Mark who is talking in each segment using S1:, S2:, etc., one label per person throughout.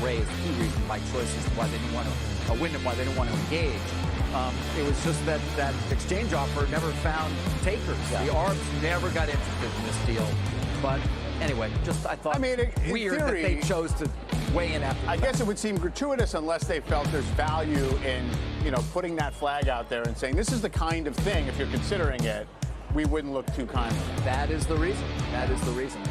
S1: raised, key reason by choice as to why they didn't want to win and why they didn't want to engage. It was just that exchange offer never found takers. Yeah. The ARBs never got interested in this deal. But anyway, I thought weird theory, that they chose to weigh in after.
S2: I guess it would seem gratuitous unless they felt there's value in, putting that flag out there and saying this is the kind of thing, if you're considering it, we wouldn't look too kindly.
S1: That is the reason. They're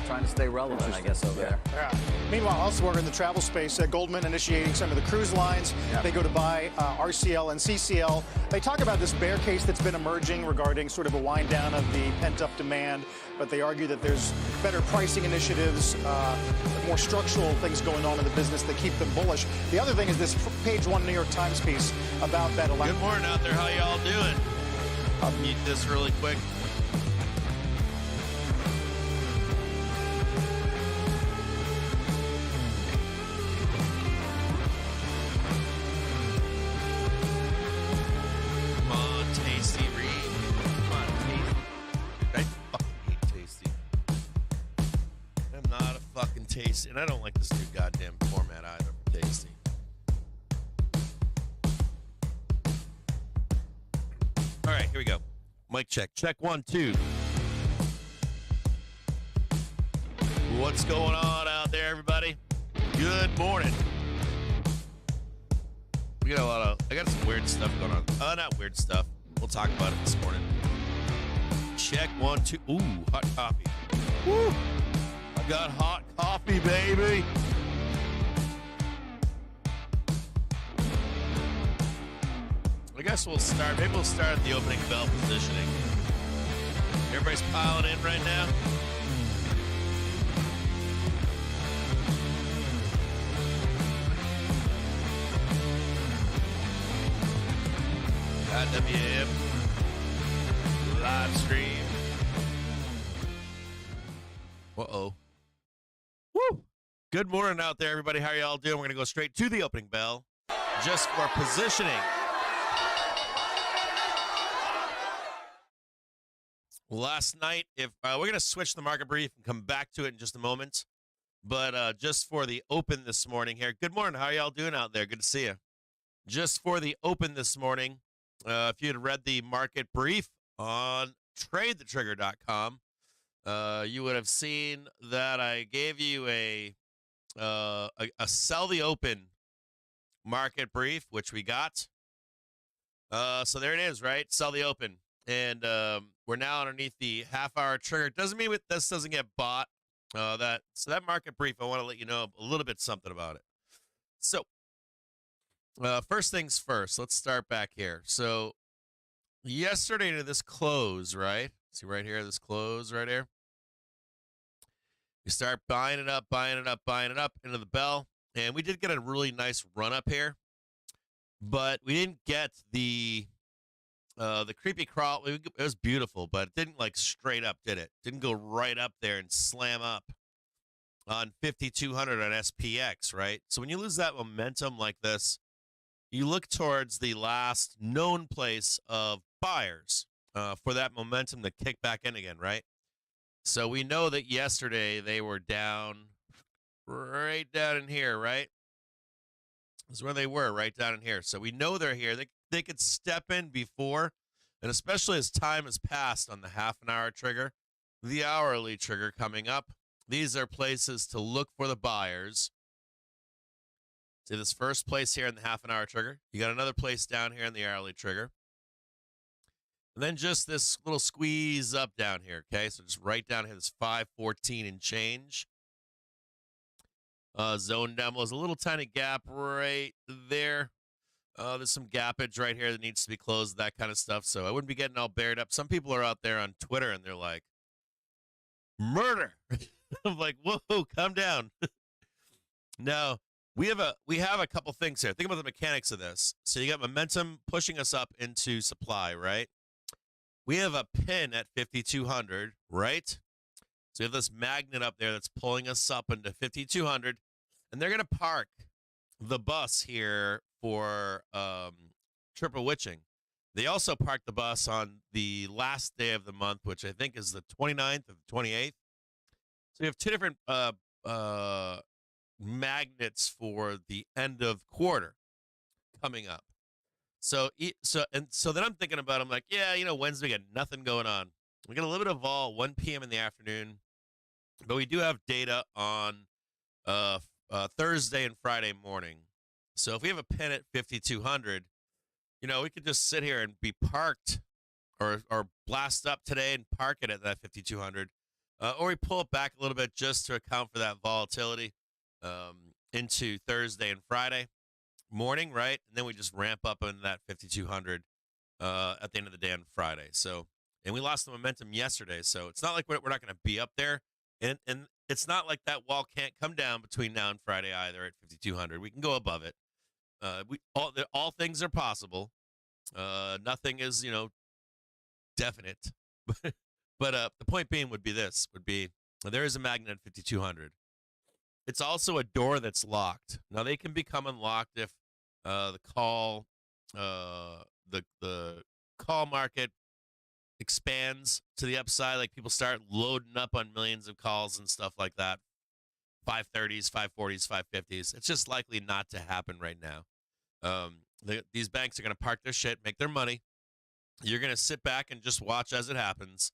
S1: trying to stay relevant, I guess, over there.
S3: Yeah. Meanwhile, elsewhere in the travel space, Goldman initiating some of the cruise lines. Yeah. They go to buy RCL and CCL. They talk about this bear case that's been emerging regarding sort of a wind down of the pent-up demand, but they argue that there's better pricing initiatives, more structural things going on in the business that keep them bullish. The other thing is this page one New York Times piece about that election.
S4: Good morning out there. How y'all doing? I'll mute this really quick. Tasty, and I don't like this new goddamn format either. Tasty. All right, here we go. Mic check. Check 1, 2. What's going on out there, everybody? Good morning. We got I got some weird stuff going on. Not weird stuff. We'll talk about it this morning. Check 1, 2. Ooh, hot coffee. Woo! Got hot coffee, baby. I guess we'll start. Maybe we'll start at the opening bell positioning. Everybody's piling in right now. WM live stream. Uh-oh. Woo! Good morning out there, everybody. How are y'all doing? We're going to go straight to the opening bell just for positioning. Last night, we're going to switch the market brief and come back to it in just a moment. But just for the open this morning here. Good morning. How are y'all doing out there? Good to see you. Just for the open this morning, if you had read the market brief on tradethetrigger.com, you would have seen that I gave you a sell the open market brief, which we got. So there it is, right? Sell the open. And we're now underneath the half-hour trigger. Doesn't mean this doesn't get bought. So that market brief, I want to let you know a little bit something about it. So first things first, let's start back here. So yesterday to this close, right? See right here, this close right here. We start buying it up into the bell. And we did get a really nice run up here. But we didn't get the creepy crawl. It was beautiful, but it didn't like straight up, did it? Didn't go right up there and slam up on 5,200 on SPX, right? So when you lose that momentum like this, you look towards the last known place of buyers for that momentum to kick back in again, right? So we know that yesterday they were down right down in here, right? This is where they were, right down in here. So we know they're here. They could step in before, and especially as time has passed on the half-an-hour trigger, the hourly trigger coming up. These are places to look for the buyers. See this first place here in the half-an-hour trigger. You got another place down here in the hourly trigger. And then just this little squeeze up down here, okay? So just right down here, this 514 and change. Zone down below is a little tiny gap right there. There's some gappage right here that needs to be closed, that kind of stuff. So I wouldn't be getting all bared up. Some people are out there on Twitter and they're like, murder. I'm like, whoa, calm down. No, we have a couple things here. Think about the mechanics of this. So you got momentum pushing us up into supply, right? We have a pin at 5,200, right? So we have this magnet up there that's pulling us up into 5,200, and they're going to park the bus here for triple witching. They also parked the bus on the last day of the month, which I think is the 29th or the 28th. So we have two different magnets for the end of quarter coming up. So then I'm thinking about, I'm like, yeah, Wednesday we got nothing going on. We got a little bit of vol 1 p.m. in the afternoon, but we do have data on Thursday and Friday morning. So if we have a pin at 5,200, we could just sit here and be parked or blast up today and park it at that 5,200. Or we pull it back a little bit just to account for that volatility into Thursday and Friday morning, right? And then we just ramp up into that 5,200 at the end of the day on Friday. So, and we lost the momentum yesterday, so it's not like we're not going to be up there. And it's not like that wall can't come down between now and Friday either at 5,200. We can go above it. All things are possible. Nothing is, definite. But the point being would be there is a magnet at 5,200. It's also a door that's locked. Now they can become unlocked if the call market expands to the upside, like people start loading up on millions of calls and stuff like that. 530s, 540s, 550s. It's just likely not to happen right now. These banks are going to park their shit, make their money. You're going to sit back and just watch as it happens.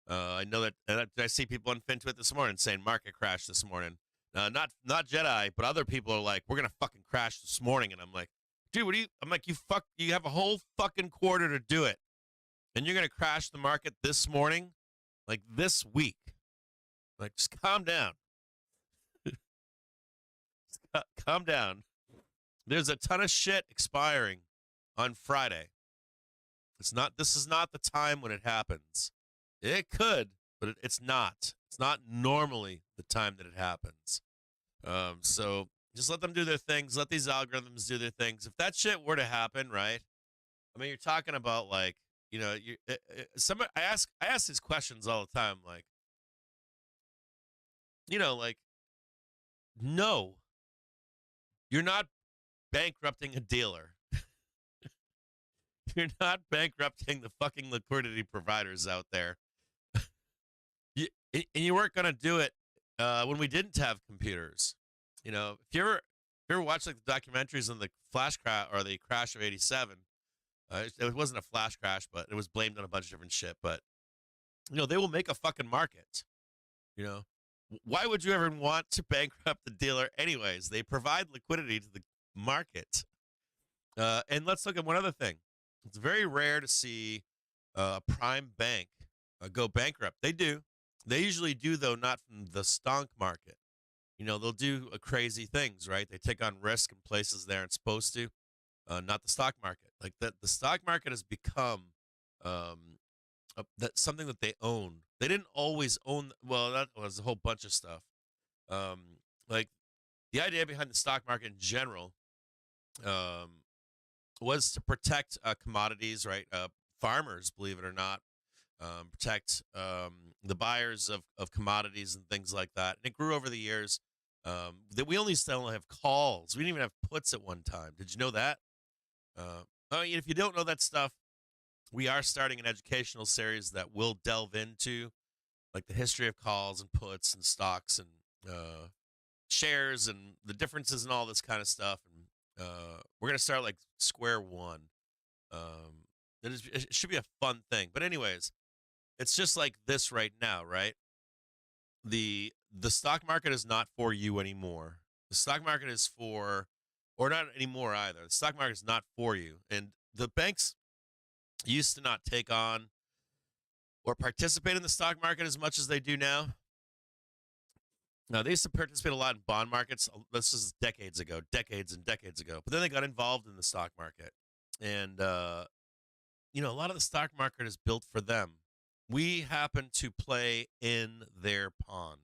S4: I know that I see people on FinTwit this morning saying market crash this morning. Not Jedi, but other people are like, we're going to fucking crash this morning. And I'm like, dude, I'm like, you have a whole fucking quarter to do it. And you're going to crash the market this morning, like this week. Like, just calm down. Calm down. There's a ton of shit expiring on Friday. This is not the time when it happens. It could, but it's not. It's not normally the time that it happens. So just let them do their things. Let these algorithms do their things. If that shit were to happen, right? I mean, you're talking about like, I ask these questions all the time, like, no, you're not bankrupting a dealer. You're not bankrupting the fucking liquidity providers out there. And you weren't going to do it when we didn't have computers. If you ever watched like the documentaries on the flash crash or the crash of '87, it wasn't a flash crash, but it was blamed on a bunch of different shit. But they will make a fucking market. Why would you ever want to bankrupt the dealer anyways? They provide liquidity to the market. And let's look at one other thing. It's very rare to see a prime bank go bankrupt. They do. They usually do, though, not from the stonk market. They'll do crazy things, right? They take on risk in places they aren't supposed to, not the stock market. Like the stock market has become something that they own. They didn't always own. Well, that was a whole bunch of stuff. Like the idea behind the stock market in general was to protect commodities, right? Farmers, believe it or not, protect the buyers of commodities and things like that. And it grew over the years. That we only have calls. We didn't even have puts at one time. Did you know that? If you don't know that stuff, we are starting an educational series that will delve into like the history of calls and puts and stocks and shares and the differences and all this kind of stuff. And we're going to start like square one. It should be a fun thing. But anyways, it's just like this right now, right? The stock market is not for you anymore. The stock market is for, or not anymore either. The stock market is not for you. And the banks used to not take on or participate in the stock market as much as they do now. Now, they used to participate a lot in bond markets. This is decades and decades ago. But then they got involved in the stock market. And, a lot of the stock market is built for them. We happen to play in their pond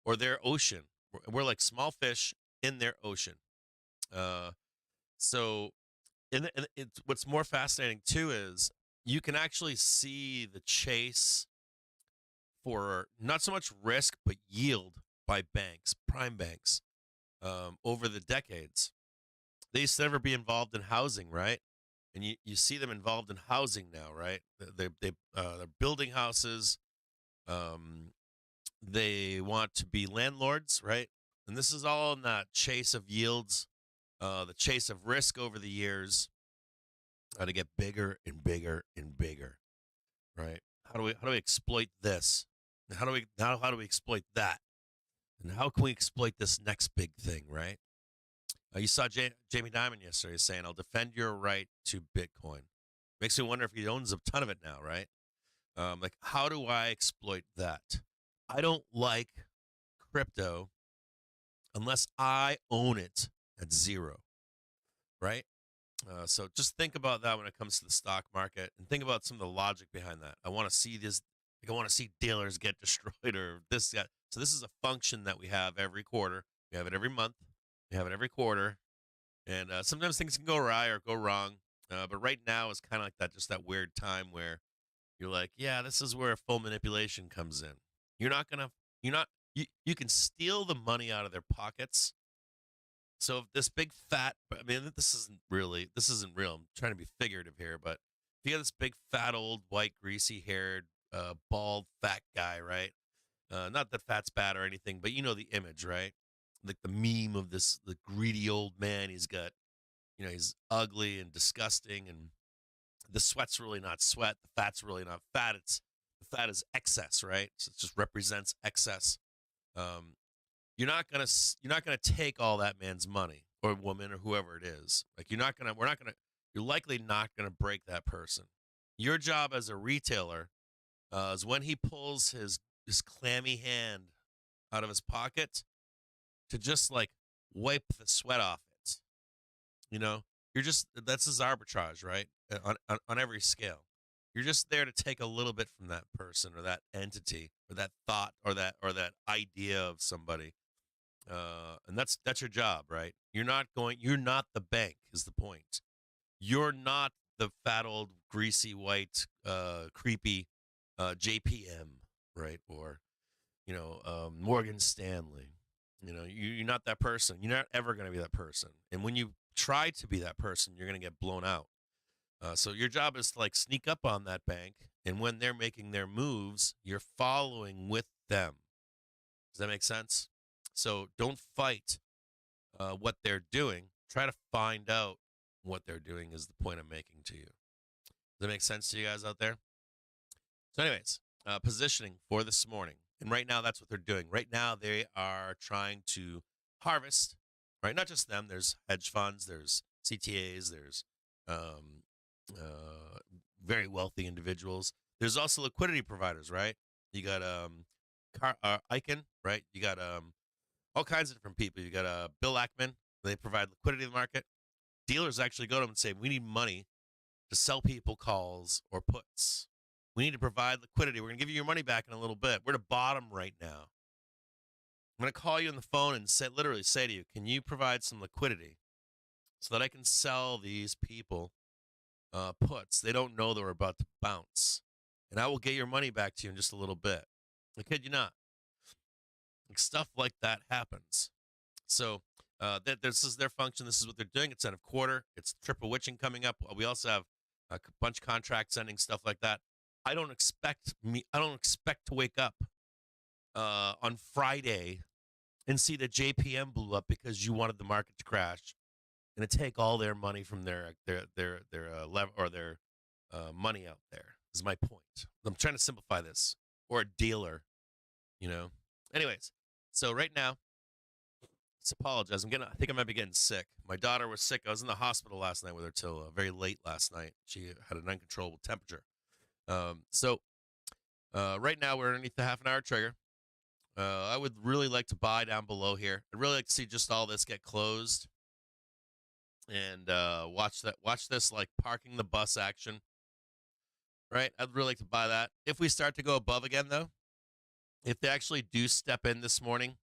S4: or their ocean. We're like small fish in their ocean. What's more fascinating, too, is you can actually see the chase for not so much risk, but yield by banks, prime banks, over the decades. They used to never be involved in housing, right? And you see them involved in housing now, right? They're building houses. They want to be landlords, right? And this is all in that chase of yields, the chase of risk over the years, to get bigger and bigger and bigger, right? How do we exploit this? And how do we exploit that? And how can we exploit this next big thing, right? You saw Jamie Dimon yesterday saying, "I'll defend your right to Bitcoin." Makes me wonder if he owns a ton of it now, right? Like, how do I exploit that? I don't like crypto unless I own it at zero, right? So just think about that when it comes to the stock market, and think about some of the logic behind that. I want to see this. Like, I want to see dealers get destroyed, or this. So this is a function that we have every quarter. We have it every month. We have it every quarter, and sometimes things can go awry or go wrong. But right now is kind of like that, just that weird time where you're like, yeah, this is where full manipulation comes in. You can steal the money out of their pockets. So if this big fat, I mean, this isn't real. I'm trying to be figurative here, but if you have this big fat old white greasy haired, bald fat guy, right? Not that fat's bad or anything, but you know the image, right? Like the meme of the greedy old man. He's got, he's ugly and disgusting, and the sweat's really not sweat. The fat's really not fat. The fat is excess, right? So it just represents excess. You're not gonna take all that man's money, or woman, or whoever it is. Like, you're likely not gonna break that person. Your job as a retailer is when he pulls his clammy hand out of his pocket to just like wipe the sweat off it. That's his arbitrage, right? On every scale. You're just there to take a little bit from that person or that entity or that thought or that idea of somebody. And that's your job, right? You're not the bank, is the point. You're not the fat old greasy white creepy JPM, right? Or Morgan Stanley. You're not that person. You're not ever going to be that person. And when you try to be that person, you're going to get blown out. So your job is to like sneak up on that bank, and when they're making their moves, you're following with them. Does that make sense? So don't fight what they're doing. Try to find out what they're doing is the point I'm making to you. Does that make sense to you guys out there? So anyways, positioning for this morning. And right now, that's what they're doing. Right now, they are trying to harvest, right? Not just them. There's hedge funds. There's CTAs. There's very wealthy individuals. There's also liquidity providers, right? You got Icon, right? You got all kinds of different people. You got Bill Ackman. They provide liquidity in the market. Dealers actually go to them and say, we need money to sell people calls or puts. We need to provide liquidity. We're going to give you your money back in a little bit. We're at the bottom right now. I'm going to call you on the phone and literally say to you, can you provide some liquidity so that I can sell these people puts? They don't know they're about to bounce. And I will get your money back to you in just a little bit. I kid you not. Like, stuff like that happens. So this is their function. This is what they're doing. It's end of quarter. It's triple witching coming up. We also have a bunch of contracts ending, stuff like that. I don't expect to wake up on Friday and see that JPM blew up because you wanted the market to crash and to take all their money from their money out there. Is my point. I'm trying to simplify this. Or a dealer, Anyways, so right now, let's apologize. I think I might be getting sick. My daughter was sick. I was in the hospital last night with her till very late last night. She had an uncontrollable temperature. So right now we're underneath the half-an-hour trigger. I would really like to buy down below here. I'd really like to see just all this get closed and watch this like parking the bus action. Right? I'd really like to buy that. If we start to go above again, though, if they actually do step in this morning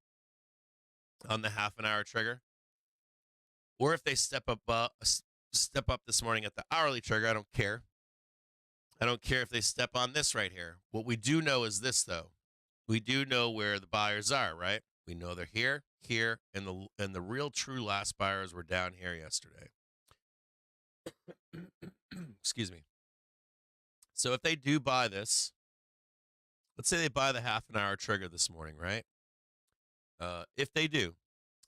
S4: on the half-an-hour trigger, or if they step up this morning at the hourly trigger, I don't care. I don't care if they step on this right here. What we do know is this, though. We do know where the buyers are, right? We know they're here, and the real true last buyers were down here yesterday. Excuse me. So if they do buy this, let's say they buy the half-an-hour trigger this morning, right? If they do,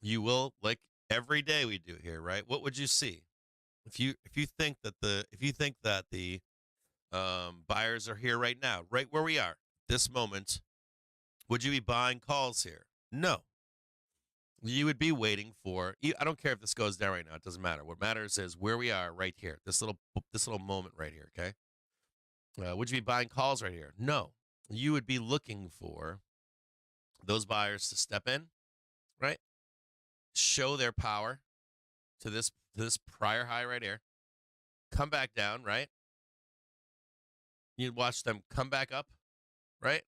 S4: you will, like every day we do here, right? What would you see if you think that the buyers are here right now, right where we are, this moment? Would you be buying calls here? No. You would be waiting for. I don't care if this goes down right now. It doesn't matter. What matters is where we are right here. This little moment right here. Okay. Would you be buying calls right here? No. You would be looking for those buyers to step in, right? Show their power to this prior high right here. Come back down, right? You'd watch them come back up, right?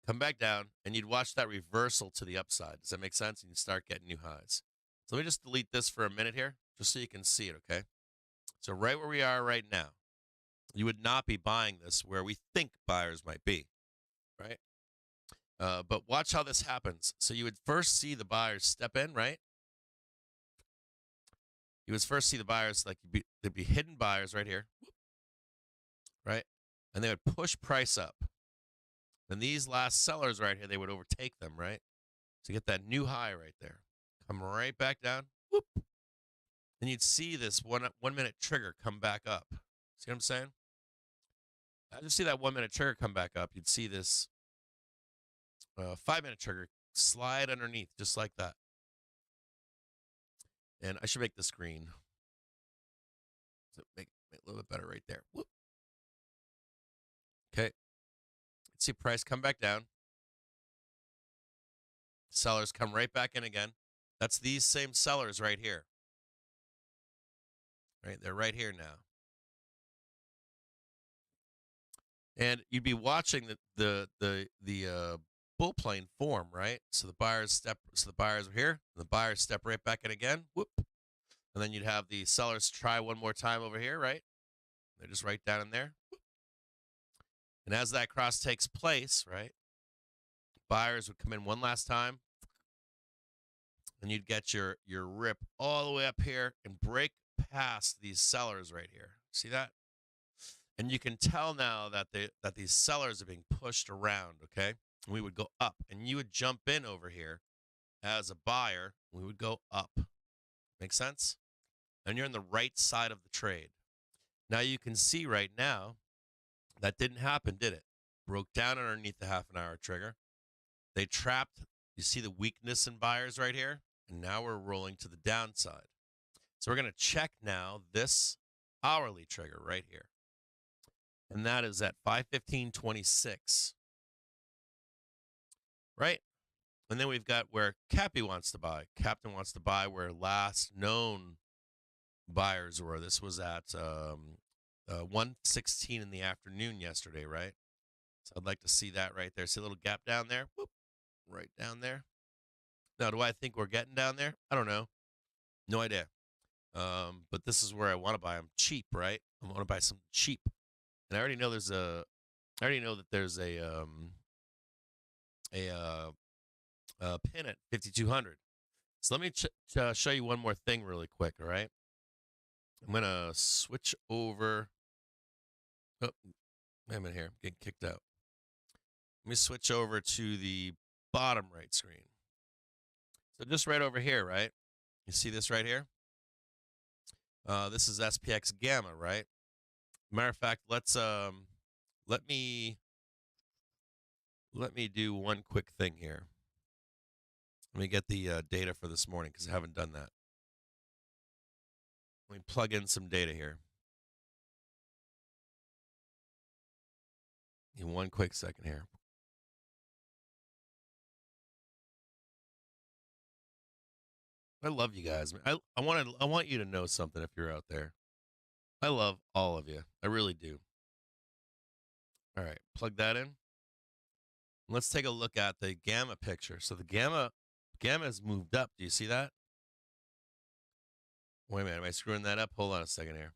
S4: Come back down, and you'd watch that reversal to the upside. Does that make sense? And you start getting new highs. So let me just delete this for a minute here, just so you can see it, okay? So right where we are right now, you would not be buying this where we think buyers might be, right? But watch how this happens. So you would first see the buyers step in, right? You would first see the buyers, like there'd be hidden buyers right here, right? And they would push price up. And these last sellers right here, they would overtake them, right? To get that new high right there. Come right back down. Whoop. And you'd see this 1 minute trigger come back up. See what I'm saying? As you see that 1 minute trigger come back up, you'd see this 5 minute trigger slide underneath, just like that. And I should make the screen. So make it a little bit better right there. Whoop. Okay. See price come back down. Sellers come right back in again. That's these same sellers right here. Right? They're right here now. And you'd be watching the bull plane form, right? So the buyers are here, and the buyers step right back in again. Whoop. And then you'd have the sellers try one more time over here, right? They're just right down in there. Whoop. And as that cross takes place, right, buyers would come in one last time, and you'd get your rip all the way up here and break past these sellers right here. See that? And you can tell now that these sellers are being pushed around, okay? And we would go up, and you would jump in over here as a buyer. We would go up. Make sense? And you're on the right side of the trade. Now you can see right now that didn't happen, did it? Broke down underneath the half-an-hour trigger. They trapped. You see the weakness in buyers right here? And now we're rolling to the downside. So we're going to check now this hourly trigger right here. And that is at 5:15.26. Right? And then we've got where Cappy wants to buy. Captain wants to buy where last known buyers were. This was at 1:16 in the afternoon yesterday, right? So I'd like to see that right there. See a little gap down there? Whoop, right down there. Now, do I think we're getting down there? I don't know. No idea. But this is where I want to buy them cheap, right? I want to buy some cheap. And I already know that there's a pin at 5,200. So let me show you one more thing really quick, all right? I'm going to switch over. Oh, wait a minute here. I'm getting kicked out. Let me switch over to the bottom right screen. So just right over here, right? You see this right here? This is SPX Gamma, right? Matter of fact, let me do one quick thing here. Let me get the data for this morning because I haven't done that. Let me plug in some data here. In one quick second here. I love you guys. I want you to know something if you're out there. I love all of you. I really do. All right, plug that in. Let's take a look at the gamma picture. So the gamma has moved up. Do you see that? Wait a minute. Am I screwing that up? Hold on a second here.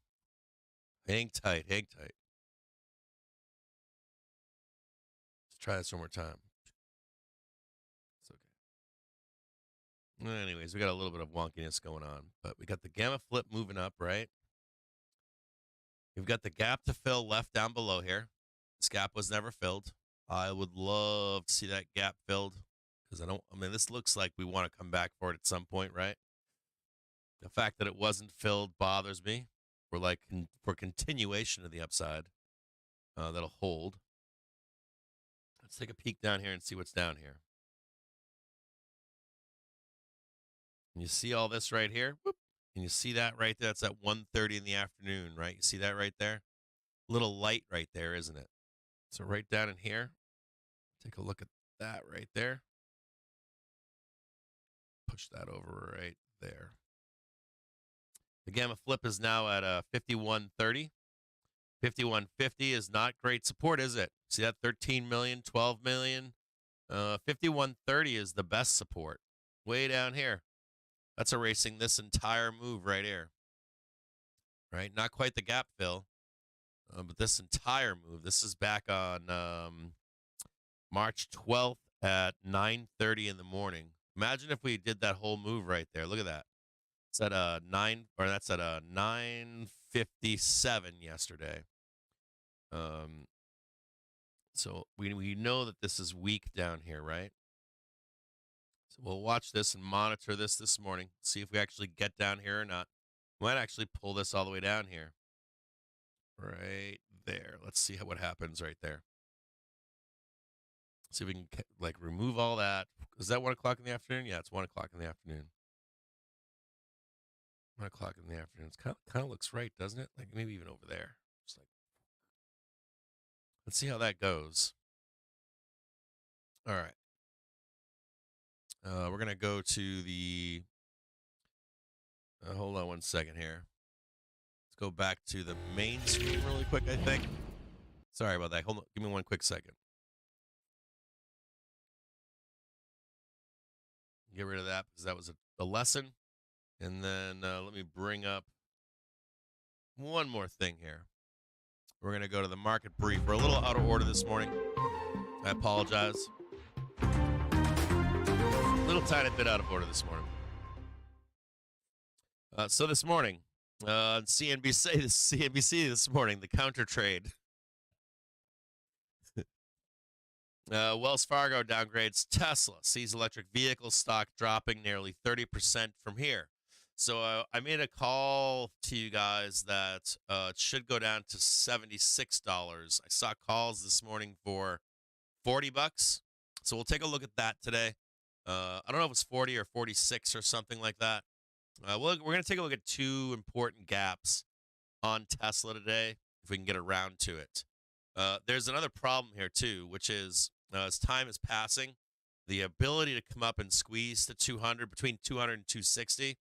S4: Hang tight. Hang tight. Let's try this one more time. It's okay. Anyways, we got a little bit of wonkiness going on, but we got the gamma flip moving up, right? We've got the gap to fill left down below here. This gap was never filled. I would love to see that gap filled. because I mean, this looks like we want to come back for it at some point, right? The fact that it wasn't filled bothers me. For continuation of the upside, that'll hold. Let's take a peek down here and see what's down here. And you see all this right here? Whoop. And you see that right there? That's at 1:30 in the afternoon, right? You see that right there? Little light right there, isn't it? So right down in here, take a look at that right there. Push that over right there. The Gamma Flip is now at 51.30. 51.50 is not great support, is it? See that 13 million, 12 million? 51.30 is the best support. Way down here. That's erasing this entire move right here. Right? Not quite the gap fill, but this entire move. This is back on March 12th at 9:30 in the morning. Imagine if we did that whole move right there. Look at that. It's at that's at 9:57 yesterday. So we know that this is weak down here, right? So we'll watch this and monitor this morning. See if we actually get down here or not. We might actually pull this all the way down here. Right there. Let's see what happens right there. See if we can like remove all that. Is that 1 o'clock in the afternoon? Yeah, it's 1 o'clock in the afternoon. 1 o'clock in the afternoon. It's kind of looks right, doesn't it? Like maybe even over there. Just like, let's see how that goes. All right. We're gonna go to the. Hold on one second here. Let's go back to the main screen really quick. I think. Sorry about that. Hold on. Give me one quick second. Get rid of that because that was a lesson. And then let me bring up one more thing here. We're going to go to the market brief. We're a little out of order this morning. I apologize. A little tiny bit out of order this morning. So this morning, on CNBC this morning, the counter trade. Wells Fargo downgrades Tesla, sees electric vehicle stock dropping nearly 30% from here. So I made a call to you guys that it should go down to $76. I saw calls this morning for $40. So we'll take a look at that today. I don't know if it's 40 or 46 or something like that. We're going to take a look at two important gaps on Tesla today, if we can get around to it. There's another problem here, too, which is as time is passing, the ability to come up and squeeze to 200, between 200 and 260,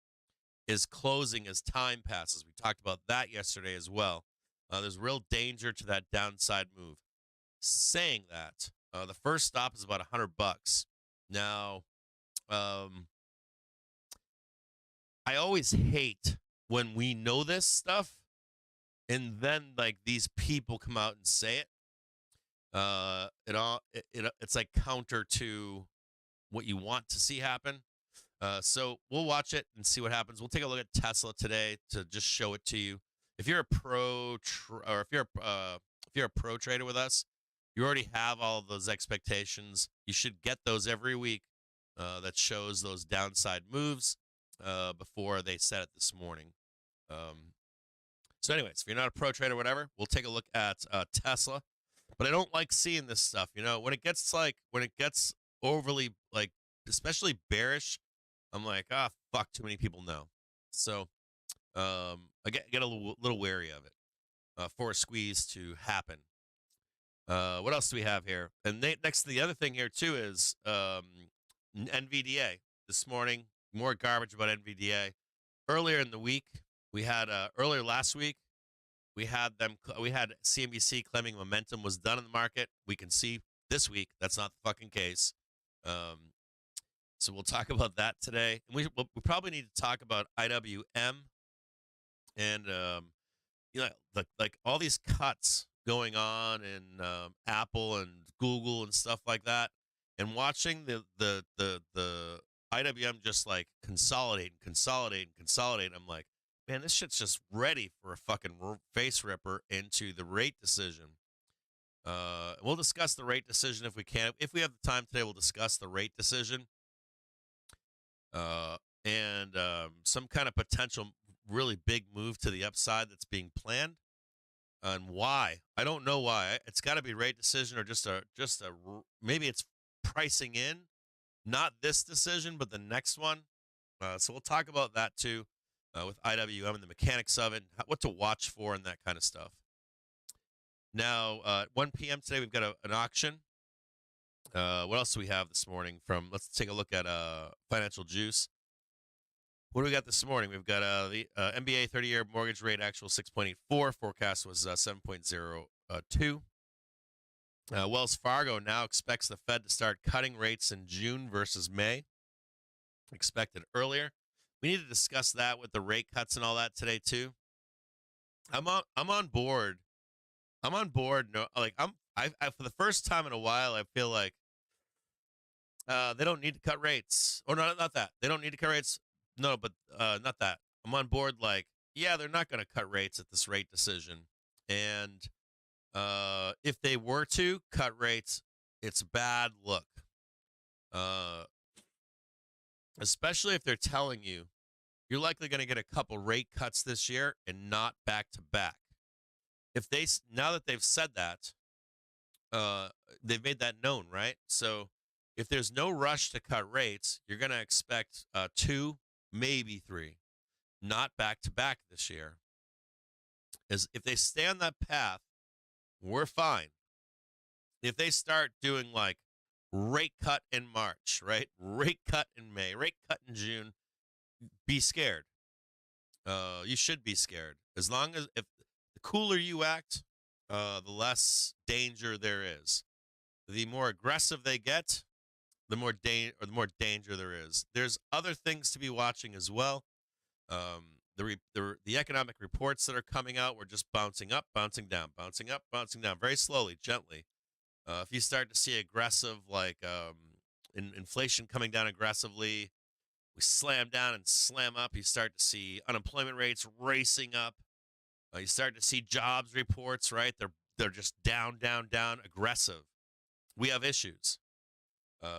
S4: is closing as time passes. We talked about that yesterday as well. There's real danger to that downside move. Saying that, the first stop is about $100. Now, I always hate when we know this stuff and then like these people come out and say it. It's like counter to what you want to see happen. So we'll watch it and see what happens. We'll take a look at Tesla today to just show it to you. If you're a pro if you're a pro trader with us, you already have all of those expectations. You should get those every week. That shows those downside moves before they set it this morning. So anyways, if you're not a pro trader or whatever, we'll take a look at Tesla. But I don't like seeing this stuff, when it gets overly like especially bearish, I'm like, fuck, too many people know. So I get a little wary of it for a squeeze to happen. What else do we have here? And next to the other thing here too is NVDA. This morning, more garbage about NVDA. Earlier in the week, earlier last week, we had CNBC claiming momentum was done in the market. We can see this week that's not the fucking case. So we'll talk about that today. And we probably need to talk about IWM and like all these cuts going on in Apple and Google and stuff like that, and watching the IWM just like consolidate. I'm like, man, this shit's just ready for a fucking face ripper into the rate decision. We'll discuss the rate decision if we can. If we have the time today, we'll discuss the rate decision and some kind of potential really big move to the upside that's being planned. And why? I don't know why. It's got to be rate decision or just a maybe it's pricing in, not this decision, but the next one. So we'll talk about that too with IWM and the mechanics of it, what to watch for and that kind of stuff. Now, at 1 p.m. today, we've got an auction. What else do we have this morning? Let's take a look at Financial Juice. What do we got this morning? We've got the MBA 30-year mortgage rate actual 6.84. Forecast was 7.02. Wells Fargo now expects the Fed to start cutting rates in June versus May. Expected earlier. We need to discuss that with the rate cuts and all that today too. I'm on board. I'm on board. No, like I for the first time in a while, I feel like they don't need to cut rates. Or no, not that. They don't need to cut rates. No, but not that. I'm on board. Like, yeah, they're not going to cut rates at this rate decision. And if they were to cut rates, it's a bad look. Especially if they're telling you you're likely going to get a couple rate cuts this year and not back to back. Now that they've said that, they've made that known, right? So if there's no rush to cut rates, you're going to expect 2, maybe 3, not back to back this year. As if they stay on that path, we're fine. If they start doing like rate cut in March, right? Rate cut in May, rate cut in June, be scared. You should be scared. As long as if the cooler you act, the less danger there is. The more aggressive they get, the more danger there is. There's other things to be watching as well. The economic reports that are coming out, we're just bouncing up, bouncing down, bouncing up, bouncing down, very slowly, gently. If you start to see aggressive, like inflation coming down aggressively, we slam down and slam up. You start to see unemployment rates racing up. You start to see jobs reports, right? They're just down, down, down, aggressive. We have issues.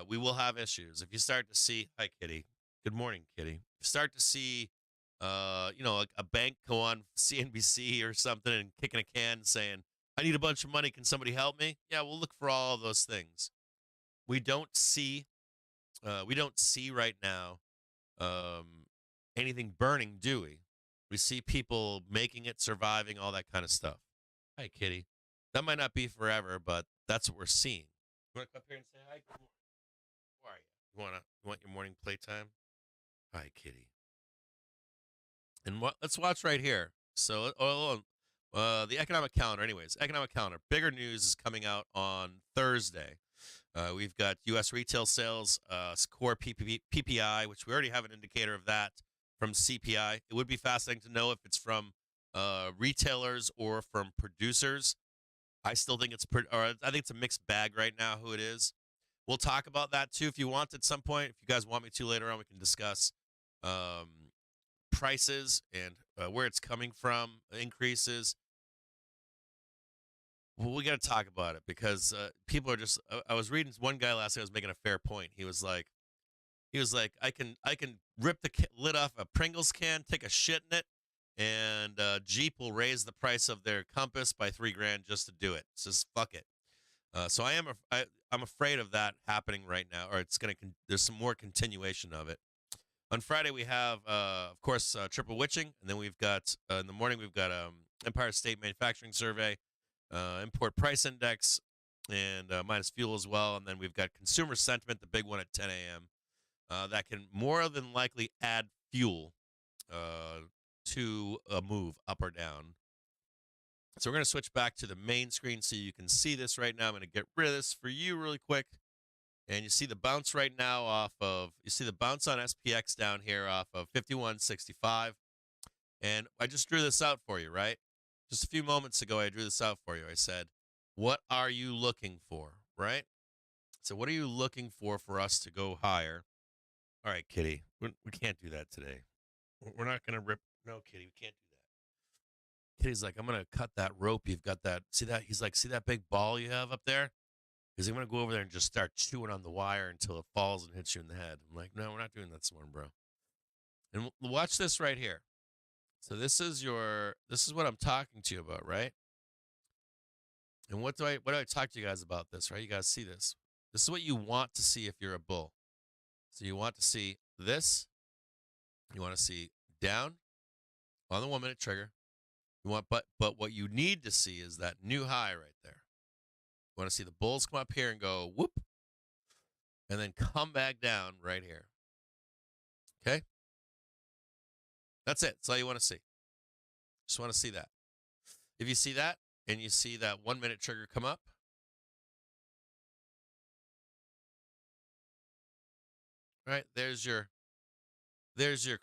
S4: We will have issues. If you start to see, hi, Kitty. Good morning, Kitty. If you start to see, a bank go on CNBC or something and kicking a can and saying, I need a bunch of money. Can somebody help me? Yeah, we'll look for all of those things. We don't see right now anything burning, do we? We see people making it, surviving, all that kind of stuff. Hi, Kitty. That might not be forever, but that's what we're seeing. You want to come up here and say hi? Good morning. Who are you? You want your morning playtime? Hi, Kitty. And let's watch right here. So, the economic calendar, anyways. Economic calendar. Bigger news is coming out on Thursday. We've got U.S. retail sales, core PPI, which we already have an indicator of that from CPI. It would be fascinating to know if it's from retailers or from producers. I still think I think it's a mixed bag right now who it is. We'll talk about that too if you want at some point. If you guys want me to later on, we can discuss prices and where it's coming from, increases. Well, we got to talk about it because people are just. I was reading one guy last night was making a fair point. He was like, I can rip the lid off a Pringles can, take a shit in it, and Jeep will raise the price of their Compass by $3,000 just to do it. It's just fuck it. So I'm afraid of that happening right now, or it's gonna. There's some more continuation of it. On Friday we have, of course, triple witching, and then we've got in the morning we've got Empire State Manufacturing Survey, import price index, and minus fuel as well, and then we've got consumer sentiment, the big one at 10 a.m. That can more than likely add fuel to a move up or down. So we're going to switch back to the main screen so you can see this right now. I'm going to get rid of this for you really quick. And you see the bounce right now you see the bounce on SPX down here off of 51.65. And I just drew this out for you, right? Just a few moments ago, I drew this out for you. I said, what are you looking for, right? So what are you looking for us to go higher? All right, Kitty, we can't do that today. We're not going to rip. No, Kitty, we can't do that. kid, he's like, I'm going to cut that rope. You've got that. See that? He's like, see that big ball you have up there? He's like, I'm going to go over there and just start chewing on the wire until it falls and hits you in the head. I'm like, no, we're not doing that this morning, bro. And watch this right here. So this is what I'm talking to you about, right? And what do I talk to you guys about this, right? You guys see this. This is what you want to see if you're a bull. So you want to see this. You want to see down on the 1 minute trigger. You want, but what you need to see is that new high right there. You want to see the bulls come up here and go whoop, and then come back down right here. Okay? That's it. That's all you want to see. Just want to see that. If you see that, and you see that 1 minute trigger come up, right? There's your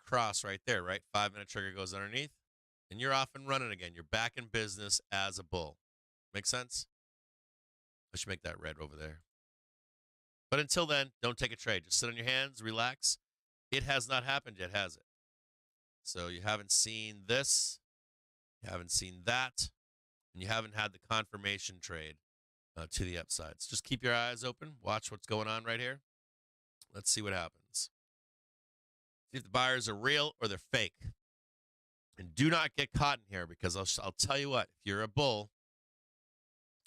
S4: cross right there, right? 5 minute trigger goes underneath, and you're off and running again. You're back in business as a bull. Make sense? I should make that red over there. But until then, don't take a trade. Just sit on your hands, relax. It has not happened yet, has it? So you haven't seen this, you haven't seen that, and you haven't had the confirmation trade to the upsides. Just keep your eyes open. Watch what's going on right here. Let's see what happens. See if the buyers are real or they're fake. And do not get caught in here, because I'll tell you what, if you're a bull,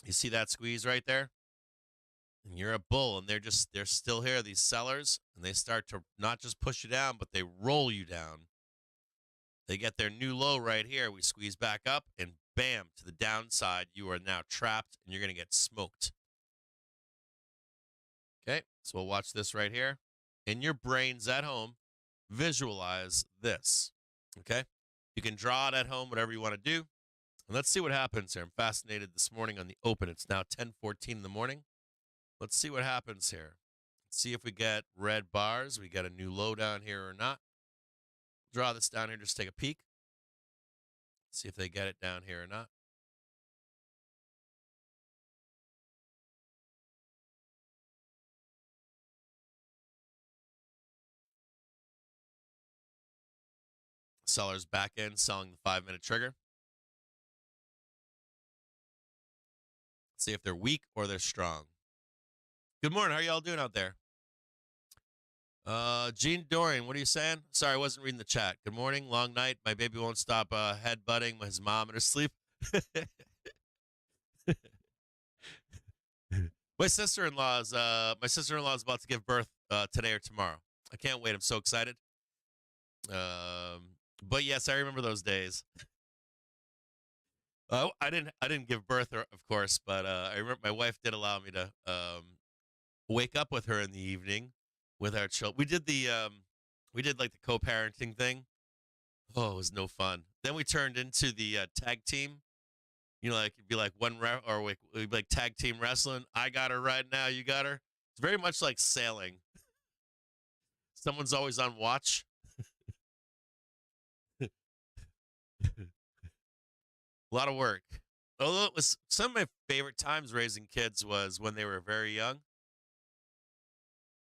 S4: you see that squeeze right there? And you're a bull, and they're still here, these sellers, and they start to not just push you down, but they roll you down. They get their new low right here. We squeeze back up, and bam, to the downside. You are now trapped, and you're going to get smoked. Okay, so we'll watch this right here. In your brains at home, visualize this. Okay, you can draw it at home, whatever you want to do. And let's see what happens here. I'm fascinated this morning on the open. It's now 10:14 in the morning. Let's see what happens here. Let's see if we get red bars. We get a new low down here or not. Draw this down here. Just take a peek. See if they get it down here or not. Sellers back in, selling the 5 minute trigger. See if they're weak or they're strong. Good morning. How are y'all doing out there? Gene Dorian, what are you saying? Sorry, I wasn't reading the chat. Good morning. Long night. My baby won't stop headbutting his mom in her sleep. My sister-in-law is about to give birth today or tomorrow. I can't wait. I'm so excited. But yes, I remember those days. I didn't give birth, of course, but I remember my wife did allow me to wake up with her in the evening with our children. We did like the co-parenting thing. Oh, it was no fun. Then we turned into the tag team. You know, like it'd be like it'd be like tag team wrestling. I got her right now. You got her. It's very much like sailing. Someone's always on watch. A lot of work. Although it was some of my favorite times raising kids was when they were very young.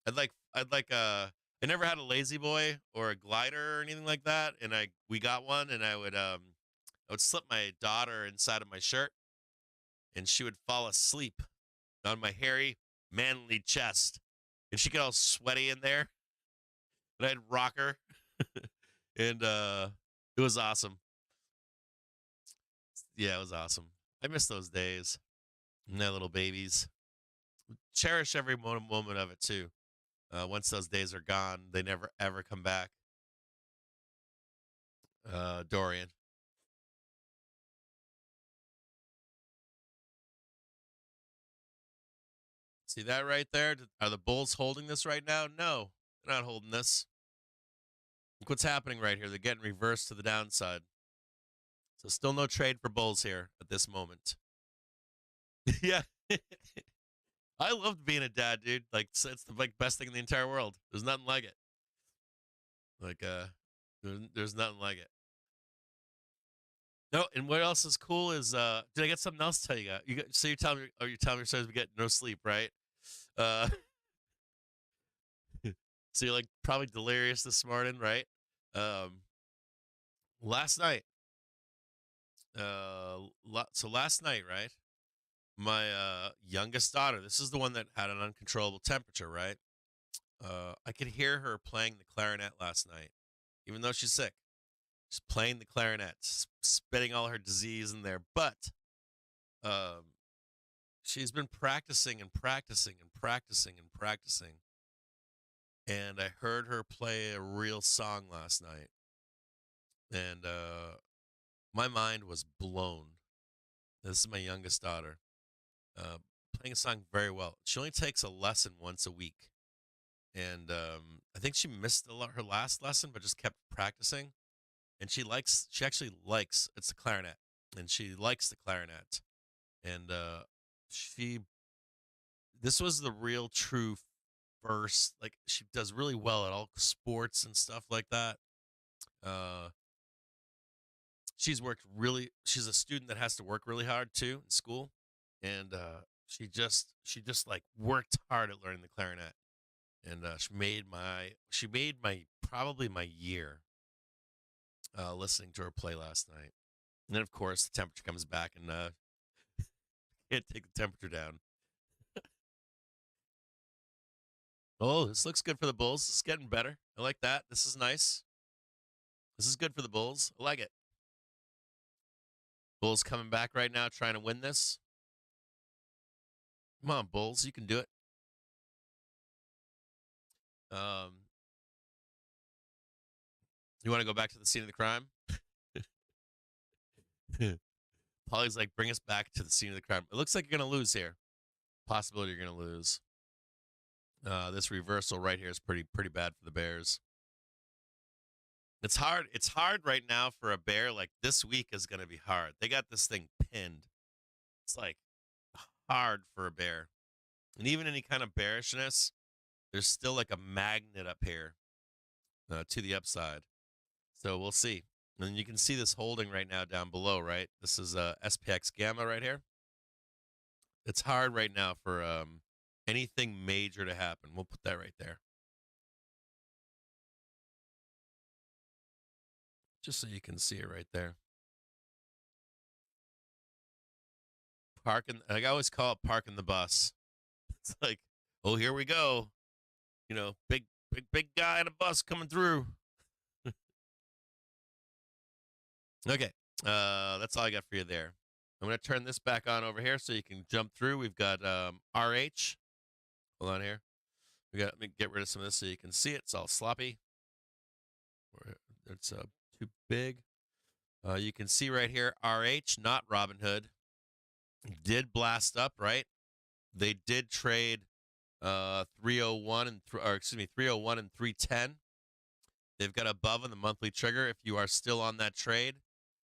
S4: I never had a lazy boy or a glider or anything like that, and we got one, and I would slip my daughter inside of my shirt, and she would fall asleep on my hairy, manly chest, and she'd get all sweaty in there, and I'd rock her, and it was awesome. Yeah, it was awesome. I miss those days. And their little babies. Cherish every moment of it, too. Once those days are gone, they never, ever come back. Dorian. See that right there? Are the bulls holding this right now? No, they're not holding this. Look what's happening right here. They're getting reversed to the downside. So still no trade for bulls here at this moment. Yeah. I loved being a dad, dude. Like, it's the best thing in the entire world. There's nothing like it. Like, there's nothing like it. No, and what else is cool is, did I get something else to tell you guys? So you're telling me we get no sleep, right? So you're like probably delirious this morning, right? Last night, So last night, right? My youngest daughter, this is the one that had an uncontrollable temperature, right? I could hear her playing the clarinet last night, even though she's sick. She's playing the clarinet, spitting all her disease in there. But um, she's been practicing and practicing and practicing and practicing. And I heard her play a real song last night. And my mind was blown. This is my youngest daughter, playing a song very well. She only takes a lesson once a week. And I think she missed her last lesson, but just kept practicing. And she actually likes, it's the clarinet. And she likes the clarinet. And this was the real true first, like she does really well at all sports and stuff like that. She's a student that has to work really hard too in school. And she just like worked hard at learning the clarinet. And she made my probably my year listening to her play last night. And then of course the temperature comes back and can't take the temperature down. Oh, this looks good for the Bulls. It's getting better. I like that. This is nice. This is good for the Bulls. I like it. Bulls coming back right now trying to win this. Come on, Bulls. You can do it. You want to go back to the scene of the crime? Polly's like, bring us back to the scene of the crime. It looks like you're going to lose here. Possibility you're going to lose. This reversal right here is pretty bad for the Bears. It's hard. It's hard right now for a Bear. Like this week is going to be hard. They got this thing pinned. It's like hard for a Bear. And even any kind of bearishness, there's still like a magnet up here to the upside. So we'll see. And you can see this holding right now down below, right? This is SPX gamma right here. It's hard right now for anything major to happen. We'll put that right there. Just so you can see it right there. Parking, like I always call it parking the bus. It's like, oh, here we go. You know, big guy in a bus coming through. Okay, that's all I got for you there. I'm going to turn this back on over here so you can jump through. We've got RH. Hold on here. Let me get rid of some of this so you can see it. It's all sloppy. It's too big. You can see right here, RH, not Robinhood, did blast up, right? They did trade 301 and 310. They've got above on the monthly trigger. If you are still on that trade,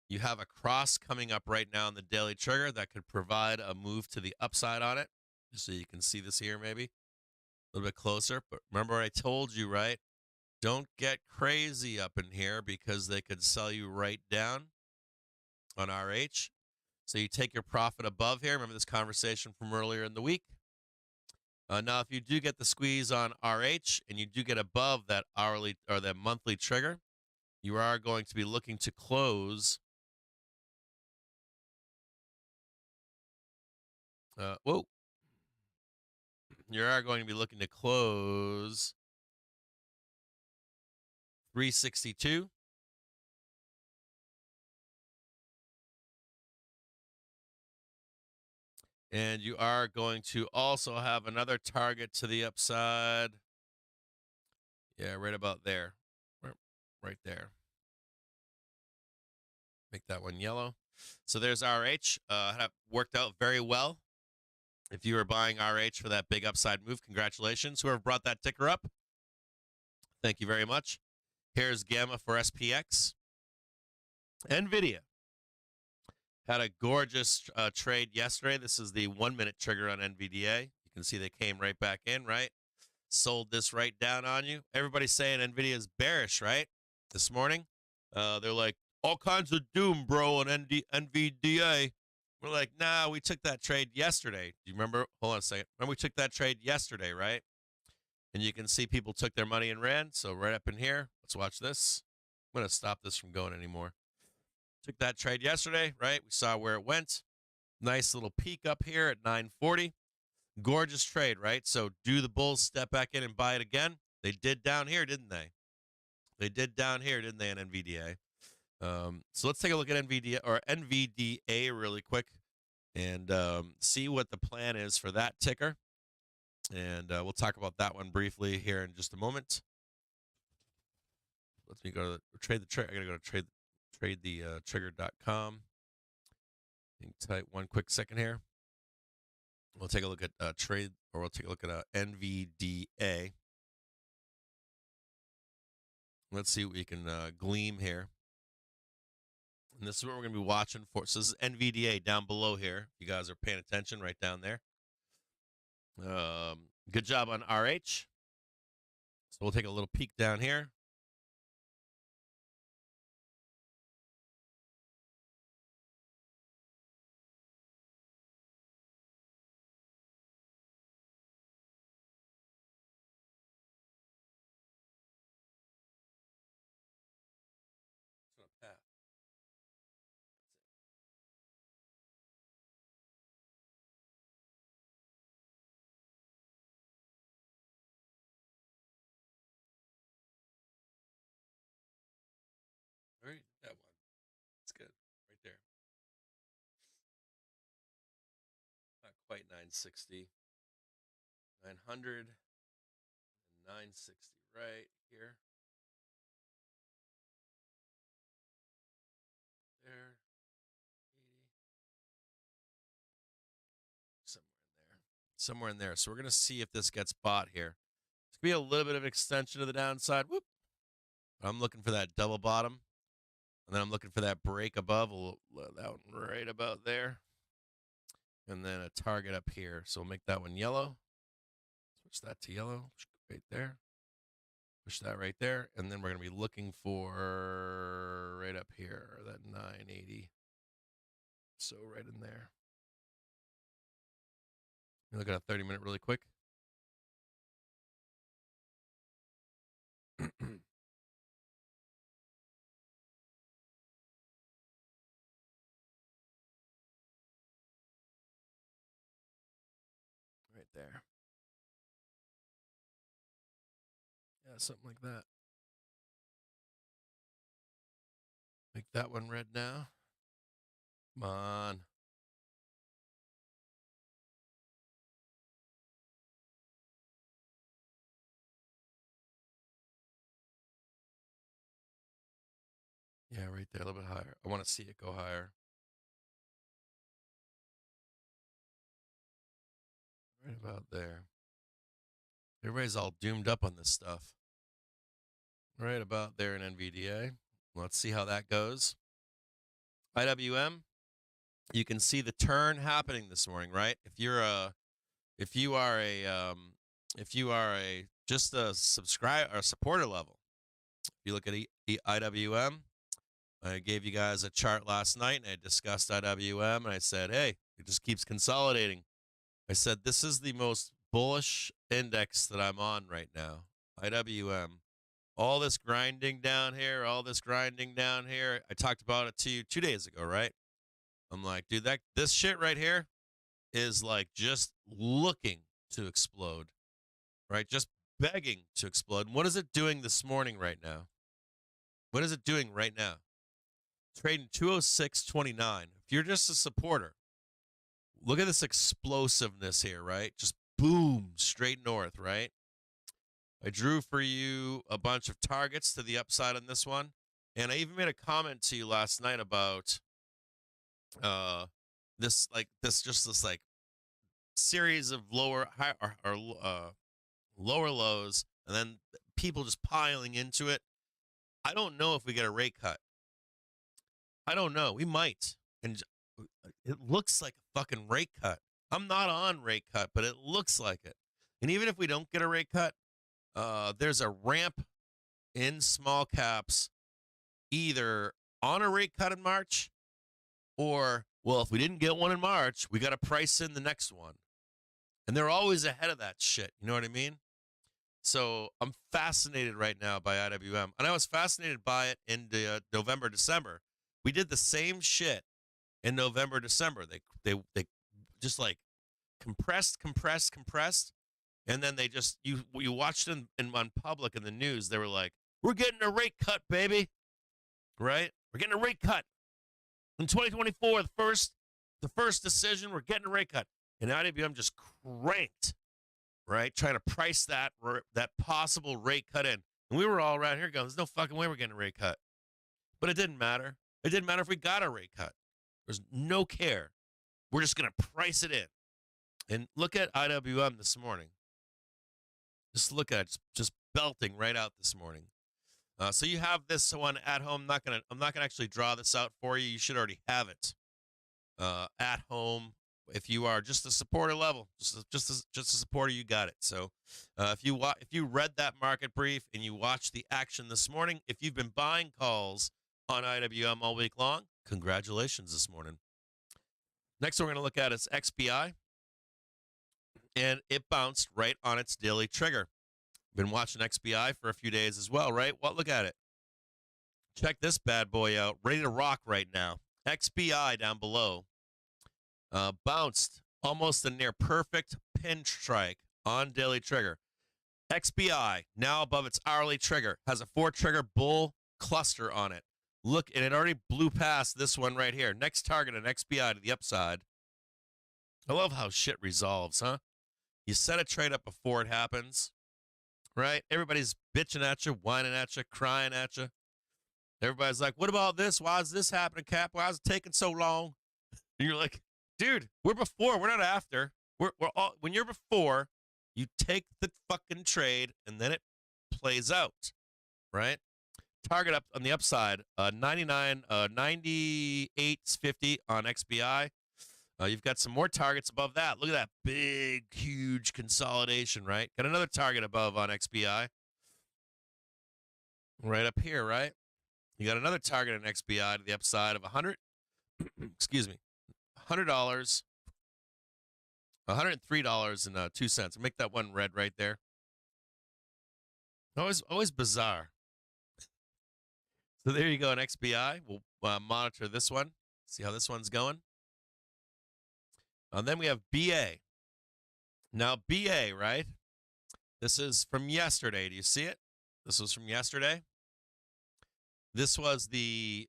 S4: you have a cross coming up right now on the daily trigger that could provide a move to the upside on it. Just so you can see this here maybe a little bit closer. But remember what I told you, right? Don't get crazy up in here because they could sell you right down on RH. So you take your profit above here. Remember this conversation from earlier in the week. Now, if you do get the squeeze on RH and you do get above that hourly or that monthly trigger, you are going to be looking to close. Whoa. You are going to be looking to close 362. And you are going to also have another target to the upside. Yeah, right about there. Right there. Make that one yellow. So there's RH. Worked out very well. If you were buying RH for that big upside move, congratulations. Whoever brought that ticker up, thank you very much. Here's Gamma for SPX. NVIDIA had a gorgeous trade yesterday. This is the 1-minute trigger on NVDA. You can see they came right back in, right? Sold this right down on you. Everybody's saying NVIDIA is bearish, right? This morning, they're like, all kinds of doom, bro, on NVDA. We're like, nah, we took that trade yesterday. Do you remember? Hold on a second. Remember we took that trade yesterday, right? And you can see people took their money and ran. So right up in here, let's watch this. I'm going to stop this from going anymore. Took that trade yesterday, right? We saw where it went. Nice little peak up here at 940. Gorgeous trade, right? So do the bulls step back in and buy it again? They did down here, didn't they? They did down here, didn't they, in NVDA? So let's take a look at NVDA really quick and see what the plan is for that ticker. And we'll talk about that one briefly here in just a moment. Let me go to trade the trigger. I gotta go to trigger.com. Type one quick second here. We'll take a look at we'll take a look at NVDA. Let's see what we can glean here. And this is what we're going to be watching for. So this is NVDA down below here. You guys are paying attention right down there. Good job on RH. So we'll take a little peek down here. All right, that one. That's good. Right there. Not quite 960. 900 and 960 right here. There. 80. Somewhere in there. So we're going to see if this gets bought here. It's going to be a little bit of an extension to the downside. Whoop. I'm looking for that double bottom. And then I'm looking for that break above, that one right about there. And then a target up here. So we'll make that one yellow. Switch that to yellow right there. Push that right there. And then we're going to be looking for right up here, that 980. So right in there. Let me look at a 30-minute really quick. Right there. Yeah, something like that. Make that one red now. Come on. Yeah, right there, a little bit higher. I want to see it go higher. Right about there. Everybody's all doomed up on this stuff. Right about there in NVDA. Let's see how that goes. IWM, you can see the turn happening this morning, right? If you are just a subscriber or supporter level, if you look at IWM, I gave you guys a chart last night and I discussed IWM and I said, hey, it just keeps consolidating. I said, this is the most bullish index that I'm on right now. IWM. All this grinding down here, all this grinding down here. I talked about it to you 2 days ago, right? I'm like, dude, this shit right here is like just looking to explode, right? Just begging to explode. And what is it doing this morning right now? What is it doing right now? Trading 206.29. If you're just a supporter, look at this explosiveness here, right? Just boom, straight north, right? I drew for you a bunch of targets to the upside on this one. And I even made a comment to you last night about this series of lower lows and then people just piling into it. I don't know if we get a rate cut. I don't know. We might. And it looks like a fucking rate cut. I'm not on rate cut, but it looks like it. And even if we don't get a rate cut, there's a ramp in small caps either on a rate cut in March or, well, if we didn't get one in March, we got to price in the next one. And they're always ahead of that shit. You know what I mean? So I'm fascinated right now by IWM. And I was fascinated by it in November, December. We did the same shit in November, December. They just like compressed, and then they just you watched them on public in the news. They were like, "We're getting a rate cut, baby." Right? We're getting a rate cut in 2024. The first decision. We're getting a rate cut, and IWM just cranked, right? Trying to price that possible rate cut in, and we were all around here going, "There's no fucking way we're getting a rate cut." But it didn't matter. It didn't matter if we got a rate cut. There's no care. We're just gonna price it in. And look at IWM this morning. Just look at it, just belting right out this morning. So you have this one at home. I'm not gonna actually draw this out for you. You should already have it at home. If you are just a supporter level, just a supporter, you got it. So if you read that market brief and you watched the action this morning, if you've been buying calls on IWM all week long, congratulations this morning. Next one we're gonna look at is XPI, and it bounced right on its daily trigger. Been watching XBI for a few days as well, right? Well, look at it. Check this bad boy out. Ready to rock right now. XBI down below. Bounced almost a near perfect pin strike on daily trigger. XBI now above its hourly trigger. Has a 4-trigger bull cluster on it. Look, and it already blew past this one right here. Next target on XBI to the upside. I love how shit resolves, huh? You set a trade up before it happens. Right? Everybody's bitching at you, whining at you, crying at you. Everybody's like, what about this? Why is this happening, Cap? Why is it taking so long? And you're like, dude, we're before. We're not after. We're all, when you're before, you take the fucking trade, and then it plays out. Right? Target up on the upside, 98.50 on XBI. You've got some more targets above that. Look at that big, huge consolidation, right? Got another target above on XBI. Right up here, right? You got another target on XBI to the upside of 100. Excuse me. $100. $103.02. Make that one red right there. Always bizarre. So there you go on XBI. We'll monitor this one. See how this one's going. And then we have BA. Now, BA, right? This is from yesterday. Do you see it? This was from yesterday. This was the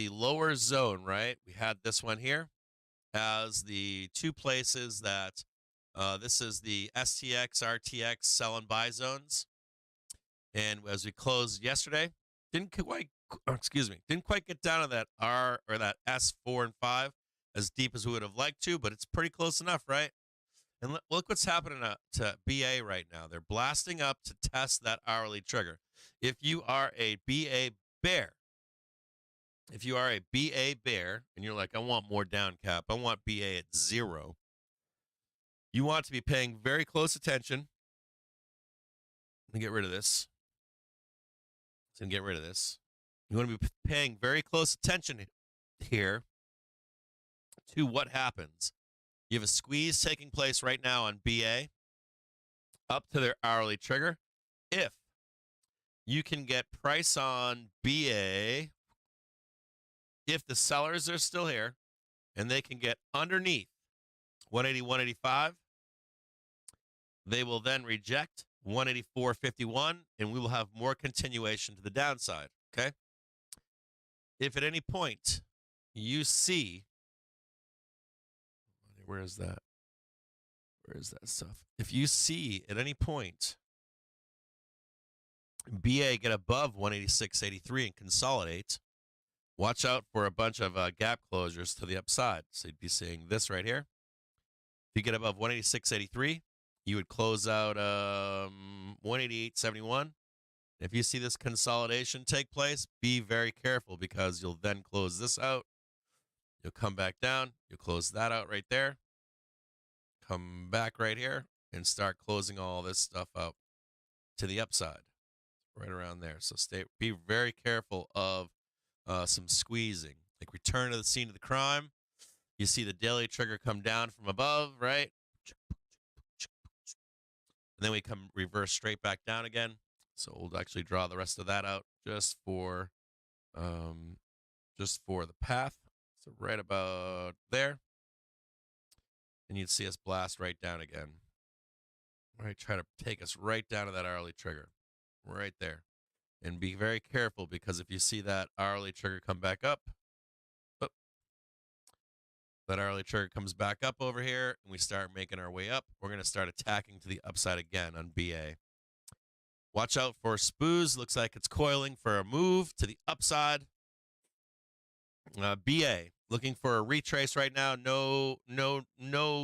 S4: lower zone, right? We had this one here as the two places that this is the STX, RTX sell and buy zones. And as we closed yesterday, didn't quite get down to that R or that S4 and 5 as deep as we would have liked to, but it's pretty close enough, right? And look what's happening to BA right now. They're blasting up to test that hourly trigger. If you are a BA bear, and you're like, I want more down, Cap, I want BA at 0, you want to be paying very close attention. Let me get rid of this. You want to be paying very close attention here to what happens. You have a squeeze taking place right now on BA up to their hourly trigger. If you can get price on BA, if the sellers are still here and they can get underneath 180, 185, they will then reject 184.51, and we will have more continuation to the downside, okay? If at any point you see, where is that stuff? If you see at any point BA get above 186.83 and consolidate, watch out for a bunch of gap closures to the upside. So you'd be seeing this right here. If you get above 186.83, you would close out 188.71. If you see this consolidation take place, be very careful because you'll then close this out. You'll come back down. You'll close that out right there. Come back right here and start closing all this stuff out to the upside, right around there. So be very careful of some squeezing, like return to the scene of the crime. You see the daily trigger come down from above, right? And then we come reverse straight back down again. So we'll actually draw the rest of that out just for just for the path. So right about there. And you'd see us blast right down again. Right, try to take us right down to that hourly trigger. Right there. And be very careful, because if you see that hourly trigger come back up, that hourly trigger comes back up over here, and we start making our way up, we're going to start attacking to the upside again on BA. Watch out for SPOOs. Looks like it's coiling for a move to the upside. BA looking for a retrace right now. No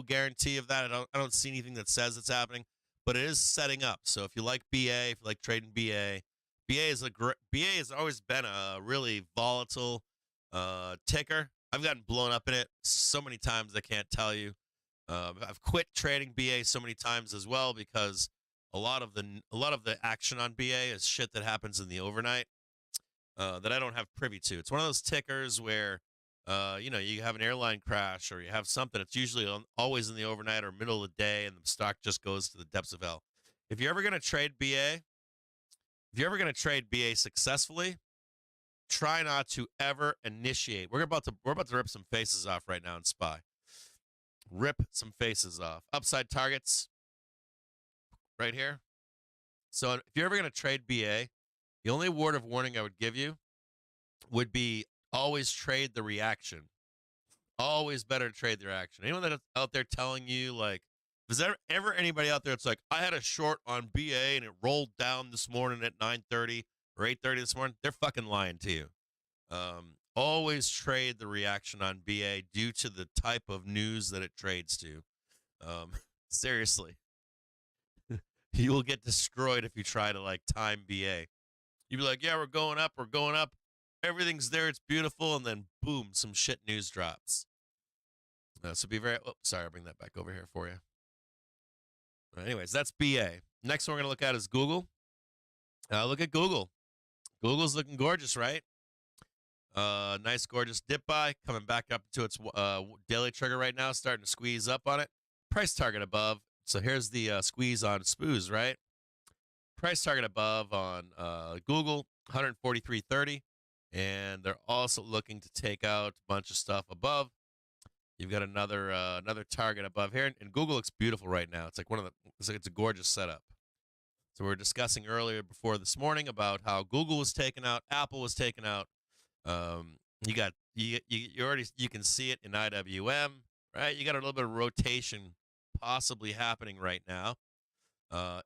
S4: guarantee of that. I don't see anything that says it's happening, but it is setting up. So if you like BA, if you like trading BA, BA has always been a really volatile ticker. I've gotten blown up in it so many times I can't tell you. I've quit trading BA so many times as well, because a lot of the action on BA is shit that happens in the overnight that I don't have privy to. It's one of those tickers where you have an airline crash, or you have something. It's usually always in the overnight or middle of the day, and the stock just goes to the depths of hell. If you're ever going to trade BA, successfully, try not to ever initiate. We're about to rip some faces off right now in SPY. Rip some faces off. Upside targets right here. So if you're ever going to trade BA, the only word of warning I would give you would be always trade the reaction. Always better to trade the reaction. Anyone that's out there telling you, like, is there ever anybody out there that's like, I had a short on BA and it rolled down this morning at 9:30 or 8:30 this morning? They're fucking lying to you. Always trade the reaction on BA due to the type of news that it trades to. Seriously. You will get destroyed if you try to, like, time BA. You'd be like, yeah, we're going up. Everything's there. It's beautiful. And then, boom, some shit news drops. So be very, sorry, I'll bring that back over here for you. Anyways, that's BA. Next one we're going to look at is Google. Look at Google. Google's looking gorgeous, right? Nice, gorgeous dip buy. Coming back up to its daily trigger right now, starting to squeeze up on it. Price target above. So here's the squeeze on SPOOs, right? Price target above on Google, 143.30. And they're also looking to take out a bunch of stuff above. You've got another target above here, and Google looks beautiful right now. It's like it's a gorgeous setup. So we were discussing earlier before this morning about how Google was taken out, Apple was taken out. You can see it in IWM, right? You got a little bit of rotation possibly happening right now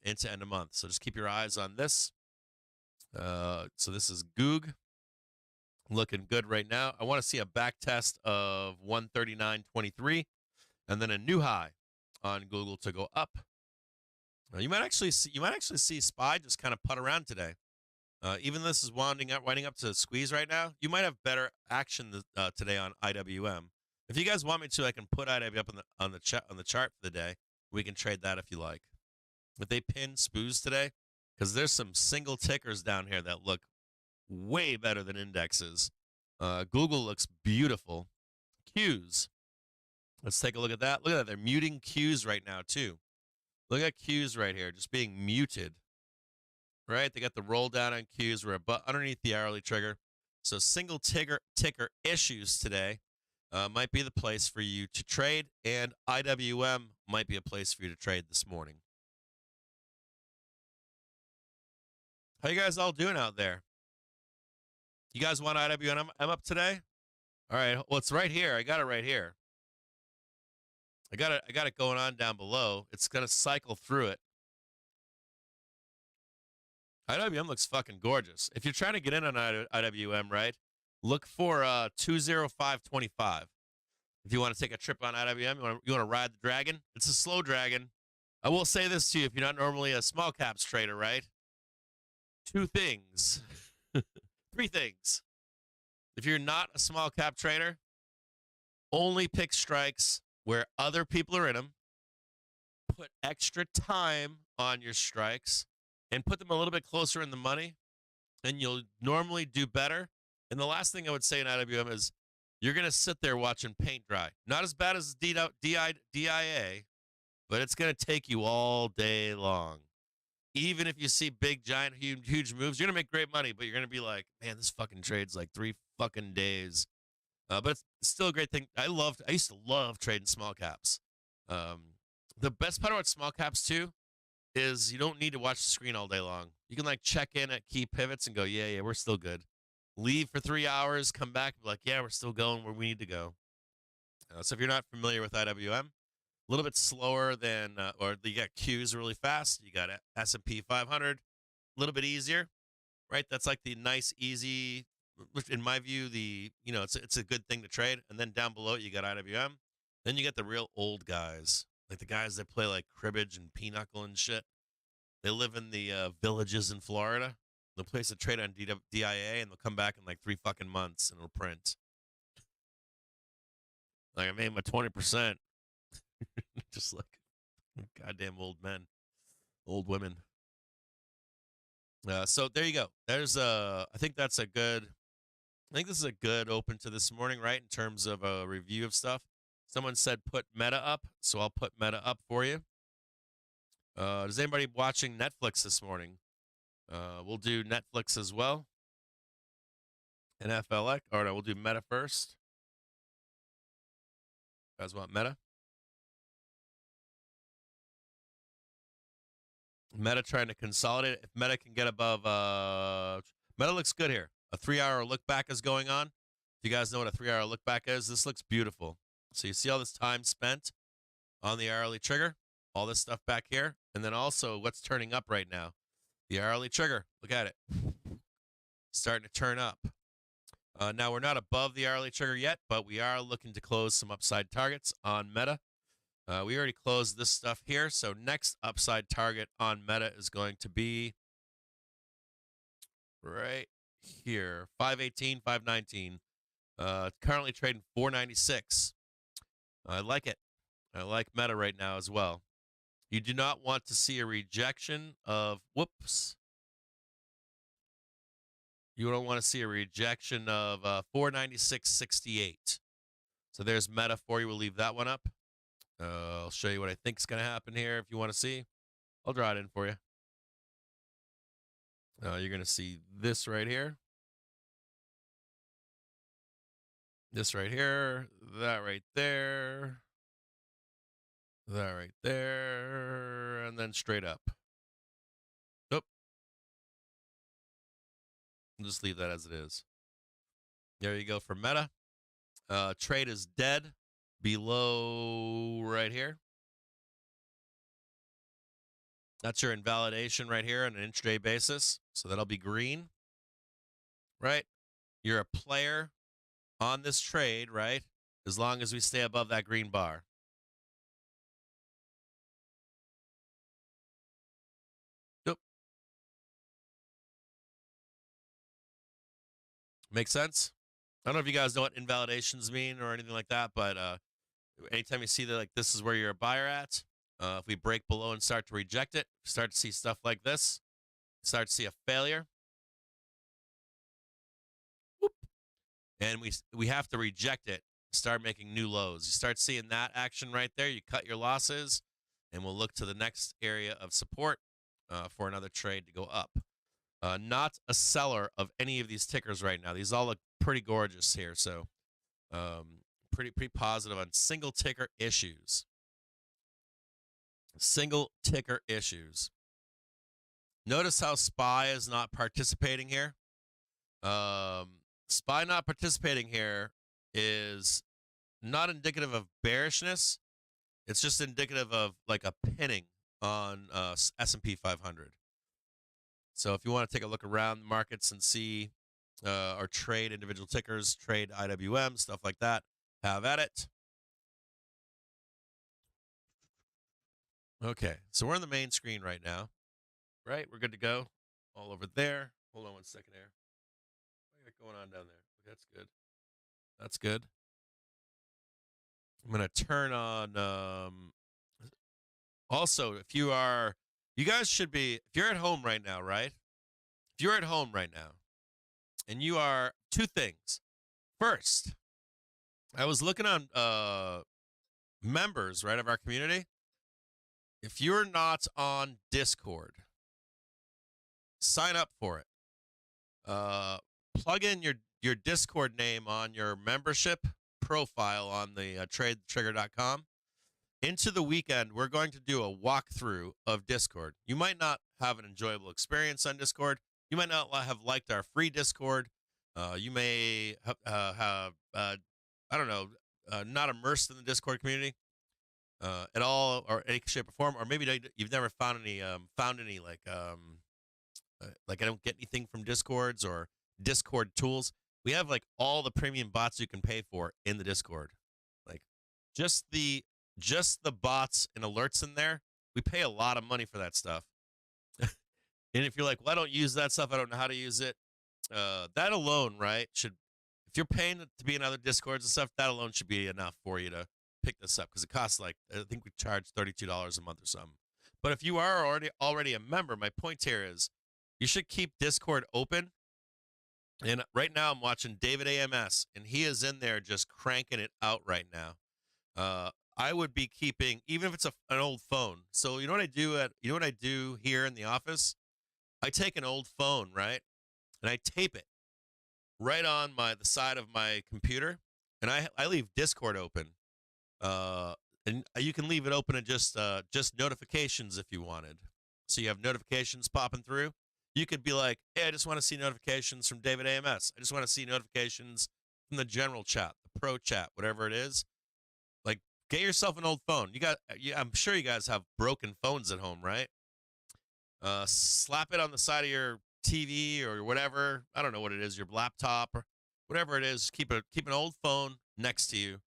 S4: into end of month. So just keep your eyes on this. So this is Goog. Looking good right now. I want to see a back test of 139.23 and then a new high on Google to go up. You might actually see SPY just kind of putt around today. Even this is winding up to squeeze right now. You might have better action today on IWM. If you guys want me to, I can put IWM up on the chart for the day. We can trade that if you like. If they pin SPOOs today, because there's some single tickers down here that look way better than indexes. Google looks beautiful. Qs. Let's take a look at that. Look at that. They're muting Qs right now, too. Look at Qs right here, just being muted. Right? They got the roll down on Qs. We're underneath the hourly trigger. So single ticker issues today might be the place for you to trade, and IWM might be a place for you to trade this morning. How you guys all doing out there? You guys want IWM up today? All right. Well, it's right here. I got it right here. I got it going on down below. It's going to cycle through it. IWM looks fucking gorgeous. If you're trying to get in on IWM, right, look for 205.25. If you want to take a trip on IWM, you want to ride the dragon. It's a slow dragon. I will say this to you if you're not normally a small caps trader, right? 2 things. 3 things. If you're not a small cap trader, only pick strikes where other people are in them. Put extra time on your strikes and put them a little bit closer in the money, and you'll normally do better. And the last thing I would say in IWM is you're going to sit there watching paint dry. Not as bad as DIA, but it's going to take you all day long. even if you see big, giant, huge moves, you're going to make great money, but you're going to be like, man, this fucking trade's like 3 fucking days. But it's still a great thing. I used to love trading small caps. The best part about small caps too is you don't need to watch the screen all day long. You can like check in at key pivots and go, yeah, we're still good. Leave for 3 hours, come back, and be like, yeah, we're still going where we need to go. So if you're not familiar with IWM, a little bit slower than, or you got Qs really fast. You got S&P 500, a little bit easier, right? That's like the nice, easy, in my view, it's a good thing to trade. And then down below it, you got IWM. Then you get the real old guys, like the guys that play like cribbage and pinochle and shit. They live in the villages in Florida. They'll place a trade on DIA and they'll come back in like 3 fucking months and it'll print. Like I made my 20%. Just like goddamn old men, old women. So there you go. There's I think this is a good open to this morning, right? In terms of a review of stuff. Someone said put Meta up, so I'll put Meta up for you. Is anybody watching Netflix this morning? We'll do Netflix as well. And FLX. All right, we'll do Meta first. You guys want Meta? Meta trying to consolidate. If Meta can get above, Meta looks good here. A 3-hour look back is going on. If you guys know what a 3-hour look back is, this looks beautiful. So you see all this time spent on the hourly trigger, all this stuff back here, and then also what's turning up right now. The hourly trigger, look at it. Starting to turn up. Now we're not above the hourly trigger yet, but we are looking to close some upside targets on Meta. We already closed this stuff here, so next upside target on Meta is going to be right here, 518, 519. Currently trading 496. I like it. I like Meta right now as well. You do not want to see a rejection of, whoops. You don't want to see a rejection of 496.68. So there's Meta for you. We'll leave that one up. I'll show you what I think is going to happen here if you want to see. I'll draw it in for you. You're going to see this right here. This right here. That right there. That right there. And then straight up. Nope. I'll just leave that as it is. There you go for Meta. Trade is dead below right here. That's your invalidation right here on an intraday basis. So that'll be green, right? You're a player on this trade, right? As long as we stay above that green bar. Nope. Make sense? I don't know if you guys know what invalidations mean or anything like that, but anytime you see that, like, this is where you're a buyer at, if we break below and start to reject it, start to see stuff like this, start to see a failure. Whoop. And we have to reject it, start making new lows. You start seeing that action right there, you cut your losses, and we'll look to the next area of support for another trade to go up. Not a seller of any of these tickers right now. These all look pretty gorgeous here, so pretty positive on single ticker issues. Single ticker issues. Notice how SPY is not participating here. SPY not participating here is not indicative of bearishness. It's just indicative of like a pinning on S&P 500. So if you want to take a look around the markets and see or trade individual tickers, trade IWM, stuff like that, have at it. Okay, so we're on the main screen right now, right? We're good to go all over there. Hold on one second here. What do you got going on down there? That's good. That's good. I'm going to turn on, also, if you guys should be, if you're at home right now, right? If you're at home right now and you are, two things. First, I was looking on members, right, of our community. If you're not on Discord, sign up for it. Plug in your Discord name on your membership profile on the tradetrigger.com. Into the weekend, we're going to do a walkthrough of Discord. You might not have an enjoyable experience on Discord. You might not have liked our free Discord. You may have I don't know, not immersed in the Discord community at all, or any shape or form, or maybe you've never found any like I don't get anything from Discords or Discord tools. We have like all the premium bots you can pay for in the Discord, like just the bots and alerts in there. We pay a lot of money for that stuff. And if you're like, well, I don't use that stuff, I don't know how to use it. That alone, right, should, if you're paying to be in other Discords and stuff, that alone should be enough for you to pick this up, because it costs like, I think we charge $32 a month or something. But if you are already a member, my point here is you should keep Discord open. And right now I'm watching David AMS, and he is in there just cranking it out right now. I would be keeping, even if it's an old phone. So you know what I do here in the office? I take an old phone, right, and I tape it right on the side of my computer, and I leave Discord open. And you can leave it open and just notifications if you wanted. So you have notifications popping through. You could be like, hey, I just want to see notifications from David AMS. I just want to see notifications from the general chat, the pro chat, whatever it is. Like, get yourself an old phone. I'm sure you guys have broken phones at home, right? Slap it on the side of your TV or whatever. I don't know what it is, your laptop or whatever it is. Keep an old phone next to you.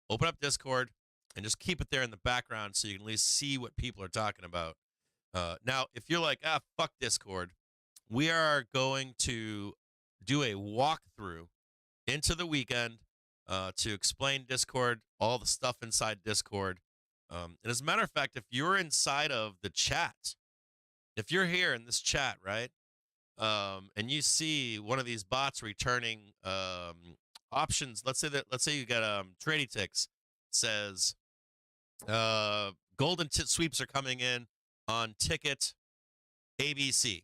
S4: Open up Discord and just keep it there in the background so you can at least see what people are talking about. Now, if you're like, fuck Discord, we are going to do a walkthrough into the weekend to explain Discord, all the stuff inside Discord. And as a matter of fact, if you're inside of the chat, if you're here in this chat, right, and you see one of these bots returning options, let's say you got trading ticks, says golden sweeps are coming in on ticket ABC,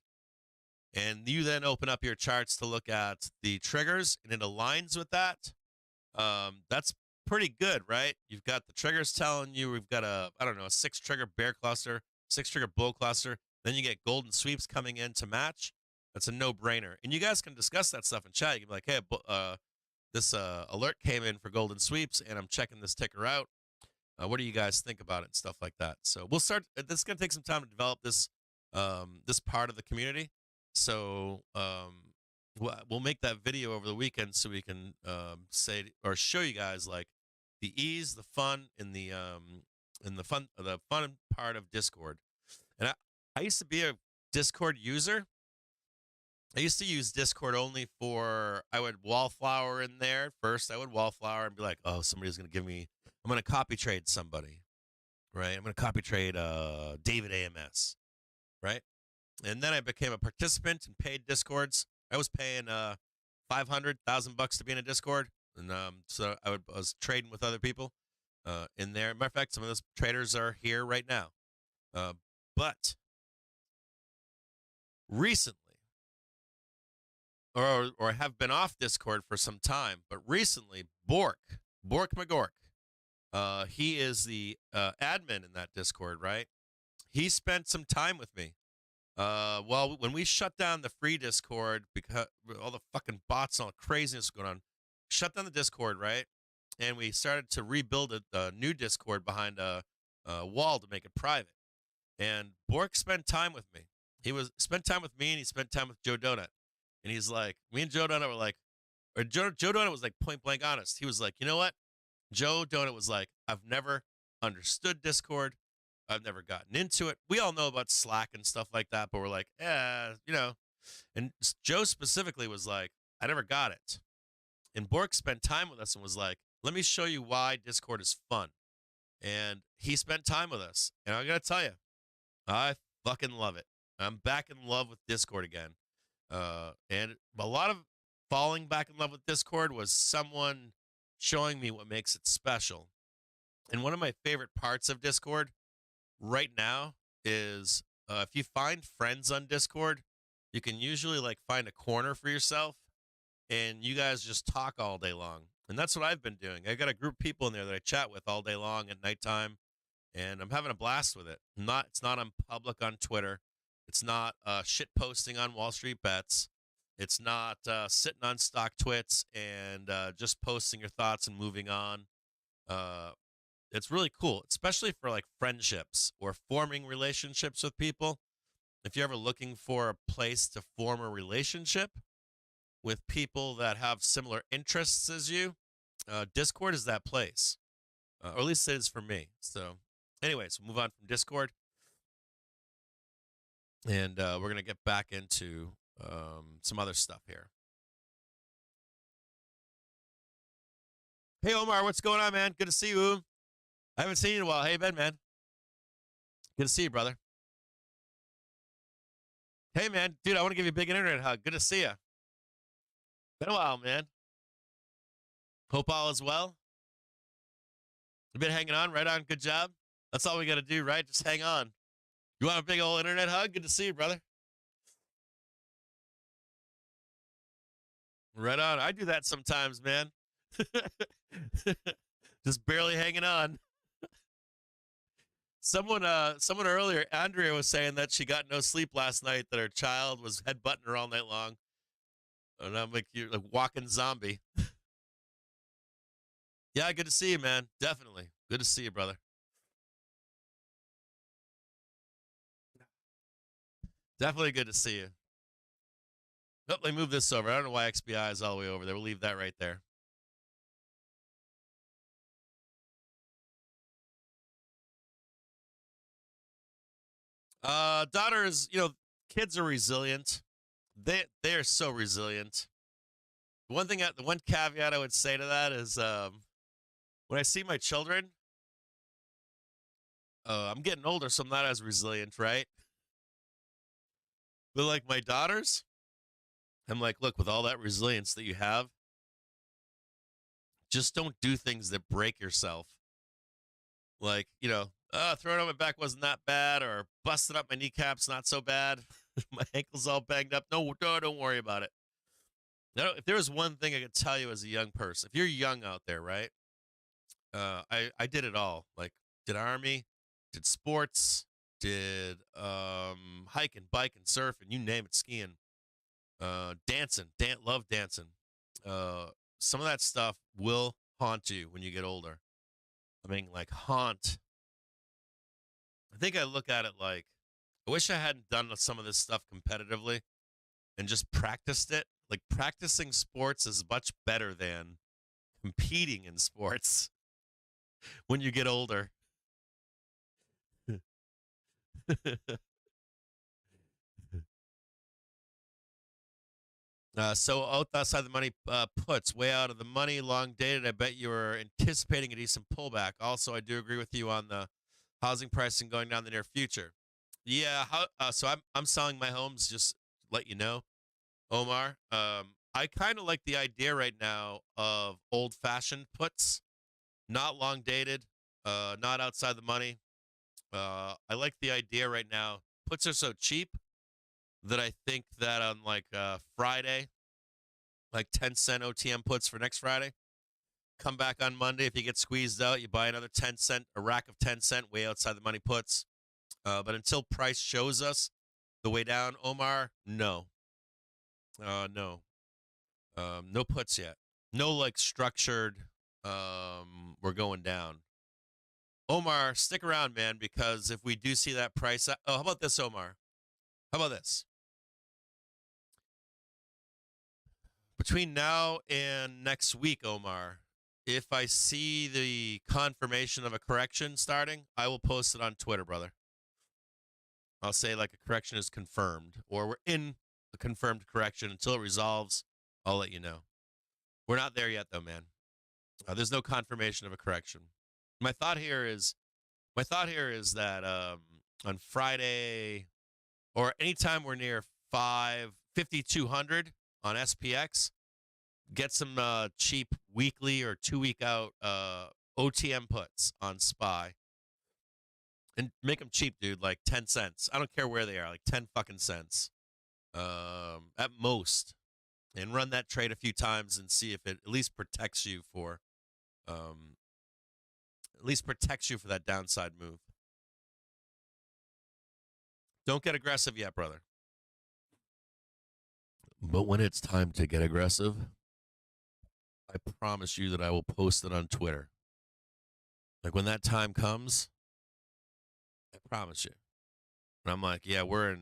S4: and you then open up your charts to look at the triggers, and it aligns with that. That's pretty good, right? You've got the triggers telling you we've got a 6-trigger bear cluster, 6-trigger bull cluster. Then you get golden sweeps coming in to match. That's a no-brainer. And you guys can discuss that stuff in chat. You can be like, hey, this alert came in for golden sweeps, and I'm checking this ticker out. What do you guys think about it and stuff like that? So we'll start. This is going to take some time to develop this part of the community. So we'll make that video over the weekend so we can say or show you guys like the ease, the fun, and the fun part of Discord. And I used to be a Discord user. I used to use Discord only for, I would wallflower in there. First, I would wallflower and be like, oh, somebody's going to give me, I'm going to copy trade somebody, right? I'm going to copy trade David AMS, right? And then I became a participant in paid Discords. I was paying $500,000 to be in a Discord. And so I was trading with other people in there. Matter of fact, some of those traders are here right now. But recently, or have been off Discord for some time, but recently, Bork McGork, he is the admin in that Discord, right? He spent some time with me. Well, when we shut down the free Discord, because all the fucking bots and all the craziness going on, shut down the Discord, right? And we started to rebuild a new Discord behind a wall to make it private. And Bork spent time with me. Spent time with me, and he spent time with Joe Donut. And he's like, me and Joe Donut were like, or Joe Donut was like point blank honest. He was like, you know what? Joe Donut was like, I've never understood Discord. I've never gotten into it. We all know about Slack and stuff like that, but we're like, you know. And Joe specifically was like, I never got it. And Bork spent time with us and was like, let me show you why Discord is fun. And he spent time with us. And I got to tell you, I fucking love it. I'm back in love with Discord again. And a lot of falling back in love with Discord was someone showing me what makes it special. And one of my favorite parts of Discord right now is if you find friends on Discord, you can usually like find a corner for yourself and you guys just talk all day long. And that's what I've been doing. I got a group of people in there that I chat with all day long at nighttime, and I'm having a blast with it. It's not on public on Twitter. It's not shit posting on Wall Street Bets. It's not sitting on stock twits and just posting your thoughts and moving on. It's really cool, especially for like friendships or forming relationships with people. If you're ever looking for a place to form a relationship with people that have similar interests as you, Discord is that place. Or at least it is for me. So anyways, we'll move on from Discord. And we're going to get back into some other stuff here. Hey, Omar, what's going on, man? Good to see you. I haven't seen you in a while. Hey, Ben, man. Good to see you, brother. Hey, man. Dude, I want to give you a big internet hug. Good to see you. Been a while, man. Hope all is well. You've been hanging on, right on. Good job. That's all we got to do, right? Just hang on. You want a big old internet hug? Good to see you, brother. Right on. I do that sometimes, man. Just barely hanging on. Someone earlier, Andrea was saying that she got no sleep last night, that her child was headbutting her all night long. And I'm like, you're like walking zombie. Yeah, good to see you, man. Definitely. Good to see you, brother. Definitely good to see you. Oh, let me move this over. I don't know why XBI is all the way over there. We'll leave that right there. Daughters, kids are resilient. They are so resilient. The one caveat I would say to that is when I see my children, I'm getting older, so I'm not as resilient, right? But like my daughters, I'm like, look, with all that resilience that you have, just don't do things that break yourself. Like, throwing on my back wasn't that bad, or busting up my kneecaps, not so bad. My ankle's all banged up. No, don't worry about it. Now, if there was one thing I could tell you as a young person, if you're young out there, right? I did it all. Like, did army, did sports, did hiking, biking, surfing, you name it, skiing, dancing, love dancing. Some of that stuff will haunt you when you get older. I mean, like haunt. I think I look at it like, I wish I hadn't done some of this stuff competitively and just practiced it. Like practicing sports is much better than competing in sports when you get older. So outside the money puts, way out of the money, long dated. I bet you were anticipating a decent pullback. Also, I do agree with you on the housing pricing going down in the near future. Yeah, so I'm selling my homes, just to let you know, Omar. I kind of like the idea right now of old-fashioned puts, not long dated, not outside the money. I like the idea right now. Puts are so cheap that I think that on like Friday, like 10-cent OTM puts for next Friday, come back on Monday. If you get squeezed out, you buy another 10-cent, a rack of 10-cent way outside the money puts. But until price shows us the way down, Omar, no. No puts yet. No like structured, we're going down. Omar, stick around, man, because if we do see that price, how about this, Omar? How about this? Between now and next week, Omar, if I see the confirmation of a correction starting, I will post it on Twitter, brother. I'll say like a correction is confirmed, or we're in a confirmed correction. Until it resolves, I'll let you know. We're not there yet, though, man. There's no confirmation of a correction. My thought here is that on Friday or anytime we're near 5,200 on SPX, get some cheap weekly or 2-week out OTM puts on SPY. And make them cheap, dude, like 10 cents. I don't care where they are, like 10 fucking cents. at most, and run that trade a few times and see if it at least protects you for that downside move. Don't get aggressive yet, brother. But when it's time to get aggressive, I promise you that I will post it on Twitter. Like when that time comes, I promise you. And I'm like, yeah, we're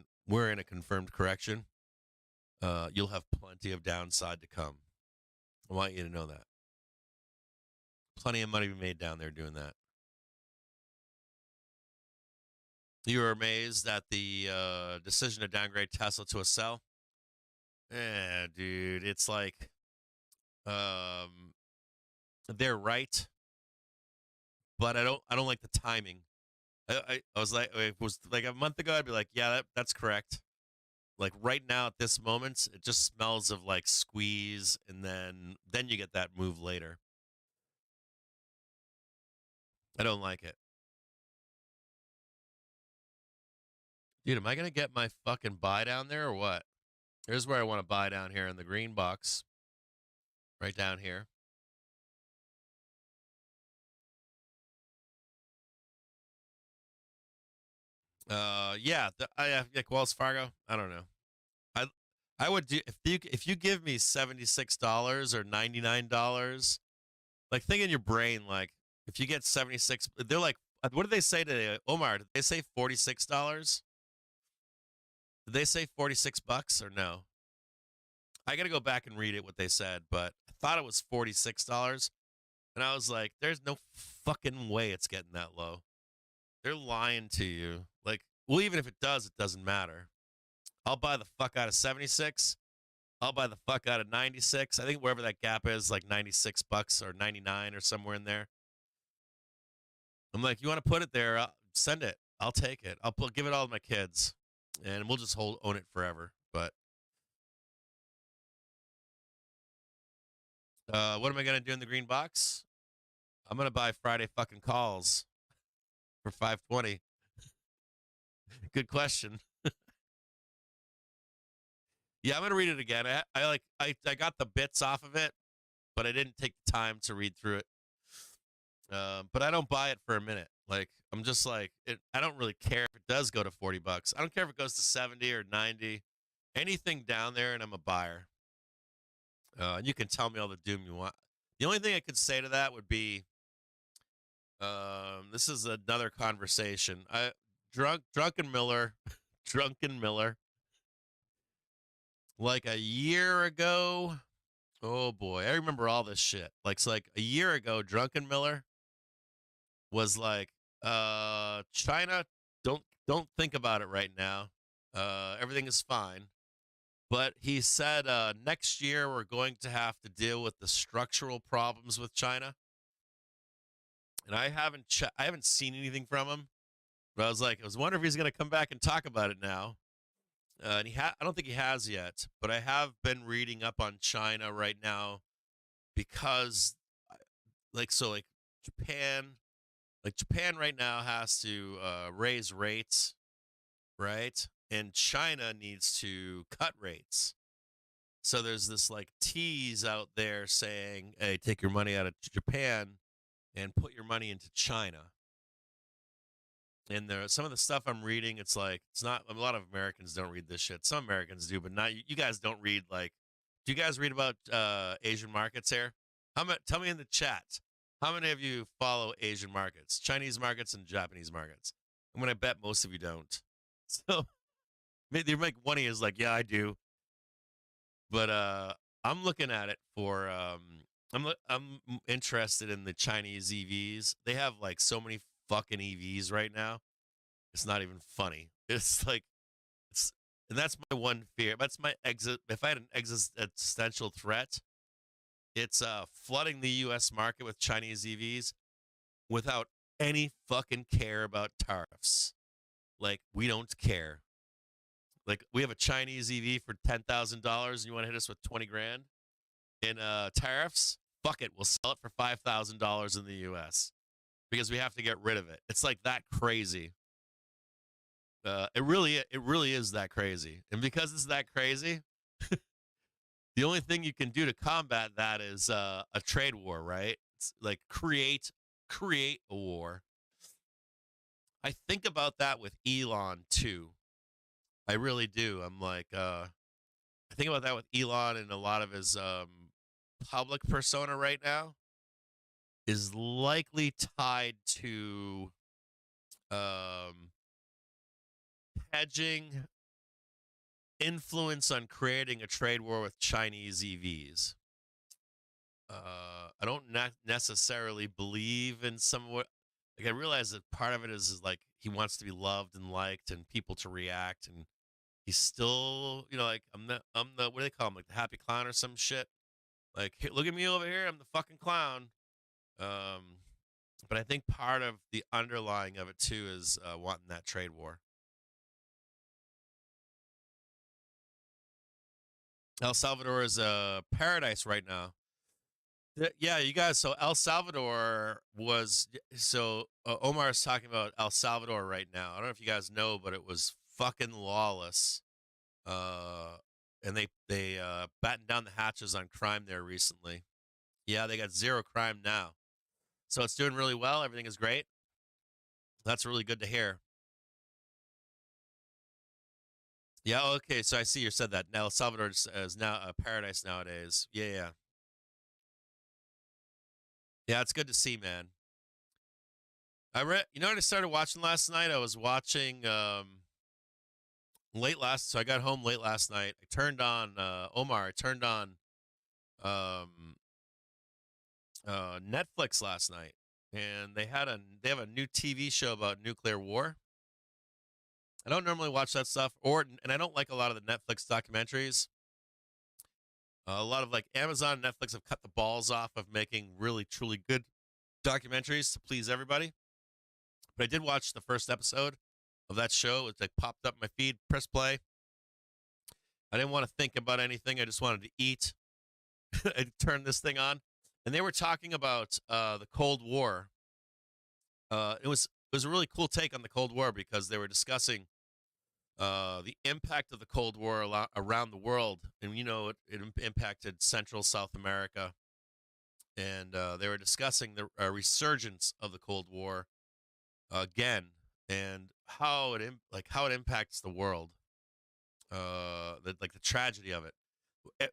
S4: in a confirmed correction. You'll have plenty of downside to come. I want you to know that. Plenty of money to be made down there doing that. You were amazed at the decision to downgrade Tesla to a sell? Yeah, dude, it's like they're right, but I don't like the timing. I was like, if it was like a month ago, I'd be like, yeah, that's correct. Like right now at this moment, it just smells of like squeeze, and then you get that move later. I don't like it. Dude, am I going to get my fucking buy down there or what? Here's where I want to buy down here in the green box. Right down here. Yeah, like Wells Fargo. I don't know. I would do if you give me $76 or $99. Like think in your brain, like if you get 76, they're like, what did they say to Omar? Did they say $46? Did they say $46 or no? I got to go back and read it what they said, but I thought it was $46. And I was like, there's no fucking way it's getting that low. They're lying to you. Like, well, even if it does, it doesn't matter. I'll buy the fuck out of 76. I'll buy the fuck out of 96. I think wherever that gap is, like $96 or 99 or somewhere in there. I'm like, you want to put it there? Send it. I'll take it. Give it all to my kids, and we'll just own it forever. But what am I gonna do in the green box? I'm gonna buy Friday fucking calls for 520. Good question. Yeah, I'm gonna read it again. I got the bits off of it, but I didn't take the time to read through it. But I don't buy it for a minute. Like I'm just like I don't really care if it does go to $40. I don't care if it goes to 70 or 90. Anything down there, and I'm a buyer. And you can tell me all the doom you want. The only thing I could say to that would be, this is another conversation. Drunken Miller, like a year ago. Oh boy, I remember all this shit. Like, it's like a year ago, Drunken Miller was like, China, don't think about it right now. Everything is fine. But he said next year we're going to have to deal with the structural problems with China. And I haven't seen anything from him. But I was wondering if he's going to come back and talk about it now. And I don't think he has yet. But I have been reading up on China right now because, Japan right now has to raise rates, right? And China needs to cut rates. So there's this like tease out there saying, hey, take your money out of Japan and put your money into China. And some of the stuff I'm reading, it's not, a lot of Americans don't read this shit. Some Americans do, but not, you guys don't read, do you guys read about Asian markets here? Tell me in the chat, how many of you follow Asian markets, Chinese markets and Japanese markets? I'm going to bet most of you don't. So maybe one of you is like, yeah, I do. But I'm looking at it for, I'm interested in the Chinese EVs. They have so many fucking EVs right now. It's not even funny. It's and that's my one fear. That's my exit. If I had an existential threat, it's flooding the U.S. market with Chinese EVs without any fucking care about tariffs. We don't care. We have a Chinese EV for $10,000 and you want to hit us with 20 grand in tariffs? Fuck it. We'll sell it for $5,000 in the U.S. because we have to get rid of it. It's that crazy. it really is that crazy. And because it's that crazy, the only thing you can do to combat that is a trade war, right? It's like create a war. I think about that with Elon too. I really do. I'm like, I think about that with Elon, and a lot of his public persona right now is likely tied to hedging influence on creating a trade war with Chinese EVs. I don't necessarily believe in some of what. Like, I realize that part of it is like he wants to be loved and liked and people to react, and he's still, like, I'm the what do they call him, like the happy clown or some shit. Like, hey, look at me over here, I'm the fucking clown. But I think part of the underlying of it too is wanting that trade war. El Salvador is a paradise right now. Yeah, you guys. So El Salvador was Omar is talking about El Salvador right now. I don't know if you guys know, but it was fucking lawless. And they battened down the hatches on crime there recently. Yeah, they got zero crime now, so it's doing really well. Everything is great. That's really good to hear. Yeah. Okay. So I see you said that. Now El Salvador is now a paradise nowadays. Yeah. Yeah, it's good to see, man. You know what I started watching last night? I was watching so I got home late last night. I turned on Omar. I turned on Netflix last night, and they have a new TV show about nuclear war. I don't normally watch that stuff, and I don't like a lot of the Netflix documentaries. A lot of like Amazon and Netflix have cut the balls off of making really, truly good documentaries to please everybody. But I did watch the first episode of that show. It like popped up my feed, press play. I didn't want to think about anything. I just wanted to eat. I turned this thing on, and they were talking about the Cold War. It was a really cool take on the Cold War because they were discussing the impact of the Cold War around the world, and it impacted Central South America, and they were discussing the resurgence of the Cold War again, and how it impacts the world, the tragedy of it.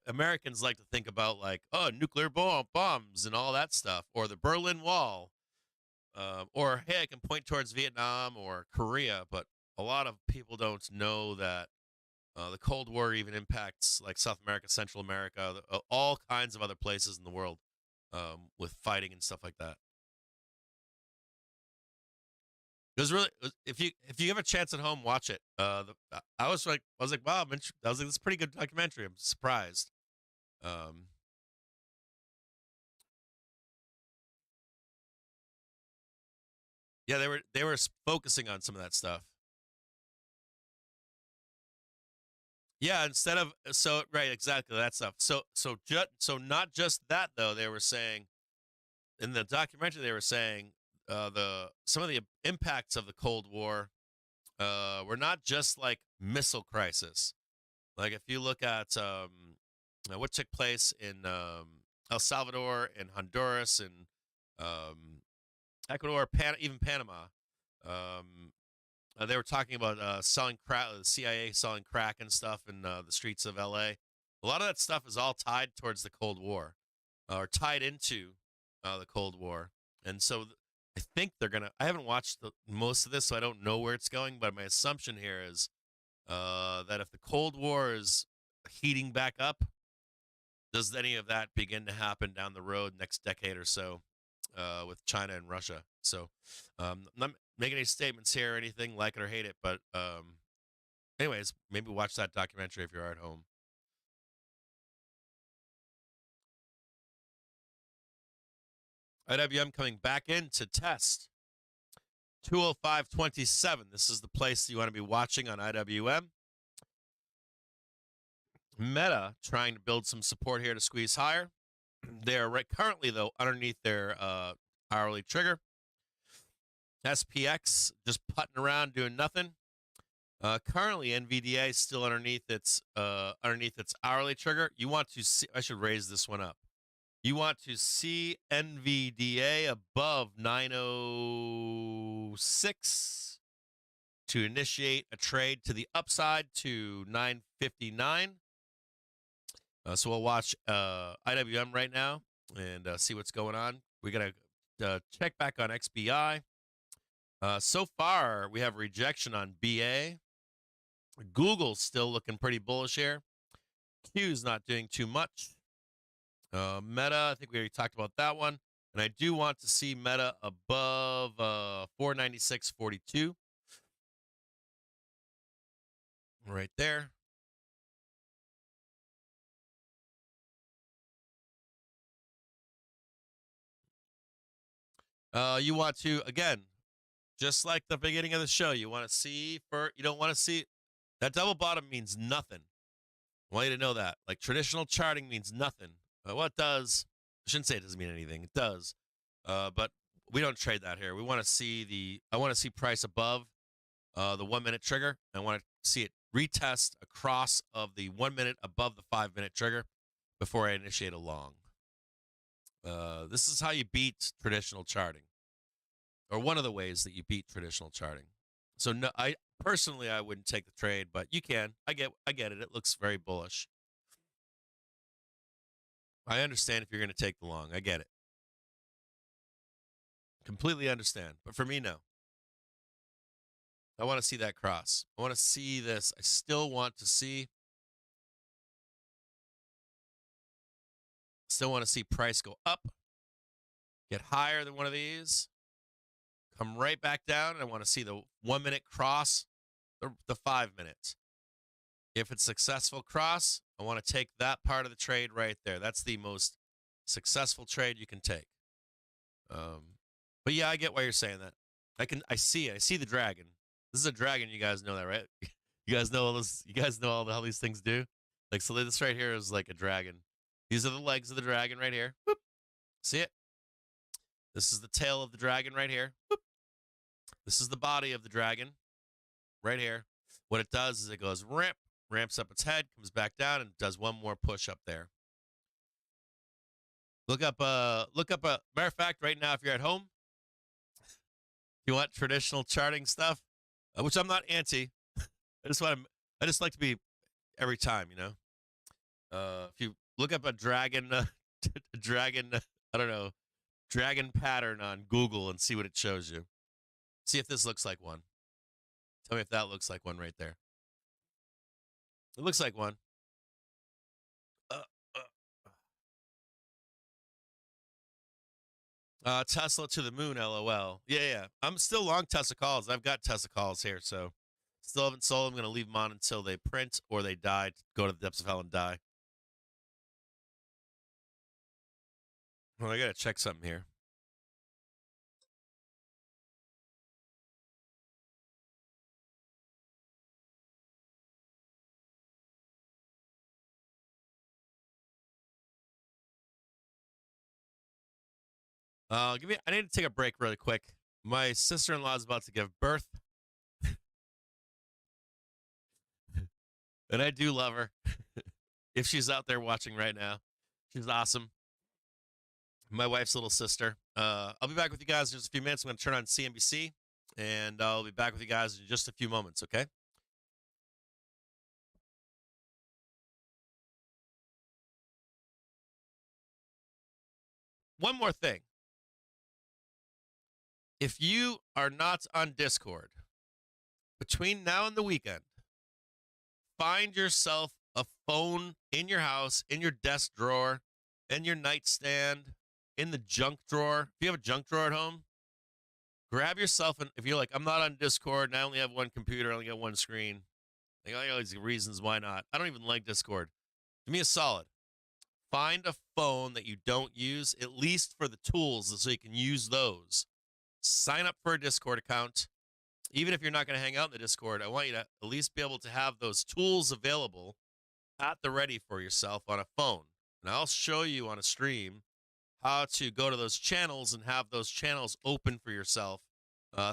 S4: Americans like to think about like, nuclear bombs and all that stuff, or the Berlin Wall, or hey, I can point towards Vietnam or Korea, but a lot of people don't know that the Cold War even impacts like South America, Central America, all kinds of other places in the world, with fighting and stuff like that. It was really, if you have a chance at home, watch it. I was like, wow, this is a pretty good documentary. I'm surprised. Yeah, they were focusing on some of that stuff. Yeah, right, exactly that stuff. So not just that though. They were saying in the documentary, they were saying some of the impacts of the Cold War were not just like missile crisis. Like if you look at what took place in El Salvador and Honduras and Ecuador, even Panama. They were talking about selling crack, the CIA selling crack and stuff in the streets of L.A. A lot of that stuff is all tied towards the Cold War, or tied into the Cold War. And so I think they're going to, I haven't watched most of this, so I don't know where it's going, but my assumption here is that if the Cold War is heating back up, does any of that begin to happen down the road next decade or so with China and Russia? So I'm not making any statements here or anything, like it or hate it, but anyways, maybe watch that documentary if you're at home. IWM coming back in to test 205.27. This is the place you want to be watching on IWM. Meta trying to build some support here to squeeze higher. They're currently, though, underneath their hourly trigger. SPX just putting around doing nothing. Currently, NVDA is still underneath its hourly trigger. You want to see? I should raise this one up. You want to see NVDA above 906 to initiate a trade to the upside to 959. So we'll watch IWM right now and see what's going on. We got to check back on XBI. So far, we have rejection on BA. Google's still looking pretty bullish here. Q's not doing too much. Meta, I think we already talked about that one. And I do want to see Meta above 496.42. Right there. You want to, again, just like the beginning of the show, you want to see you don't want to see that double bottom means nothing. I want you to know that. Like traditional charting means nothing. What it does, I shouldn't say it doesn't mean anything. It does. But we don't trade that here. We want to see I want to see price above the 1 minute trigger. I want to see it retest across of the 1 minute above the 5 minute trigger before I initiate a long. This is how you beat traditional charting, or one of the ways that you beat traditional charting. So no, I wouldn't take the trade, but you can. I get it. It looks very bullish. I understand if you're going to take the long. I get it. Completely understand. But for me, no. I want to see that cross. I want to see this. I still want to see. Still want to see price go up, get higher than one of these, come right back down, and I want to see the 1 minute cross the 5 minutes. If it's successful cross, I want to take that part of the trade right there. That's the most successful trade you can take. But yeah, I get why you're saying that. I see the dragon. This is a dragon. You guys know that, right? You guys know all this. You guys know how these things do. Like, so this right here is like a dragon. These are the legs of the dragon right here. Whoop. See it? This is the tail of the dragon right here. Whoop. This is the body of the dragon right here. What it does is it goes ramps up its head, comes back down, and does one more push up there. Look up a matter of fact, right now, if you're at home, you want traditional charting stuff, which I'm not anti. I just like to be every time, you know. If you look up a dragon, dragon pattern on Google and see what it shows you. See if this looks like one. Tell me if that looks like one right there. It looks like one. Tesla to the moon, LOL. Yeah. I'm still long Tesla calls. I've got Tesla calls here, so still haven't sold. I'm going to leave them on until they print or they die, go to the depths of hell and die. Well, I got to check something here. I need to take a break really quick. My sister-in-law is about to give birth. And I do love her. If she's out there watching right now, she's awesome. My wife's little sister. I'll be back with you guys in just a few minutes. I'm going to turn on CNBC, and I'll be back with you guys in just a few moments, okay? One more thing. If you are not on Discord, between now and the weekend, find yourself a phone in your house, in your desk drawer, in your nightstand, in the junk drawer. If you have a junk drawer at home, grab yourself, and if you're like, I'm not on Discord and I only have one computer, I only got one screen, I got all these reasons why not. I don't even like Discord. Give me a solid. Find a phone that you don't use, at least for the tools, so you can use those. Sign up for a Discord account. Even if you're not going to hang out in the Discord, I want you to at least be able to have those tools available at the ready for yourself on a phone. And I'll show you on a stream how to go to those channels and have those channels open for yourself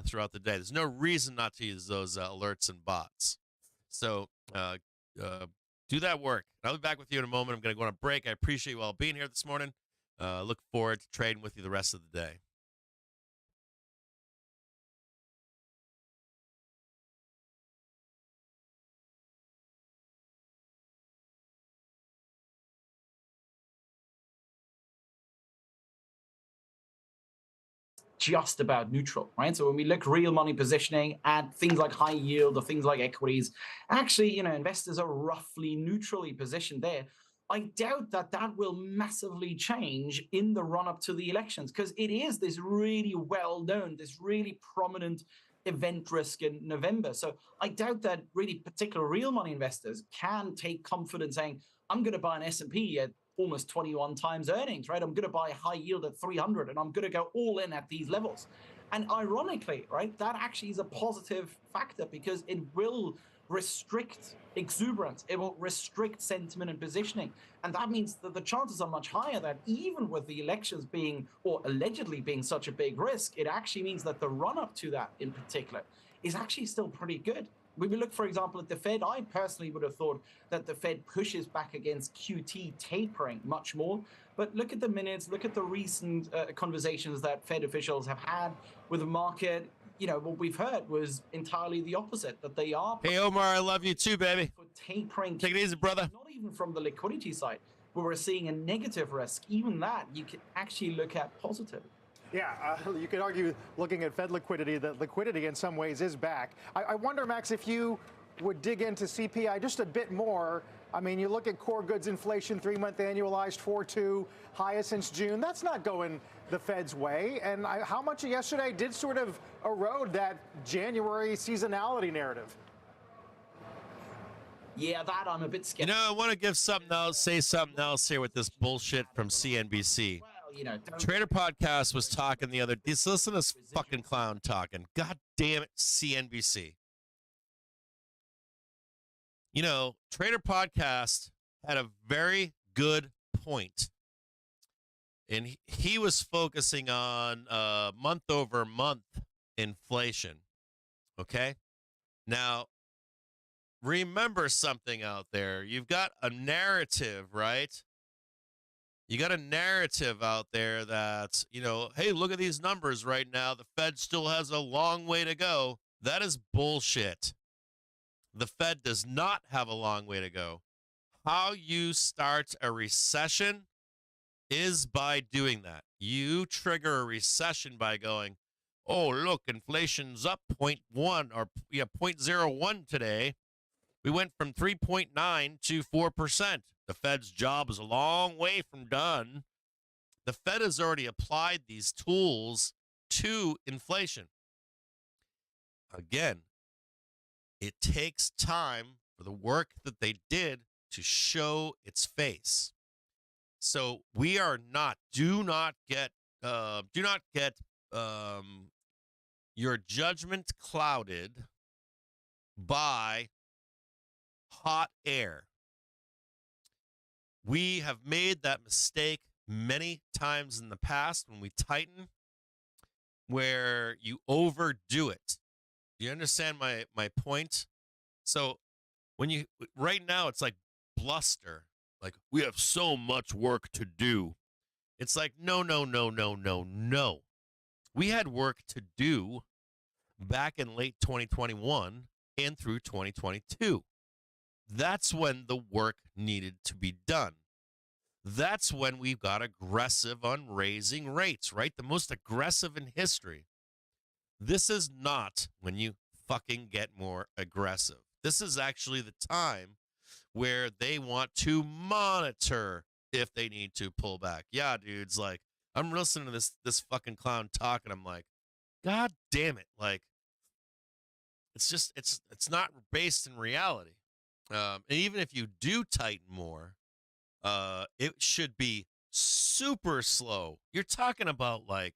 S4: throughout the day. There's no reason not to use those alerts and bots. So do that work. I'll be back with you in a moment. I'm going to go on a break. I appreciate you all being here this morning. Look forward to trading with you the rest of the day.
S5: Just about neutral, right? So when we look real money positioning at things like high yield or things like equities, actually, investors are roughly neutrally positioned there. I doubt that that will massively change in the run up to the elections, because it is this really well known, this really prominent event risk in November. So I doubt that really particular real money investors can take comfort in saying, I'm going to buy an S&P at almost 21 times earnings, right? I'm going to buy high yield at 300 and I'm going to go all in at these levels. And ironically, right, that actually is a positive factor because it will restrict exuberance. It will restrict sentiment and positioning. And that means that the chances are much higher that even with the elections being, or allegedly being, such a big risk, it actually means that the run up to that in particular is actually still pretty good. When we look, for example, at the Fed, I personally would have thought that the Fed pushes back against QT tapering much more. But look at the minutes, look at the recent conversations that Fed officials have had with the market. What we've heard was entirely the opposite, that they are...
S4: Hey, Omar, I love you too, baby.
S5: ...for tapering.
S4: Take it easy, brother.
S5: Not even from the liquidity side, where we're seeing a negative risk. Even that, you can actually look at positive.
S3: Yeah, you could argue, looking at Fed liquidity, that liquidity in some ways is back. I wonder, Max, if you would dig into CPI just a bit more. I mean, you look at core goods inflation, 3-month annualized 4.2, highest since June. That's not going the Fed's way. And how much of yesterday did sort of erode that January seasonality narrative?
S5: Yeah, that I'm a bit skeptical.
S4: I want to give something else, say something else here with this bullshit from CNBC. Trader Podcast was talking the other day. Listen to this fucking clown talking. God damn it, CNBC. Trader Podcast had a very good point. And he was focusing on month over month inflation. Okay? Now, remember something out there. You've got a narrative, right? You got a narrative out there that, hey, look at these numbers right now. The Fed still has a long way to go. That is bullshit. The Fed does not have a long way to go. How you start a recession is by doing that. You trigger a recession by going, oh, look, inflation's up 0.1 or 0.01 today. We went from 3.9 to 4%. The Fed's job is a long way from done. The Fed has already applied these tools to inflation. Again, it takes time for the work that they did to show its face. So we are not, do not get your judgment clouded by hot air. We have made that mistake many times in the past when we tighten, where you overdo it. Do you understand my point? So right now it's like bluster. Like, we have so much work to do. It's like, no. We had work to do back in late 2021 and through 2022. That's when the work needed to be done. That's when we got aggressive on raising rates, right? The most aggressive in history. This is not when you fucking get more aggressive. This is actually the time where they want to monitor if they need to pull back. Yeah, dudes, like, I'm listening to this fucking clown talk, and I'm like, God damn it. Like, it's not based in reality. And even if you do tighten more, it should be super slow. You're talking about like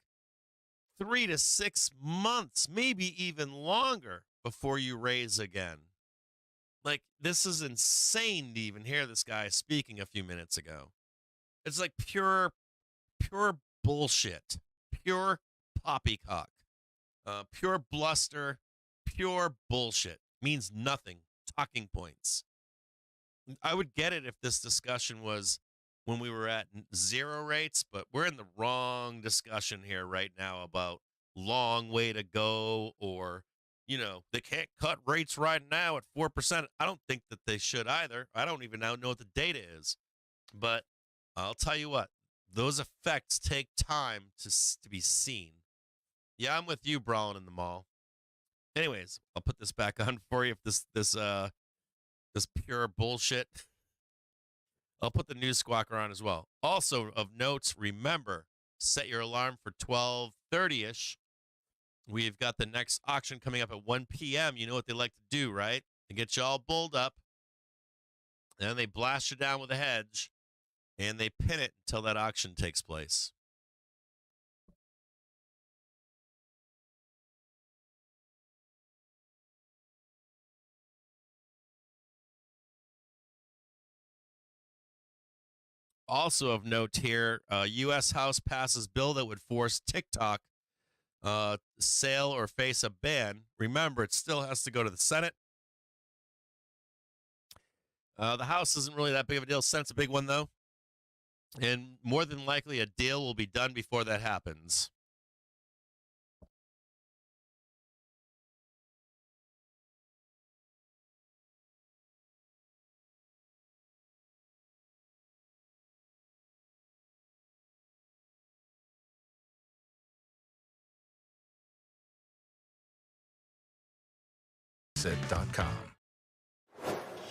S4: 3 to 6 months, maybe even longer, before you raise again. Like, this is insane to even hear this guy speaking a few minutes ago. It's like pure bullshit, pure poppycock. Pure bluster, pure bullshit. Means nothing. Talking points. I would get it if this discussion was when we were at 0 rates, but we're in the wrong discussion here right now about long way to go, or, you know, they can't cut rates right now at 4%. I don't think that they should either. I don't even now know what the data is. But I'll tell you what, those effects take time to be seen. Yeah, I'm with you, brawling in the mall. Anyways, I'll put this back on for you. If this pure bullshit. I'll put the news squawker on as well. Also of notes, remember, set your alarm for 12:30ish. We've got the next auction coming up at 1 p.m. You know what they like to do, right? They get you all bulled up, and then they blast you down with a hedge, and they pin it until that auction takes place. Also of note here, U.S. House passes bill that would force TikTok sale or face a ban. Remember, it still has to go to the Senate. The House isn't really that big of a deal. Senate's a big one, though. And more than likely, a deal will be done before that happens.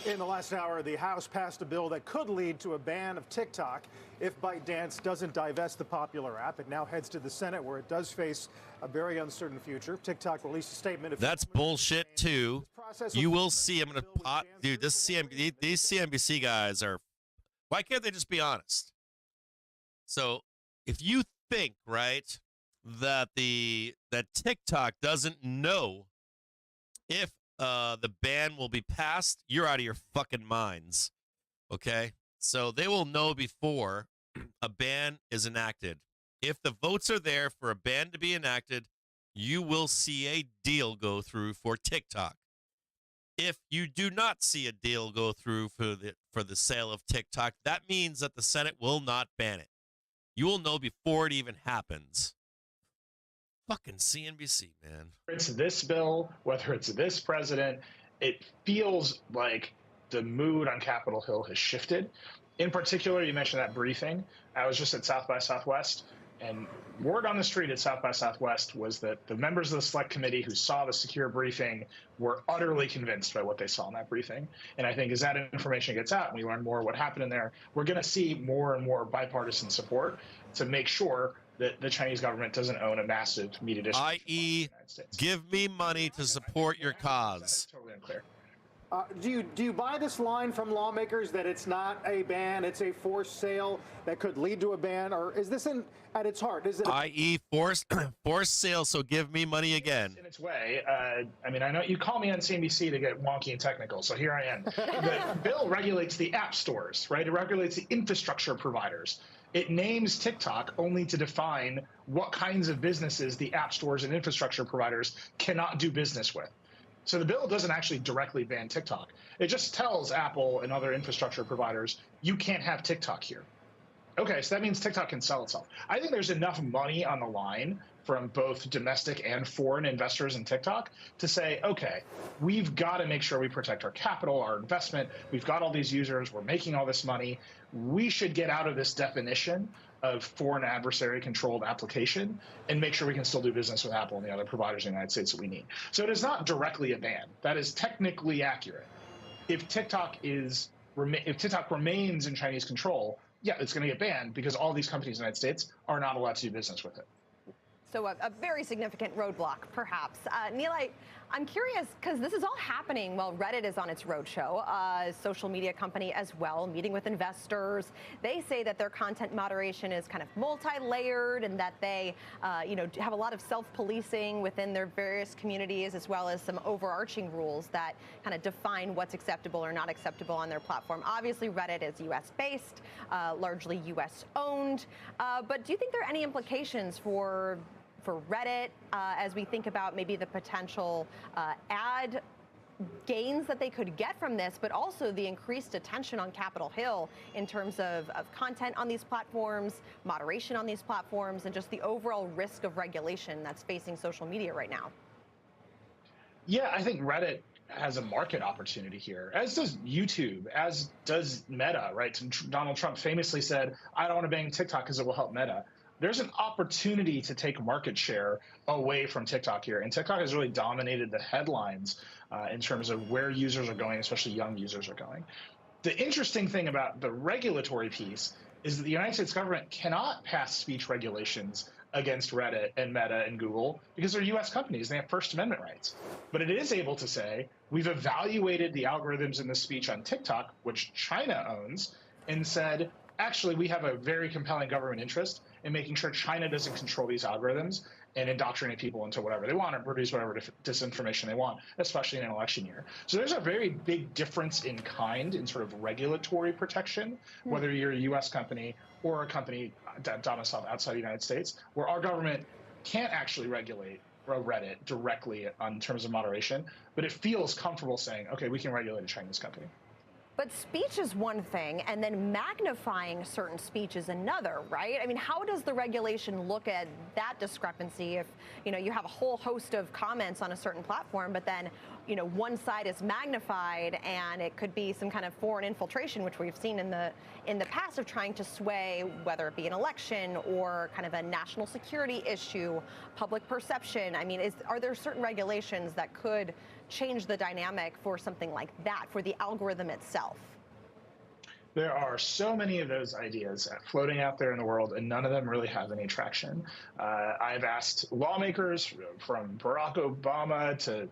S3: In the last hour, the House passed a bill that could lead to a ban of TikTok if ByteDance doesn't divest the popular app. It now heads to the Senate, where it does face a very uncertain future. TikTok released a statement.
S4: That's bullshit, too. You will see. I'm going to pot. Dude, these CNBC guys are. Why can't they just be honest? So if you think, right, that TikTok doesn't know if the ban will be passed, you're out of your fucking minds. Okay? So they will know before a ban is enacted. If the votes are there for a ban to be enacted, you will see a deal go through for TikTok. If you do not see a deal go through for the sale of TikTok, that means that the Senate will not ban it. You will know before it even happens. Fucking CNBC, man.
S6: It's this bill, whether it's this president, it feels like the mood on Capitol Hill has shifted. In particular, you mentioned that briefing. I was just at South by Southwest, and word on the street at South by Southwest was that the members of the select committee who saw the secure briefing were utterly convinced by what they saw in that briefing. And I think as that information gets out and we learn more what happened in there, we're going to see more and more bipartisan support to make sure that the Chinese government doesn't own a massive media distribution.
S4: I.e., give me money to support your cause.
S6: Totally unclear.
S3: Do you buy this line from lawmakers that it's not a ban, it's a forced sale that could lead to a ban, or is this at its heart? Is it
S4: i.e. forced sale, so give me money again?
S6: In its way. I mean, I know you call me on CNBC to get wonky and technical, so here I am. The bill regulates the app stores, right? It regulates the infrastructure providers. It names TikTok only to define what kinds of businesses the app stores and infrastructure providers cannot do business with. So the bill doesn't actually directly ban TikTok. It just tells Apple and other infrastructure providers, you can't have TikTok here. Okay, so that means TikTok can sell itself. I think there's enough money on the line from both domestic and foreign investors in TikTok to say, okay, we've got to make sure we protect our capital, our investment. We've got all these users. We're making all this money. We should get out of this definition of foreign adversary controlled application and make sure we can still do business with Apple and the other providers in the United States that we need. So it is not directly a ban. That is technically accurate. If TikTok remains in Chinese control, yeah, it's going to get banned because all these companies in the United States are not allowed to do business with it.
S7: So a very significant roadblock, perhaps. Neil, I'm curious, because this is all happening while Reddit is on its roadshow, a social media company as well, meeting with investors. They say that their content moderation is kind of multi-layered and that they, have a lot of self-policing within their various communities, as well as some overarching rules that kind of define what's acceptable or not acceptable on their platform. Obviously, Reddit is U.S.-based, largely U.S.-owned. But do you think there are any implications for for Reddit as we think about maybe the potential ad gains that they could get from this, but also the increased attention on Capitol Hill in terms of content on these platforms, moderation on these platforms, and just the overall risk of regulation that's facing social media right now?
S6: Yeah, I think Reddit has a market opportunity here, as does YouTube, as does Meta, right? Donald Trump famously said, I don't want to ban TikTok because it will help Meta. There's an opportunity to take market share away from TikTok here. And TikTok has really dominated the headlines in terms of where users are going, especially young users are going. The interesting thing about the regulatory piece is that the United States government cannot pass speech regulations against Reddit and Meta and Google because they're U.S. companies. They have First Amendment rights. But it is able to say, we've evaluated the algorithms in the speech on TikTok, which China owns, and said, actually, we have a very compelling government interest in making sure China doesn't control these algorithms and indoctrinate people into whatever they want or produce whatever disinformation they want, especially in an election year. So there's a very big difference in kind in sort of regulatory protection, whether you're a U.S. company or a company domiciled outside the United States, where our government can't actually regulate Reddit directly in terms of moderation, but it feels comfortable saying, okay, we can regulate a Chinese company.
S7: But speech is one thing, and then magnifying certain speech is another, right? I mean, how does the regulation look at that discrepancy if, you have a whole host of comments on a certain platform, but then, one side is magnified and it could be some kind of foreign infiltration, which we've seen in the past of trying to sway, whether it be an election or kind of a national security issue, public perception. I mean, are there certain regulations that could change the dynamic for something like that, for the algorithm itself?
S6: There are so many of those ideas floating out there in the world, and none of them really have any traction. I've asked lawmakers from Barack Obama to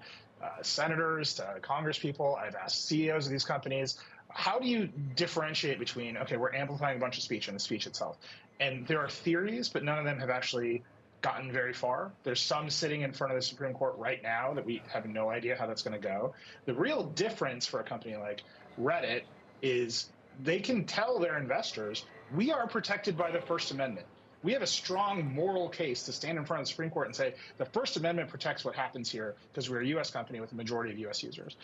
S6: senators to congresspeople. I've asked CEOs of these companies, how do you differentiate between, okay, we're amplifying a bunch of speech and the speech itself? And there are theories, but none of them have actually gotten very far. There's some sitting in front of the Supreme Court right now that we have no idea how that's going to go. The real difference for a company like Reddit is they can tell their investors, we are protected by the First Amendment. We have a strong moral case to stand in front of the Supreme Court and say, the First Amendment protects what happens here because we're a U.S. company with a majority of U.S. users.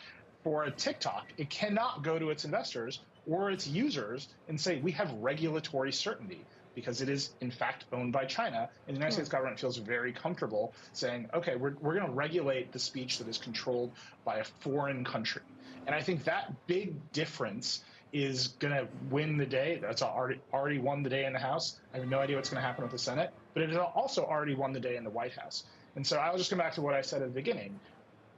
S6: For a TikTok, it cannot go to its investors or its users and say, we have regulatory certainty, because it is, in fact, owned by China. And the United States government feels very comfortable saying, okay, we're going to regulate the speech that is controlled by a foreign country. And I think that big difference is going to win the day. That's already won the day in the House. I have no idea what's going to happen with the Senate, but it has also already won the day in the White House. And so I'll just come back to what I said at the beginning.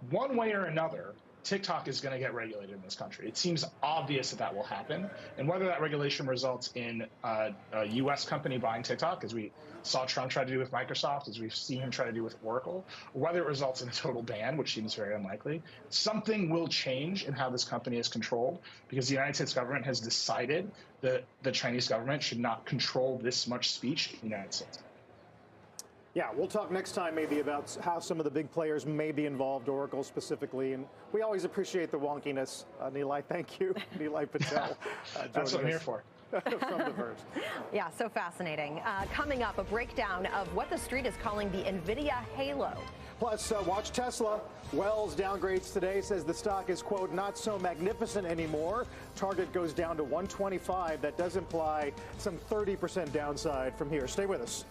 S6: One way or another, TikTok is going to get regulated in this country. It seems obvious that that will happen. And whether that regulation results in a U.S. company buying TikTok, as we saw Trump try to do with Microsoft, as we've seen him try to do with Oracle, or whether it results in a total ban, which seems very unlikely, something will change in how this company is controlled, because the United States government has decided that the Chinese government should not control this much speech in the United States.
S3: Yeah, we'll talk next time maybe about how some of the big players may be involved, Oracle specifically, and we always appreciate the wonkiness. Nilay, thank you. Nilay Patel.
S6: That's what I'm here for.
S3: From The Verge.
S7: Yeah, so fascinating. Coming up, a breakdown of what the street is calling the NVIDIA halo.
S3: Plus, watch Tesla. Wells downgrades today, says the stock is, quote, not so magnificent anymore. Target goes down to 125. That does imply some 30% downside from here. Stay with us.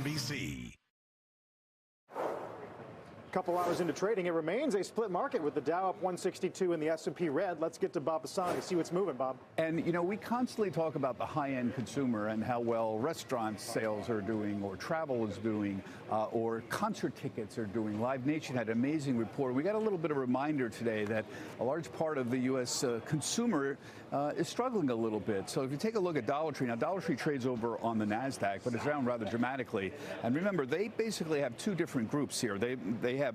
S8: NBC.
S3: Couple hours into trading, it remains a split market with the Dow up 162 and the S&P red. Let's get to Bob Bassani, see what's moving, Bob.
S9: And, you know, we constantly talk about the high-end consumer and how well restaurant sales are doing, or travel is doing, or concert tickets are doing. Live Nation had an amazing report. We got a little bit of a reminder today that a large part of the U.S. Consumer is struggling a little bit. So if you take a look at Dollar Tree, now Dollar Tree trades over on the NASDAQ, but it's down rather dramatically. And remember, they basically have two different groups here. They have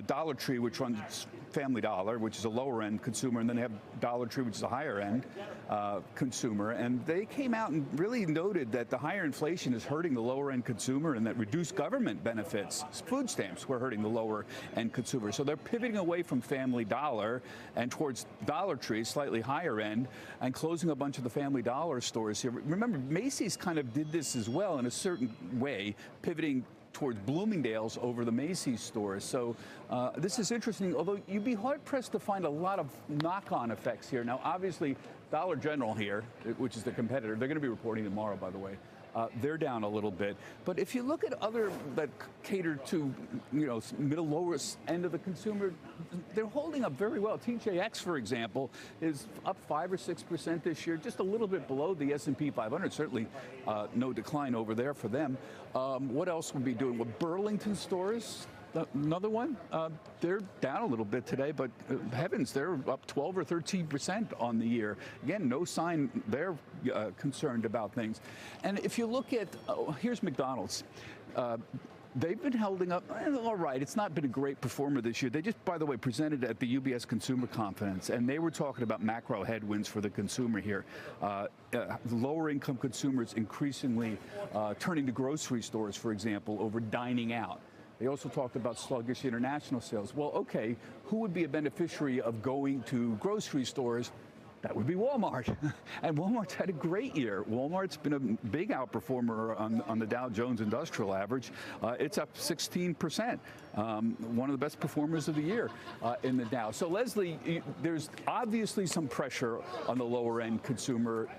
S9: Dollar Tree, which runs Family Dollar, which is a lower-end consumer, and then they have Dollar Tree, which is a higher-end consumer. And they came out and really noted that the higher inflation is hurting the lower-end consumer, and that reduced government benefits, food stamps, were hurting the lower-end consumer. So they're pivoting away from Family Dollar and towards Dollar Tree, slightly higher end, and closing a bunch of the Family Dollar stores here. Remember, Macy's kind of did this as well in a certain way, pivoting towards Bloomingdale's over the Macy's stores. So this is interesting, although you'd be hard-pressed to find a lot of knock-on effects here. Now, obviously, Dollar General here, which is the competitor, they're going to be reporting tomorrow, by the way. They're down a little bit. But if you look at other that cater to, you know, middle, lowest end of the consumer, they're holding up very well. TJX, for example, is up 5 or 6% this year, just a little bit below the S&P 500. Certainly no decline over there for them. What else would be doing? Well, Burlington stores, another one, they're down a little bit today, but heavens, they're up 12 or 13% on the year. Again, no sign they're concerned about things. And if you look at, here's McDonald's. They've been holding up all right. It's not been a great performer this year. They just, by the way, presented at the UBS Consumer Conference, and they were talking about macro headwinds for the consumer here. Lower income consumers increasingly turning to grocery stores, for example, over dining out. They also talked about sluggish international sales. Well, okay, who would be a beneficiary of going to grocery stores? That would be Walmart. And Walmart's had a great year. Walmart's been a big outperformer on the Dow Jones Industrial Average. It's up 16%, one of the best performers of the year in the Dow. So, Leslie, there's obviously some pressure on the lower-end consumer.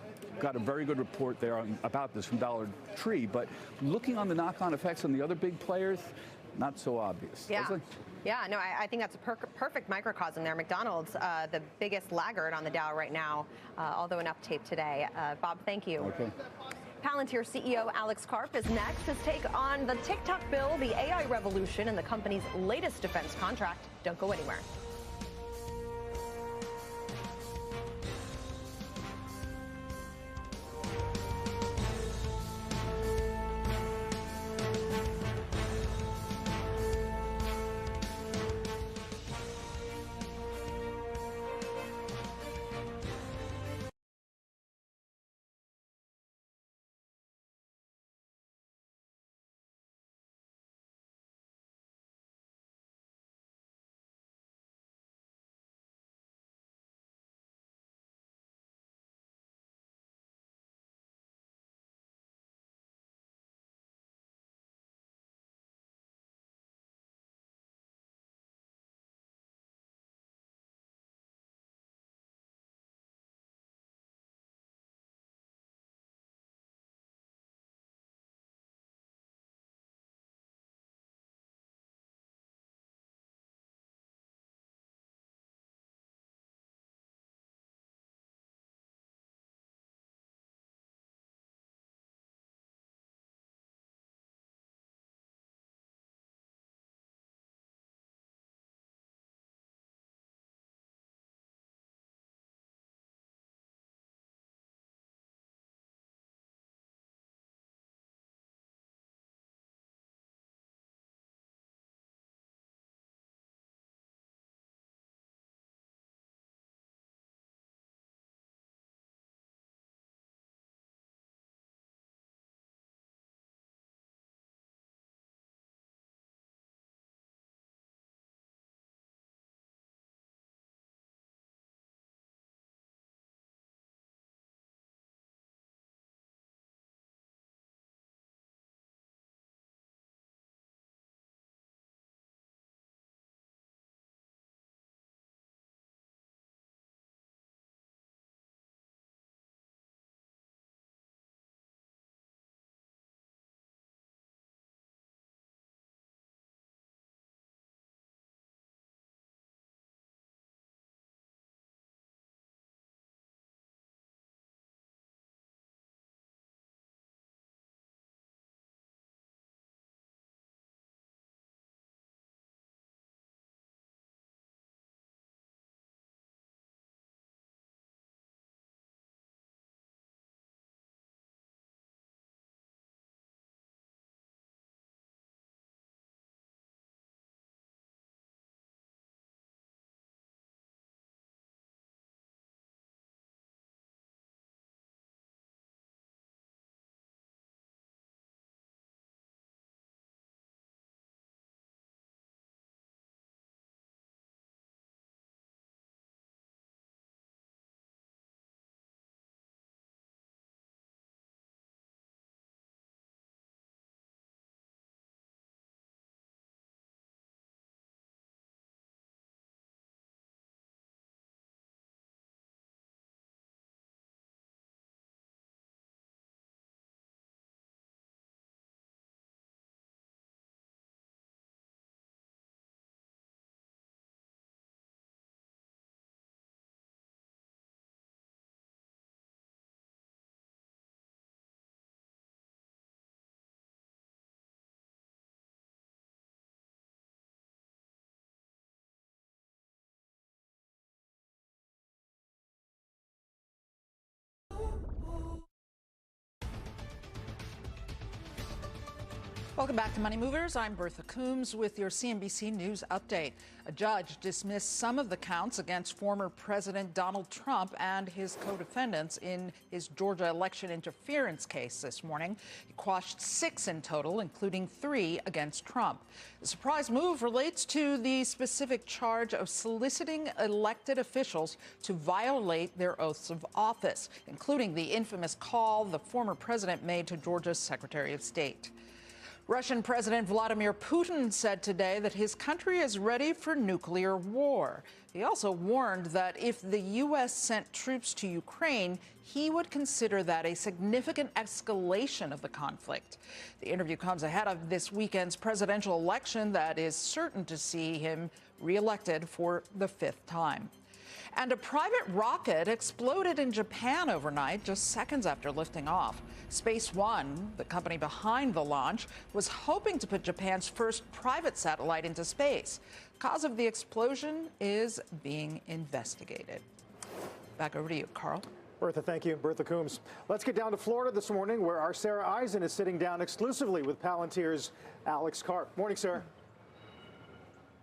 S9: Got a very good report there about this from Dollar Tree. But looking on the knock-on effects on the other big players, not so obvious.
S7: Yeah.
S9: Leslie?
S7: Yeah, no, I think that's a perfect microcosm there. McDonald's, the biggest laggard on the Dow right now, although an up tape today. Bob, thank you.
S9: Okay.
S7: Palantir CEO Alex Karp is next to take on the TikTok bill, the AI revolution, and the company's latest defense contract. Don't go anywhere.
S8: Welcome back to Money Movers. I'm Bertha Coombs with your CNBC News update. A judge dismissed some of the counts against former President Donald Trump and his co-defendants in his Georgia election interference case this morning. He quashed 6 in total, including 3 against Trump. The surprise move relates to the specific charge of soliciting elected officials to violate their oaths of office, including the infamous call the former president made to Georgia's Secretary of State. Russian President Vladimir Putin said today that his country is ready for nuclear war. He also warned that if the U.S. sent troops to Ukraine, he would consider that a significant escalation of the conflict. The interview comes ahead of this weekend's presidential election that is certain to see him reelected for the 5th time. And a private rocket exploded in Japan overnight, just seconds after lifting off. Space One, the company behind the launch, was hoping to put Japan's first private satellite into space. Cause of the explosion is being investigated. Back over to you, Carl.
S3: Bertha, thank you. Bertha Coombs. Let's get down to Florida this morning, where our Sarah Eisen is sitting down exclusively with Palantir's Alex Karp. Morning, Sarah.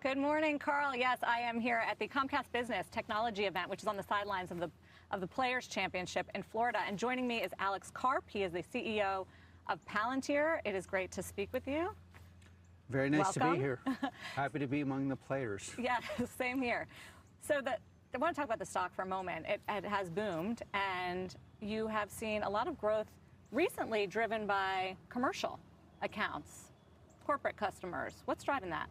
S10: Good morning, Carl. Yes, I am here at the Comcast Business Technology event, which is on the sidelines of the Players Championship in Florida. And joining me is Alex Karp. He is the CEO of Palantir. It is great to speak with you.
S11: Very nice
S10: Welcome.
S11: to be here. Happy to be among the players.
S10: Yeah, same here. So I want to talk about the stock for a moment. It has boomed, and you have seen a lot of growth recently driven by commercial accounts, corporate customers. What's driving that?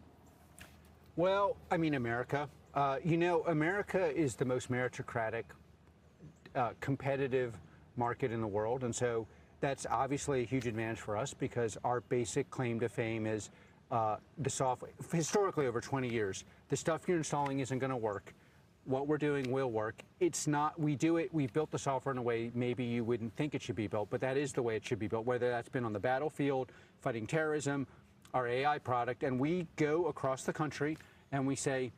S11: Well, I mean, America. America is the most meritocratic, competitive market in the world. And so that's obviously a huge advantage for us because our basic claim to fame is the software. Historically, over 20 years, the stuff you're installing isn't going to work. What we're doing will work. It's not, we do it, we've built the software in a way maybe you wouldn't think it should be built, but that is the way it should be built, whether that's been on the battlefield, fighting terrorism, our AI product, and we go across the country and we say,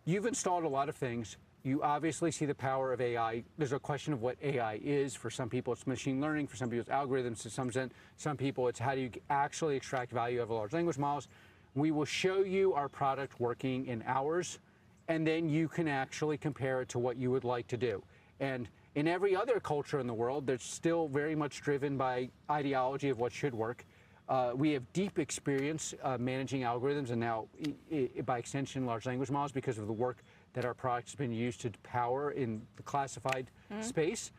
S11: you've installed a lot of things. You obviously see the power of AI. There's a question of what AI is. For some people, it's machine learning. For some people, it's algorithms. To some people, it's how do you actually extract value out of large language models. We will show you our product working in hours, and then you can actually compare it to what you would like to do. And in every other culture in the world, they're still very much driven by ideology of what should work. We have deep experience managing algorithms and now, by extension, large language models because of the work that our product has been used to power in the classified space.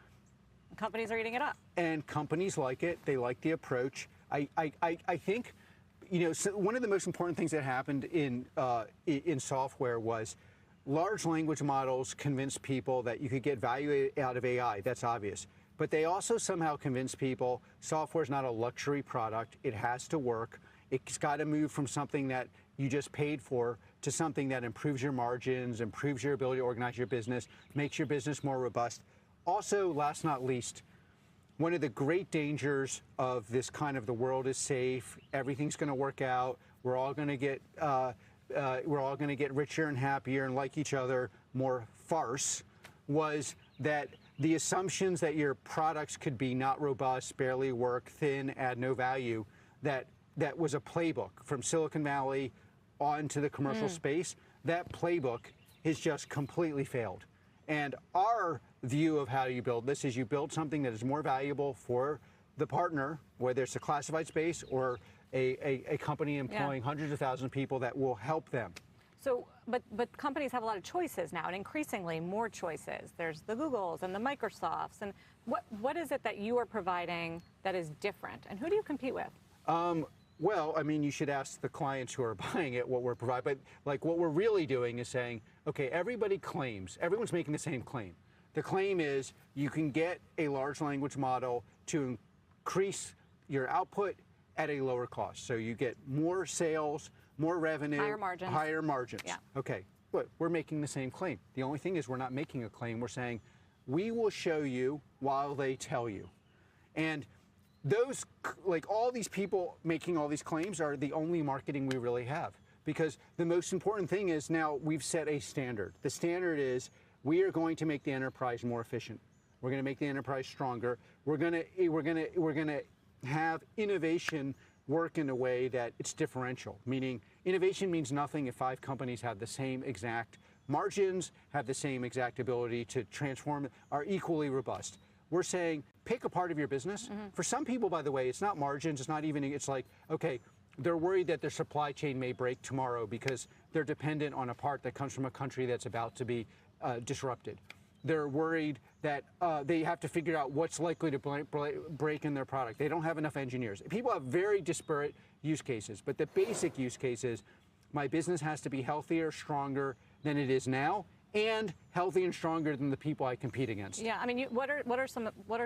S10: Companies are eating it up.
S11: And companies like it. They like the approach. I think, so one of the most important things that happened in software was large language models convinced people that you could get value out of AI. That's obvious. But they also somehow convince people software is not a luxury product. It has to work. It's got to move from something that you just paid for to something that improves your margins, improves your ability to organize your business, makes your business more robust. Also, last not least, one of the great dangers of this kind of the world is safe, everything's going to work out, we're all going to get richer and happier and like each other more farce was that the assumptions that your products could be not robust, barely work, thin, add no value, that was a playbook from Silicon Valley onto the commercial space. That playbook has just completely failed. And our view of how you build this is you build something that is more valuable for the partner, whether it's a classified space or a company employing hundreds of thousands of people that will help them.
S10: So, but companies have a lot of choices now, and increasingly more choices. There's the Googles and the Microsofts, and what is it that you are providing that is different, and who do you compete with?
S11: Well, I mean, you should ask the clients who are buying it what we're providing. But like what we're really doing is saying, okay, everybody claims, everyone's making the same claim. The claim is you can get a large language model to increase your output at a lower cost. So you get more sales, more revenue, higher margins. Yeah. Okay, but we're making the same claim. The only thing is we're not making a claim. We're saying we will show you while they tell you. And those, like all these people making all these claims are the only marketing we really have. Because the most important thing is now we've set a standard. The standard is we are going to make the enterprise more efficient. We're going to make the enterprise stronger. We're going to have innovation work in a way that it's differential, meaning innovation means nothing if 5 companies have the same exact margins, have the same exact ability to transform, are equally robust. We're saying pick a part of your business. For some people, by the way, it's not margins, it's not even, it's like, okay, they're worried that their supply chain may break tomorrow because they're dependent on a part that comes from a country that's about to be disrupted. They're worried that they have to figure out what's likely to break in their product. They don't have enough engineers. People have very disparate use cases, but the basic use case is my business has to be healthier, stronger than it is now, and healthy and stronger than the people I compete against.
S10: Yeah, I mean, what are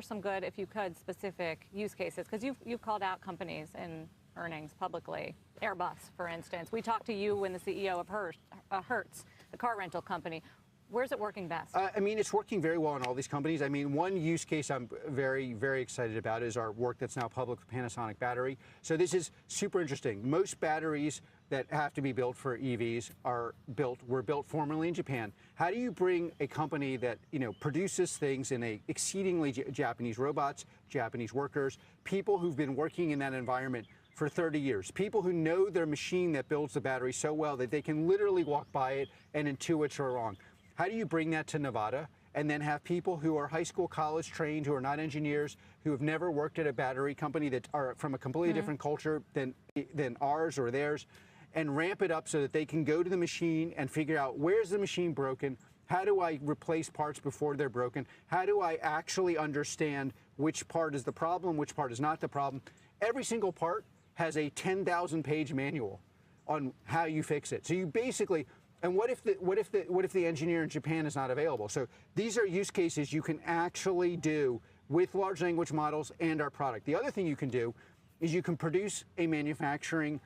S10: some good, if you could, specific use cases? Because you've called out companies in earnings publicly. Airbus, for instance. We talked to you when the CEO of Hertz, the car rental company. Where's it working best?
S11: I mean, it's working very well in all these companies. I mean, one use case I'm very, very excited about is our work that's now public with Panasonic battery. So this is super interesting. Most batteries that have to be built for EVs were built formerly in Japan. How do you bring a company that, produces things in a exceedingly Japanese robots, Japanese workers, people who've been working in that environment for 30 years, people who know their machine that builds the battery so well that they can literally walk by it and intuit it's wrong? How do you bring that to Nevada and then have people who are high school, college trained, who are not engineers, who have never worked at a battery company, that are from a completely different culture than ours or theirs, and ramp it up so that they can go to the machine and figure out where's the machine broken, how do I replace parts before they're broken, how do I actually understand which part is the problem, which part is not the problem. Every single part has a 10,000 page manual on how you fix it. So you basically, and what if the engineer in Japan is not available? So these are use cases you can actually do with large language models and our product. The other thing you can do is you can produce a manufacturing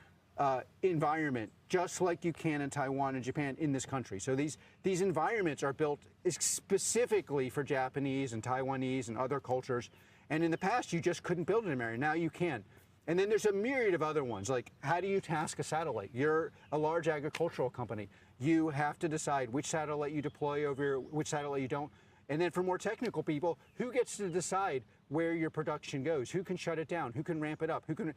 S11: environment just like you can in Taiwan and Japan in this country. So these environments are built specifically for Japanese and Taiwanese and other cultures. And in the past, you just couldn't build an environment. Now you can. And then there's a myriad of other ones, like how do you task a satellite? You're a large agricultural company. You have to decide which satellite you deploy over which satellite you don't. And then for more technical people, who gets to decide where your production goes? Who can shut it down? Who can ramp it up? Who can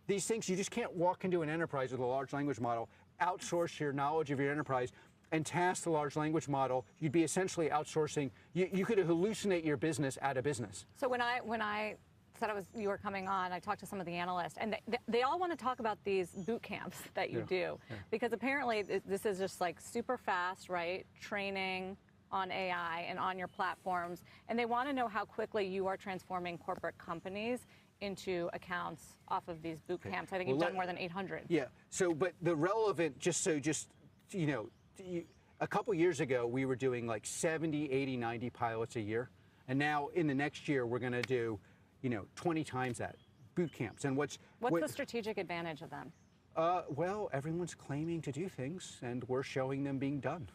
S11: these things? You just can't walk into an enterprise with a large language model, outsource your knowledge of your enterprise, and task the large language model. You'd be essentially outsourcing. You could hallucinate your business out of business.
S10: So when I said you were coming on, I talked to some of the analysts, and they all want to talk about these boot camps that you do, because apparently this is just like super fast, right? Training on AI and on your platforms, and they want to know how quickly you are transforming corporate companies into accounts off of these boot camps. I think you've done more than 800.
S11: Yeah. So, but the relevant, a couple years ago, we were doing like 70, 80, 90 pilots a year, and now in the next year we're going to do 20 times that, boot camps. And what's
S10: the strategic advantage of them?
S11: Well, everyone's claiming to do things, and we're showing them being done.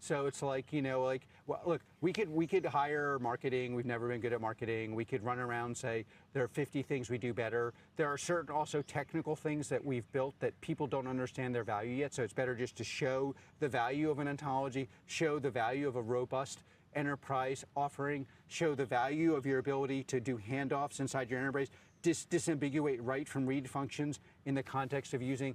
S11: So it's like, well, look, we could hire marketing. We've never been good at marketing. We could run around and say there are 50 things we do better. There are certain also technical things that we've built that people don't understand their value yet. So it's better just to show the value of an ontology, show the value of a robust enterprise offering, show the value of your ability to do handoffs inside your enterprise, disambiguate write from read functions in the context of using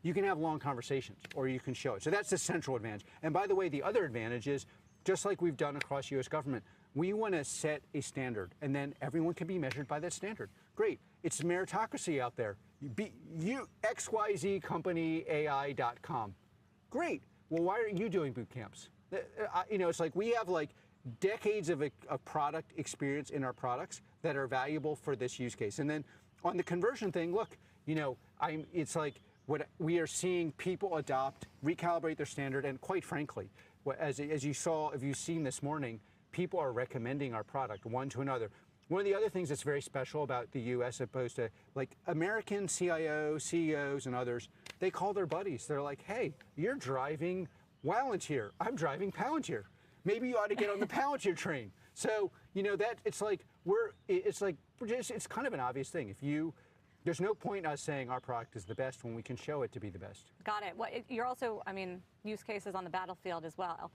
S11: you can have long conversations or you can show it. So that's the central advantage. And by the way, the other advantage is, just like we've done across U.S. government, we want to set a standard and then everyone can be measured by that standard. Great. It's meritocracy out there. XYZ company AI.com. Great. Well, why aren't you doing boot camps? It's like we have like decades of product experience in our products that are valuable for this use case. And then on the conversion thing, look, it's like what we are seeing people adopt, recalibrate their standard, and quite frankly, as you saw, if you've seen this morning, people are recommending our product one to another. One of the other things that's very special about the U.S. opposed to like American CIOs, CEOs, and others, they call their buddies. They're like, hey, you're driving Palantir. I'm driving Palantir. Maybe you ought to get on the Palantir train. So, that it's kind of an obvious thing. There's no point in us saying our product is the best when we can show it to be the best.
S10: Got it. Well, you're also, use cases on the battlefield as well.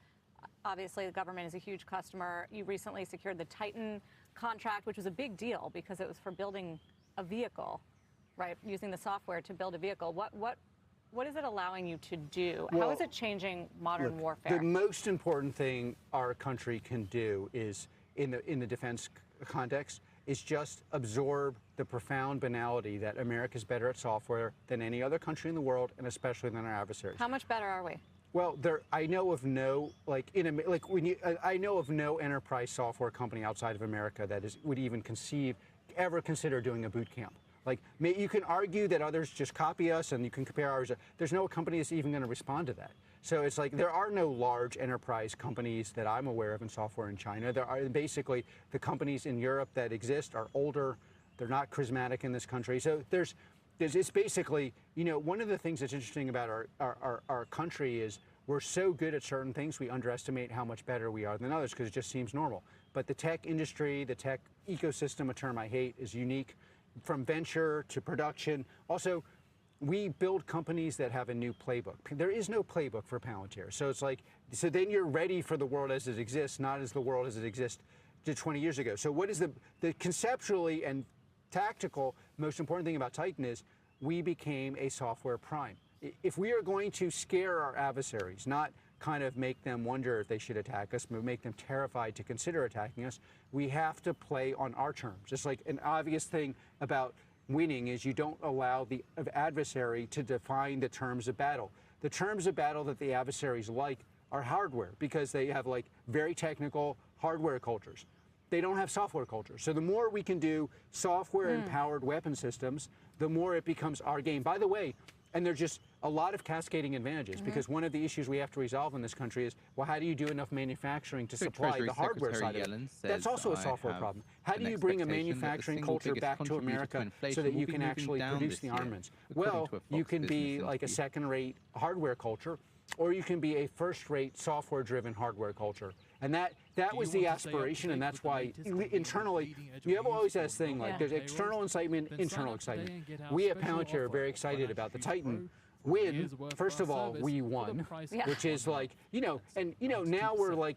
S10: Obviously, the government is a huge customer. You recently secured the Titan contract, which was a big deal because it was for building a vehicle right? Using the software to build a vehicle. What is it allowing you to do?
S11: Well,
S10: How is it changing modern warfare?
S11: The most important thing our country can do is, in the defense context, is just absorb the profound banality that America's better at software than any other country in the world, and especially than our adversaries.
S10: How much better are we?
S11: Well, I know of no I know of no enterprise software company outside of America that would even ever consider doing a boot camp. Like, you can argue that others just copy us, and you can compare ours. There's no company that's even going to respond to that. So it's like there are no large enterprise companies that I'm aware of in software in China. There are basically the companies in Europe that exist are older. They're not charismatic in this country. So it's basically, one of the things that's interesting about our country is we're so good at certain things, we underestimate how much better we are than others because it just seems normal. But the tech industry, the tech ecosystem, a term I hate, is unique. From venture to production. Also, we build companies that have a new playbook. There is no playbook for Palantir. So it's like, so then you're ready for the world as it exists, not as the world as it existed 20 years ago. So what is the conceptually and tactical most important thing about Titan is we became a software prime. If we are going to scare our adversaries, not kind of make them wonder if they should attack us, but make them terrified to consider attacking us, we have to play on our terms. Just like an obvious thing about winning is you don't allow the adversary to define the terms of battle. The terms of battle that the adversaries like are hardware because they have like very technical hardware cultures. They don't have software cultures. So the more we can do software-empowered weapon systems, the more it becomes our game. By the way, and there's just a lot of cascading advantages because one of the issues we have to resolve in this country is, well, how do you do enough manufacturing to supply the hardware side of it? That's also a software problem. How do you bring a manufacturing culture back to America so that you can actually produce the armaments? Well, you can be like a second-rate hardware culture, or you can be a first-rate software-driven hardware culture. And that was the aspiration, and that's why internally, you have always this thing like there's external excitement, internal excitement. We at Palantir are very excited about the Titan win. First of all, we won, which is like, now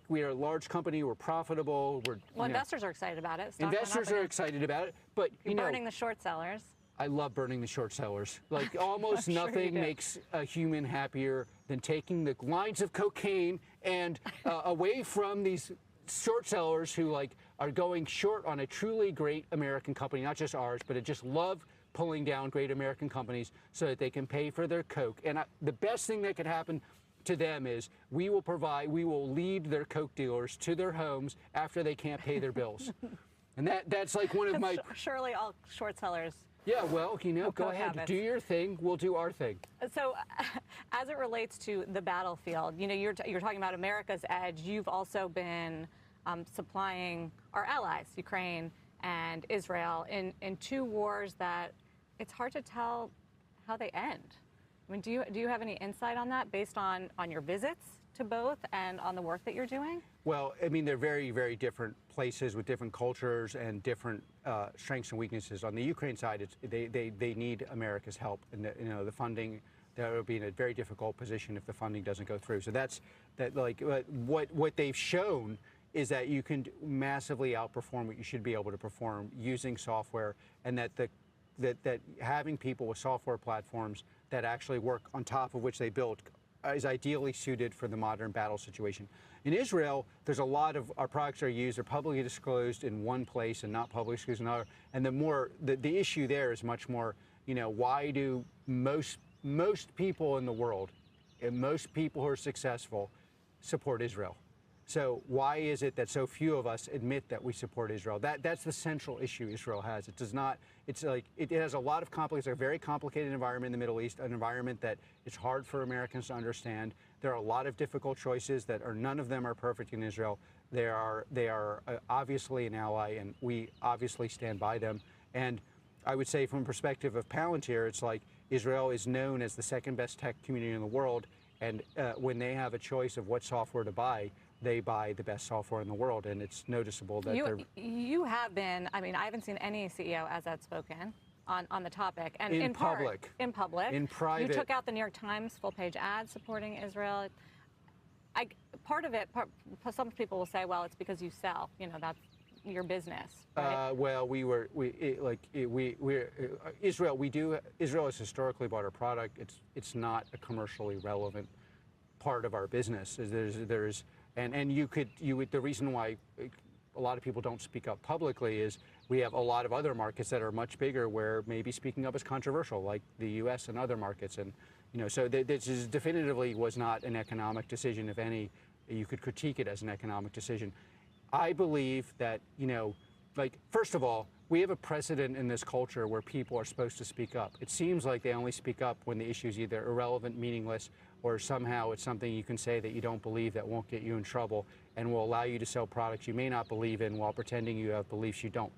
S11: we're a large company, we're profitable.
S10: Investors are excited about it.
S11: Investors are excited about it, but
S10: burning the short sellers.
S11: I love burning the short sellers. Like almost nothing makes a human happier than taking the lines of cocaine and away from these short sellers who are going short on a truly great American company, not just ours, but just love pulling down great American companies so that they can pay for their coke. And the best thing that could happen to them is we will lead their coke dealers to their homes after they can't pay their bills. And that's like one of my...
S10: Surely all short sellers...
S11: Yeah, well, go ahead, do your thing, we'll do our thing.
S10: So as it relates to the battlefield, you're talking about America's edge. You've also been supplying our allies, Ukraine and Israel, in two wars that it's hard to tell how they end. I mean, do you have any insight on that based on your visits to both and on the work that you're doing?
S11: Well, I mean, they're very, very different places with different cultures and different strengths and weaknesses. On the Ukraine side, they need America's help, and the funding. They'll be in a very difficult position if the funding doesn't go through. So what they've shown is that you can massively outperform what you should be able to perform using software, and that having people with software platforms that actually work on top of which they build is ideally suited for the modern battle situation. In Israel, there's a lot of our products are used, they're publicly disclosed in one place and not publicly disclosed in another. And the issue there is much more, why do most people in the world and most people who are successful support Israel? So why is it that so few of us admit that we support Israel? That's the central issue Israel has. It does not, it has a lot of it's a very complicated environment in the Middle East, an environment that it's hard for Americans to understand. There are a lot of difficult choices none of them are perfect in Israel. They are obviously an ally, and we obviously stand by them. And I would say from a perspective of Palantir, it's like Israel is known as the second best tech community in the world. And when they have a choice of what software to buy, they buy the best software in the world, and it's noticeable that
S10: you have been. I mean, I haven't seen any CEO as outspoken on the topic, and
S11: in public,
S10: in private, you took out the New York Times full-page ad supporting Israel. Part of it, some people will say, well, it's because you sell. your business, right?
S11: Well, Israel has historically bought our product. It's not a commercially relevant part of our business. The reason why a lot of people don't speak up publicly is we have a lot of other markets that are much bigger where maybe speaking up is controversial, like the U.S. and other markets. And, so this definitively was not an economic decision. If any, you could critique it as an economic decision. I believe that, first of all, we have a precedent in this culture where people are supposed to speak up. It seems like they only speak up when the issue is either irrelevant, meaningless, or somehow it's something you can say that you don't believe that won't get you in trouble and will allow you to sell products you may not believe in while pretending you have beliefs you don't.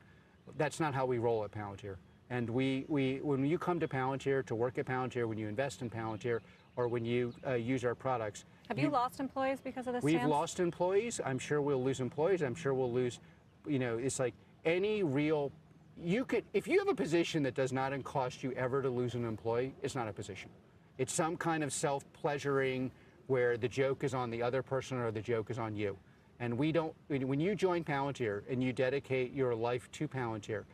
S11: That's not how we roll at Palantir. And when you come to Palantir, to work at Palantir, when you invest in Palantir, or when you use our products.
S10: Have you lost employees because of this?
S11: We've lost employees. I'm sure we'll lose employees. I'm sure we'll lose, it's like any real, if you have a position that does not cost you ever to lose an employee, it's not a position. It's some kind of self-pleasuring where the joke is on the other person or the joke is on you. And when you join Palantir and you dedicate your life to Palantir,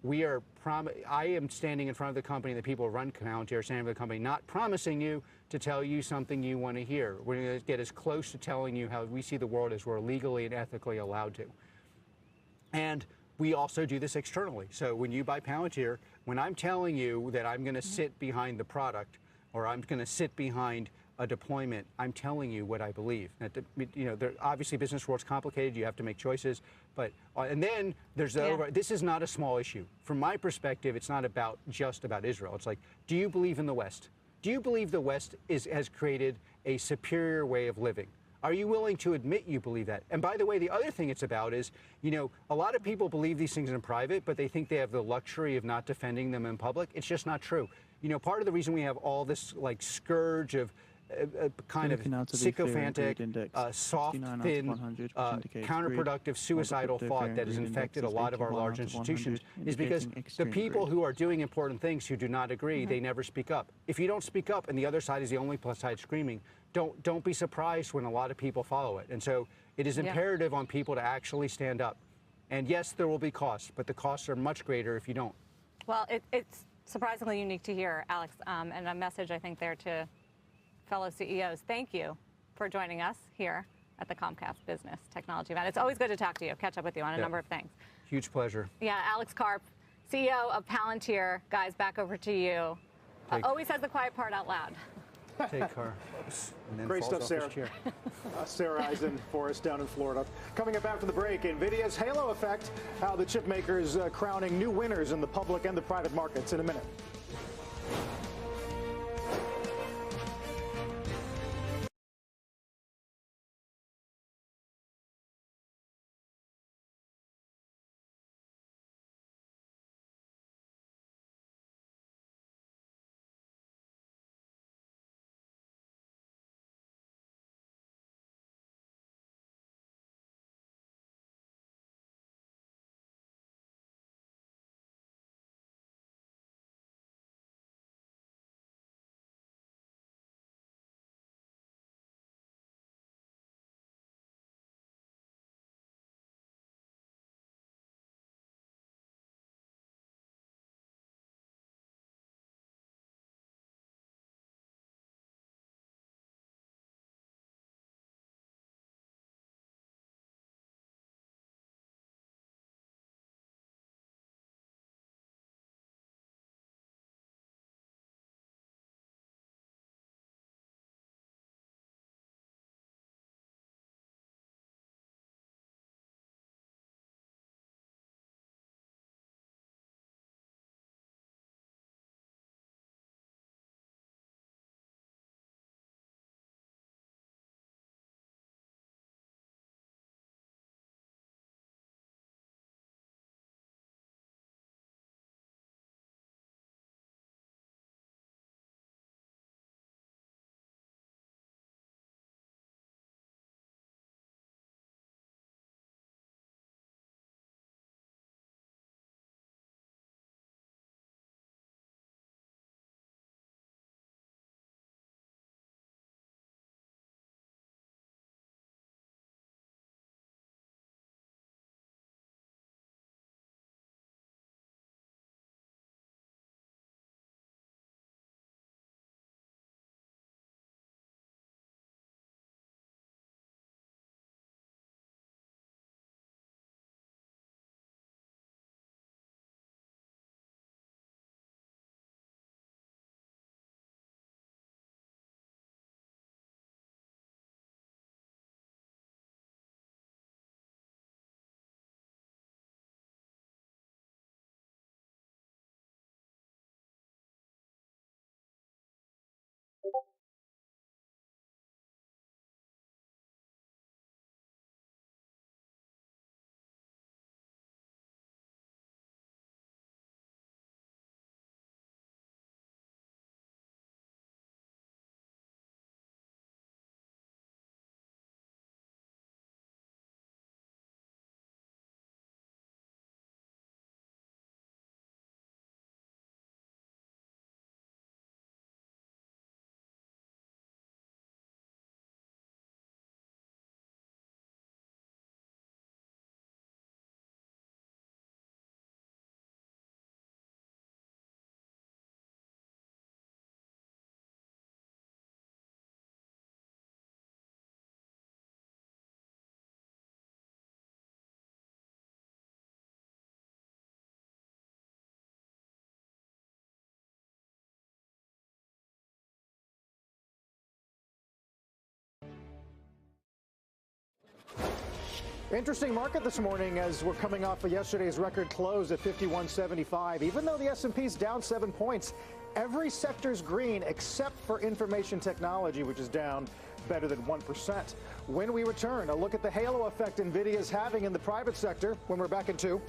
S11: I am standing in front of the company, the people who run Palantir are standing in front of the company, not promising you to tell you something you want to hear. We're going to get as close to telling you how we see the world as we're legally and ethically allowed to. And we also do this externally. So when you buy Palantir, when I'm telling you that I'm going to sit behind the product or I'm going to sit behind a deployment, I'm telling you what I believe. Obviously, business world's complicated. You have to make choices. But and then there's this is not a small issue. From my perspective, it's not just about Israel. It's like, do you believe in the West? Do you believe the West has created a superior way of living? Are you willing to admit you believe that? And by the way, the other thing it's about is, a lot of people believe these things in private, but they think they have the luxury of not defending them in public. It's just not true. Part of the reason we have all this scourge of kind of sycophantic, soft, thin, counterproductive, suicidal thought that has infected a lot of our large institutions is because the people who are doing important things who do not agree, they never speak up. If you don't speak up and the other side is the only side screaming, don't be surprised when a lot of people follow it. And so it is imperative on people to actually stand up. And yes, there will be costs, but the costs are much greater if you don't.
S10: Well, it's surprisingly unique to hear, Alex, and a message I think there to fellow CEOs. Thank you for joining us here at the Comcast Business Technology Event. It's always good to talk to you, catch up with you on a number of things.
S11: Huge pleasure.
S10: Yeah, Alex Karp, CEO of Palantir. Guys, back over to you. Always says the quiet part out loud.
S11: Take care. And then
S3: Great stuff, Sarah. Sarah Eisen for us down in Florida. Coming up after the break, NVIDIA's halo effect, how the chip makers crowning new winners in the public and the private markets in a minute. Interesting market this morning as we're coming off of yesterday's record close at 51.75. Even though the S&P's down 7 points, every sector's green except for information technology, which is down better than 1%. When we return, a look at the halo effect NVIDIA is having in the private sector when we're back in 2.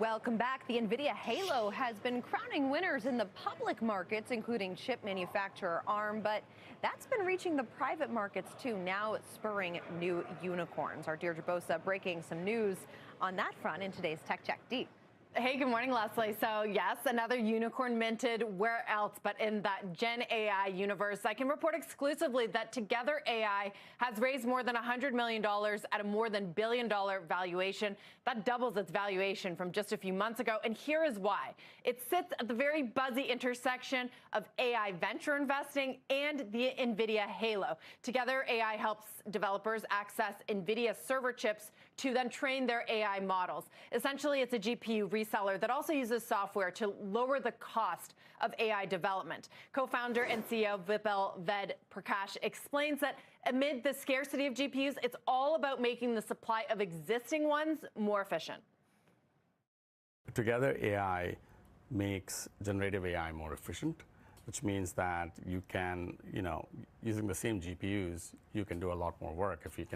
S7: Welcome back. The NVIDIA halo has been crowning winners in the public markets, including chip manufacturer ARM, but that's been reaching the private markets too, now spurring new unicorns. Our Deirdre Bosa breaking some news on that front in today's Tech Check Deep.
S12: Hey, good morning, Leslie. So yes, another unicorn minted. Where else but in that Gen AI universe? I can report exclusively that Together AI has raised more than $100 million at a more than $1 billion valuation. That doubles its valuation from just a few months ago. And here is why. It sits at the very buzzy intersection of AI venture investing and the NVIDIA halo. Together AI helps developers access NVIDIA server chips to then train their AI models. Essentially, it's a GPU reseller that also uses software to lower the cost of AI development. Co-founder and CEO Vipul Ved Prakash explains that amid the scarcity of GPUs, it's all about making the supply of existing ones more efficient.
S13: Together AI makes generative AI more efficient, which means that you can, using the same GPUs, you can do a lot more work. If you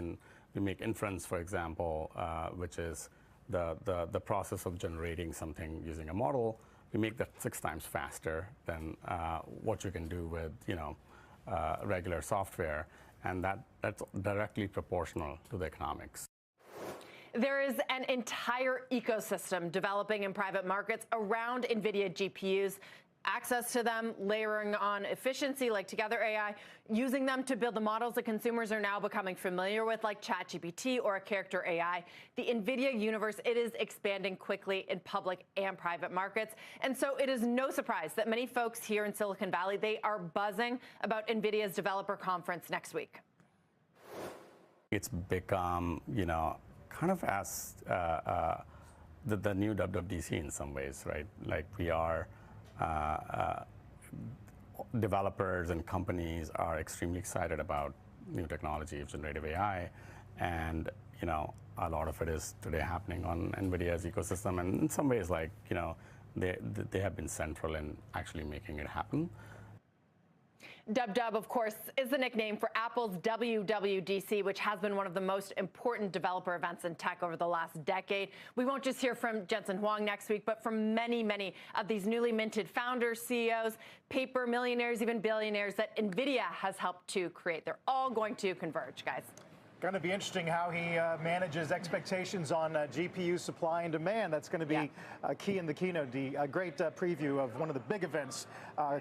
S13: make inference, for example, which is the process of generating something using a model, we make that 6 times faster than what you can do with regular software, and that's directly proportional to the economics.
S12: There is an entire ecosystem developing in private markets around NVIDIA GPUs. Access to them, layering on efficiency like Together AI, using them to build the models that consumers are now becoming familiar with, like ChatGPT or a character AI. The NVIDIA universe, it is expanding quickly in public and private markets. And so it is no surprise that many folks here in Silicon Valley, they are buzzing about NVIDIA's developer conference next week.
S13: It's become, kind of as the new WWDC in some ways, right? Like we are, developers and companies are extremely excited about new technology of generative AI, and a lot of it is today happening on NVIDIA's ecosystem, and in some ways, like they have been central in actually making it happen.
S12: Dub, of course, is the nickname for Apple's WWDC, which has been one of the most important developer events in tech over the last decade. We won't just hear from Jensen Huang next week, but from many, many of these newly minted founders, CEOs, paper millionaires, even billionaires that NVIDIA has helped to create. They're all going to converge, guys.
S3: Going to be interesting how he manages expectations on GPU supply and demand. That's going to be key in the keynote. A great preview of one of the big events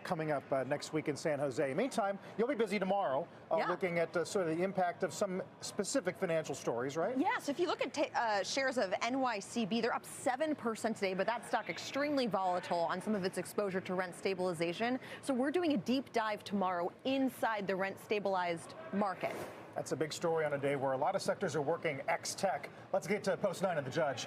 S3: coming up next week in San Jose. Meantime, you'll be busy tomorrow looking at sort of the impact of some specific financial stories, right?
S7: Yes, if you look at shares of NYCB, they're up 7% today, but that stock extremely volatile on some of its exposure to rent stabilization. So we're doing a deep dive tomorrow inside the rent stabilized market.
S3: That's a big story on a day where a lot of sectors are working ex-tech. Let's get to Post 9 of the Judge.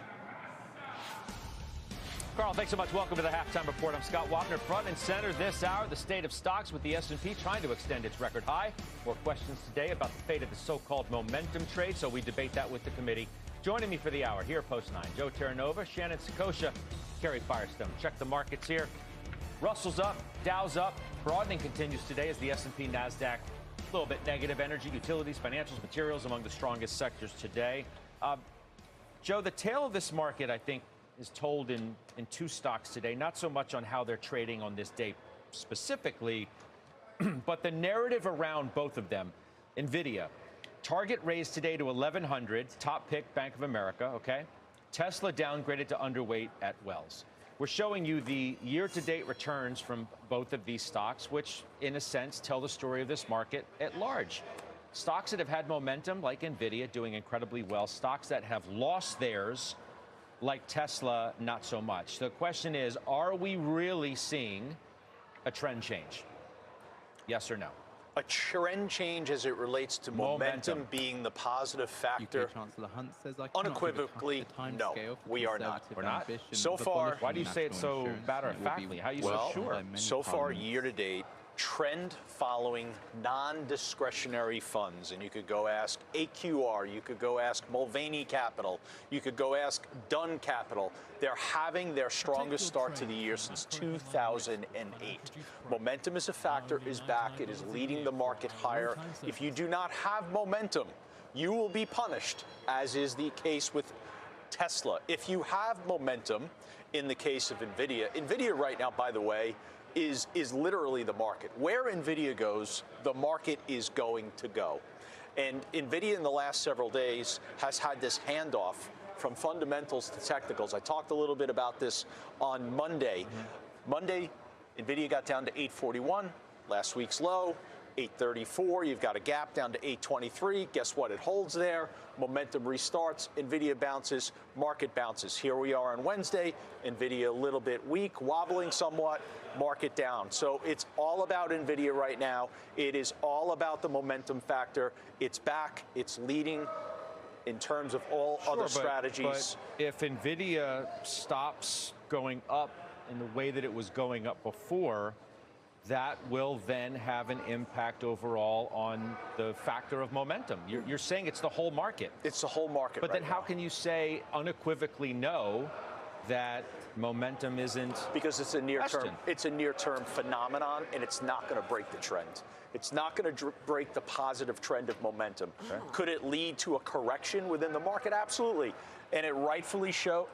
S14: Carl, thanks so much. Welcome to the Halftime Report. I'm Scott Wapner. Front and center this hour, the state of stocks with the S&P trying to extend its record high. More questions today about the fate of the so-called momentum trade, so we debate that with the committee. Joining me for the hour here, Post 9, Joe Terranova, Shannon Sakosha, Kerry Firestone. Check the markets here. Russell's up, Dow's up. Broadening continues today as the S&P, NASDAQ, a little bit negative. Energy, utilities, financials, materials among the strongest sectors today. Joe, the tale of this market, I think, is told in 2 stocks today, not so much on how they're trading on this day specifically, but the narrative around both of them. NVIDIA, target raised today to 1,100, top pick Bank of America, okay? Tesla downgraded to underweight at Wells. We're showing you the year-to-date returns from both of these stocks, which, in a sense, tell the story of this market at large. Stocks that have had momentum, like NVIDIA, doing incredibly well. Stocks that have lost theirs, like Tesla, not so much. The question is, are we really seeing a trend change? Yes or no?
S15: A trend change as it relates to momentum being the positive factor. Unequivocally, no, we are not.
S14: We're not?
S15: So far,
S14: why do you say it so matter-of-factly? How are you so sure?
S15: So far, year-to-date, trend following non-discretionary funds. And you could go ask AQR, you could go ask Mulvaney Capital, you could go ask Dunn Capital. They're having their strongest start to the year since 2008. Momentum as a factor is back. It is leading the market higher. If you do not have momentum, you will be punished, as is the case with Tesla. If you have momentum, in the case of NVIDIA right now, by the way, is literally the market. Where NVIDIA goes, the market is going to go. And NVIDIA in the last several days has had this handoff from fundamentals to technicals. I talked a little bit about this on Monday. Monday, NVIDIA got down to 841, last week's low. 834, you've got a gap down to 823. Guess what? It holds there. Momentum restarts. NVIDIA bounces. Market bounces. Here we are on Wednesday. NVIDIA a little bit weak, wobbling somewhat. Market down. So it's all about NVIDIA right now. It is all about the momentum factor. It's back. It's leading in terms of all other strategies.
S14: But if NVIDIA stops going up in the way that it was going up before, that will then have an impact overall on the factor of momentum. You're saying it's the whole market.
S15: It's the whole market.
S14: But then how can you say unequivocally no that momentum isn't
S15: because it's a
S14: questioned?
S15: near-term phenomenon, and it's not going to break the trend. It's not going to break the positive trend of momentum. Okay. Could it lead to a correction within the market? Absolutely, and it rightfully should.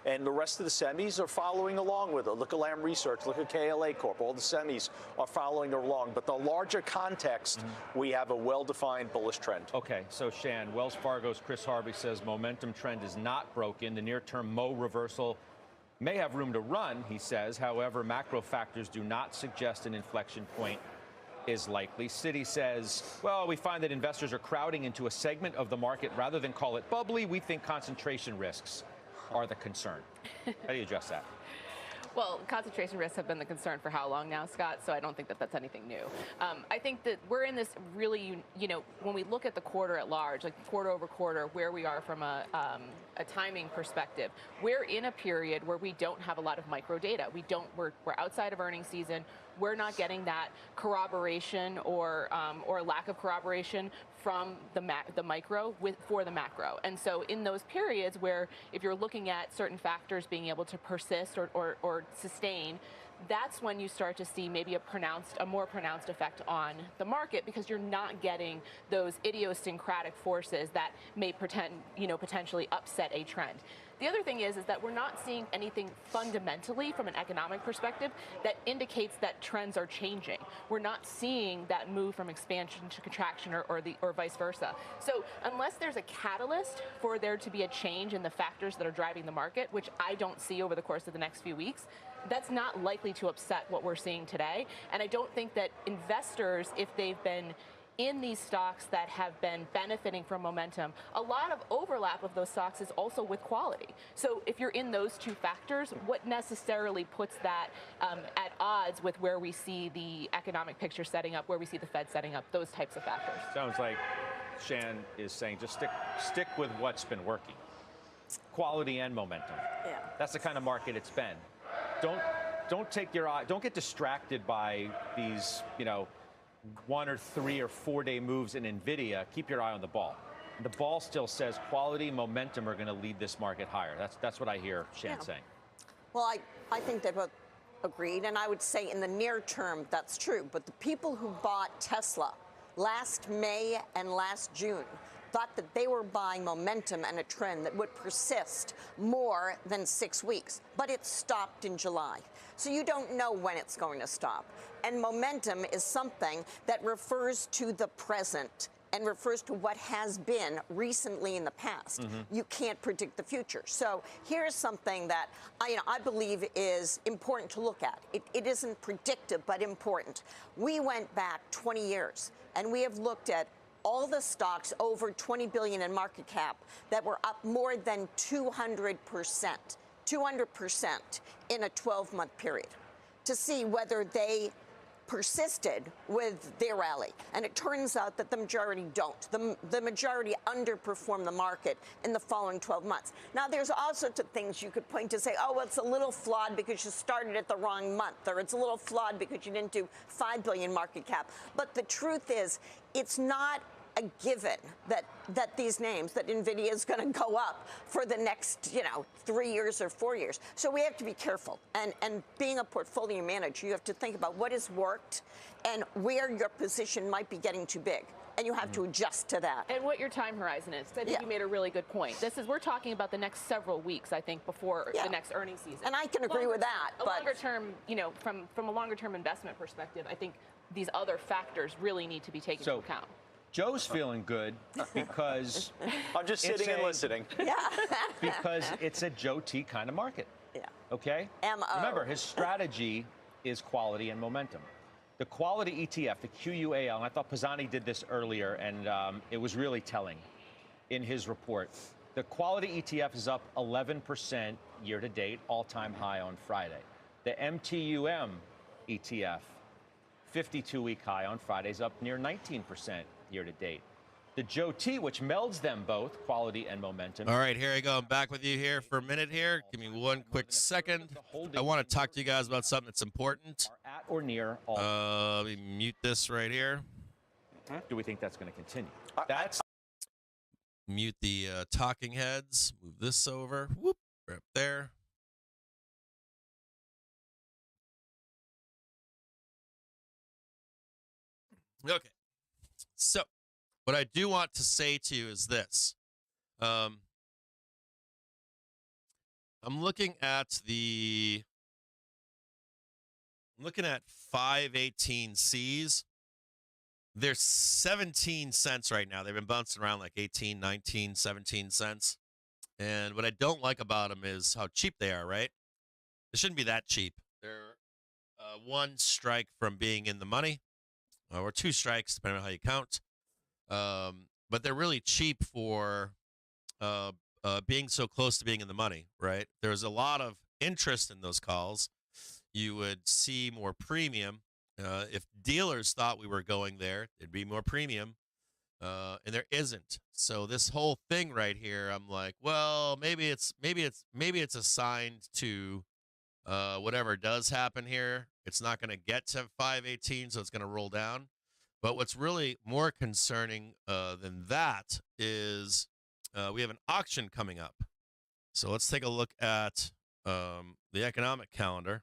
S15: And the rest of the semis are following along with it. Look at Lam Research, look at KLA Corp. All the semis are following along. But the larger context, we have a well-defined bullish trend.
S14: Okay, so Shan, Wells Fargo's Chris Harvey says momentum trend is not broken. The near-term Mo reversal may have room to run, he says. However, macro factors do not suggest an inflection point is likely. Citi says, well, we find that investors are crowding into a segment of the market rather than call it bubbly. We think concentration risks are the concern. How do you address that?
S16: Well, concentration risks have been the concern for how long now, Scott, so I don't think that that's anything new. I think that we're in this really, when we look at the quarter at large, like quarter over quarter, where we are from a timing perspective, we're in a period where we don't have a lot of micro data. We're outside of earnings season. We're not getting that corroboration or lack of corroboration from the micro for the macro. And so in those periods where if you're looking at certain factors being able to persist or sustain, that's when you start to see maybe a more pronounced effect on the market, because you're not getting those idiosyncratic forces that may potentially upset a trend. The other thing is that we're not seeing anything fundamentally from an economic perspective that indicates that trends are changing. We're not seeing that move from expansion to contraction or vice versa. So unless there's a catalyst for there to be a change in the factors that are driving the market, which I don't see over the course of the next few weeks, that's not likely to upset what we're seeing today. And I don't think that investors, if they've been in these stocks that have been benefiting from momentum, a lot of overlap of those stocks is also with quality. So if you're in those two factors, what necessarily puts that at odds with where we see the economic picture setting up, where we see the Fed setting up, those types of factors?
S14: Sounds like Shan is saying just stick with what's been working. Quality and momentum.
S17: Yeah.
S14: That's the kind of market it's been. Don't take your eye, don't get distracted by these, 1 or 3 or 4 day moves in NVIDIA. Keep your eye on the ball. The ball still says quality, momentum are going to lead this market higher. That's what I hear Shan saying.
S17: Well, I think they both agreed, and I would say in the near term that's true. But the people who bought Tesla last May and last June thought that they were buying momentum and a trend that would persist more than 6 weeks. But it stopped in July. So you don't know when it's going to stop. And momentum is something that refers to the present and refers to what has been recently in the past. You can't predict the future. So here's something that I believe is important to look at. It isn't predictive, but important. We went back 20 years, and we have looked at all the stocks over 20 billion in market cap that were up more than 200%, 200% in a 12-month period, to see whether they persisted with their rally. And it turns out that the majority don't. The majority underperform the market in the following 12 months. Now, there's all sorts of things you could point to say, oh, well, it's a little flawed because you started at the wrong month, or it's a little flawed because you didn't do 5 billion market cap. But the truth is, it's not a given that these names, that NVIDIA is going to go up for the next, 3 years or 4 years. So we have to be careful. And being a portfolio manager, you have to think about what has worked and where your position might be getting too big. And you have to adjust to that.
S16: And what your time horizon is. I think you made a really good point. We're talking about the next several weeks, I think, before the next earnings season.
S17: And I can agree with that.
S16: A longer term, from a longer term investment perspective, I think these other factors really need to be taken into account.
S14: Joe's feeling good because
S15: I'm just sitting and listening.
S17: Yeah.
S14: Because it's a Joe T kind of market.
S17: Yeah.
S14: Okay? Remember, his strategy is quality and momentum. The quality ETF, the QUAL, and I thought Pisani did this earlier, and it was really telling in his report. The quality ETF is up 11% year to date, all-time high on Friday. The MTUM ETF, 52-week high on Friday, is up near 19% year to date. The Joe T, which melds them both, quality and momentum.
S4: All right, here I go. I'm back with you here for a minute here. Give me one quick second. I want to talk to you guys about something that's important.
S14: At or near all.
S4: Let me mute this right here.
S14: Do we think that's going to continue? That's
S4: Mute the talking heads. Move this over. Whoop, right up there. Okay. So, what I do want to say to you is this. I'm looking at 518Cs. They're 17 cents right now. They've been bouncing around like 18, 19, 17 cents. And what I don't like about them is how cheap they are, right? They shouldn't be that cheap. They're one strike from being in the money, or two strikes, depending on how you count. But they're really cheap for being so close to being in the money, right? There's a lot of interest in those calls. You would see more premium. If dealers thought we were going there, there'd be more premium, and there isn't. So this whole thing right here, I'm like, well, maybe it's assigned to whatever does happen here. It's not going to get to 518, so it's going to roll down. But what's really more concerning than that is we have an auction coming up. So let's take a look at the economic calendar.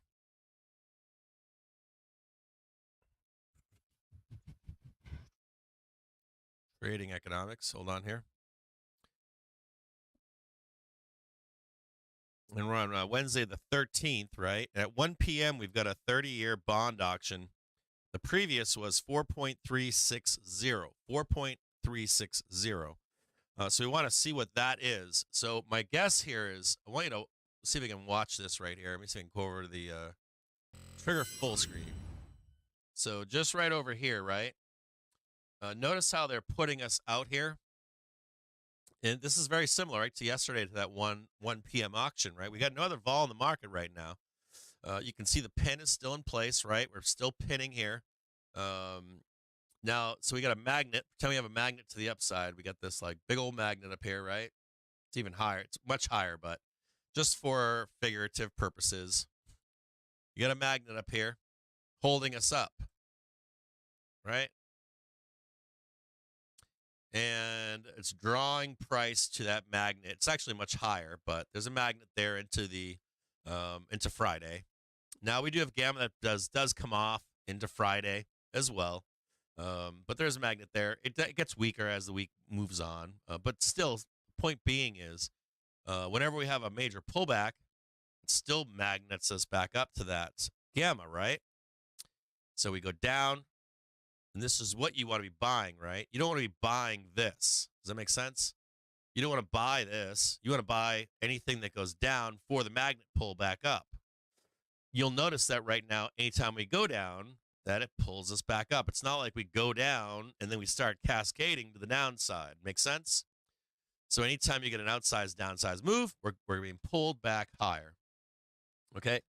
S4: Trading economics. Hold on here. And we're on Wednesday the 13th, right? At 1 p.m., we've got a 30-year bond auction. The previous was 4.360. 4.360. So we want to see what that is. So my guess here is, I want you to see if we can watch this right here. Let me see if I can go over to the trigger full screen. So just right over here, right? Notice how they're putting us out here. And this is very similar, right, to yesterday, to that 1 p.m. auction, right? We got no other vol in the market right now. You can see the pin is still in place, right? We're still pinning here. Now, so we got a magnet. Pretend we have a magnet to the upside. We got this like big old magnet up here, right? It's even higher. It's much higher, but just for figurative purposes, you got a magnet up here holding us up, right? And it's drawing price to that magnet. It's actually much higher, but there's a magnet there into the into Friday. Now we do have gamma that does come off into Friday as well, but there's a magnet there. It gets weaker as the week moves on, but still, point being is, whenever we have a major pullback, it still magnets us back up to that gamma, right? So we go down. And this is what you want to be buying, right? You don't want to be buying this. Does that make sense? You don't want to buy this. You want to buy anything that goes down for the magnet pull back up. You'll notice that right now, anytime we go down, that it pulls us back up. It's not like we go down and then we start cascading to the downside. Make sense? So anytime you get an outsized downside move, we're being pulled back higher. Okay?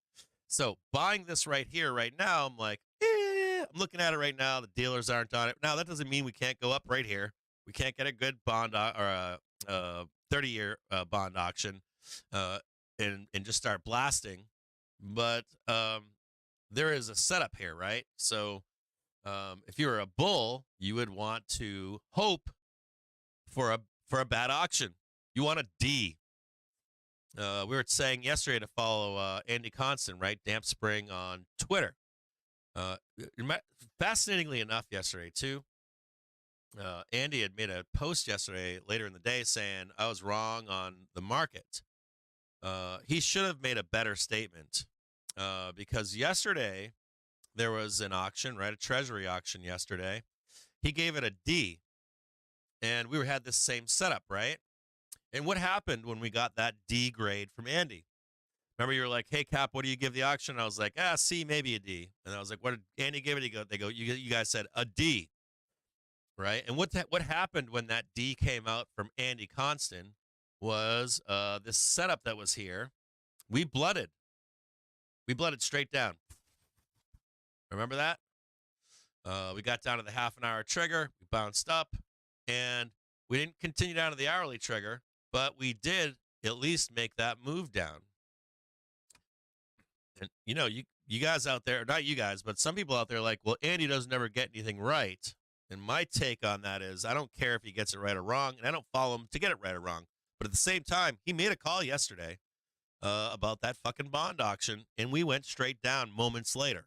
S4: So buying this right here, right now, I'm like, I'm looking at it right now. The dealers aren't on it. Now, that doesn't mean we can't go up right here. We can't get a good bond or a 30-year bond auction and just start blasting. But there is a setup here, right? So if you were a bull, you would want to hope for a bad auction. You want a D. We were saying yesterday to follow Andy Constant, right? Damp Spring on Twitter. Fascinatingly enough, yesterday too, Andy had made a post yesterday later in the day saying I was wrong on the market. He should have made a better statement because yesterday there was an auction, right? A treasury auction yesterday. He gave it a D, and we had this same setup, right? And what happened when we got that D grade from Andy? Remember, you were like, "Hey, Cap, what do you give the auction?" And I was like, C, maybe a D. And I was like, "What did Andy give it?" They go, you guys said a D, right? And what happened when that D came out from Andy Constant was this setup that was here. We blooded straight down. Remember that? We got down to the half an hour trigger. We bounced up, and we didn't continue down to the hourly trigger, but we did at least make that move down. And, you guys out there, not you guys, but some people out there are like, well, Andy doesn't ever get anything right. And my take on that is I don't care if he gets it right or wrong, and I don't follow him to get it right or wrong. But at the same time, he made a call yesterday about that fucking bond auction, and we went straight down moments later.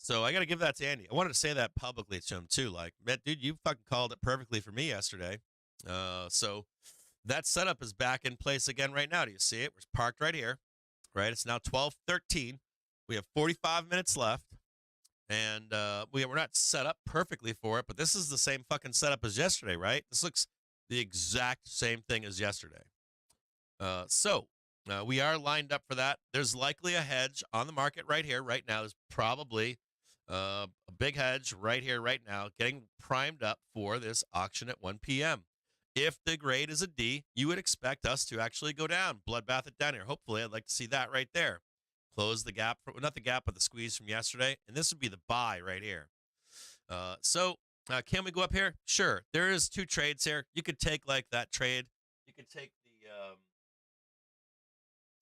S4: So I got to give that to Andy. I wanted to say that publicly to him, too. Like, man, dude, you fucking called it perfectly for me yesterday. So that setup is back in place again right now. Do you see it? We're parked right here, right? It's now 12:13. We have 45 minutes left, and we're not set up perfectly for it, but this is the same fucking setup as yesterday, right? This looks the exact same thing as yesterday. So we are lined up for that. There's likely a hedge on the market right here, right now. There's probably a big hedge right here, right now, getting primed up for this auction at 1 p.m. If the grade is a D, you would expect us to actually go down, bloodbath it down here. Hopefully, I'd like to see that right there. Close the gap, not the gap, but the squeeze from yesterday. And this would be the buy right here. Can we go up here? Sure. There is 2 trades here. You could take like that trade. You could take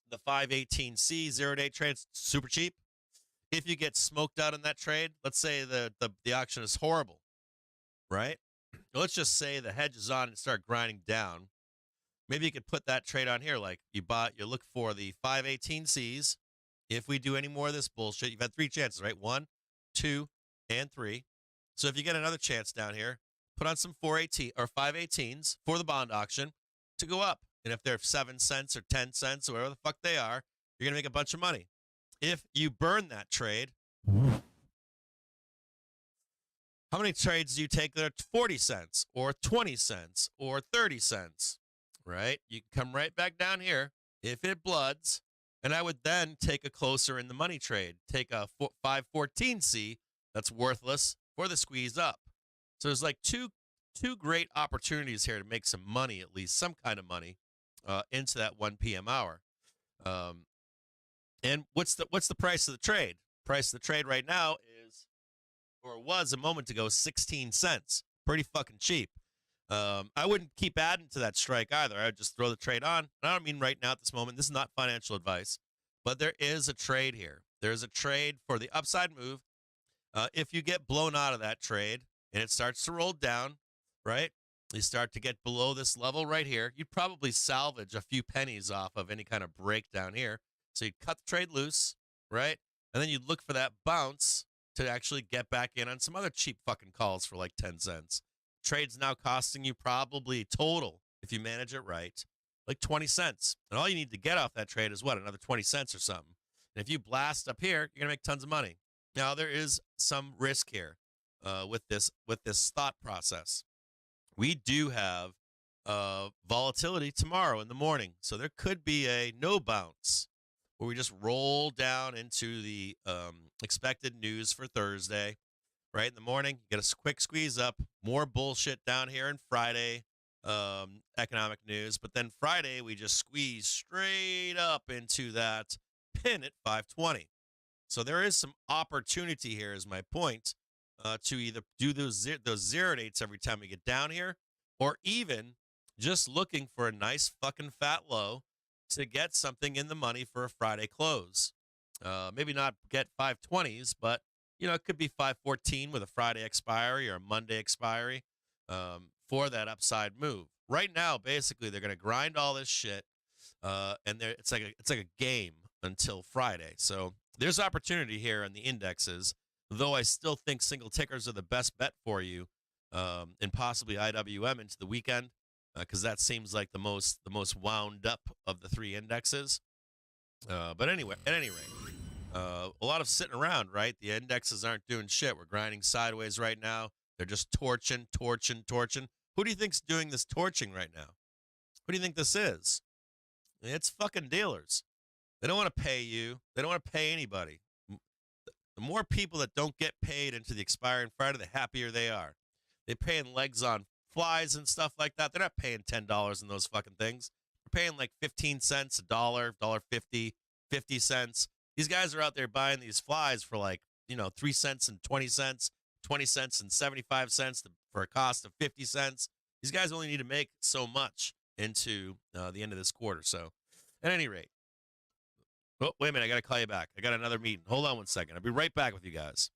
S4: the 518C 0-day trade. It's super cheap. If you get smoked out in that trade, let's say the auction is horrible, right? Let's just say the hedge is on and start grinding down. Maybe you could put that trade on here. Like you look for the 518Cs. If we do any more of this bullshit, you've had 3 chances, right? 1, 2, and 3. So if you get another chance down here, put on some 518s for the bond auction to go up. And if they're 7 cents or 10 cents or whatever the fuck they are, you're going to make a bunch of money. If you burn that trade, how many trades do you take that are 40 cents or 20 cents or 30 cents, right? You can come right back down here if it bloods, and I would then take a closer in the money trade. Take a 514C that's worthless for the squeeze up. So there's like two great opportunities here to make some money, at least some kind of money, into that 1 p.m. hour. And what's the price of the trade? Price of the trade right now is, or was a moment ago, 16 cents. Pretty fucking cheap. I wouldn't keep adding to that strike either. I would just throw the trade on. And I don't mean right now at this moment. This is not financial advice. But there is a trade here. There's a trade for the upside move. If you get blown out of that trade and it starts to roll down, right? You start to get below this level right here. You'd probably salvage a few pennies off of any kind of breakdown here. So you'd cut the trade loose, right? And then you'd look for that bounce to actually get back in on some other cheap fucking calls for like 10 cents. Trade's now costing you probably total, if you manage it right, like 20 cents. And all you need to get off that trade is what? Another 20 cents or something. And if you blast up here, you're going to make tons of money. Now, there is some risk here with this thought process. We do have volatility tomorrow in the morning. So there could be a no bounce where we just roll down into the expected news for Thursday. Right in the morning, you get a quick squeeze up, more bullshit down here in Friday economic news. But then Friday, we just squeeze straight up into that pin at 520. So there is some opportunity here, is my point, to either do those 0 dates every time we get down here, or even just looking for a nice fucking fat low to get something in the money for a Friday close. Maybe not get 520s, but it could be 514 with a Friday expiry or a Monday expiry for that upside move. Right now, basically, they're going to grind all this shit, and it's like a game until Friday. So there's opportunity here on the indexes, though I still think single tickers are the best bet for you, and possibly IWM into the weekend, because that seems like the most wound up of the 3 indexes. But anyway, at any rate. A lot of sitting around, right? The indexes aren't doing shit. We're grinding sideways right now. They're just torching. Who do you think's doing this torching right now? Who do you think this is? It's fucking dealers. They don't want to pay you. They don't want to pay anybody. The more people that don't get paid into the expiring Friday, the happier they are. They're paying legs on flies and stuff like that. They're not paying $10 in those fucking things. They're paying like 15 cents, $1, $1.50, 50 cents. These guys are out there buying these flies for like, 3 cents and 20 cents, 20 cents and 75 cents for a cost of 50 cents. These guys only need to make so much into the end of this quarter. So at any rate, oh, wait a minute. I got to call you back. I got another meeting. Hold on one second. I'll be right back with you guys.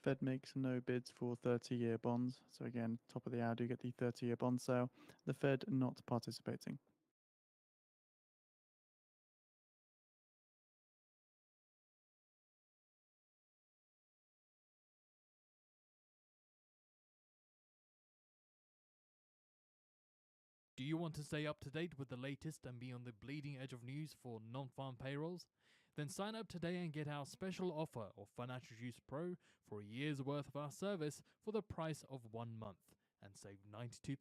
S18: Fed makes no bids for 30-year bonds. So again, top of the hour, do get the 30-year bond sale. The Fed not participating.
S19: Do you want to stay up to date with the latest and be on the bleeding edge of news for non-farm payrolls? Then sign up today and get our special offer of Financial Juice Pro for a year's worth of our service for the price of 1 month and save 92%.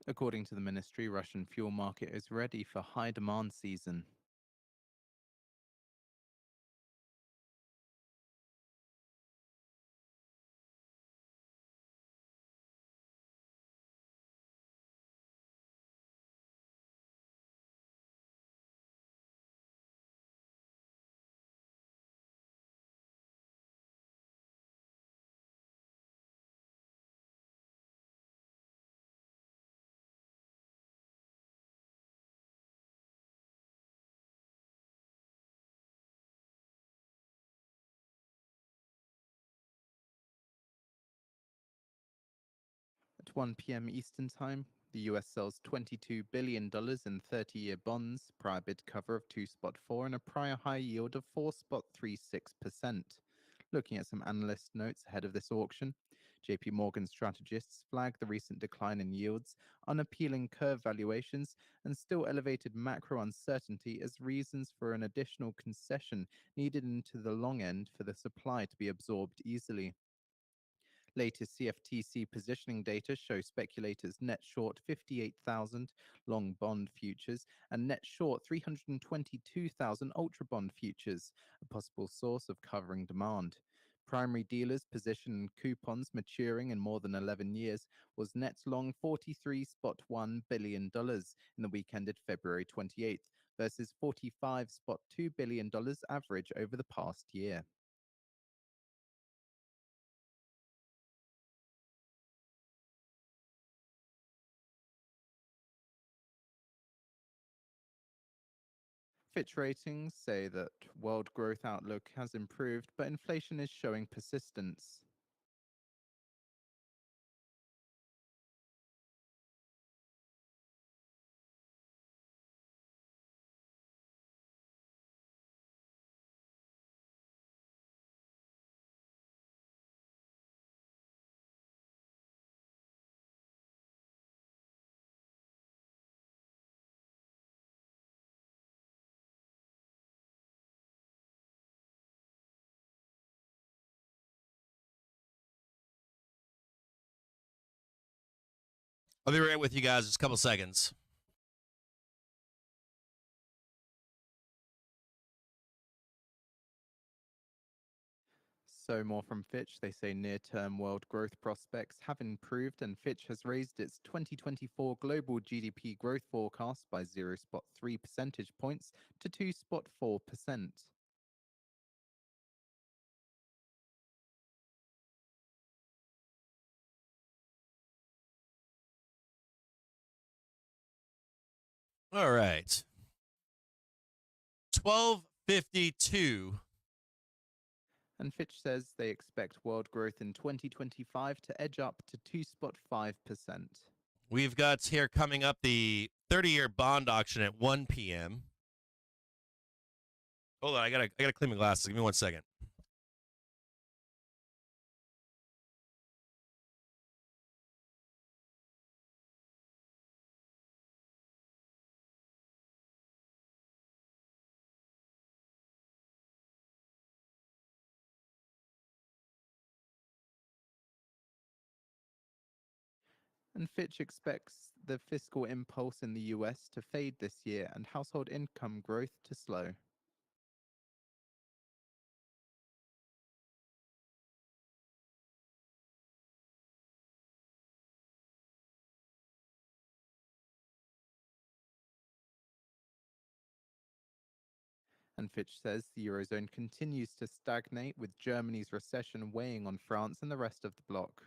S20: According to the ministry, Russian fuel market is ready for high demand season. At 1 p.m. Eastern Time, The US sells $22 billion in 30-year bonds, prior bid cover of 2.4 and a prior high yield of 4.36%. Looking at some analyst notes ahead of this auction, JP Morgan strategists flag the recent decline in yields, unappealing curve valuations, and still elevated macro uncertainty as reasons for an additional concession needed into the long end for the supply to be absorbed easily. Latest CFTC positioning data show speculators net short 58,000 long bond futures and net short 322,000 ultra bond futures, a possible source of covering demand. Primary dealers' position in coupons maturing in more than 11 years was net long $43.1 billion in the week ended February 28th versus $45.2 billion average over the past year. Fitch ratings say that world growth outlook has improved, but inflation is showing persistence.
S4: I'll be right with you guys in just a couple seconds.
S20: So more from Fitch. They say near-term world growth prospects have improved, and Fitch has raised its 2024 global GDP growth forecast by 0.3 percentage points to 2.4%.
S4: All right. 1252.
S20: And Fitch says they expect world growth in 2025 to edge up to 2.5%.
S4: We've got here coming up the 30-year bond auction at 1 p.m. Hold on, I gotta clean my glasses. Give me 1 second.
S20: And Fitch expects the fiscal impulse in the US to fade this year and household income growth to slow. And Fitch says the Eurozone continues to stagnate, with Germany's recession weighing on France and the rest of the bloc.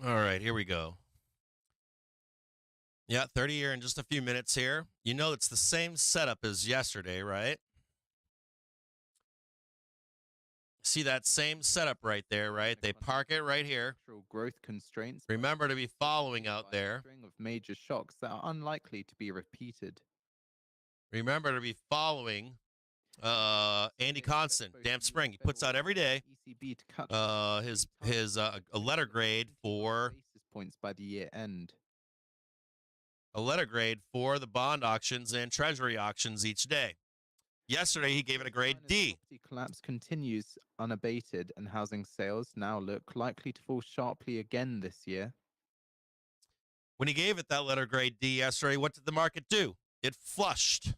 S4: All right, here we go. Yeah, 30-year in just a few minutes here. You know it's the same setup as yesterday, right? See that same setup right there, right? They park it right here.
S20: Growth constraints.
S4: Remember to be following out there.
S20: String of major shocks that are unlikely to be repeated.
S4: Remember to be following Andy Constant, Damp Spring. He puts out every day his a letter grade for
S20: basis points by the year end.
S4: A letter grade for the bond auctions and treasury auctions each day. Yesterday, he gave it a grade D.
S20: The collapse continues unabated, and housing sales now look likely to fall sharply again this year.
S4: When he gave it that letter grade D yesterday, what did the market do? It flushed.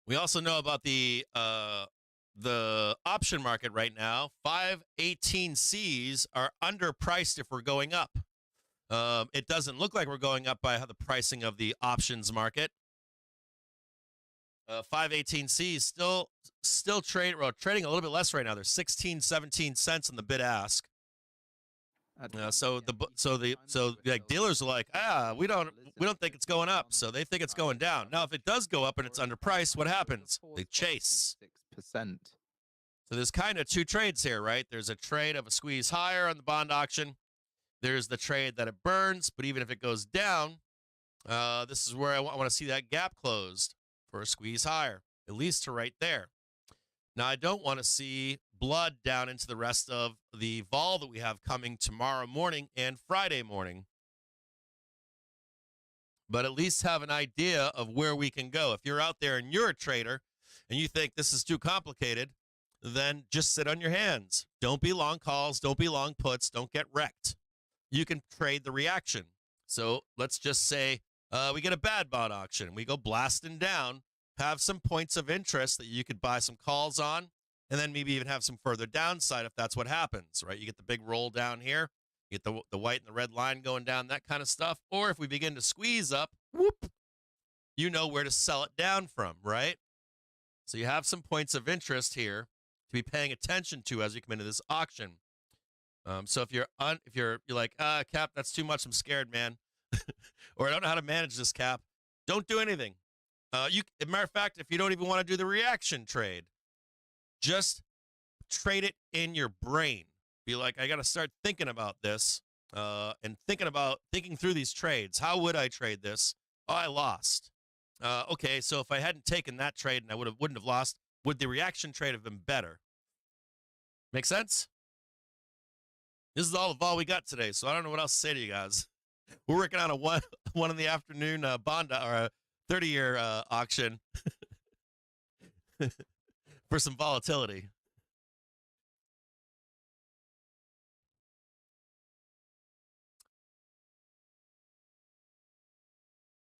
S4: We also know about the option market right now. 518Cs are underpriced if we're going up. It doesn't look like we're going up by the pricing of the options market. 518Cs still trading a little bit less right now. They're 16, 17 cents in the bid ask. So dealers are like, we don't think it's going up, so they think it's going down. Now, if it does go up and it's underpriced, what happens? They chase.
S20: 6%.
S4: So there's kind of two trades here, right? There's a trade of a squeeze higher on the bond auction. There's the trade that it burns, but even if it goes down, this is where I want to see that gap closed for a squeeze higher, at least to right there. Now, I don't want to see blood down into the rest of the vol that we have coming tomorrow morning and Friday morning, but at least have an idea of where we can go. If you're out there and you're a trader and you think this is too complicated, then just sit on your hands. Don't be long calls. Don't be long puts. Don't get wrecked. You can trade the reaction. So let's just say we get a bad bond auction. We go blasting down, have some points of interest that you could buy some calls on, and then maybe even have some further downside if that's what happens, right? You get the big roll down here. You get the white and the red line going down, that kind of stuff. Or if we begin to squeeze up, whoop, you know where to sell it down from, right? So you have some points of interest here to be paying attention to as you come into this auction. So if you're like, Cap, that's too much. I'm scared, man. Or I don't know how to manage this, Cap. Don't do anything. As a matter of fact, if you don't even want to do the reaction trade, just trade it in your brain. Be like, I got to start thinking about this and thinking through these trades. How would I trade this? Oh, I lost. Okay, so if I hadn't taken that trade and I wouldn't have lost, would the reaction trade have been better? Make sense? This is all the vol we got today, so I don't know what else to say to you guys. We're working on a one in the afternoon bond or a 30-year auction for some volatility.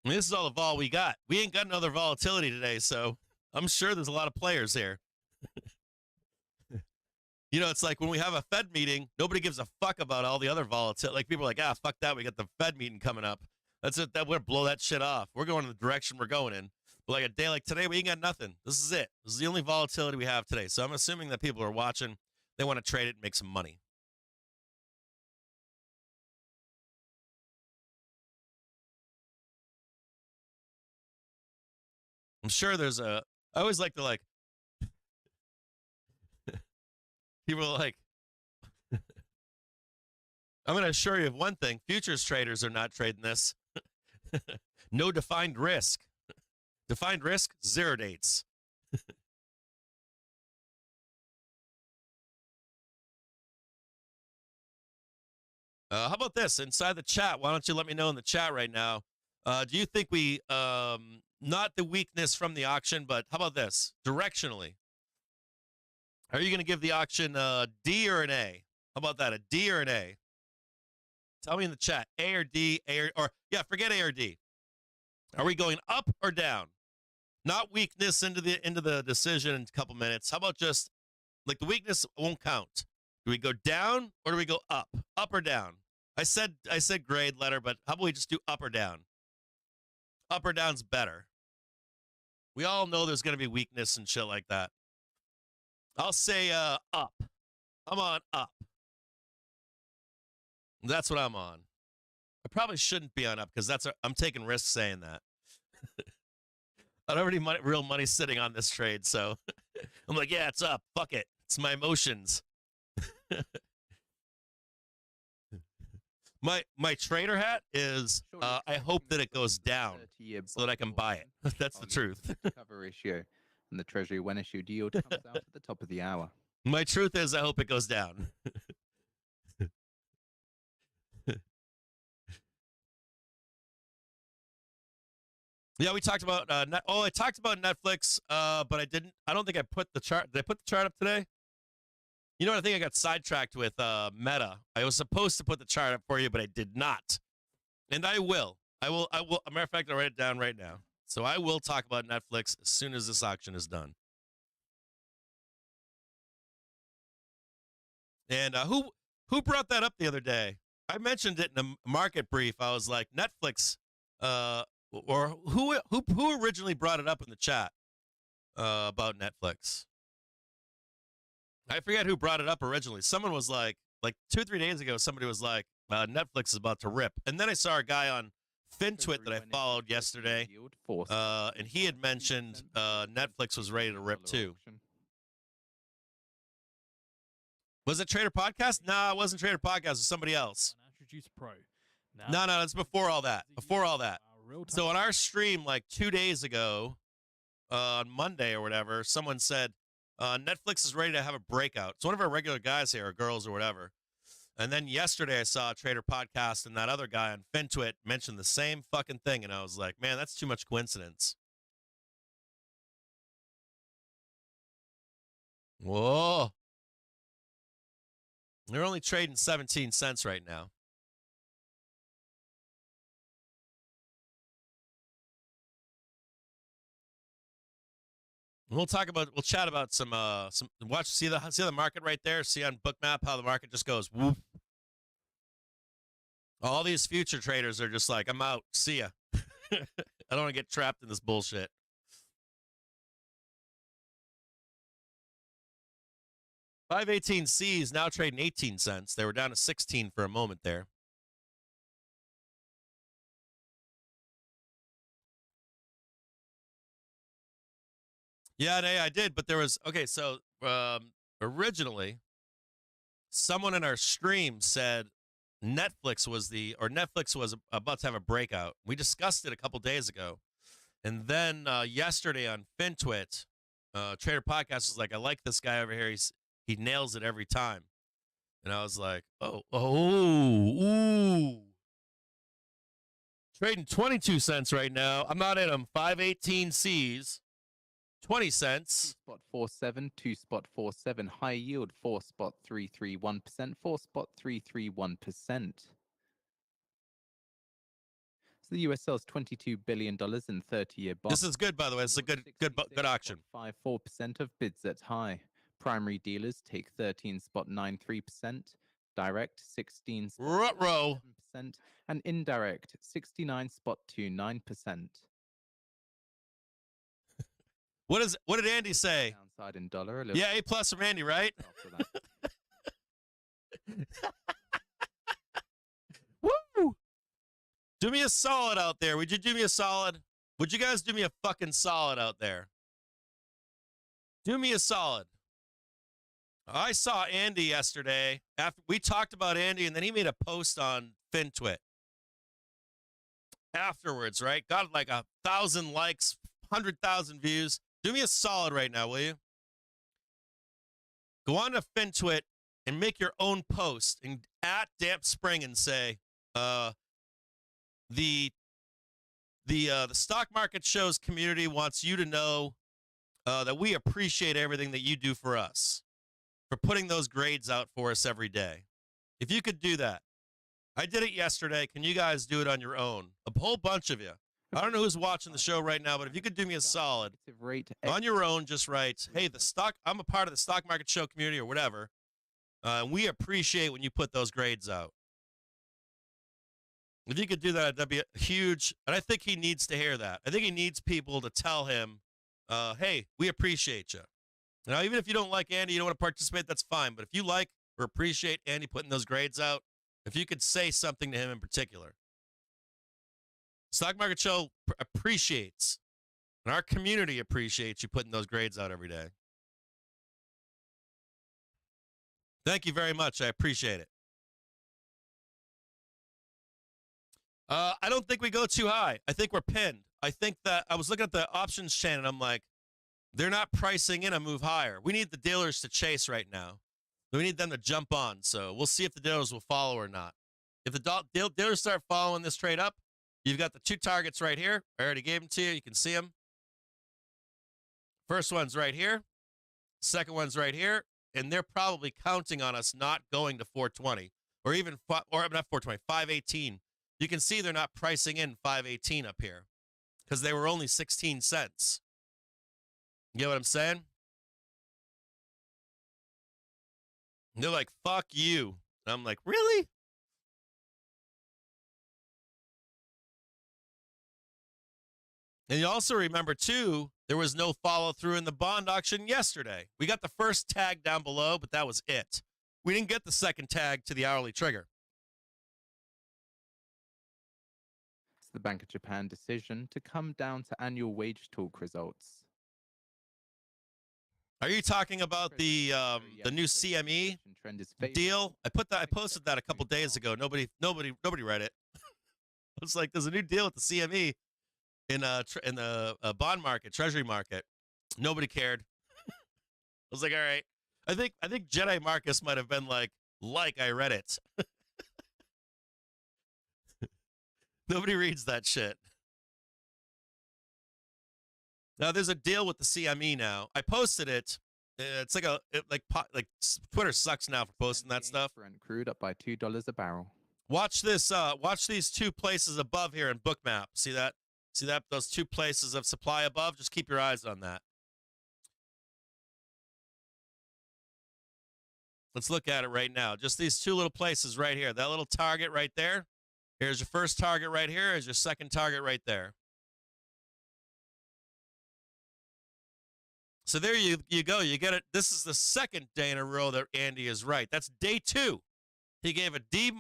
S4: I mean, this is all the vol we got. We ain't got another volatility today, so I'm sure there's a lot of players here. You know, it's like when we have a Fed meeting, nobody gives a fuck about all the other volatility. Like, people are like, fuck that. We got the Fed meeting coming up. That's it. That would blow that shit off. We're going in the direction we're going in. But like a day like today, we ain't got nothing. This is it. This is the only volatility we have today. So I'm assuming that people are watching. They want to trade it and make some money. I'm sure there's I always like to people are like, I'm going to assure you of one thing. Futures traders are not trading this. No defined risk. Defined risk, 0 dates. How about this? Inside the chat, why don't you let me know in the chat right now? Do you think we, not the weakness from the auction, but how about this? Directionally. Are you going to give the auction a D or an A? How about that? A D or an A? Tell me in the chat. A or D, forget A or D. Are we going up or down? Not weakness into the decision in a couple minutes. How about just, like, the weakness won't count. Do we go down or do we go up? Up or down? I said grade letter, but how about we just do up or down? Up or down's better. We all know there's going to be weakness and shit like that. I'll say up. I'm on up. That's what I'm on. I probably shouldn't be on up because I'm taking risks saying that. I don't have any real money sitting on this trade, so I'm like, yeah, it's up. Fuck it. It's my emotions. My trader hat is I hope that it goes down so that I can buy it. That's the truth.
S20: Cover ratio and the Treasury when issued yield comes out at the top of the hour.
S4: My truth is I hope it goes down. Yeah, we talked about I talked about Netflix, but I don't think I put the chart. Did I put the chart up today? You know what? I think I got sidetracked with Meta. I was supposed to put the chart up for you, but I did not. And I will. I will. As a matter of fact, I'll write it down right now. So I will talk about Netflix as soon as this auction is done. And who brought that up the other day? I mentioned it in a market brief. I was like, Netflix, or who originally brought it up in the chat about Netflix? I forget who brought it up originally. Someone was like, like 2 or 3 days ago, somebody was like, Netflix is about to rip. And then I saw a guy on FinTwit that I followed yesterday, and he had mentioned Netflix was ready to rip too. Was it Trader Podcast? No, it wasn't Trader Podcast. It was somebody else. No, it's before all that. Before all that. So on our stream like 2 days ago, on Monday or whatever, someone said, Netflix is ready to have a breakout. It's one of our regular guys here, or girls or whatever. And then yesterday I saw a Trader Podcast and that other guy on FinTwit mentioned the same fucking thing. And I was like, man, that's too much coincidence. Whoa. They're only trading 17 cents right now. We'll chat about some see the market right there. See on Bookmap how the market just goes whoop. All these future traders are just like, I'm out. See ya. I don't want to get trapped in this bullshit. $5.18 is now trading 18 cents. They were down to 16 for a moment there. Yeah, I did, but there was, okay, so originally, someone in our stream said Netflix was about to have a breakout. We discussed it a couple days ago. And then yesterday on FinTwit, Trader Podcast was like, I like this guy over here. He nails it every time. And I was like, ooh. Trading 22 cents right now. I'm not in them. 518 C's. 20 cents.
S20: 2.47, 2.47. High yield, 4.331%, 4.331%. So the US sells $22 billion in 30-year bonds.
S4: This is good, by the way. It's a good auction.
S20: 54% of bids at high. Primary dealers take 13.93%. Direct 16.7%. And indirect 69.29%.
S4: What did Andy say?
S20: Downside in dollar.
S4: Yeah, A+ from Andy, right? Woo! Do me a solid out there. Would you do me a solid? Would you guys do me a fucking solid out there? Do me a solid. I saw Andy yesterday. After we talked about Andy, and then he made a post on FinTwit. Afterwards, right? Got like 1,000 likes, 100,000 views. Do me a solid right now, will you? Go on to FinTwit and make your own post and at Damp Spring and say, the stock market shows community wants you to know that we appreciate everything that you do for us, for putting those grades out for us every day. If you could do that. I did it yesterday. Can you guys do it on your own? A whole bunch of you. I don't know who's watching the show right now, but if you could do me a solid, on your own, just write, hey, I'm a part of the stock market show community or whatever. We appreciate when you put those grades out. If you could do that, that'd be huge. And I think he needs to hear that. I think he needs people to tell him, hey, we appreciate you. Now, even if you don't like Andy, you don't want to participate, that's fine. But if you like or appreciate Andy putting those grades out, if you could say something to him in particular. Stock Market Show appreciates, and our community appreciates you putting those grades out every day. Thank you very much. I appreciate it. I don't think we go too high. I think we're pinned. I think that I was looking at the options chain, and I'm like, they're not pricing in a move higher. We need the dealers to chase right now. We need them to jump on. So we'll see if the dealers will follow or not. If the dealers start following this trade up, you've got the two targets right here. I already gave them to you. You can see them. First one's right here. Second one's right here. And they're probably counting on us not going to 420 or even, or not 420, 518. You can see they're not pricing in 518 up here because they were only 16 cents. You get what I'm saying? And they're like, fuck you. And I'm like, really? And you also remember, too, there was no follow-through in the bond auction yesterday. We got the first tag down below, but that was it. We didn't get the second tag to the hourly trigger.
S20: It's the Bank of Japan decision to come down to annual wage talk results.
S4: Are you talking about the new CME deal? I posted that a couple days ago. Nobody read it. It's like there's a new deal with the CME in the bond market, treasury market. Nobody cared. I was like, all right. I think Jedi Marcus might have been like I read it. Nobody reads that shit. Now there's a deal with the CME now. I posted it. It's like Twitter sucks now for posting that stuff.
S20: Brent crude up by $2 a barrel.
S4: Watch this. Watch these two places above here in Bookmap. See that? See that? Those two places of supply above. Just keep your eyes on that. Let's look at it right now. Just these two little places right here. That little target right there. Here's your first target right here. Here's your second target right there. So there you go. You get it. This is the second day in a row that Andy is right. That's day 2. He gave a D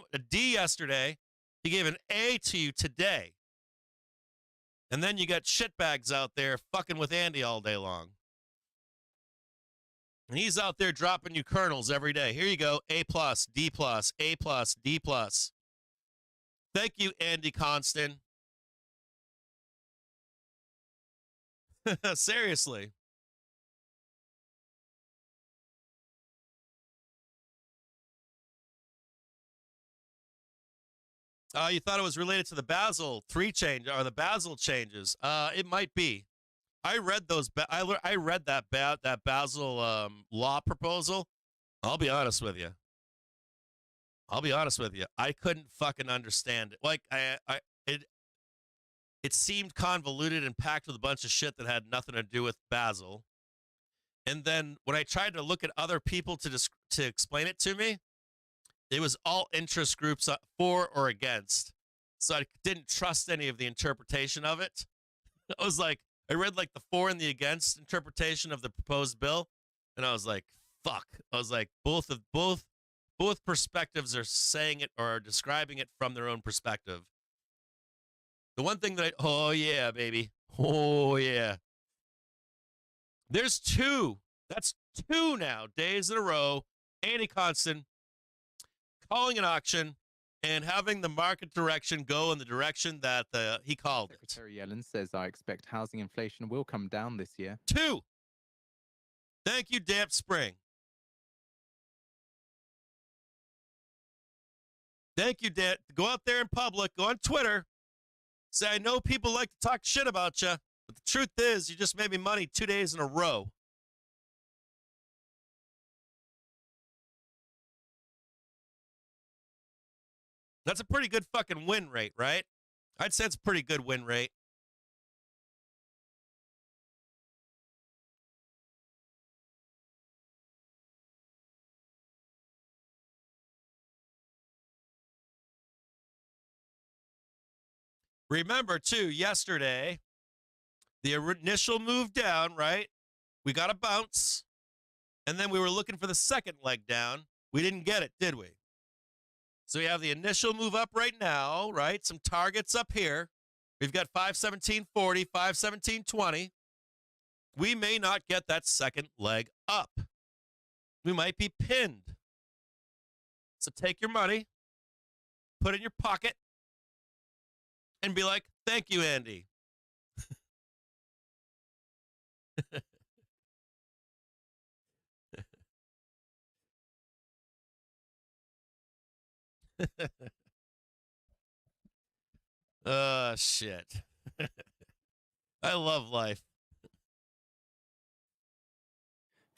S4: yesterday. He gave an A to you today. And then you got shitbags out there fucking with Andy all day long. And he's out there dropping you kernels every day. Here you go. A+, D+, A+, D+. Thank you, Andy Constant. Seriously. You thought it was related to the Basel III change or the Basel changes. It might be. I read those. I read that Basel law proposal. I'll be honest with you. I couldn't fucking understand it. Like it seemed convoluted and packed with a bunch of shit that had nothing to do with Basel. And then when I tried to look at other people to explain it to me, it was all interest groups for or against. So I didn't trust any of the interpretation of it. I read like the for and the against interpretation of the proposed bill, and I was like, fuck. I was like, both perspectives are saying it or are describing it from their own perspective. The one thing that oh yeah, baby. Oh yeah. There's 2. That's 2 now, days in a row. Andy Constant calling an auction and having the market direction go in the direction that he called it.
S20: Secretary Yellen says, I expect housing inflation will come down this year.
S4: 2. Thank you, Damp Spring. Thank you, Dan. Go out there in public, go on Twitter, say, I know people like to talk shit about you, but the truth is you just made me money 2 days in a row. That's a pretty good fucking win rate, right? I'd say it's a pretty good win rate. Remember, too, yesterday, the initial move down, right? We got a bounce, and then we were looking for the second leg down. We didn't get it, did we? So we have the initial move up right now, right? Some targets up here. We've got 517.40, 517.20. We may not get that second leg up. We might be pinned. So take your money, put it in your pocket, and be like, thank you, Andy. Shit. I love life.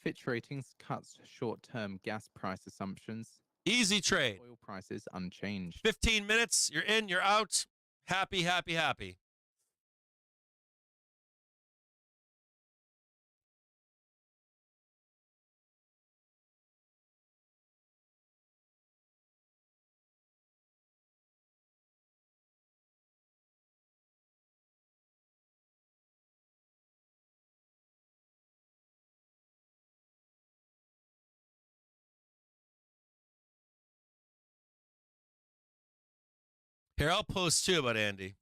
S20: Fitch Ratings cuts short-term gas price assumptions.
S4: Easy trade.
S20: Oil prices unchanged.
S4: 15 minutes, you're in, you're out. Happy, happy, happy. Here, I'll post too about Andy.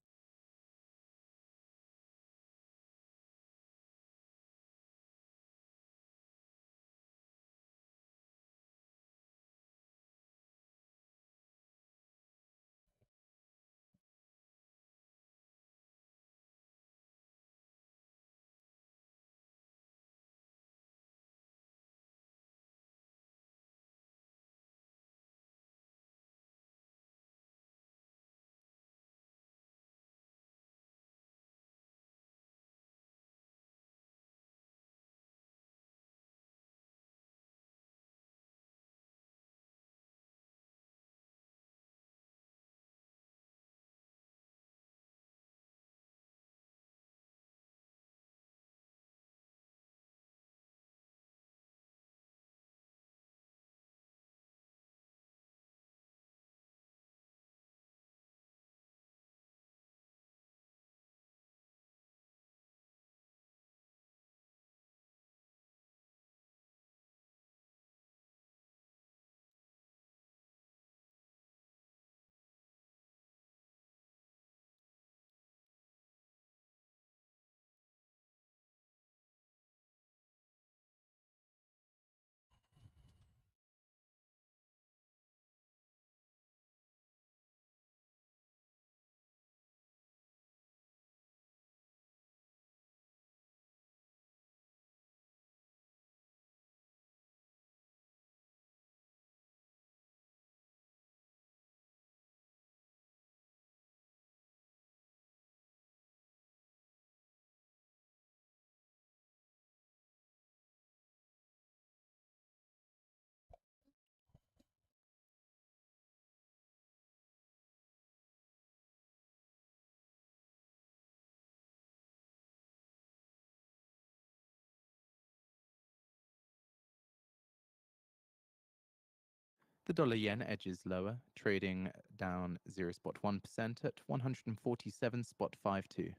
S20: The dollar yen edges lower, trading down 0.1% at 147.52.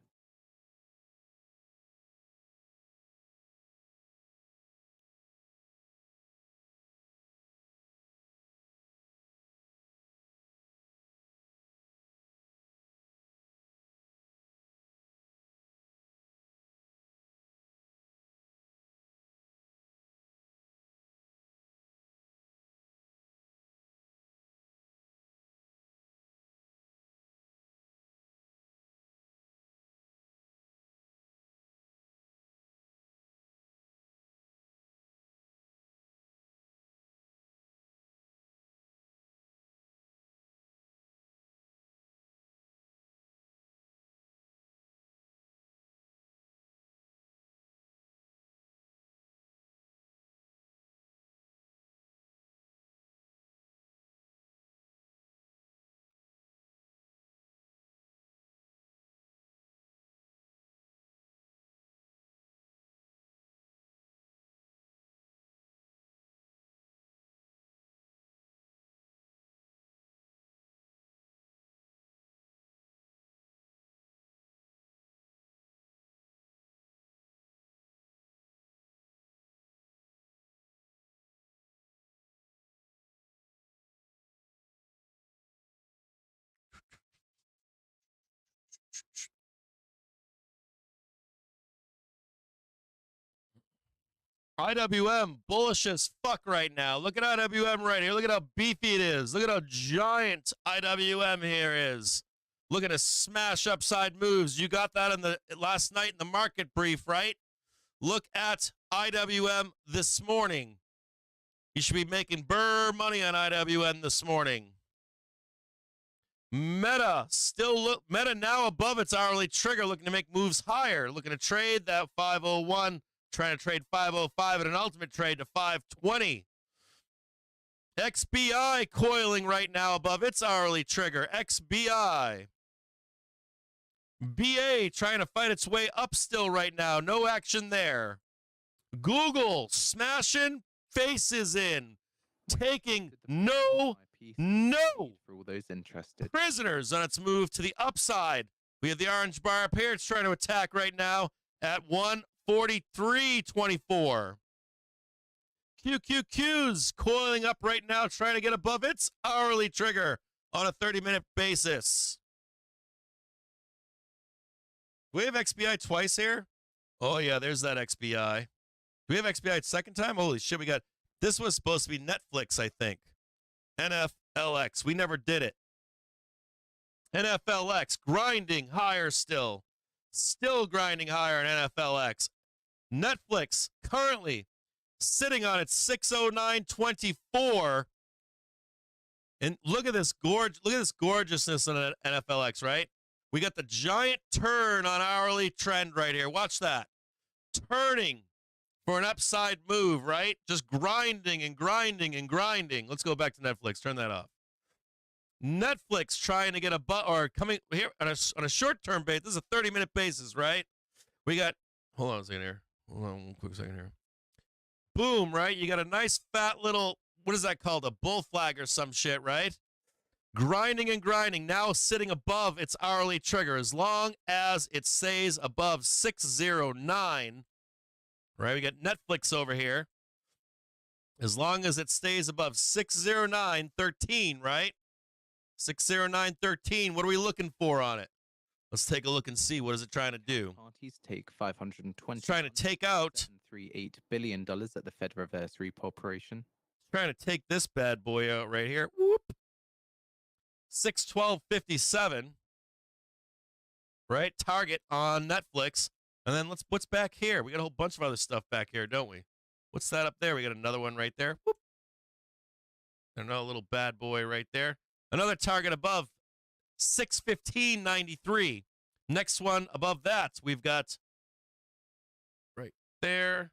S4: IWM bullish as fuck right now. Look at IWM right here. Look at how beefy it is. Look at how giant IWM here is. Look at a smash upside moves. You got that in the last night in the market brief, right? Look at IWM this morning. You should be making burr money on IWM this morning. Meta Meta now above its hourly trigger, looking to make moves higher, looking to trade that 501, trying to trade 505 at an ultimate trade to 520. XBI coiling right now above its hourly trigger. XBI. BA trying to fight its way up still right now. No action there. Google smashing faces in, taking no
S20: for all those interested.
S4: prisoners on its move to the upside. We have the orange bar up here. It's trying to attack right now at 143.24. QQQ's coiling up right now, trying to get above its hourly trigger on a 30-minute basis. Do we have XBI twice here? Oh, yeah, there's that XBI. Do we have XBI second time? Holy shit, we got... This was supposed to be Netflix, I think. NFLX. We never did it. NFLX grinding higher still. Still grinding higher in NFLX. Netflix currently sitting on its 609.24. And look at this gorgeousness on NFLX, right? We got the giant turn on hourly trend right here. Watch that. Turning for an upside move, right? Just grinding and grinding and grinding. Let's go back to Netflix. Turn that off. Netflix trying to get coming here on a short-term basis. This is a 30-minute basis, right? We got, hold on a second here. Hold on one quick second here. Boom, right? You got a nice fat little, what is that called? A bull flag or some shit, right? Grinding and grinding, now sitting above its hourly trigger. As long as it stays above 609, right? We got Netflix over here. As long as it stays above 609.13, right? 609.13. What are we looking for on it? Let's take a look and see. What is it trying to do?
S20: Parties take $520.
S4: It's trying to take out
S20: $738 billion at the Fed Reverse Repo Operation.
S4: It's trying to take this bad boy out right here. Whoop. 612.57. Right? Target on Netflix. And then what's back here? We got a whole bunch of other stuff back here, don't we? What's that up there? We got another one right there. Whoop. Another little bad boy right there. Another target above 615.93. Next one above that, we've got right there,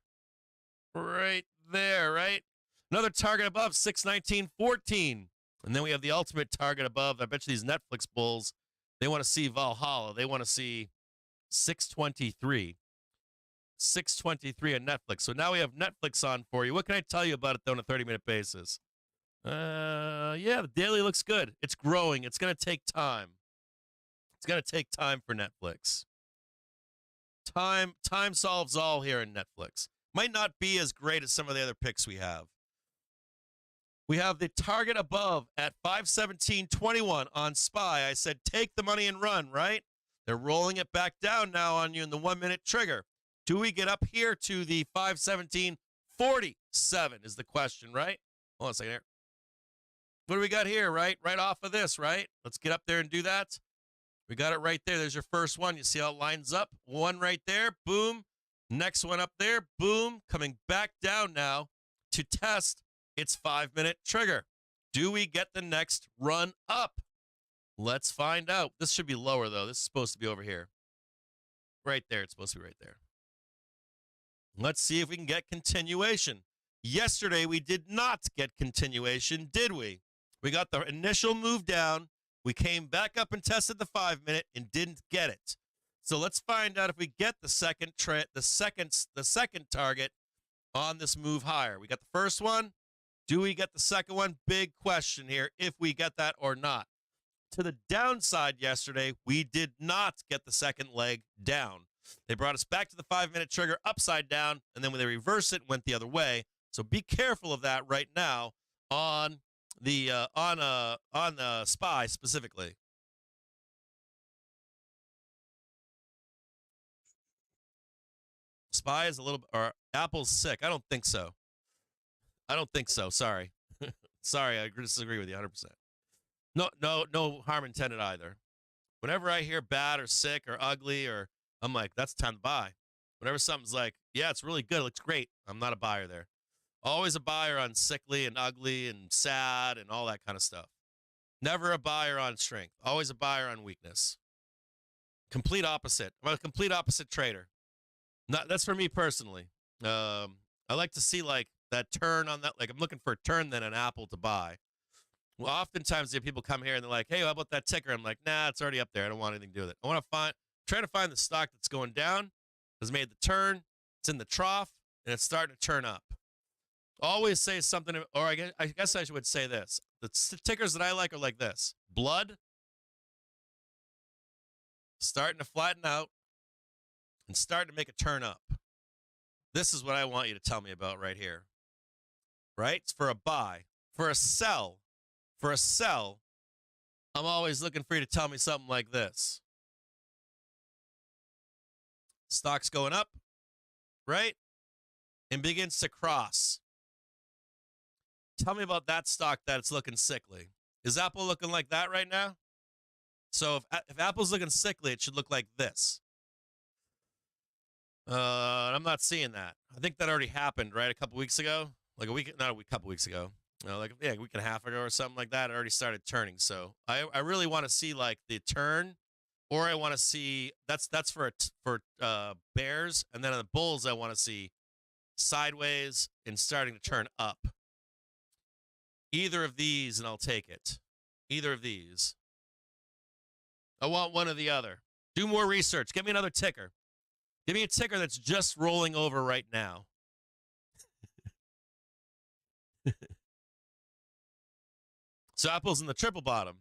S4: right? Another target above 619.14. And then we have the ultimate target above. I bet you these Netflix bulls, they want to see Valhalla. They want to see 623. 623 on Netflix. So now we have Netflix on for you. What can I tell you about it, though, on a 30-minute basis? Yeah, the daily looks good. It's growing. It's going to take time. It's going to take time for Netflix. Time solves all here in Netflix. Might not be as great as some of the other picks we have. We have the target above at 517.21 on SPY. I said take the money and run, right? They're rolling it back down now on you in the 1-minute trigger. Do we get up here to the 517.47 is the question, right? Hold on a second here. What do we got here, right? Right off of this, right? Let's get up there and do that. We got it right there. There's your first one. You see how it lines up? One right there. Boom. Next one up there. Boom. Coming back down now to test its 5-minute trigger. Do we get the next run up? Let's find out. This should be lower, though. This is supposed to be over here. Right there. It's supposed to be right there. Let's see if we can get continuation. Yesterday, we did not get continuation, did we? We got the initial move down. We came back up and tested the 5-minute and didn't get it. So let's find out if we get the second target on this move higher. We got the first one. Do we get the second one? Big question here, if we get that or not. To the downside yesterday, we did not get the second leg down. They brought us back to the 5-minute trigger upside down, and then when they reversed it, went the other way. So be careful of that right now on the SPY specifically. SPY is a little, or Apple's sick. I don't think so. Sorry. Sorry, I disagree with you 100%. No harm intended either. Whenever I hear bad or sick or ugly, or I'm like, that's time to buy. Whenever something's like, yeah, it's really good, it looks great, I'm not a buyer there. Always a buyer on sickly and ugly and sad and all that kind of stuff. Never a buyer on strength. Always a buyer on weakness. Complete opposite. I'm a complete opposite trader. That's for me personally. I like to see like that turn on that. Like I'm looking for a turn than an Apple to buy. Well, oftentimes people come here and they're like, hey, how about that ticker? I'm like, nah, it's already up there. I don't want anything to do with it. I want to try to find the stock that's going down, has made the turn, it's in the trough, and it's starting to turn up. Always say something, or I guess I would say this. The tickers that I like are like this. Blood, starting to flatten out, and starting to make a turn up. This is what I want you to tell me about right here. Right? It's for a buy. For a sell, I'm always looking for you to tell me something like this. Stock's going up, right? And begins to cross. Tell me about that stock that's looking sickly. Is Apple looking like that right now? So if Apple's looking sickly, it should look like this. I'm not seeing that. I think that already happened, right? A couple weeks ago, like couple weeks ago, a week and a half ago or something like that. It already started turning. So I really want to see like the turn, or I want to see that's for bears, and then on the bulls I want to see sideways and starting to turn up. Either of these, and I'll take it. Either of these. I want one or the other. Do more research. Give me another ticker. Give me a ticker that's just rolling over right now. So Apple's in the triple bottom.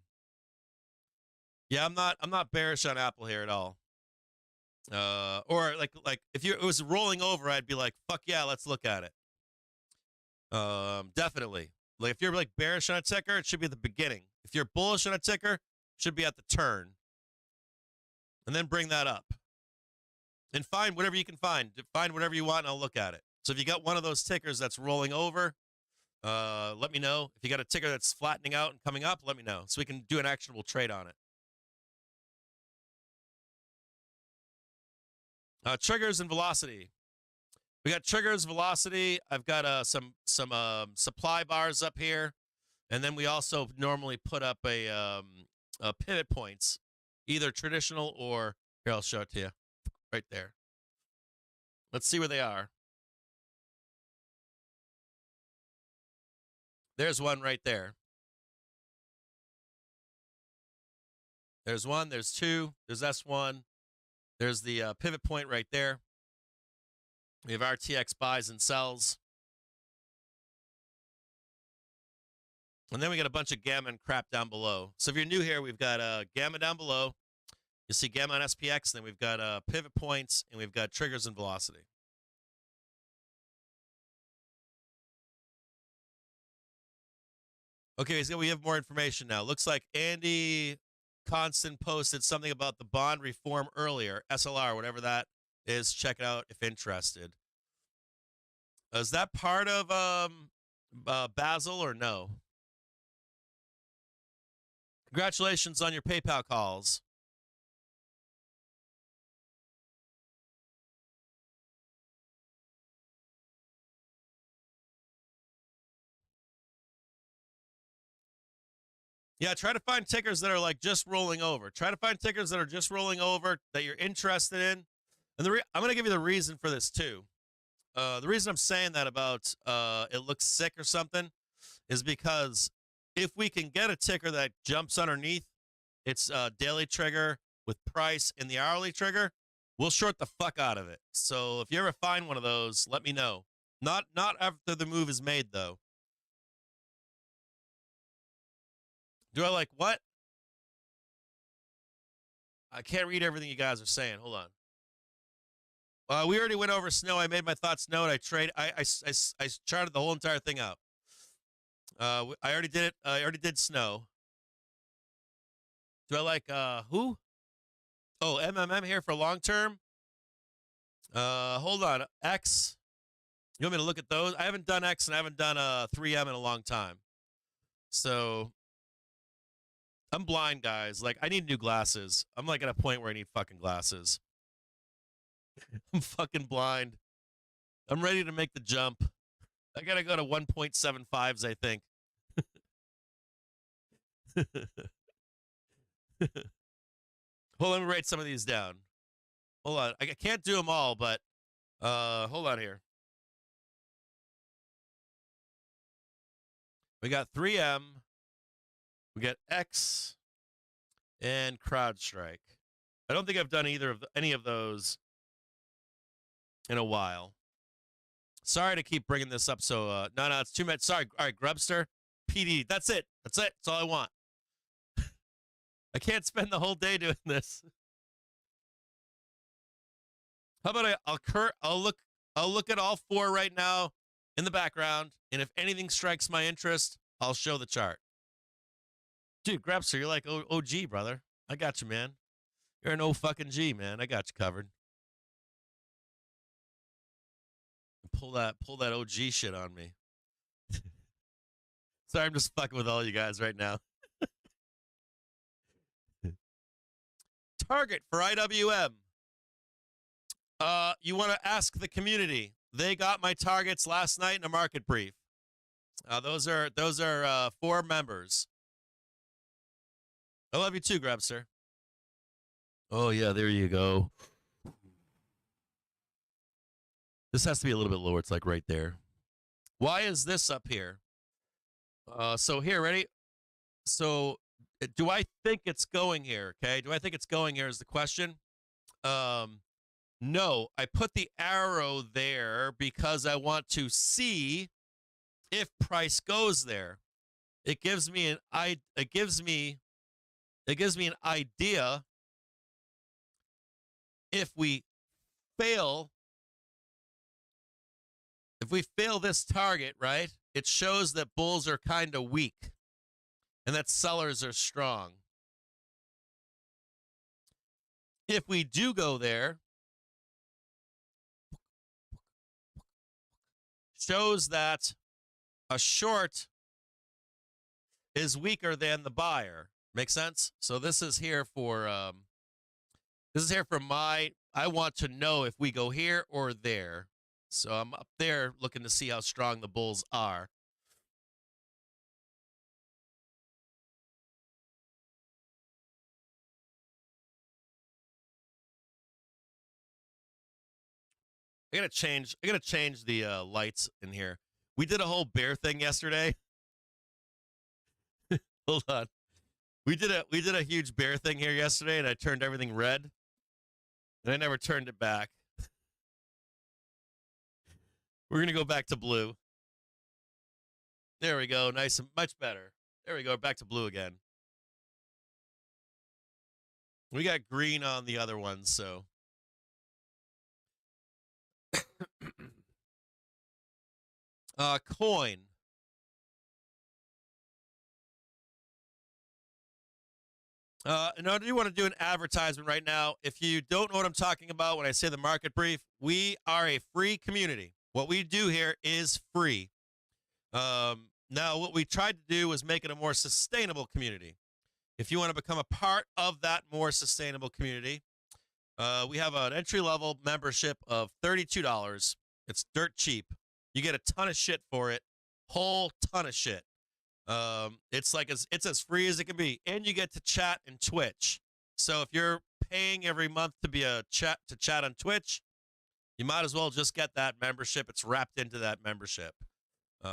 S4: Yeah, I'm not bearish on Apple here at all. Or like if it was rolling over, I'd be like, fuck yeah, let's look at it. Definitely. Like if you're like bearish on a ticker, it should be at the beginning. If you're bullish on a ticker, it should be at the turn. And then bring that up. And find whatever you can find. Find whatever you want, and I'll look at it. So if you got one of those tickers that's rolling over, let me know. If you got a ticker that's flattening out and coming up, let me know. So we can do an actionable trade on it. Triggers and velocity. We got triggers, velocity. I've got some supply bars up here. And then we also normally put up a pivot points, either traditional or, here, I'll show it to you. Right there. Let's see where they are. There's one right there. There's one, there's two, there's S1. There's the pivot point right there. We have RTX buys and sells. And then we got a bunch of gamma and crap down below. So if you're new here, we've got gamma down below. You see gamma on SPX, then we've got pivot points, and we've got triggers and velocity. Okay, so we have more information now. Looks like Andy Constant posted something about the bond reform earlier, SLR, whatever that is. Check it out if interested. Is that part of Basel or no? Congratulations on your PayPal calls. Yeah, try to find tickers that are like just rolling over. Try to find tickers that are just rolling over that you're interested in. And I'm going to give you the reason for this too. The reason I'm saying that about it looks sick or something is because if we can get a ticker that jumps underneath its daily trigger with price and the hourly trigger, we'll short the fuck out of it. So if you ever find one of those, let me know. Not after the move is made, though. Do I like what? I can't read everything you guys are saying. Hold on. We already went over snow. I made my thoughts known. I charted the whole entire thing out. I already did it. I already did snow. Do I like who? Oh, MMM here for long term. Hold on. X. You want me to look at those? I haven't done X and I haven't done 3M in a long time. So I'm blind, guys. Like, I need new glasses. I'm like at a point where I need fucking glasses. I'm fucking blind. I'm ready to make the jump. I gotta go to 1.75s, I think. Hold on, let me write some of these down. Hold on. I can't do them all, but hold on here. We got 3M. We got X and CrowdStrike. I don't think I've done any of those in a while. Sorry to keep bringing this up. So no, it's too much. Sorry. All right, Grubster, PD. That's it. That's all I want. I can't spend the whole day doing this. How about I'll look at all four right now in the background, and if anything strikes my interest, I'll show the chart. Dude, Grubster, you're like OG, brother. I got you, man. You're an O fucking G, man. I got you covered. pull that OG shit on me. Sorry, I'm just fucking with all you guys right now. Target for IWM. You want to ask the community. They got my targets last night in a market brief. Those are 4 members. I love you too, Grab Sir. Oh yeah, there you go. This has to be a little bit lower. It's like right there. Why is this up here? So here, ready? So do I think it's going here? Okay. Do I think it's going here is the question. No, I put the arrow there because I want to see if price goes there. It gives me an idea if we fail this target, right? It shows that bulls are kind of weak and that sellers are strong. If we do go there, shows that a short is weaker than the buyer. Make sense? So this is here for my, I want to know if we go here or there. So I'm up there looking to see how strong the bulls are. I gotta change the lights in here. We did a whole bear thing yesterday. Hold on. We did a huge bear thing here yesterday, and I turned everything red, and I never turned it back. We're gonna go back to blue. There we go. Nice and much better. There we go. Back to blue again. We got green on the other ones, so. Coin. And I do want to do an advertisement right now. If you don't know what I'm talking about when I say the market brief, we are a free community. What we do here is free. Now, what we tried to do was make it a more sustainable community. If you want to become a part of that more sustainable community, we have an entry-level membership of $32. It's dirt cheap. You get a ton of shit for it, whole ton of shit. It's as free as it can be, and you get to chat in Twitch. So if you're paying every month to chat on Twitch, you might as well just get that membership. It's wrapped into that membership.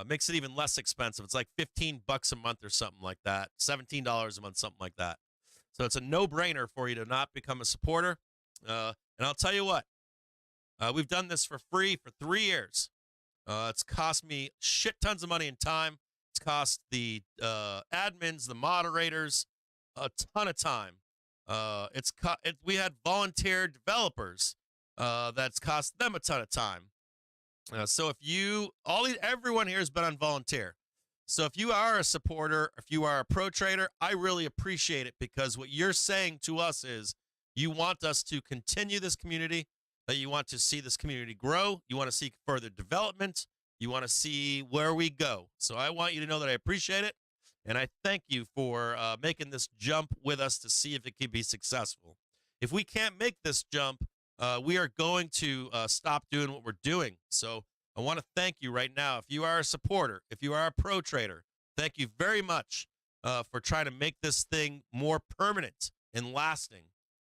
S4: Makes it even less expensive. It's like $15 a month or something like that. $17 a month, something like that. So it's a no-brainer for you to not become a supporter. And I'll tell you what, we've done this for free for 3 years. It's cost me shit tons of money and time. It's cost the admins, the moderators, a ton of time. We had volunteer developers. That's cost them a ton of time. So if everyone here has been on volunteer. So if you are a supporter, if you are a pro trader, I really appreciate it, because what you're saying to us is you want us to continue this community, that you want to see this community grow. You want to see further development. You want to see where we go. So I want you to know that I appreciate it. And I thank you for making this jump with us to see if it can be successful. If we can't make this jump, we are going to stop doing what we're doing. So I want to thank you right now. If you are a supporter, if you are a pro trader, thank you very much for trying to make this thing more permanent and lasting,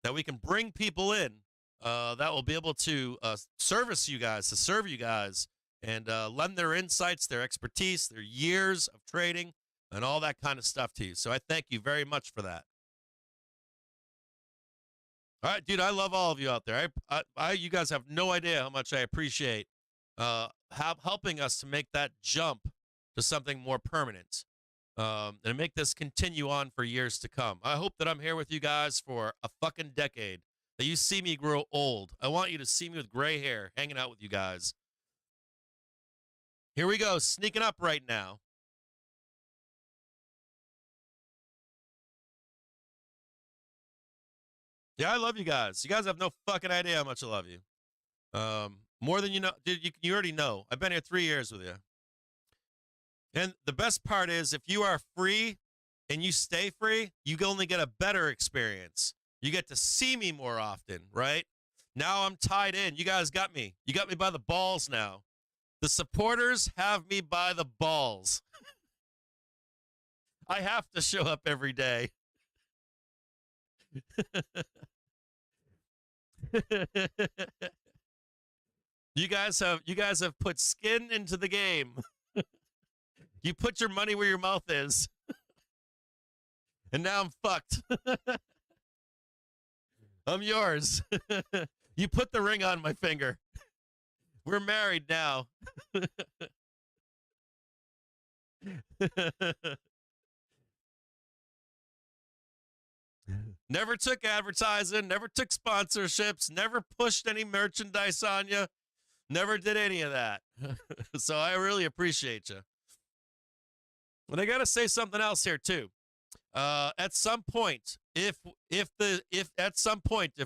S4: that we can bring people in that will be able to serve you guys, and lend their insights, their expertise, their years of trading, and all that kind of stuff to you. So I thank you very much for that. All right, dude, I love all of you out there. You guys have no idea how much I appreciate helping us to make that jump to something more permanent, and make this continue on for years to come. I hope that I'm here with you guys for a fucking decade, that you see me grow old. I want you to see me with gray hair hanging out with you guys. Here we go, sneaking up right now. Yeah, I love you guys. You guys have no fucking idea how much I love you. More than you know. Dude, you already know. I've been here 3 years with you. And the best part is if you are free and you stay free, you only get a better experience. You get to see me more often, right? Now I'm tied in. You guys got me. You got me by the balls now. The supporters have me by the balls. I have to show up every day. You guys have put skin into the game. You put your money where your mouth is. And now I'm fucked. I'm yours. You put the ring on my finger. We're married now. Never took advertising, never took sponsorships, never pushed any merchandise on you, never did any of that. So I really appreciate you. But I got to say something else here too. At some point, if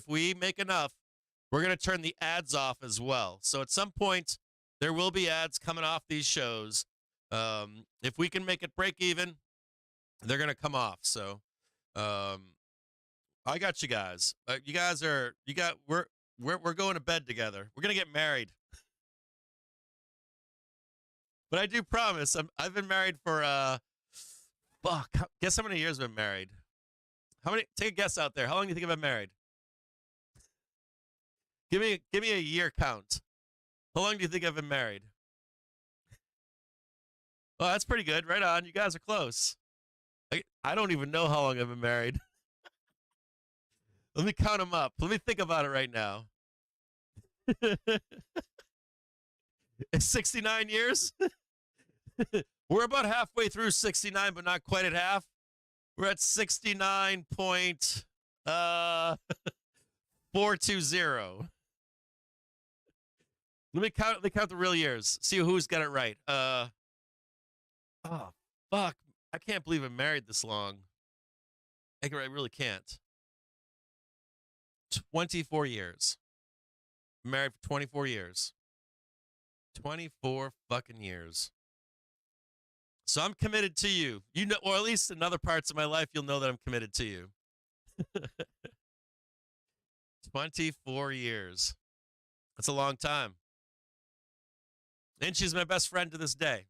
S4: we make enough, we're going to turn the ads off as well. So at some point, there will be ads coming off these shows. If we can make it break even, they're going to come off. So I got you guys. We're going to bed together. We're going to get married. But I do promise, I've been married for, guess how many years I've been married? Take a guess out there. How long do you think I've been married? Give me a year count. How long do you think I've been married? Well, that's pretty good. Right on. You guys are close. I don't even know how long I've been married. Let me count them up. Let me think about it right now. It's 69 years? We're about halfway through 69, but not quite at half. We're at 69.420. Let me count the real years. See who's got it right. Oh, fuck. I can't believe I'm married this long. I really can't. 24 years. Married for 24 years. 24 fucking years. So I'm committed to you. You know, or at least in other parts of my life, you'll know that I'm committed to you. 24 years. That's a long time. And she's my best friend to this day.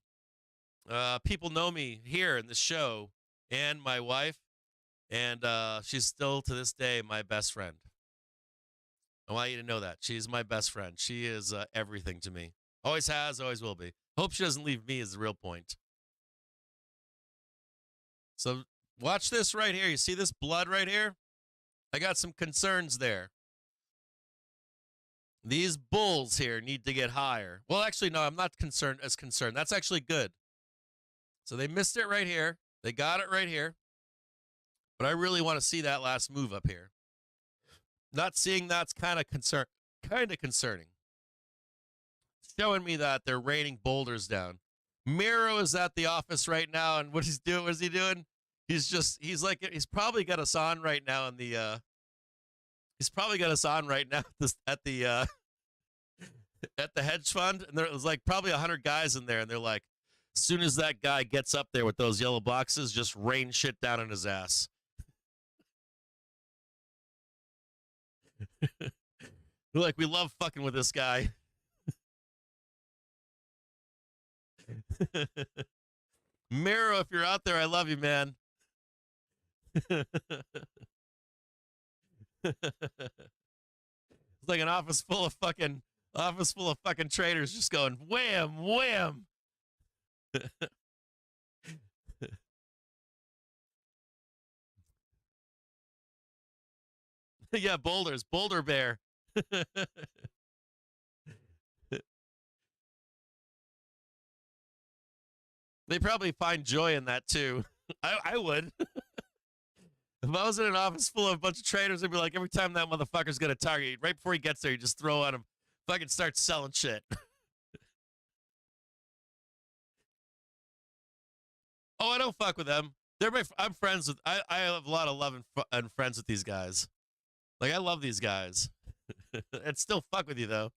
S4: People know me here in the show and my wife, and she's still to this day my best friend. I want you to know that. She's my best friend. She is everything to me. Always has, always will be. Hope she doesn't leave me is the real point. So watch this right here. You see this blood right here? I got some concerns there. These bulls here need to get higher. Well, actually, no, I'm not concerned. That's actually good. So they missed it right here. They got it right here. But I really want to see that last move up here. Not seeing that's kind of concerning. Showing me that they're raining boulders down. Miro is at the office right now, and what is he doing? He's probably got us on right now in the he's probably got us on right now at the hedge fund, and there's like probably 100 guys in there, and they're like, as soon as that guy gets up there with those yellow boxes, just rain shit down on his ass. They're like, we love fucking with this guy. Miro, if you're out there, I love you, man. It's like an office full of fucking traders just going wham, wham. Yeah, boulders, Boulder Bear. They probably find joy in that too. I would. If I was in an office full of a bunch of traders, I'd be like, every time that motherfucker's gonna target, right before he gets there, you just throw on him, fucking start selling shit. Oh, I don't fuck with them. I'm friends with. I have a lot of love and friends with these guys. Like, I love these guys. I'd still fuck with you though.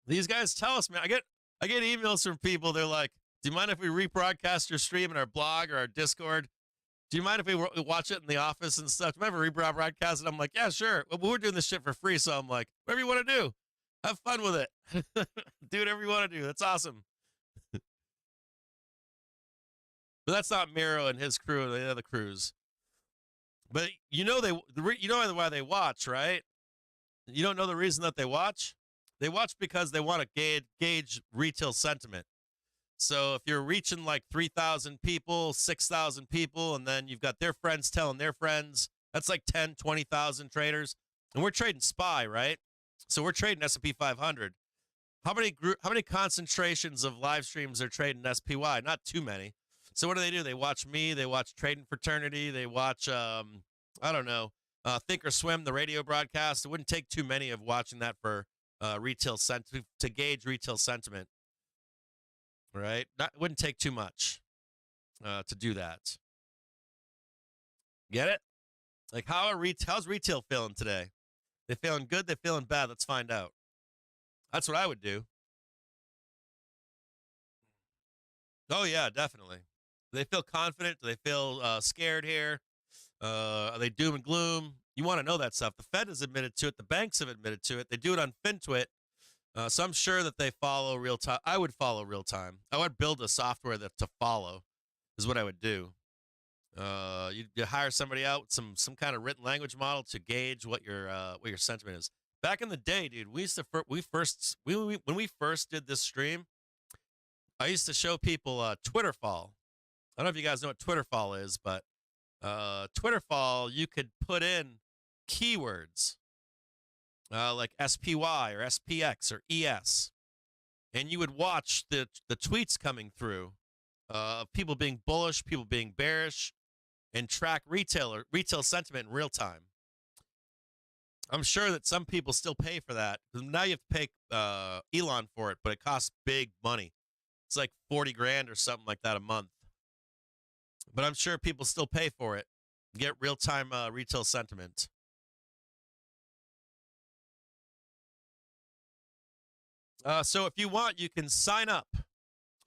S4: These guys tell us, man. I get emails from people. They're like, "Do you mind if we rebroadcast your stream in our blog or our Discord? Do you mind if we watch it in the office and stuff? Do you mind if we rebroadcast it?" I'm like, "Yeah, sure." Well, we're doing this shit for free, so I'm like, "Whatever you want to do, have fun with it. Do whatever you want to do. That's awesome." But that's not Miro and his crew and the other crews. But you know why they watch, right? You don't know the reason that they watch? They watch because they want to gauge retail sentiment. So if you're reaching like 3,000 people, 6,000 people, and then you've got their friends telling their friends, that's like 10, 20,000 traders. And we're trading SPY, right? So we're trading S&P 500. How many concentrations of live streams are trading SPY? Not too many. So what do? They watch me. They watch Trading Fraternity. They watch, I don't know, Think or Swim, the radio broadcast. It wouldn't take too many of watching that for retail sentiment to gauge retail sentiment, right? It wouldn't take too much to do that. Get it? Like how's retail feeling today? They feeling good? They feeling bad? Let's find out. That's what I would do. Oh yeah, definitely. Do they feel confident? Do they feel scared here? Are they doom and gloom? You want to know that stuff. The Fed has admitted to it. The banks have admitted to it. They do it on FinTwit. So I'm sure that they follow real time. I would follow real time. I would build a software to follow is what I would do. You hire somebody out with some kind of written language model to gauge what your sentiment is. Back in the day, dude, when we first did this stream, I used to show people Twitterfall. I don't know if you guys know what Twitterfall is, but Twitterfall, you could put in keywords like SPY or SPX or ES, and you would watch the tweets coming through of people being bullish, people being bearish, and track retail sentiment in real time. I'm sure that some people still pay for that. Now you have to pay Elon for it, but it costs big money. It's like 40 grand or something like that a month. But I'm sure people still pay for it. Get real-time retail sentiment. So if you want, you can sign up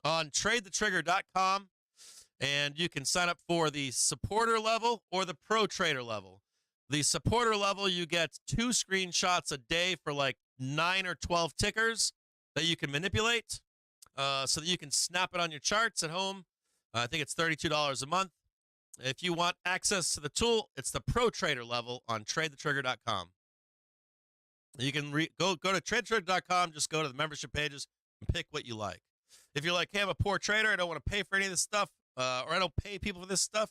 S4: on tradethetrigger.com, and you can sign up for the supporter level or the pro trader level. The supporter level, you get 2 screenshots a day for like 9 or 12 tickers that you can manipulate so that you can snap it on your charts at home. I think it's $32 a month. If you want access to the tool, it's the pro trader level on tradethetrigger.com. You can go to tradethetrigger.com, just go to the membership pages and pick what you like. If you're like, hey, I'm a poor trader, I don't want to pay for any of this stuff, or I don't pay people for this stuff,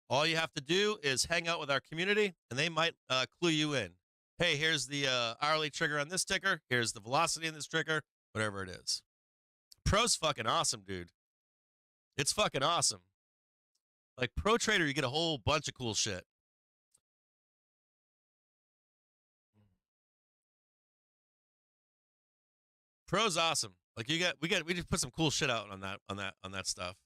S4: all you have to do is hang out with our community, and they might clue you in. Hey, here's the hourly trigger on this ticker. Here's the velocity in this trigger, whatever it is. Pro's fucking awesome, dude. It's fucking awesome. Like Pro Trader, you get a whole bunch of cool shit. Pro's awesome. Like we just put some cool shit out on that stuff.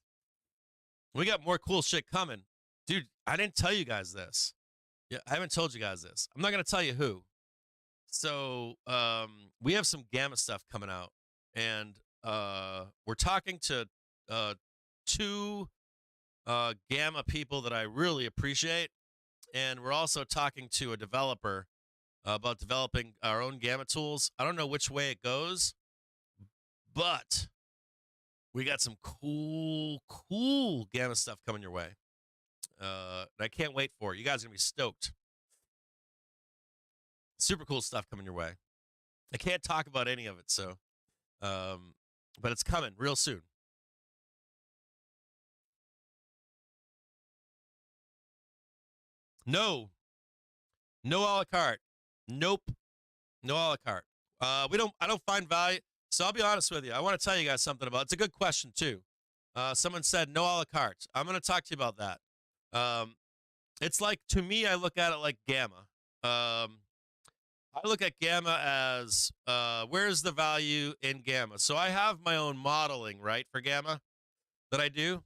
S4: We got more cool shit coming. Dude, I didn't tell you guys this. Yeah, I haven't told you guys this. I'm not gonna tell you who. So we have some Gamma stuff coming out, and we're talking to 2 Gamma people that I really appreciate, and we're also talking to a developer about developing our own Gamma tools. I don't know which way it goes, but we got some cool Gamma stuff coming your way. And I can't wait for it. You guys are going to be stoked. Super cool stuff coming your way. I can't talk about any of it, so, but it's coming real soon. No a la carte. Nope. No a la carte. I don't find value. So I'll be honest with you. I want to tell you guys something about it. It's a good question too. Someone said no a la carte. I'm going to talk to you about that. It's like, to me, I look at it like Gamma. I look at Gamma as where's the value in Gamma? So I have my own modeling, right, for Gamma that I do.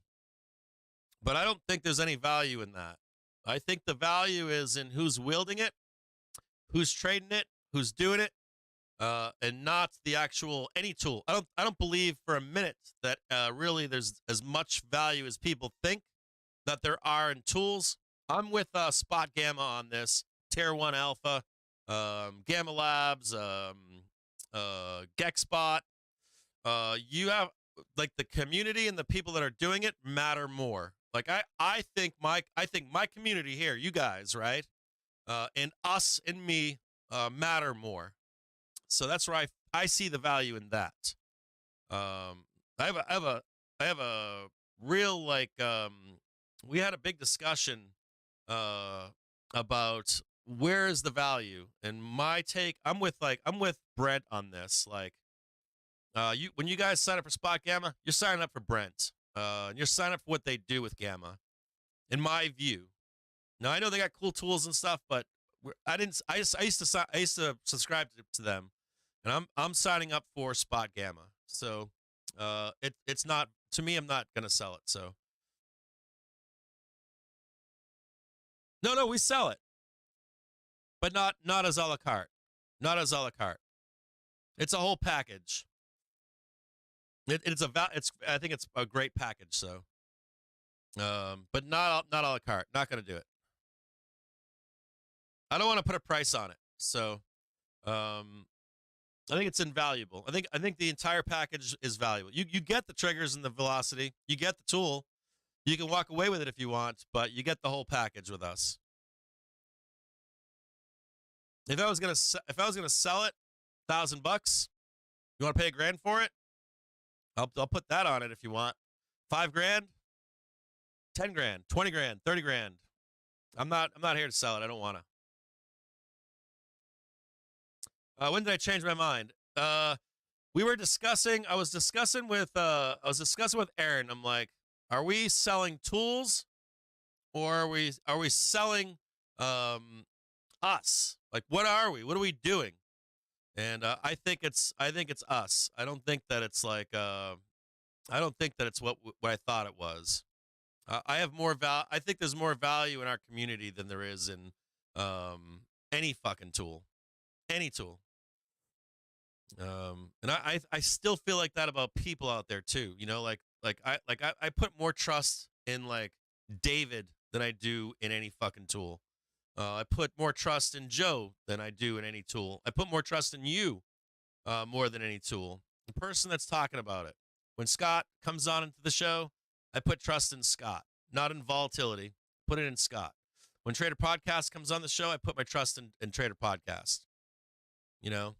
S4: But I don't think there's any value in that. I think the value is in who's wielding it, who's trading it, who's doing it, and not the actual any tool. I don't believe for a minute that really there's as much value as people think that there are in tools. I'm with Spot Gamma on this. Tier 1 Alpha, Gamma Labs, GexBot. You have like the community and the people that are doing it matter more. Like I think my community here, you guys, right, and us and me matter more. So that's where I see the value in that. I have a real like we had a big discussion about where is the value, and my take. I'm with Brent on this. Like, when you guys sign up for Spot Gamma, you're signing up for Brent. You're signing up for what they do with Gamma, in my view. Now I know they got cool tools and stuff, but I used to subscribe to them, and I'm signing up for Spot Gamma. So it's not, to me. I'm not gonna sell it. So no, we sell it, but not as a la carte. Not as a la carte. It's a whole package. I think it's a great package. So, but not a la carte. Not gonna do it. I don't want to put a price on it. So, I think it's invaluable. I think the entire package is valuable. You get the triggers and the velocity. You get the tool. You can walk away with it if you want, but you get the whole package with us. If I was gonna sell it, $1,000, you want to pay $1,000 for it? I'll put that on it if you want. $5,000, $10,000, $20,000, $30,000. I'm not here to sell it. I don't want to. When did I change my mind? We were discussing. I was discussing with Aaron. I'm like, are we selling tools, or are we selling us? Like, what are we? What are we doing? And I think it's us. I don't think that it's like I don't think that it's what I thought it was. I have more I think there's more value in our community than there is in any fucking tool, any tool. And I still feel like that about people out there too. You know, like I put more trust in like David than I do in any fucking tool. I put more trust in Joe than I do in any tool. I put more trust in you more than any tool. The person that's talking about it. When Scott comes on into the show, I put trust in Scott, not in volatility. Put it in Scott. When Trader Podcast comes on the show, I put my trust in Trader Podcast. You know,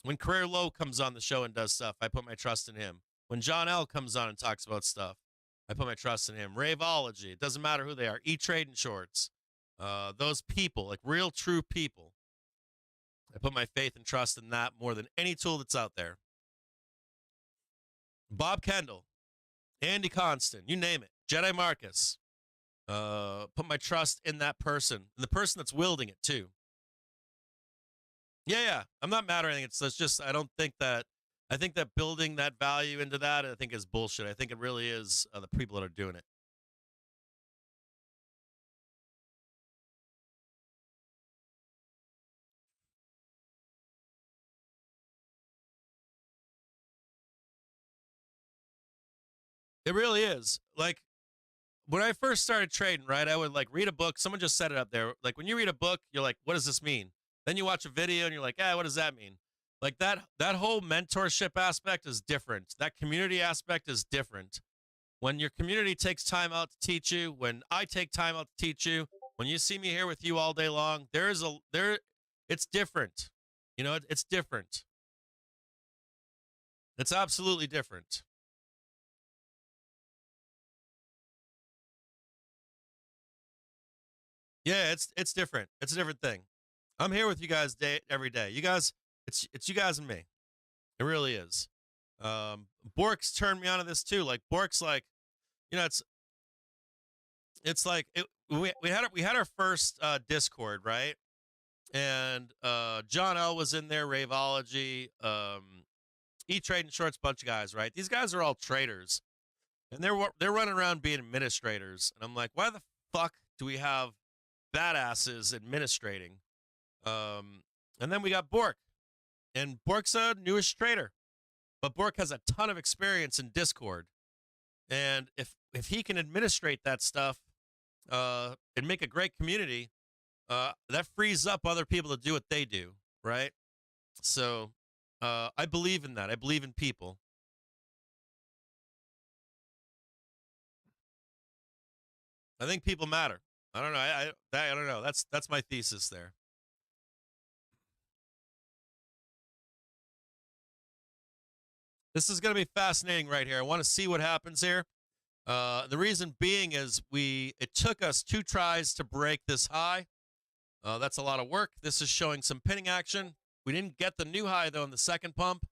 S4: when Career Low comes on the show and does stuff, I put my trust in him. When John L comes on and talks about stuff, I put my trust in him. Raveology, it doesn't matter who they are. E-Trade and Shorts. Those people, like real true people, I put my faith and trust in that more than any tool that's out there. Bob Kendall, Andy Constant, you name it, Jedi Marcus. Put my trust in that person, and the person that's wielding it too. Yeah. I'm not mad or anything. It's just I think that building that value into that, I think is bullshit. I think it really is the people that are doing it. It really is. Like, when I first started trading, right, I would like read a book. Someone just set it up there. Like, when you read a book, you're like, what does this mean? Then you watch a video and you're like, what does that mean? Like that whole mentorship aspect is different. That community aspect is different. When your community takes time out to teach you, when I take time out to teach you, when you see me here with you all day long, it's different. You know, it's different. It's absolutely different. Yeah, it's different. It's a different thing. I'm here with you guys every day. You guys, it's you guys and me. It really is. Bork's turned me on to this too. Like Bork's like, you know, it's like we had our first Discord, right? And John L was in there, Raveology, E-Trade and Shorts, bunch of guys, right? These guys are all traders. And they're running around being administrators. And I'm like, why the fuck do we have badasses administrating? And then we got Bork. And Bork's a newish trader. But Bork has a ton of experience in Discord. And if he can administrate that stuff and make a great community, that frees up other people to do what they do, right? So I believe in that. I believe in people. I think people matter. I don't know. I don't know. That's my thesis there. This is going to be fascinating right here. I want to see what happens here. The reason being is it took us 2 tries to break this high. That's a lot of work. This is showing some pinning action. We didn't get the new high, though, in the second pump.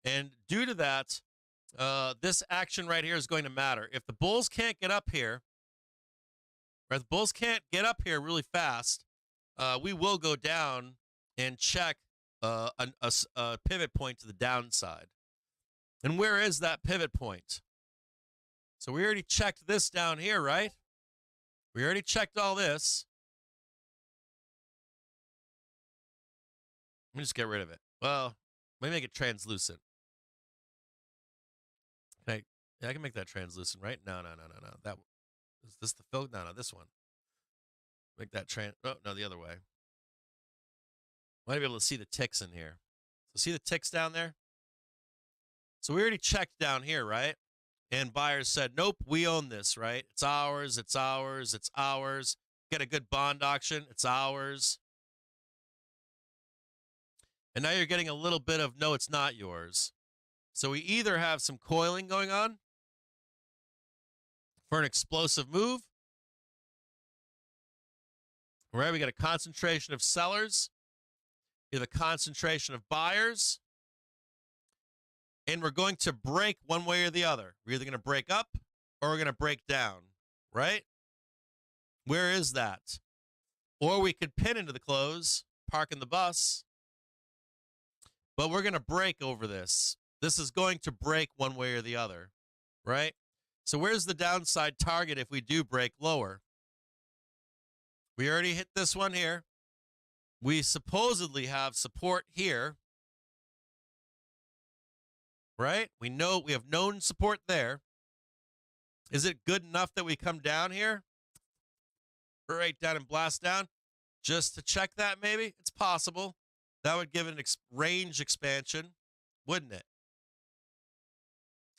S4: And due to that, this action right here is going to matter. If the bulls can't get up here, or if the bulls can't get up here really fast, we will go down and check a pivot point to the downside. And where is that pivot point? So we already checked this down here, right? We already checked all this. Let me just get rid of it. Well, let me make it translucent. I can make that translucent, right? No. That is this the filter? No, this one. Make that oh, no, the other way. I might be able to see the ticks in here. So see the ticks down there? So we already checked down here, right? And buyers said, nope, we own this, right? It's ours, it's ours, it's ours. Get a good bond auction, it's ours. And now you're getting a little bit of, no, it's not yours. So we either have some coiling going on for an explosive move, right? We got a concentration of sellers. We have a concentration of buyers. And we're going to break one way or the other. We're either going to break up or we're going to break down, right? Where is that? Or we could pin into the close, park in the bus. But we're going to break over this. This is going to break one way or the other, right? So where's the downside target if we do break lower? We already hit this one here. We supposedly have support here. Right? We have known support there. Is it good enough that we come down here? Right down and blast down? Just to check that maybe? It's possible. That would give it an range expansion, wouldn't it?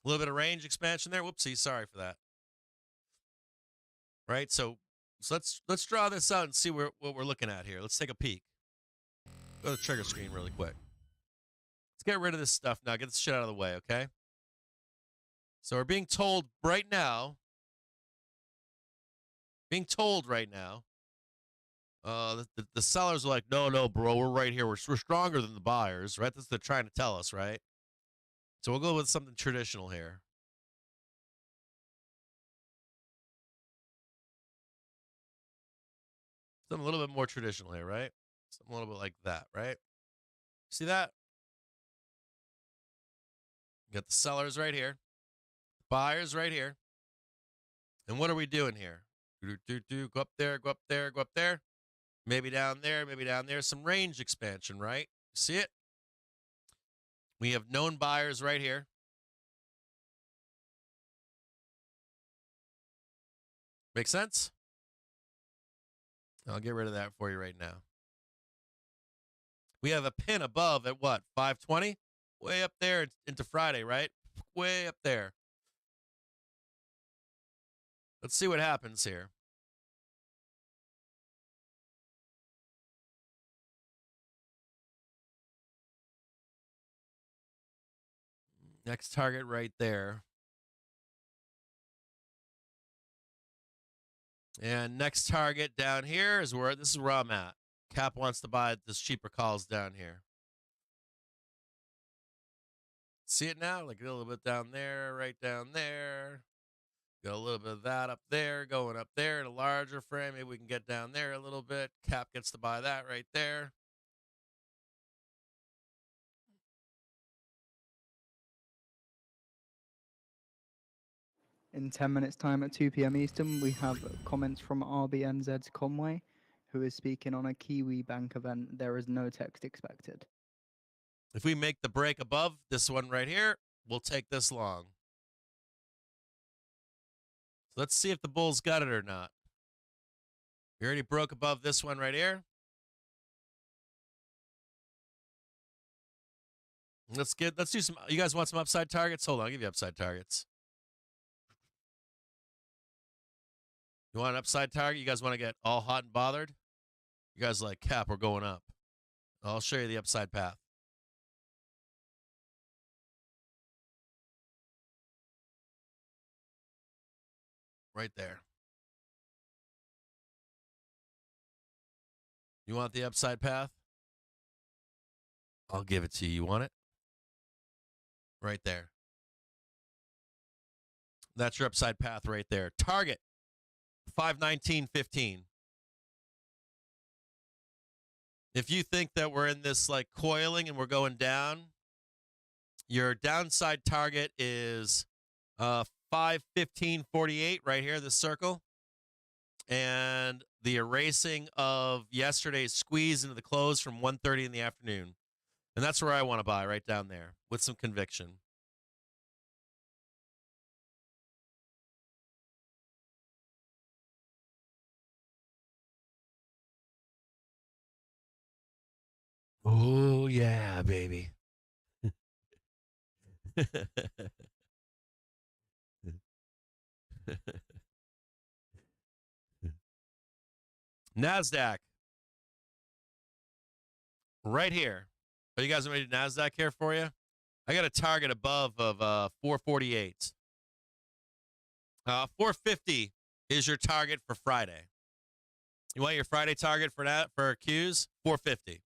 S4: A little bit of range expansion there. Whoopsie, sorry for that. Right? So let's draw this out and see what we're looking at here. Let's take a peek. Go to the trigger screen really quick. Let's get rid of this stuff now. Get this shit out of the way, okay? So we're being told right now, the sellers are like, no, bro, we're right here. We're stronger than the buyers, right? That's what they're trying to tell us, right? So we'll go with something traditional here. Something a little bit more traditional here, right? Something a little bit like that, right? See that? You got the sellers right here, the buyers right here. And what are we doing here? Go up there, go up there, go up there. Maybe down there, maybe down there. Some range expansion, right? See it? We have known buyers right here. Make sense? I'll get rid of that for you right now. We have a pin above at what? 520? Way up there into Friday, right? Way up there. Let's see what happens here. Next target right there. And next target down here is this is where I'm at. Cap wants to buy this cheaper calls down here. See it now? Like a little bit down there, right down there. Got a little bit of that up there, going up there in a larger frame. Maybe we can get down there a little bit. Cap gets to buy that right there.
S21: In 10 minutes' time at 2 p.m. Eastern, we have comments from RBNZ's Conway, who is speaking on a Kiwi Bank event. There is no text expected.
S4: If we make the break above this one right here, we'll take this long. So let's see if the bulls got it or not. We already broke above this one right here. Let's do some. You guys want some upside targets? Hold on, I'll give you upside targets. You want an upside target? You guys want to get all hot and bothered? You guys like, Cap, we're going up. I'll show you the upside path. Right there. You want the upside path? I'll give it to you. You want it? Right there. That's your upside path right there. Target 519.15. If you think that we're in this like coiling and we're going down, your downside target is 515.48 right here, this circle. And the erasing of yesterday's squeeze into the close from 1:30 in the afternoon. And that's where I want to buy, right down there, with some conviction. Oh, yeah, baby. NASDAQ. Right here. Are you guys ready to NASDAQ here for you? I got a target above of 448. 450 is your target for Friday. You want your Friday target for that for Qs? 450.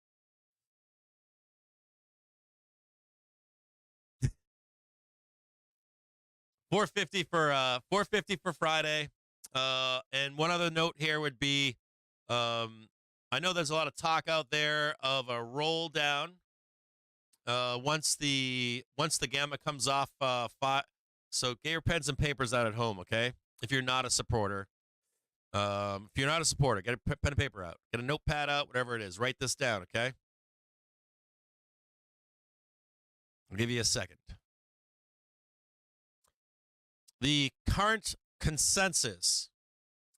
S4: $450 for Friday. And one other note here would be, I know there's a lot of talk out there of a roll down once the gamma comes off. So get your pens and papers out at home, okay? If you're not a supporter, get a pen and paper out, get a notepad out, whatever it is. Write this down, okay? I'll give you a second. The current consensus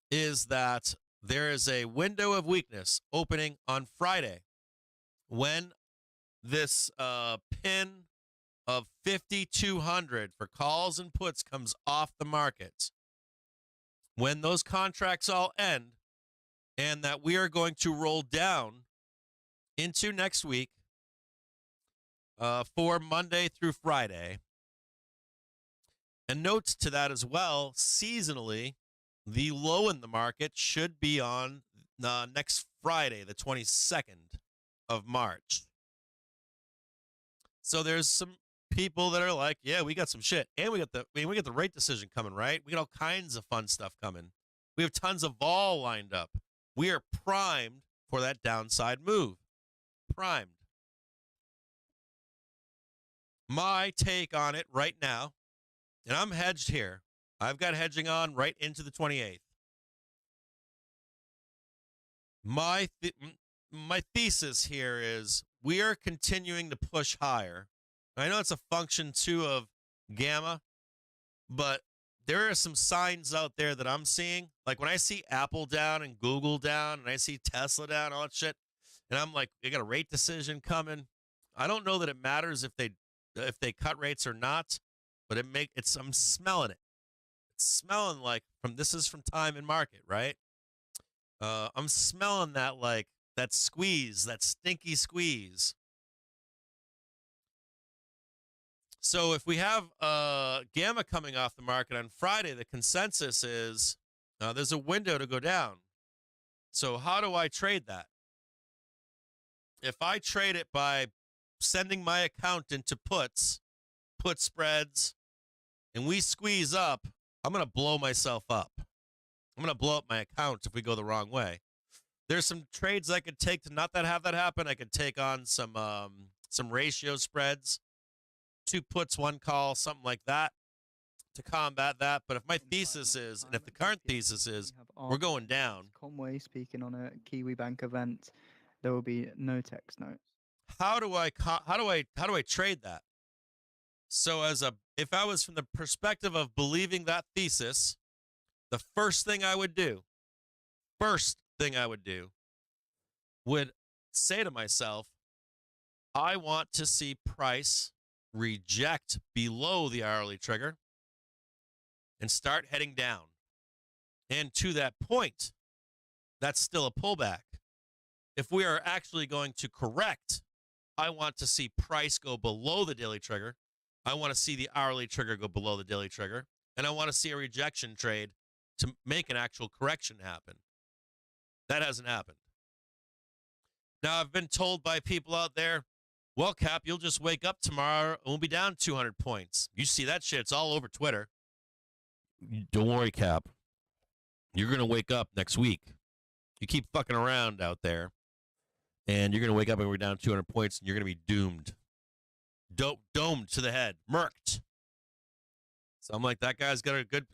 S4: is that there is a window of weakness opening on Friday when this pin of 5,200 for calls and puts comes off the market. When those contracts all end, and that we are going to roll down into next week for Monday through Friday. And note to that as well, seasonally, the low in the market should be on next Friday, the 22nd of March. So there's some people that are like, yeah, we got some shit. And we got the rate decision coming, right? We got all kinds of fun stuff coming. We have tons of vol lined up. We are primed for that downside move. Primed. My take on it right now, and I'm hedged here. I've got hedging on right into the 28th. My thesis here is we are continuing to push higher. I know it's a function, too, of gamma, but there are some signs out there that I'm seeing. Like when I see Apple down and Google down and I see Tesla down, all that shit, and I'm like, they got a rate decision coming. I don't know that it matters if they cut rates or not, but I'm smelling it. It's smelling like this is from time in market, right? I'm smelling that squeeze, that stinky squeeze. So if we have gamma coming off the market on Friday, the consensus is there's a window to go down. So how do I trade that? If I trade it by sending my account into put spreads, and we squeeze up, I'm going to blow myself up. I'm going to blow up my account if we go the wrong way. There's some trades I could take to not have that happen. I could take on some ratio spreads, 2 puts, 1 call, something like that. to combat that. But if my thesis is, and if the current thesis is, we're going down.
S21: Conway speaking on a Kiwi Bank event. There will be no text notes.
S4: How do I trade that? So if I was from the perspective of believing that thesis, the first thing I would do would say to myself, I want to see price reject below the hourly trigger and start heading down. And to that point, that's still a pullback. If we are actually going to correct, I want to see price go below the daily trigger. I want to see the hourly trigger go below the daily trigger. And I want to see a rejection trade to make an actual correction happen. That hasn't happened. Now, I've been told by people out there, well, Cap, you'll just wake up tomorrow and we'll be down 200 points. You see that shit. It's all over Twitter. Don't worry, Cap. You're going to wake up next week. You keep fucking around out there, and you're going to wake up and we're down 200 points, and you're going to be doomed. Domed to the head. Murked. So I'm like, that guy's got a good,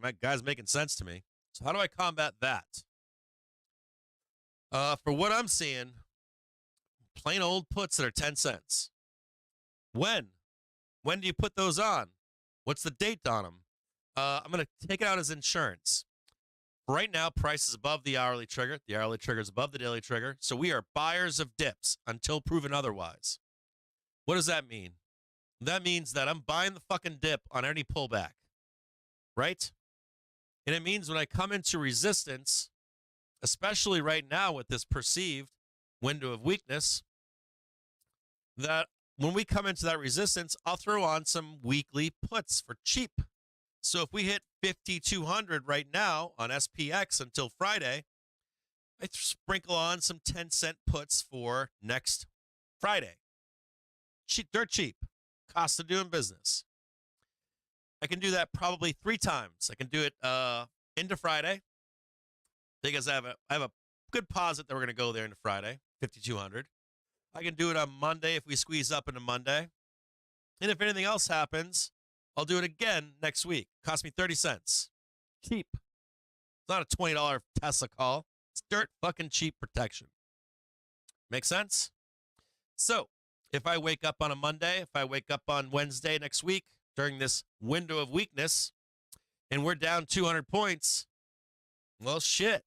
S4: my guy's making sense to me. So how do I combat that? For what I'm seeing, plain old puts that are 10 cents. When? When do you put those on? What's the date on them? I'm going to take it out as insurance. Right now, price is above the hourly trigger. The hourly trigger is above the daily trigger. So we are buyers of dips until proven otherwise. What does that mean? That means that I'm buying the fucking dip on any pullback, right? And it means when I come into resistance, especially right now with this perceived window of weakness, that when we come into that resistance, I'll throw on some weekly puts for cheap. So if we hit 5,200 right now on SPX until Friday, I sprinkle on some 10-cent puts for next Friday. Cheap, dirt cheap. Cost of doing business. I can do that probably 3 times. I can do it into Friday because I have a good posit that we're going to go there into Friday, 5,200. I can do it on Monday if we squeeze up into Monday. And if anything else happens, I'll do it again next week. Cost me 30 cents. Cheap. It's not a $20 Tesla call. It's dirt fucking cheap protection. Make sense? So, if I wake up on a Monday, if I wake up on Wednesday next week during this window of weakness, and we're down 200 points, well, shit.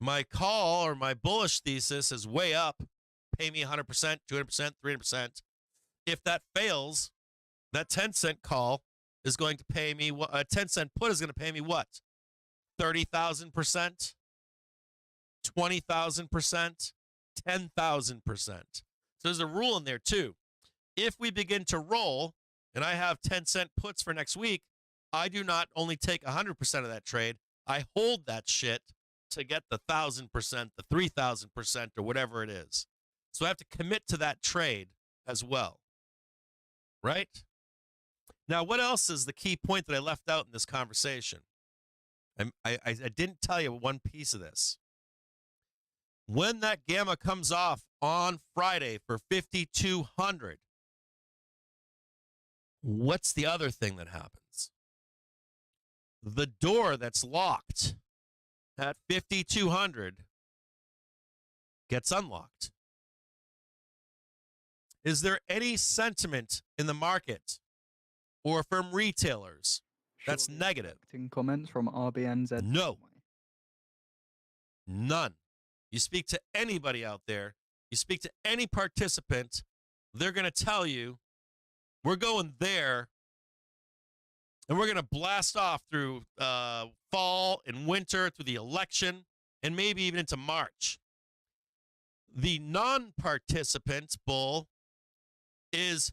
S4: My call or my bullish thesis is way up. Pay me 100%, 200%, 300%. If that fails, that 10-cent call is going to pay me, a 10-cent put is going to pay me what? 30,000%, 20,000%, 10,000%. So there's a rule in there too. If we begin to roll and I have 10-cent puts for next week, I do not only take 100% of that trade, I hold that shit to get the 1,000%, the 3,000%, or whatever it is. So I have to commit to that trade as well. Right? Now, what else is the key point that I left out in this conversation? I didn't tell you one piece of this. When that gamma comes off on Friday for 5,200, what's the other thing that happens? The door that's locked at 5,200 gets unlocked. Is there any sentiment in the market or from retailers that's negative?
S21: Comments from RBNZ.
S4: No. None. You speak to anybody out there, you speak to any participant, they're going to tell you, we're going there, and we're going to blast off through fall and winter, through the election, and maybe even into March. The non-participant bull is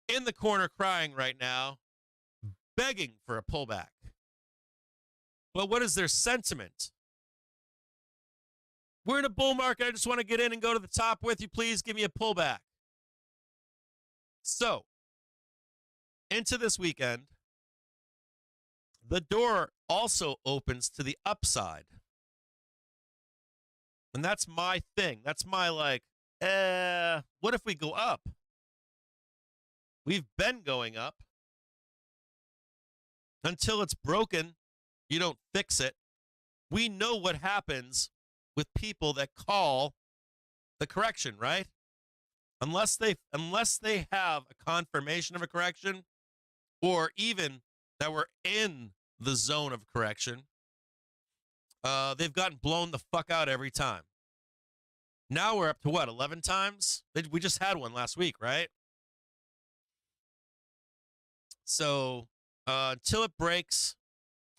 S4: in the corner crying right now, begging for a pullback. But what is their sentiment? We're in a bull market. I just want to get in and go to the top with you. Please give me a pullback. So, into this weekend, the door also opens to the upside. And that's my thing. That's my what if we go up? We've been going up. Until it's broken, you don't fix it. We know what happens with people that call the correction, right? Unless they have a confirmation of a correction, or even that we're in the zone of correction, they've gotten blown the fuck out every time. Now we're up to what, 11 times? We just had one last week, right? So until it breaks,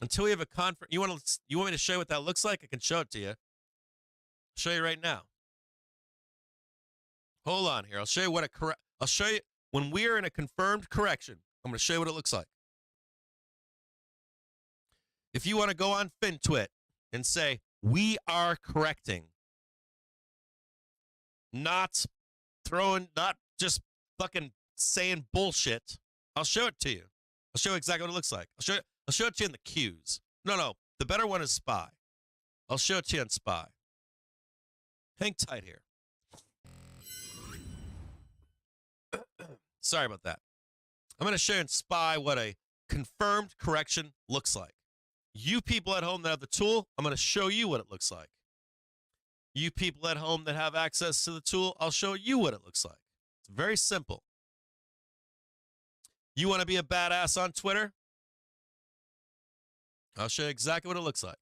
S4: until we have a you want me to show you what that looks like? I can show it to you. I'll show you right now. Hold on here. I'll show you what I'll show you when we are in a confirmed correction. I'm going to show you what it looks like. If you want to go on FinTwit and say, we are correcting, not just fucking saying bullshit, I'll show it to you. I'll show you exactly what it looks like. I'll show it to you in the Qs. No, the better one is SPY. I'll show it to you on SPY. Hang tight here. Sorry about that. I'm going to show you in SPY what a confirmed correction looks like. You people at home that have the tool, I'm going to show you what it looks like. You people at home that have access to the tool, I'll show you what it looks like. It's very simple. You want to be a badass on Twitter? I'll show you exactly what it looks like.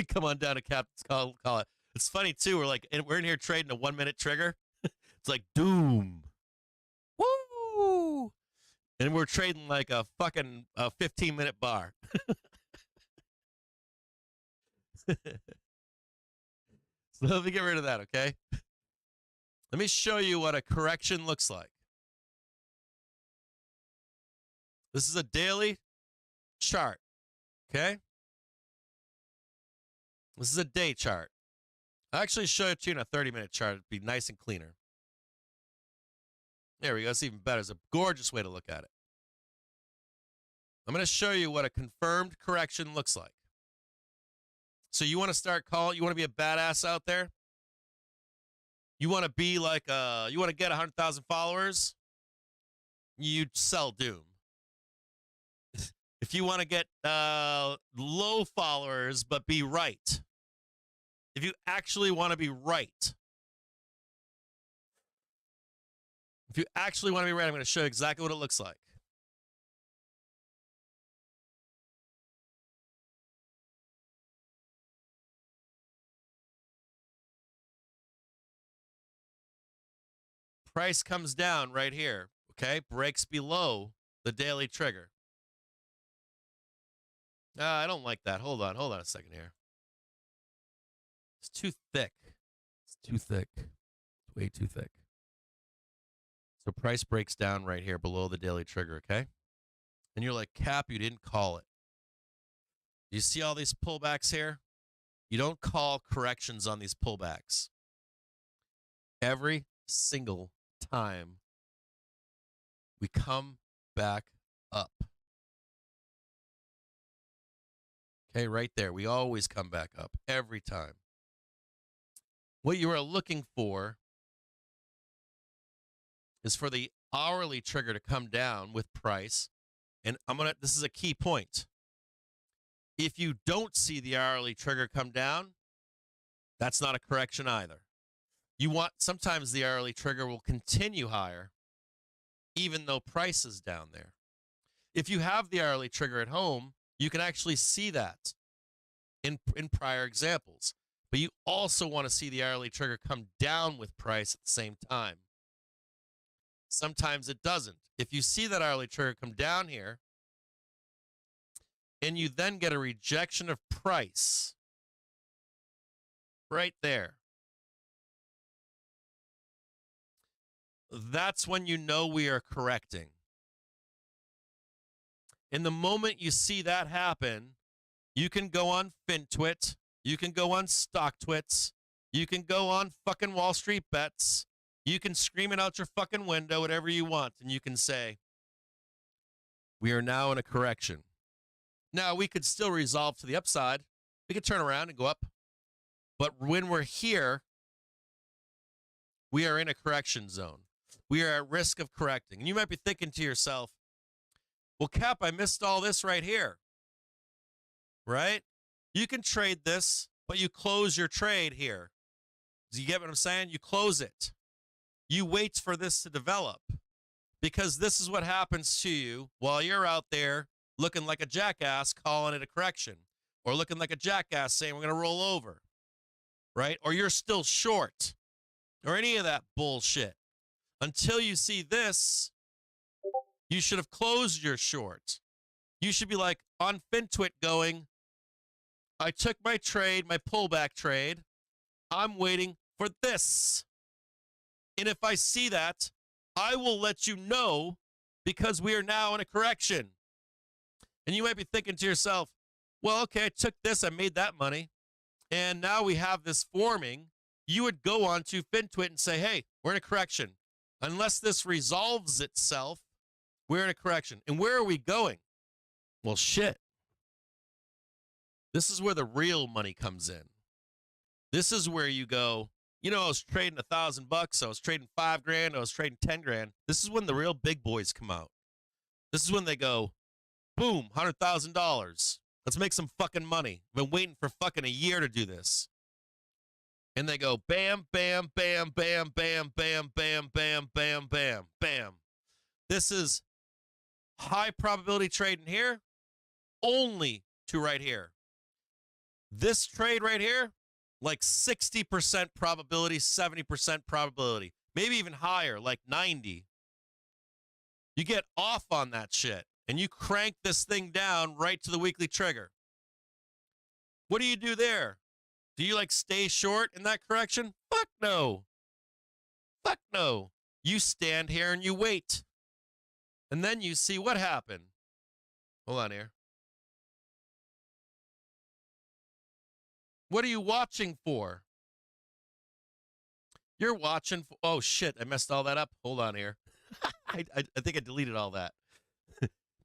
S4: Come on down to Captain's call it. It's funny, too. We're in here trading a 1-minute trigger. It's like doom. Woo! And we're trading like a fucking 15-minute bar. So let me get rid of that, okay? Let me show you what a correction looks like. This is a daily chart, okay? This is a day chart. I'll actually show it to you in a 30-minute chart. It'd be nice and cleaner. There we go. It's even better. It's a gorgeous way to look at it. I'm going to show you what a confirmed correction looks like. So you want to start calling, you want to be a badass out there? You want to be like, you want to get 100,000 followers? You sell Doom. If you want to get low followers but be right, if you actually want to be right, I'm going to show you exactly what it looks like. Price comes down right here, okay? Breaks below the daily trigger. I don't like that. Hold on a second here. It's too thick. It's too thick. It's way too thick. So price breaks down right here below the daily trigger, okay? And you're like, Cap, you didn't call it. You see all these pullbacks here? You don't call corrections on these pullbacks. Every single time we come back up. Okay, right there. We always come back up every time. What you are looking for is for the hourly trigger to come down with price. And this is a key point. If you don't see the hourly trigger come down, that's not a correction either. Sometimes the hourly trigger will continue higher, even though price is down there. If you have the hourly trigger at home, you can actually see that in prior examples. But you also want to see the hourly trigger come down with price at the same time. Sometimes it doesn't. If you see that hourly trigger come down here, and you then get a rejection of price right there, that's when you know we are correcting. In the moment you see that happen, you can go on FinTwit, you can go on StockTwits, you can go on fucking Wall Street Bets, you can scream it out your fucking window, whatever you want, and you can say, we are now in a correction. Now, we could still resolve to the upside. We could turn around and go up. But when we're here, we are in a correction zone. We are at risk of correcting. And you might be thinking to yourself, Well, Cap, I missed all this right here. Right? You can trade this, but you close your trade here. Do you get what I'm saying? You close it. You wait for this to develop, because this is what happens to you while you're out there looking like a jackass calling it a correction, or looking like a jackass saying we're going to roll over, right? Or you're still short, or any of that bullshit. Until you see this, you should have closed your short. You should be like on FinTwit going, I took my trade, my pullback trade. I'm waiting for this. And if I see that, I will let you know, because we are now in a correction. And you might be thinking to yourself, well, okay, I took this, I made that money, and now we have this forming. You would go on to FinTwit and say, hey, we're in a correction. Unless this resolves itself, we're in a correction. And where are we going? Well, shit. This is where the real money comes in. This is where you go, you know, I was trading $1,000, I was trading $5,000, I was trading $10,000. This is when the real big boys come out. This is when they go, boom, $100,000. Let's make some fucking money. I've been waiting for fucking a year to do this. And they go bam, bam, bam, bam, bam, bam, bam, bam, bam, bam, bam. This is high probability trading here, only to right here. This trade right here, like 60% probability, 70% probability, maybe even higher, like 90. You get off on that shit, and you crank this thing down right to the weekly trigger. What do you do there? Do you like stay short in that correction? Fuck no. Fuck no. You stand here and you wait. And then you see what happened. Hold on here. What are you watching for? You're watching for, oh shit, I messed all that up. Hold on here. I think I deleted all that.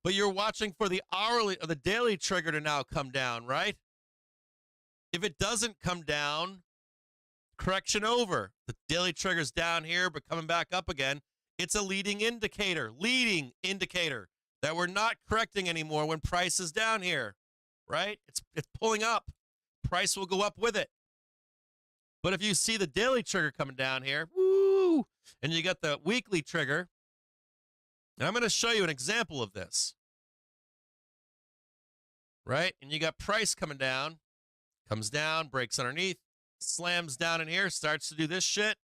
S4: But you're watching for the hourly or the daily trigger to now come down, right? If it doesn't come down, correction over. The daily trigger's down here, but coming back up again. It's a leading indicator that we're not correcting anymore when price is down here, right? It's pulling up. Price will go up with it. But if you see the daily trigger coming down here, woo, and you got the weekly trigger, and I'm going to show you an example of this, right? And you got price coming down, comes down, breaks underneath, slams down in here, starts to do this shit.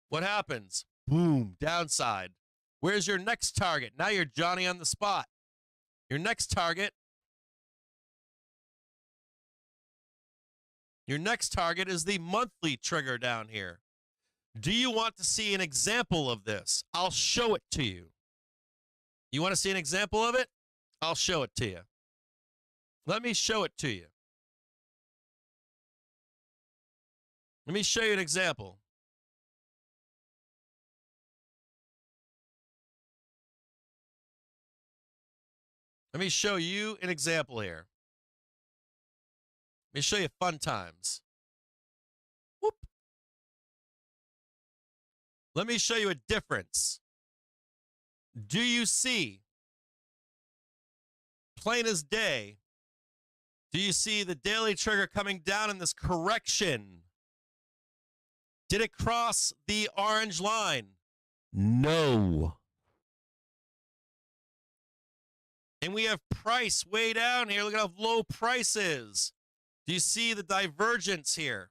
S4: What happens? Boom, downside. Where's your next target? Now you're Johnny on the spot. Your next target is the monthly trigger down here. Do you want to see an example of this? I'll show it to you. You want to see an example of it? I'll show it to you. Let me show it to you. Let me show you an example. Let me show you an example here. Let me show you fun times. Whoop. Let me show you a difference. Do you see, plain as day, do you see the daily trigger coming down in this correction? Did it cross the orange line? No. And we have price way down here. Look at how low price is. Do you see the divergence here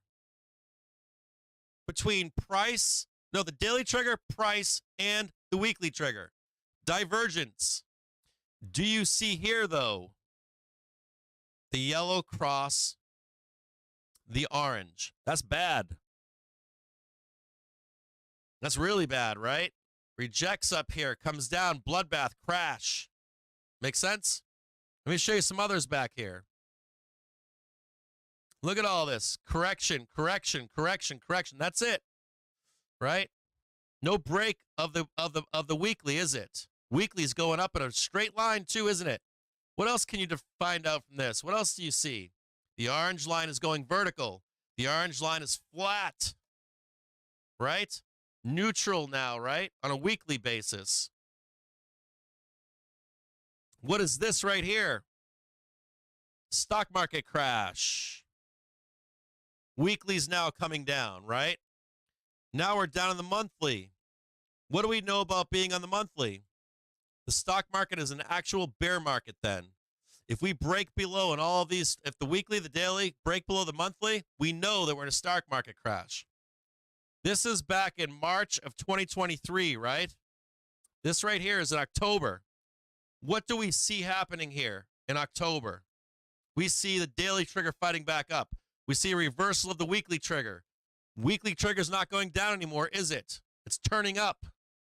S4: between price, no, the daily trigger, price, and the weekly trigger? Divergence. Do you see here, though, the yellow cross the orange? That's bad. That's really bad, right? Rejects up here, comes down, bloodbath, crash. Make sense? Let me show you some others back here. Look at all this. Correction, correction, correction, correction. That's it. Right? No break of the weekly, is it? Weekly's going up in a straight line too, isn't it? What else can you find out from this? What else do you see? The orange line is going vertical. The orange line is flat. Right? Neutral now, right? On a weekly basis. What is this right here? Stock market crash. Weekly's now coming down, right? Now we're down on the monthly. What do we know about being on the monthly? The stock market is an actual bear market then. If we break below and all of these, if the weekly, the daily break below the monthly, we know that we're in a stock market crash. This is back in March of 2023, right? This right here is in October. What do we see happening here in October? We see the daily trigger fighting back up. We see a reversal of the weekly trigger. Weekly trigger is not going down anymore, is it? It's turning up.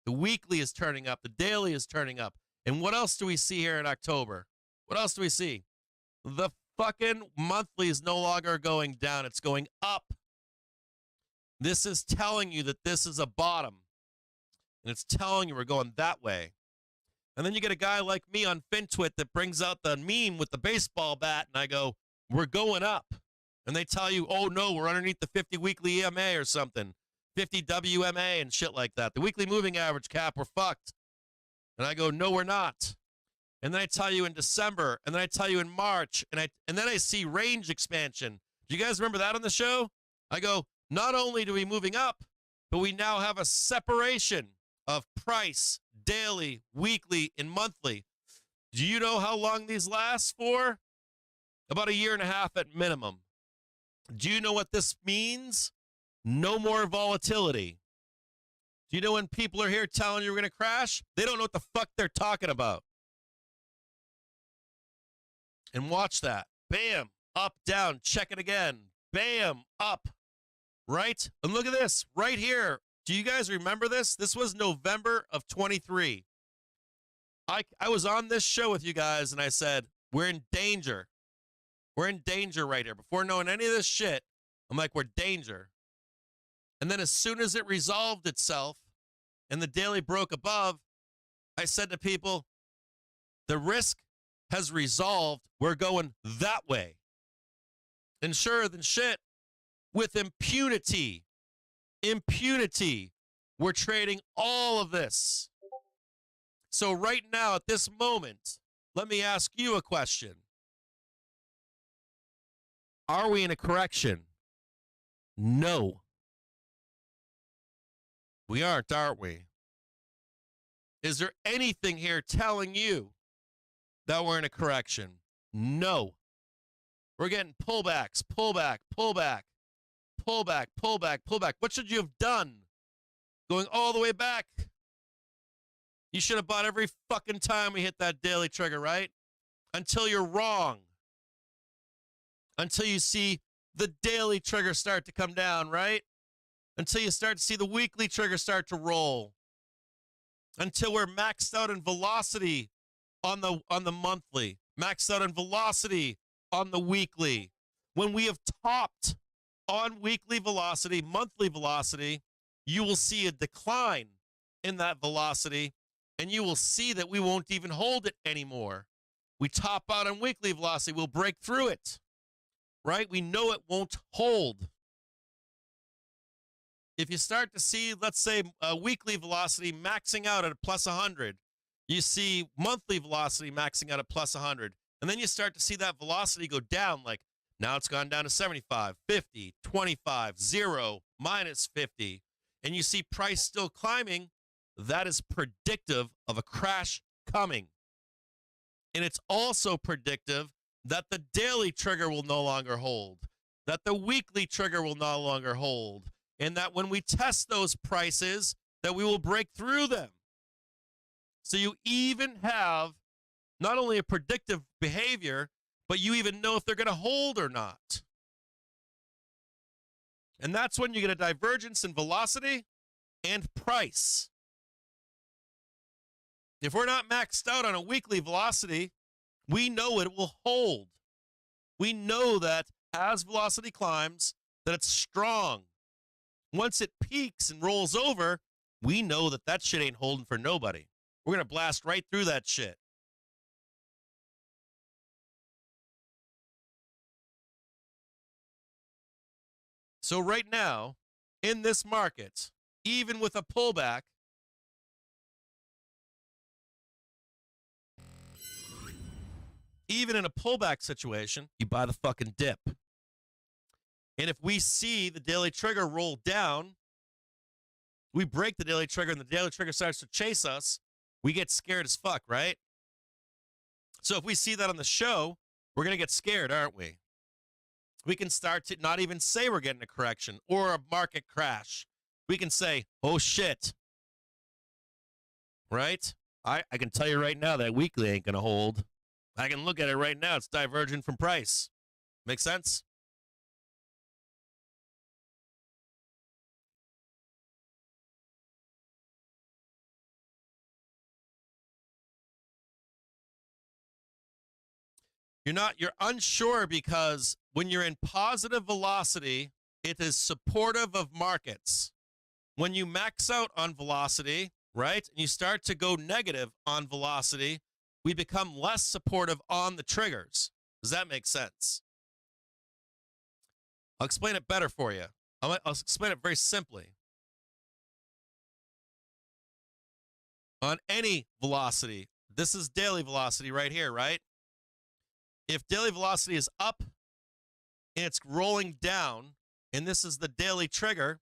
S4: The weekly is turning up. The daily is turning up. And what else do we see here in October? What else do we see? The fucking monthly is no longer going down. It's going up. This is telling you that this is a bottom. And it's telling you we're going that way. And then you get a guy like me on FinTwit that brings out the meme with the baseball bat, and I go, we're going up. And they tell you, oh, no, we're underneath the 50 weekly EMA or something, 50 WMA and shit like that. The weekly moving average cap, we're fucked. And I go, no, we're not. And then I tell you in December, and then I tell you in March, and then I see range expansion. Do you guys remember that on the show? I go, not only do we moving up, but we now have a separation of price, daily, weekly, and monthly. Do you know how long these last for? About 1.5 years at minimum. Do you know what this means? No more volatility. Do you know when people are here telling you we're going to crash? They don't know what the fuck they're talking about. And watch that. Bam, up, down, check it again. Bam, up, right? And look at this right here. Do you guys remember this? This was November of 23. I was on this show with you guys, and I said, we're in danger. We're in danger right here. Before knowing any of this shit, I'm like, we're danger. And then as soon as it resolved itself and the daily broke above, I said to people, the risk has resolved. We're going that way. And sure than shit, with impunity, we're trading all of this. So right now, at this moment, let me ask you a question. Are we in a correction? No. We aren't we? Is there anything here telling you that we're in a correction? No. We're getting pullbacks, pullback. What should you have done? Going all the way back. You should have bought every fucking time we hit that daily trigger, right? Until you're wrong. Until you see the daily trigger start to come down, right? Until you start to see the weekly trigger start to roll. Until we're maxed out in velocity on the monthly, maxed out in velocity on the weekly. When we have topped on weekly velocity, monthly velocity, you will see a decline in that velocity, and you will see that we won't even hold it anymore. We top out on weekly velocity, we'll break through it, right? We know it won't hold. If you start to see, let's say, weekly velocity maxing out at a plus 100, you see monthly velocity maxing out at plus 100, and then you start to see that velocity go down, like now it's gone down to 75, 50, 25, 0, minus 50, and you see price still climbing, that is predictive of a crash coming. And it's also predictive that the daily trigger will no longer hold, that the weekly trigger will no longer hold, and that when we test those prices, that we will break through them. So you even have not only a predictive behavior, but you even know if they're going to hold or not. And that's when you get a divergence in velocity and price. If we're not maxed out on a weekly velocity, we know it will hold. We know that as velocity climbs, that it's strong. Once it peaks and rolls over, we know that that shit ain't holding for nobody. We're going to blast right through that shit. So right now, in this market, even with a pullback, Even in a pullback situation, you buy the fucking dip. And if we see the daily trigger roll down, we break the daily trigger and the daily trigger starts to chase us, we get scared as fuck, right? So if we see that on the show, we're going to get scared, aren't we? We can start to not even say we're getting a correction or a market crash. We can say, oh shit. Right? I can tell you right now that weekly ain't going to hold. I can look at it right now. It's divergent from price. Make sense? You're unsure because when you're in positive velocity, it is supportive of markets. When you max out on velocity, right, and you start to go negative on velocity, we become less supportive on the triggers. Does that make sense? I'll explain it better for you. I'll explain it very simply. On any velocity, this is daily velocity right here, right? If daily velocity is up and it's rolling down, and this is the daily trigger,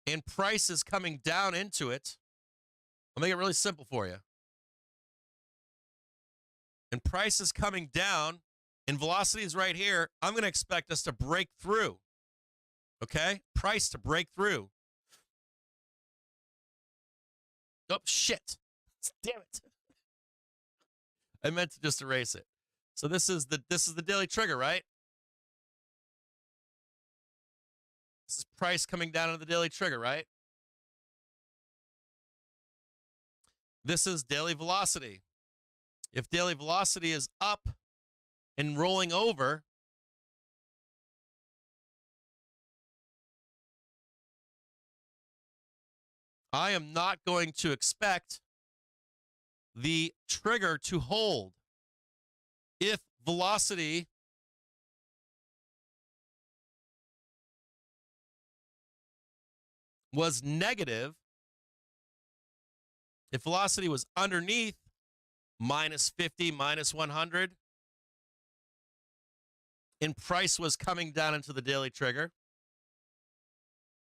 S4: and price is coming down into it, I'll make it really simple for you. And price is coming down, and velocity is right here, I'm going to expect us to break through. Okay? Price to break through. Oh, shit. Damn it. I meant to just erase it. So this is the daily trigger, right? This is price coming down on the daily trigger, right? This is daily velocity. If daily velocity is up and rolling over, I am not going to expect the trigger to hold. If velocity was negative, if velocity was underneath minus 50, minus 100, and price was coming down into the daily trigger,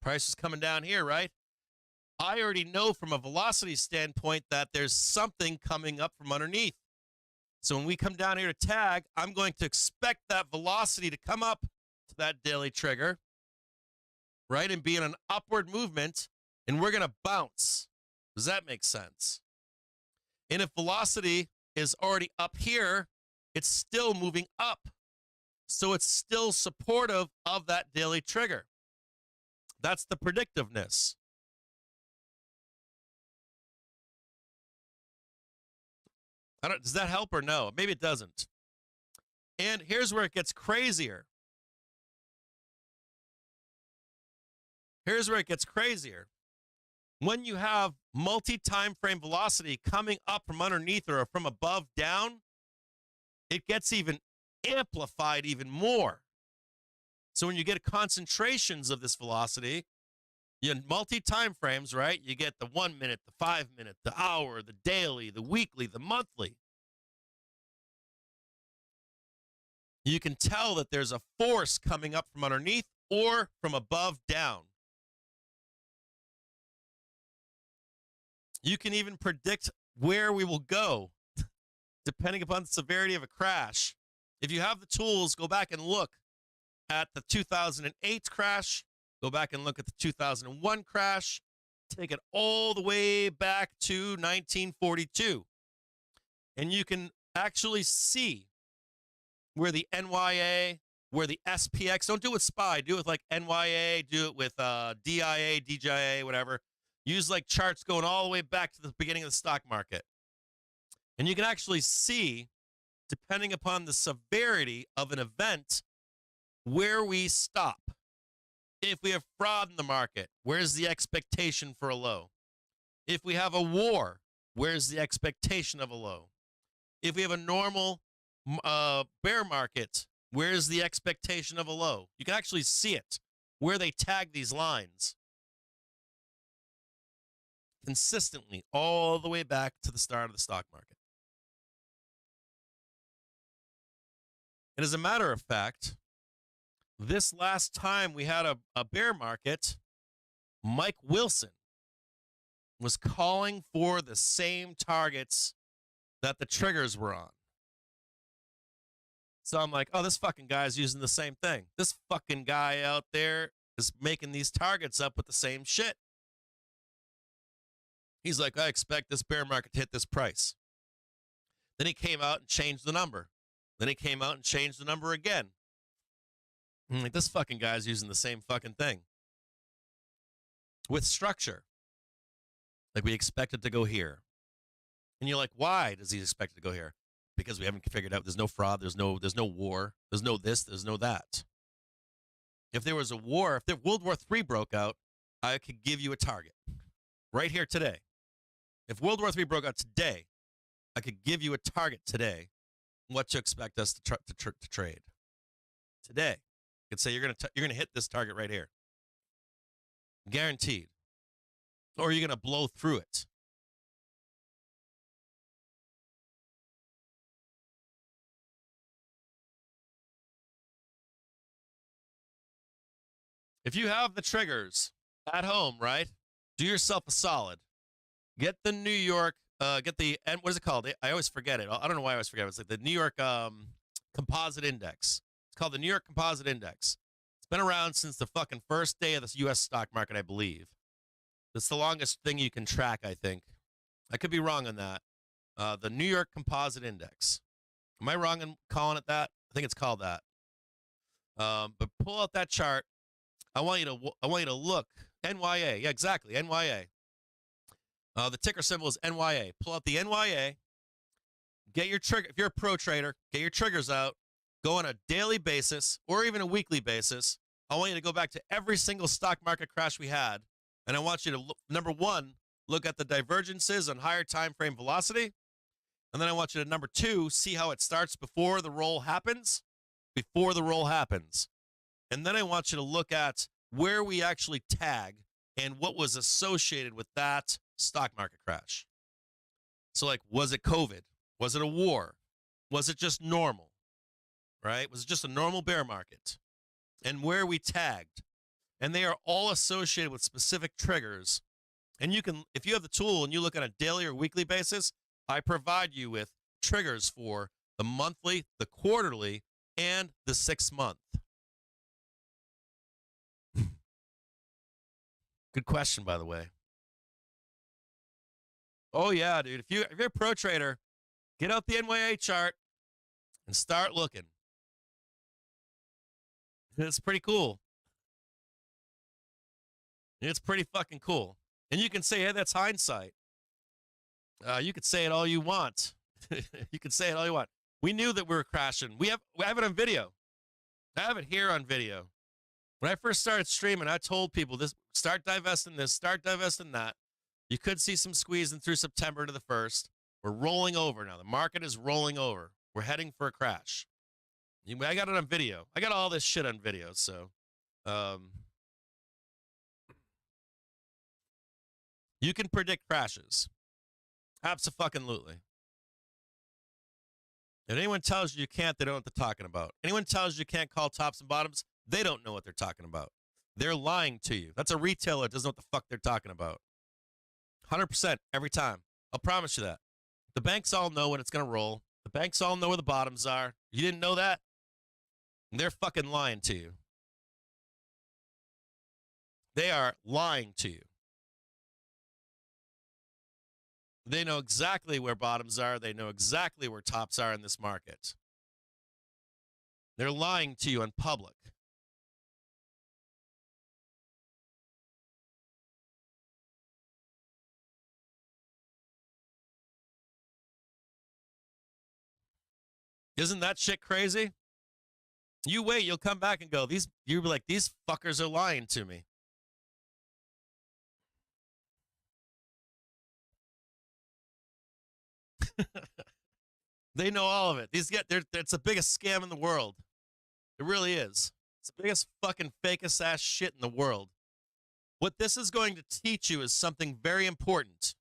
S4: price is coming down here, right? I already know from a velocity standpoint that there's something coming up from underneath. So when we come down here to tag, I'm going to expect that velocity to come up to that daily trigger, right, and be in an upward movement, and we're going to bounce. Does that make sense? And if velocity is already up here, it's still moving up. So it's still supportive of that daily trigger. That's the predictiveness. Does that help or no? Maybe it doesn't. And here's where it gets crazier. Here's where it gets crazier. When you have multi-time frame velocity coming up from underneath or from above down, it gets even amplified even more. So when you get concentrations of this velocity, you multi-time frames, right? You get the 1 minute, the 5 minute, the hour, the daily, the weekly, the monthly. You can tell that there's a force coming up from underneath or from above down. You can even predict where we will go depending upon the severity of a crash. If you have the tools, go back and look at the 2008 crash. Go back and look at the 2001 crash. Take it all the way back to 1942. And you can actually see where the NYA, where the SPX, don't do it with SPY, do it with like NYA, do it with DIA, DJIA, whatever. Use like charts going all the way back to the beginning of the stock market. And you can actually see, depending upon the severity of an event, where we stop. If we have fraud in the market, where's the expectation for a low? If we have a war, where's the expectation of a low? If we have a normal bear market, where's the expectation of a low? You can actually see it, where they tag these lines. Consistently, all the way back to the start of the stock market. And as a matter of fact, this last time we had a bear market, Mike Wilson was calling for the same targets that the triggers were on. So I'm like, oh, this fucking guy's using the same thing. This fucking guy out there is making these targets up with the same shit. He's like, I expect this bear market to hit this price. Then he came out and changed the number. Then he came out and changed the number again. I'm like, this fucking guy's using the same fucking thing. With structure. Like, we expect it to go here. And you're like, why does he expect it to go here? Because we haven't figured out there's no fraud, there's no war, there's no this, there's no that. If there was a war, if World War III broke out, I could give you a target. Right here today. If World War III broke out today, I could give you a target today what to expect us to trade. Today. I could say you're gonna hit this target right here. Guaranteed. Or you're gonna blow through it. If you have the triggers at home, right? Do yourself a solid. Get the New York, what is it called? I always forget it. I don't know why I always forget it. It's like the New York Composite Index. It's called the New York Composite Index. It's been around since the fucking first day of the U.S. stock market, I believe. It's the longest thing you can track, I think. I could be wrong on that. The New York Composite Index. Am I wrong in calling it that? I think it's called that. But pull out that chart. I want you to look. NYA. Yeah, exactly. NYA. The ticker symbol is NYA. Pull out the NYA. Get your trigger. If you're a pro trader, get your triggers out. Go on a daily basis or even a weekly basis. I want you to go back to every single stock market crash we had. And I want you to, number one, look at the divergences on higher time frame velocity. And then I want you to, number two, see how it starts before the roll happens. Before the roll happens. And then I want you to look at where we actually tag and what was associated with that stock market crash. So, like, was it COVID? Was it a war? Was it just normal? Right? Was it just a normal bear market? And where we tagged. And they are all associated with specific triggers. And you can, if you have the tool and you look on a daily or weekly basis, I provide you with triggers for the monthly, the quarterly, and the 6 month. Good question, by the way. Oh, yeah, dude. If you're a pro trader, get out the NYA chart and start looking. It's pretty cool. It's pretty fucking cool. And you can say, hey, that's hindsight. You could say it all you want. You could say it all you want. We knew that we were crashing. We have it on video. I have it here on video. When I first started streaming, I told people this: start divesting this, start divesting that. You could see some squeezing through September to the 1st. We're rolling over now. The market is rolling over. We're heading for a crash. I got it on video. I got all this shit on video, so you can predict crashes. Abso-fucking-lutely. If anyone tells you can't, they don't know what they're talking about. Anyone tells you can't call tops and bottoms, they don't know what they're talking about. They're lying to you. That's a retailer that doesn't know what the fuck they're talking about. 100% every time. I'll promise you that. The banks all know when it's going to roll. The banks all know where the bottoms are. You didn't know that? They're fucking lying to you. They are lying to you. They know exactly where bottoms are. They know exactly where tops are in this market. They're lying to you in public. Isn't that shit crazy? You wait, you'll come back and go, you'll be like, these fuckers are lying to me. They know all of it. It's the biggest scam in the world. It really is. It's the biggest fucking fakest ass shit in the world. What this is going to teach you is something very important.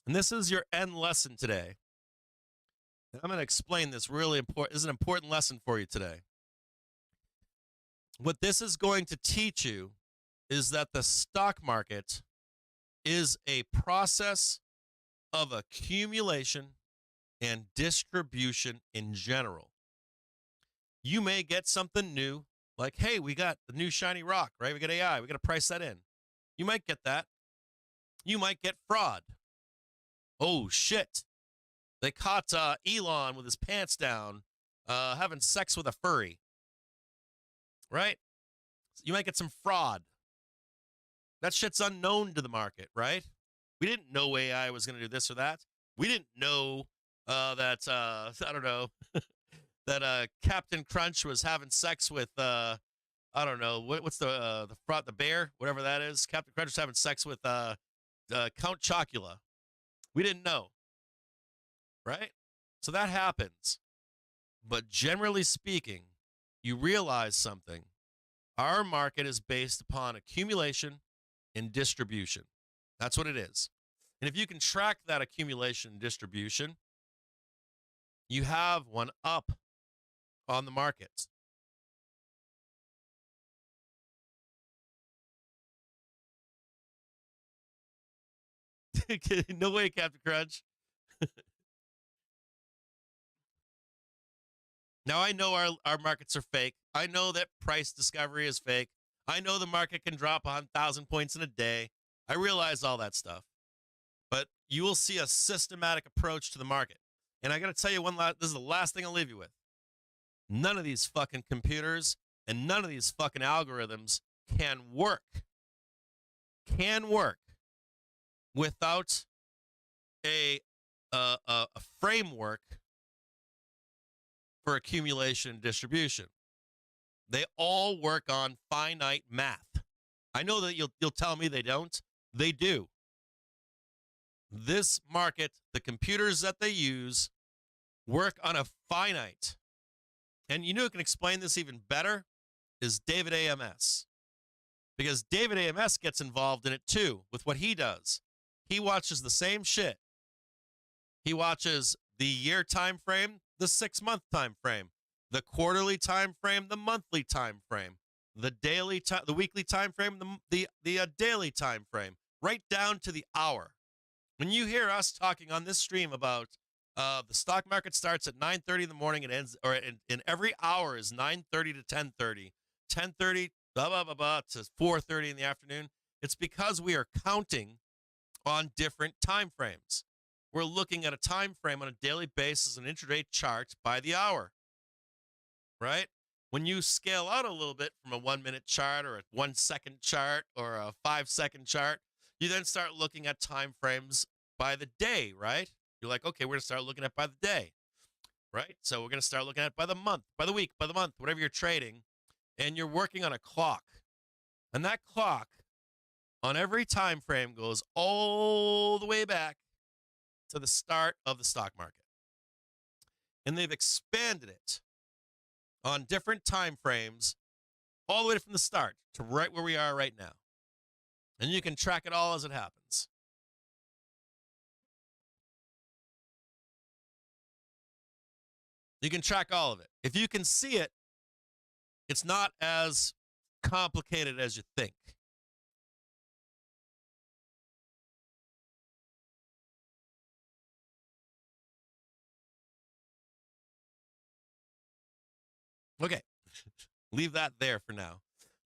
S4: And this is your end lesson today. I'm going to explain this really important. This is an important lesson for you today. What this is going to teach you is that the stock market is a process of accumulation and distribution in general. You may get something new, like, hey, we got the new shiny rock, right? We got AI. We got to price that in. You might get that. You might get fraud. Oh, shit. They caught Elon with his pants down having sex with a furry, right? You might get some fraud. That shit's unknown to the market, right? We didn't know AI was going to do this or that. We didn't know that, I don't know, that Captain Crunch was having sex with, I don't know, what's the bear, whatever that is. Captain Crunch was having sex with Count Chocula. We didn't know, right? So that happens. But generally speaking, you realize something. Our market is based upon accumulation and distribution. That's what it is. And if you can track that accumulation and distribution, you have one up on the markets. No way, Captain Crunch. Now, I know our markets are fake. I know that price discovery is fake. I know the market can drop 1,000 points in a day. I realize all that stuff. But you will see a systematic approach to the market. And I got to tell you this is the last thing I'll leave you with. None of these fucking computers and none of these fucking algorithms can work without a framework for accumulation and distribution. They all work on finite math. I know that you'll tell me they don't. They do. This market, the computers that they use, work on a finite. And you know who can explain this even better is David AMS. Because David AMS gets involved in it too with what he does. He watches the same shit. He watches the year time frame, the 6-month time frame, the quarterly time frame, the monthly time frame, the weekly time frame, the daily time frame, right down to the hour. When you hear us talking on this stream about the stock market starts at 9:30 in the morning and ends, or in every hour is 9:30 to 10:30, 10:30 blah blah blah blah to 4:30 in the afternoon. It's because we are counting on different time frames. We're looking at a time frame on a daily basis, an intraday chart by the hour, right? When you scale out a little bit from a 1-minute chart or a 1-second chart or a 5-second chart, you then start looking at time frames by the day, right? You're like, okay, we're going to start looking at by the day, right? So we're going to start looking at by the month, by the week, by the month, whatever you're trading, and you're working on a clock. And that clock on every time frame goes all the way back to the start of the stock market. And they've expanded it on different time frames all the way from the start to right where we are right now. And you can track it all as it happens. You can track all of it. If you can see it, it's not as complicated as you think. Okay, leave that there for now.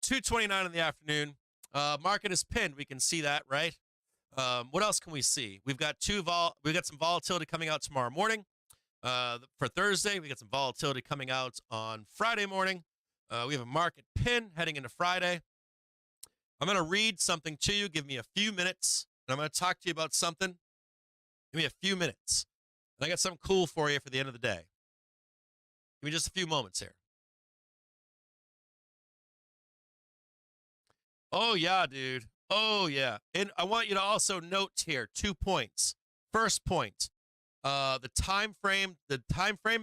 S4: 2:29 in the afternoon. Market is pinned. We can see that, right? What else can we see? We've got some volatility coming out tomorrow morning. For Thursday, we got some volatility coming out on Friday morning. We have a market pin heading into Friday. I'm going to read something to you. Give me a few minutes, and I'm going to talk to you about something. Give me a few minutes. And I got something cool for you for the end of the day. Give me just a few moments here. Oh, yeah, dude. Oh, yeah. And I want you to also note here 2 points. First point, the time frame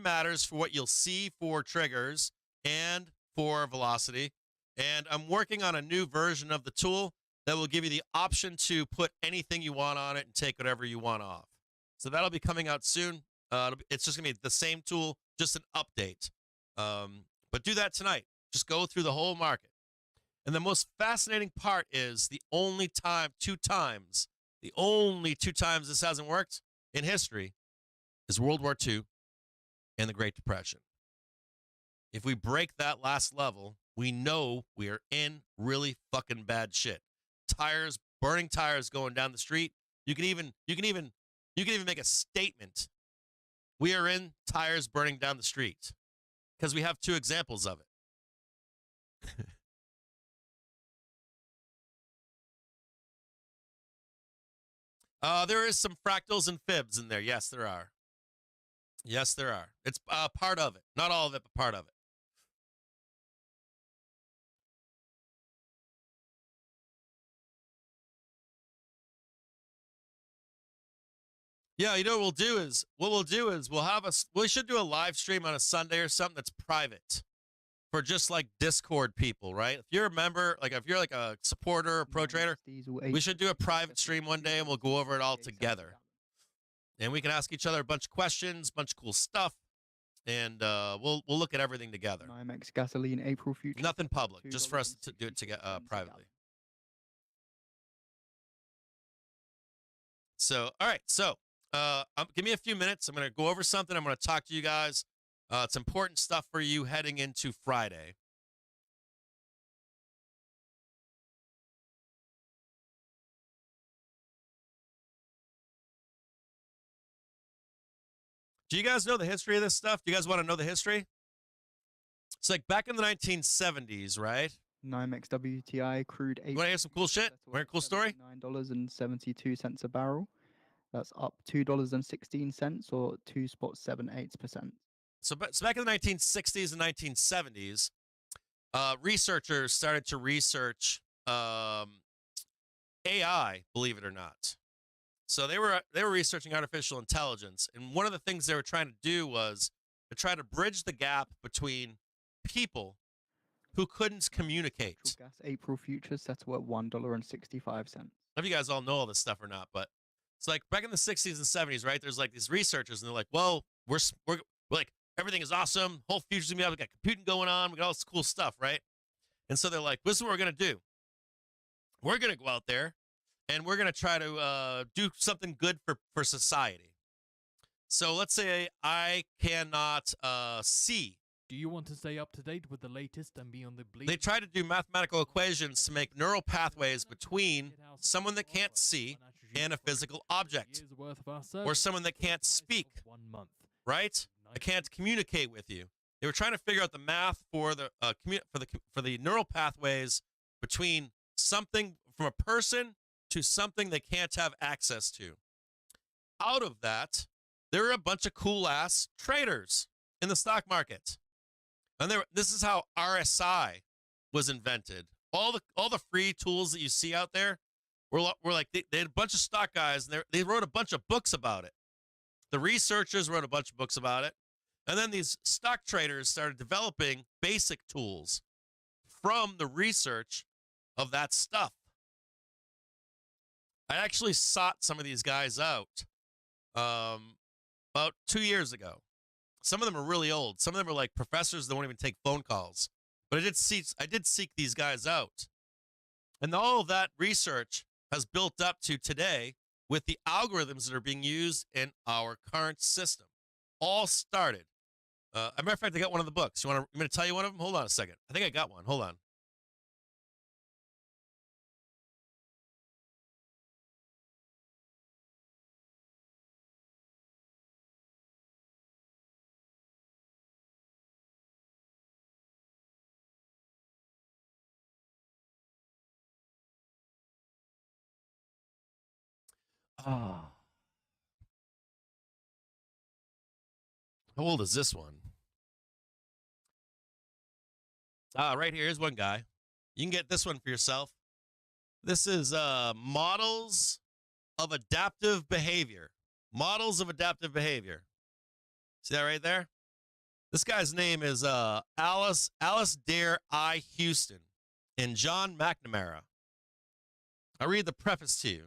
S4: matters for what you'll see for triggers and for velocity. And I'm working on a new version of the tool that will give you the option to put anything you want on it and take whatever you want off. So that'll be coming out soon. It's just going to be the same tool, just an update. But do that tonight. Just go through the whole market. And the most fascinating part is the only two times this hasn't worked in history is World War II and the Great Depression. If we break that last level, we know we are in really fucking bad shit. Burning tires going down the street. You can even make a statement. We are in tires burning down the street because we have two examples of it. There is some fractals and fibs in there. Yes, there are. Yes, there are. It's part of it. Not all of it, but part of it. Yeah, you know what we'll do is we should do a live stream on a Sunday or something that's private for just like Discord people, right? If you're a member, like if you're like a supporter or pro trader, we should do a private stream one day and we'll go over it all together. And we can ask each other a bunch of questions, a bunch of cool stuff, and we'll look at everything together.
S21: NYMEX gasoline April future.
S4: Nothing public, just for us to do it together privately. So, all right, so give me a few minutes. I'm going to go over something. I'm going to talk to you guys. It's important stuff for you heading into Friday. Do you guys know the history of this stuff? Do you guys want to know the history? It's like back in the 1970s, right?
S21: NYMEX WTI crude.
S4: You want to hear some cool shit? Want to hear a cool story?
S21: $9.72 a barrel. That's up $2.16 or 2.78%.
S4: So back in the 1960s and 1970s, researchers started to research AI, believe it or not. So they were researching artificial intelligence, and one of the things they were trying to do was to try to bridge the gap between people who couldn't communicate.
S21: Gas April futures settle at $1.65.
S4: I don't know if you guys all know all this stuff or not, but it's like back in the 60s and 70s, right? There's like these researchers, and they're like, well, we're like, everything is awesome. Whole future's gonna be out. We got computing going on. We got all this cool stuff, right? And so they're like, this is what we're gonna do. We're gonna go out there, and we're gonna try to do something good for society. So let's say I cannot see.
S19: Do you want to stay up to date with the latest and be on the bleed?
S4: They try to do mathematical equations to make neural pathways between someone that can't see and a physical object, or someone that can't speak, right? I can't communicate with you. They were trying to figure out the math for the neural pathways between something from a person to something they can't have access to. Out of that, there are a bunch of cool ass traders in the stock market. And this is how RSI was invented. All the free tools that you see out there were like they had a bunch of stock guys, and they wrote a bunch of books about it. The researchers wrote a bunch of books about it, and then these stock traders started developing basic tools from the research of that stuff. I actually sought some of these guys out about 2 years ago. Some of them are really old. Some of them are like professors that won't even take phone calls. But I did seek these guys out. And all of that research has built up to today with the algorithms that are being used in our current system. All started. As a matter of fact, I got one of the books. You want me to tell you one of them? Hold on a second. I think I got one. Hold on. How old is this one? Right here. Here's one guy. You can get this one for yourself. This is Models of Adaptive Behavior. Models of Adaptive Behavior. See that right there? This guy's name is Alice Dare I. Houston and John McNamara. I'll read the preface to you.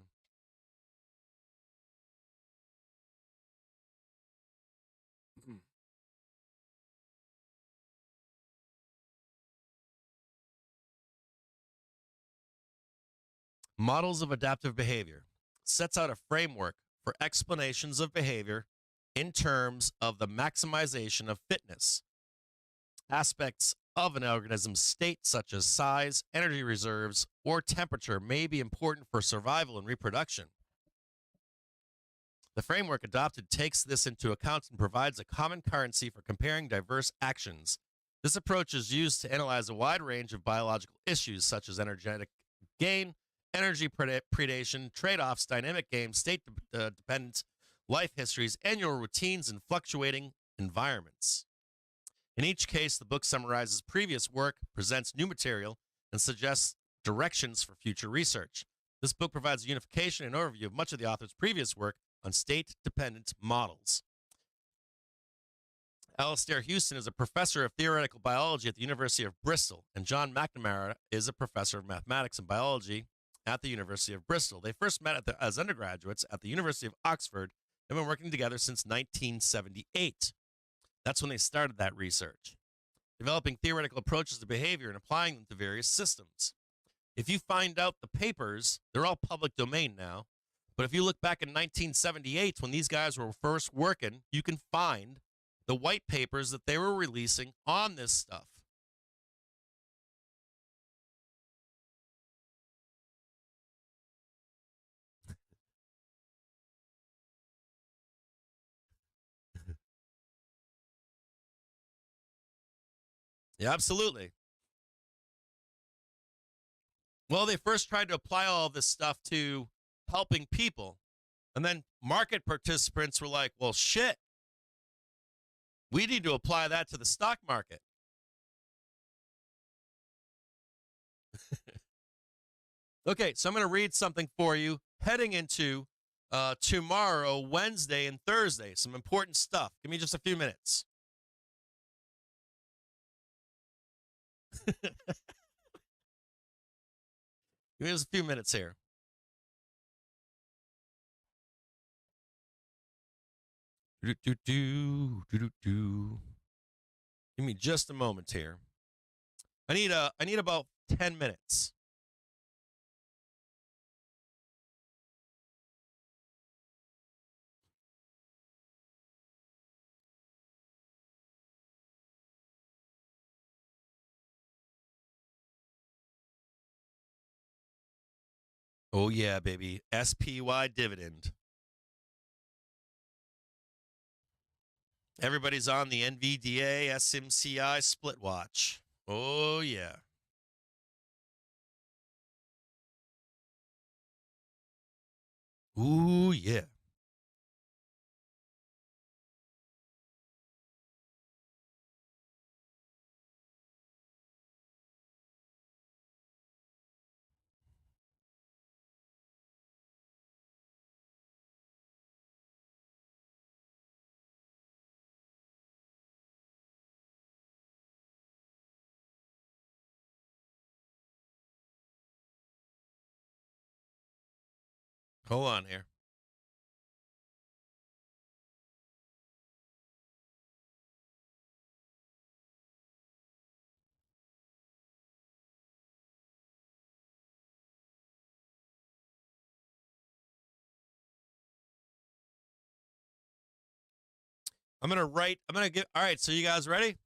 S4: Models of Adaptive Behavior sets out a framework for explanations of behavior in terms of the maximization of fitness. Aspects of an organism's state, such as size, energy reserves, or temperature, may be important for survival and reproduction. The framework adopted takes this into account and provides a common currency for comparing diverse actions. This approach is used to analyze a wide range of biological issues, such as energetic gain, energy predation, trade-offs, dynamic games, state dependence, life histories, annual routines, and fluctuating environments. In each case, the book summarizes previous work, presents new material, and suggests directions for future research. This book provides a unification and overview of much of the author's previous work on state-dependent models. Alastair Houston is a professor of theoretical biology at the University of Bristol, and John McNamara is a professor of mathematics and biology at the University of Bristol. They first met as undergraduates at the University of Oxford and been working together since 1978. That's when they started that research, developing theoretical approaches to behavior and applying them to various systems. If you find out the papers, they're all public domain now, but if you look back in 1978 when these guys were first working, you can find the white papers that they were releasing on this stuff. Yeah, absolutely. Well, they first tried to apply all this stuff to helping people. And then market participants were like, well, shit, we need to apply that to the stock market. Okay, so I'm going to read something for you heading into tomorrow, Wednesday, and Thursday. Some important stuff. Give me just a few minutes. Give me just a few minutes here. Give me just a moment here. I need about 10 minutes. Oh yeah, baby. SPY dividend. Everybody's on the NVDA SMCI split watch. Oh yeah. Ooh yeah. Hold on here. I'm going to give, all right, so you guys ready?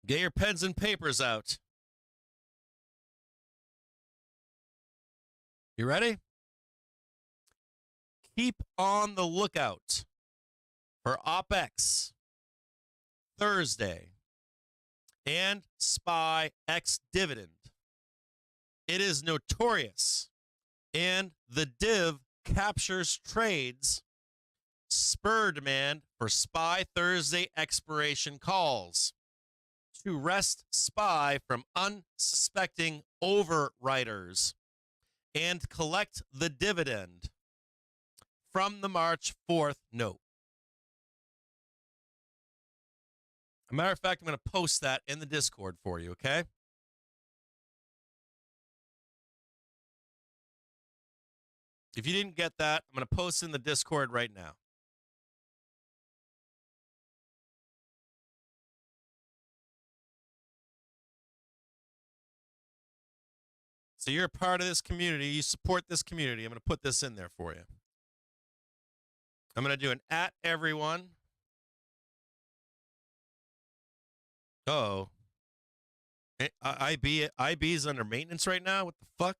S4: Get your pens and papers out. You ready? Keep on the lookout for OpEx Thursday and SPY X dividend. It is notorious, and the div captures trades, spur demand for SPY Thursday expiration calls to wrest SPY from unsuspecting overwriters and collect the dividend from the March 4th note. As a matter of fact, I'm going to post that in the Discord for you, okay? If you didn't get that, I'm going to post it in the Discord right now. So you're a part of this community. You support this community. I'm going to put this in there for you. I'm going to do an at everyone. Oh. IB is under maintenance right now? What the fuck?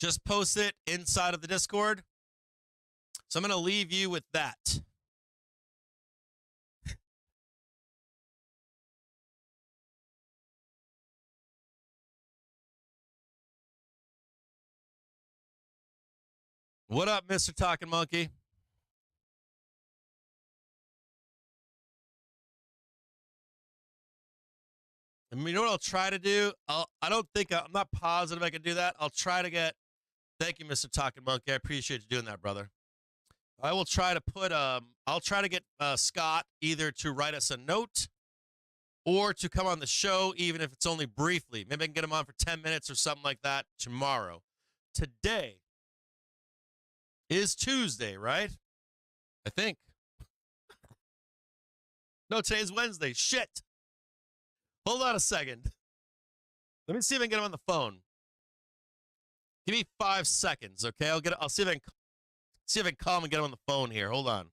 S4: Just post it inside of the Discord. So I'm going to leave you with that. What up, Mr. Talking Monkey? I mean, you know what I'll try to do? I'm not positive I can do that. I'll try to get, thank you, Mr. Talking Monkey. I appreciate you doing that, brother. I will try to put, I'll try to get Scott either to write us a note or to come on the show, even if it's only briefly. Maybe I can get him on for 10 minutes or something like that tomorrow. Today is Tuesday, right? I think. No, today's Wednesday. Shit. Hold on a second. Let me see if I can get him on the phone. Give me 5 seconds, okay? I'll see if I can call him and get him on the phone here. Hold on.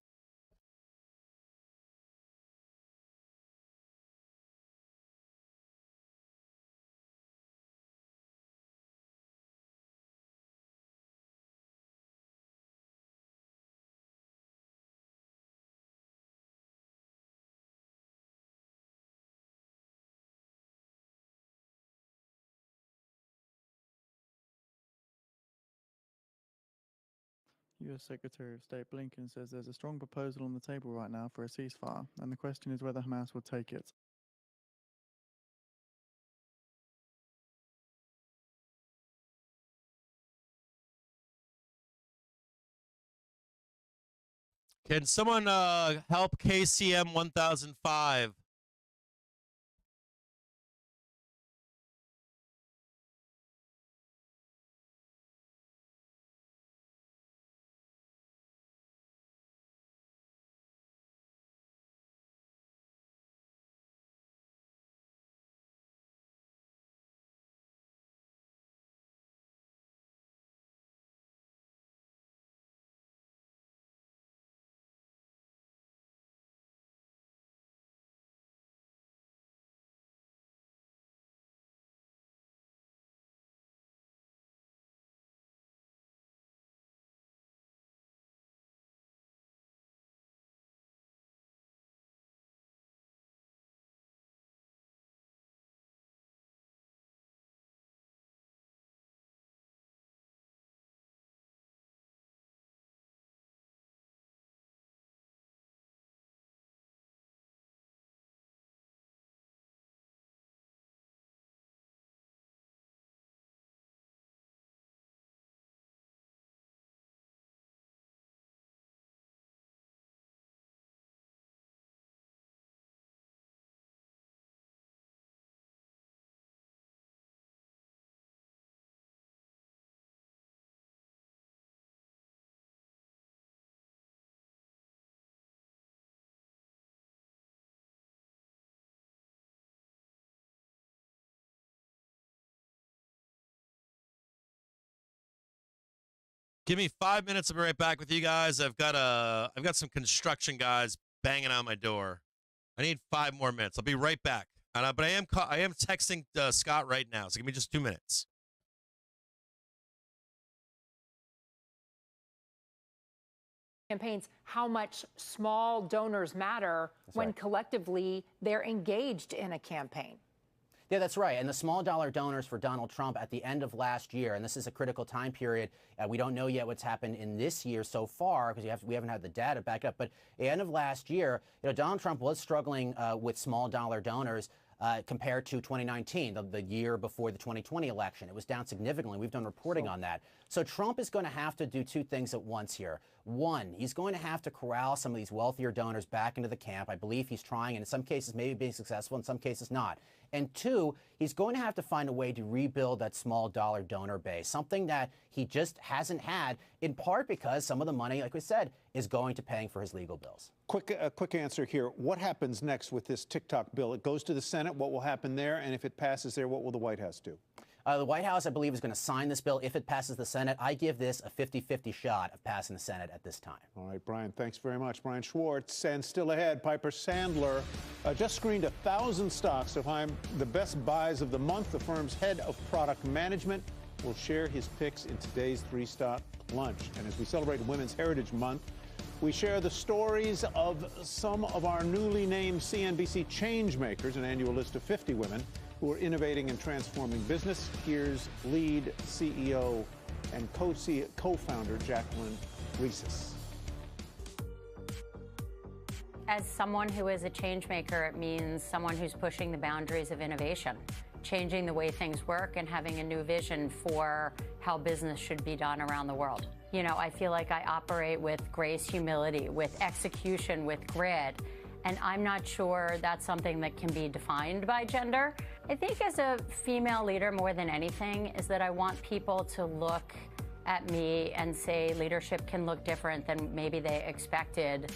S18: U.S. Secretary of State Blinken says there's a strong proposal on the table right now for a ceasefire, and the question is whether Hamas will take it.
S4: Can someone help KCM 1005? Give me 5 minutes. I'll be right back with you guys. I've got some construction guys banging on my door. I need 5 more minutes. I'll be right back. But I am texting Scott right now. So give me just 2 minutes.
S2: Campaigns, how much small donors matter when collectively they're engaged in a campaign.
S22: Yeah, that's right. And the small dollar donors for Donald Trump at the end of last year, and this is a critical time period. We don't know yet what's happened in this year so far because we haven't had the data back up. But at the end of last year, Donald Trump was struggling with small dollar donors. compared to 2019, the year before the 2020 election. It was down significantly. We've done reporting on that. So Trump is going to have to do two things at once here. One, he's going to have to corral some of these wealthier donors back into the camp. I believe he's trying, and in some cases maybe being successful, in some cases not. And two, he's going to have to find a way to rebuild that small dollar donor base, something that he just hasn't had, in part because some of the money, like we said, is going to paying for his legal bills.
S1: Quick answer here. What happens next with this TikTok bill? It goes to the Senate. What will happen there? And if it passes there, what will the White House do?
S22: The White House, I believe, is going to sign this bill if it passes the Senate. I give this a 50-50 shot of passing the Senate at this time.
S1: All right, Brian, thanks very much. Brian Schwartz. And still ahead, Piper Sandler just screened 1,000 stocks to find the best buys of the month. The firm's head of product management will share his picks in today's 3-Stock Lunch. And as we celebrate Women's Heritage Month, we share the stories of some of our newly named CNBC changemakers, an annual list of 50 women who are innovating and transforming business. Here's lead CEO and co-founder Jacqueline Reeses.
S5: As someone who is a change maker, it means someone who's pushing the boundaries of innovation, changing the way things work and having a new vision for how business should be done around the world. You know, I feel like I operate with grace, humility, with execution, with grit. And I'm not sure that's something that can be defined by gender. I think as a female leader, more than anything, is that I want people to look at me and say leadership can look different than maybe they expected.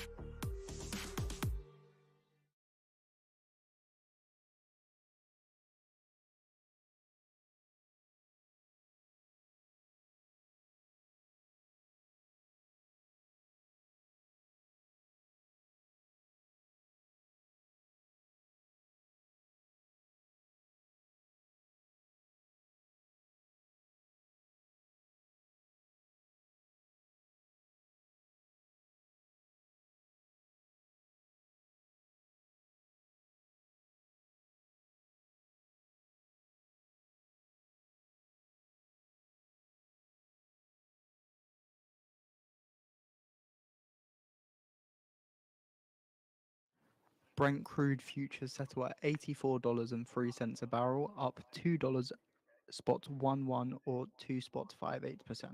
S21: Brent crude futures settle at $84.03 a barrel, up $2.11 or 2.58%.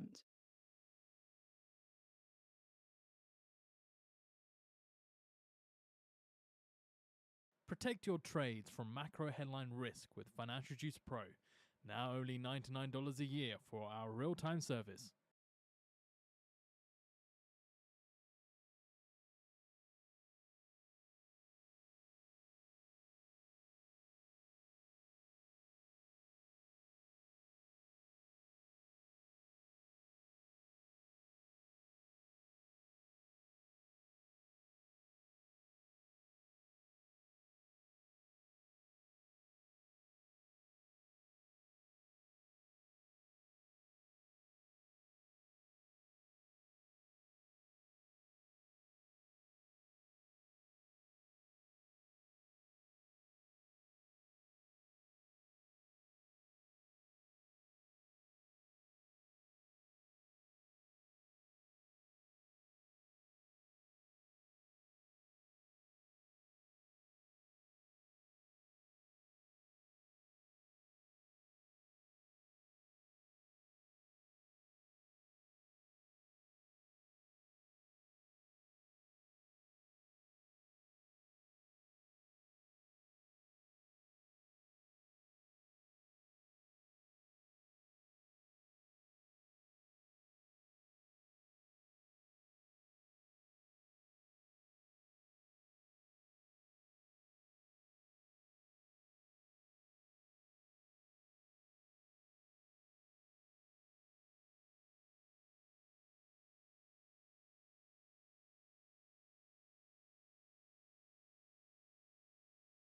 S19: Protect your trades from macro headline risk with Financial Juice Pro. Now only $99 a year for our real-time service.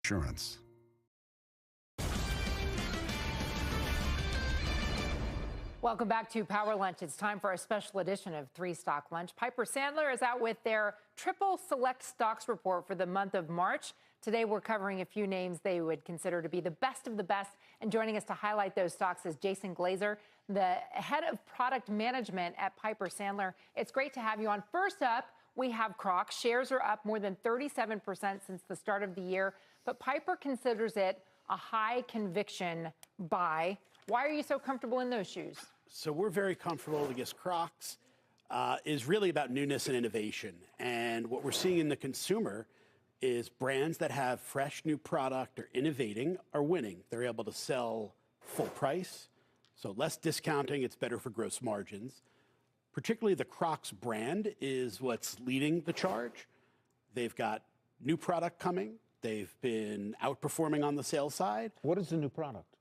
S23: Insurance.
S2: Welcome back to Power Lunch. It's time for a special edition of 3-Stock Lunch. Piper Sandler is out with their triple select stocks report for the month of March. Today, we're covering a few names they would consider to be the best of the best. And joining us to highlight those stocks is Jason Glazer, the head of product management at Piper Sandler. It's great to have you on. First up, we have Crocs. Shares are up more than 37% since the start of the year, but Piper considers it a high conviction buy. Why are you so comfortable in those shoes?
S6: So we're very comfortable because Crocs is really about newness and innovation. And what we're seeing in the consumer is brands that have fresh new product or innovating are winning. They're able to sell full price, so less discounting. It's better for gross margins. Particularly the Crocs brand is what's leading the charge. They've got new product coming. They've been outperforming on the sales side.
S1: What is the new product?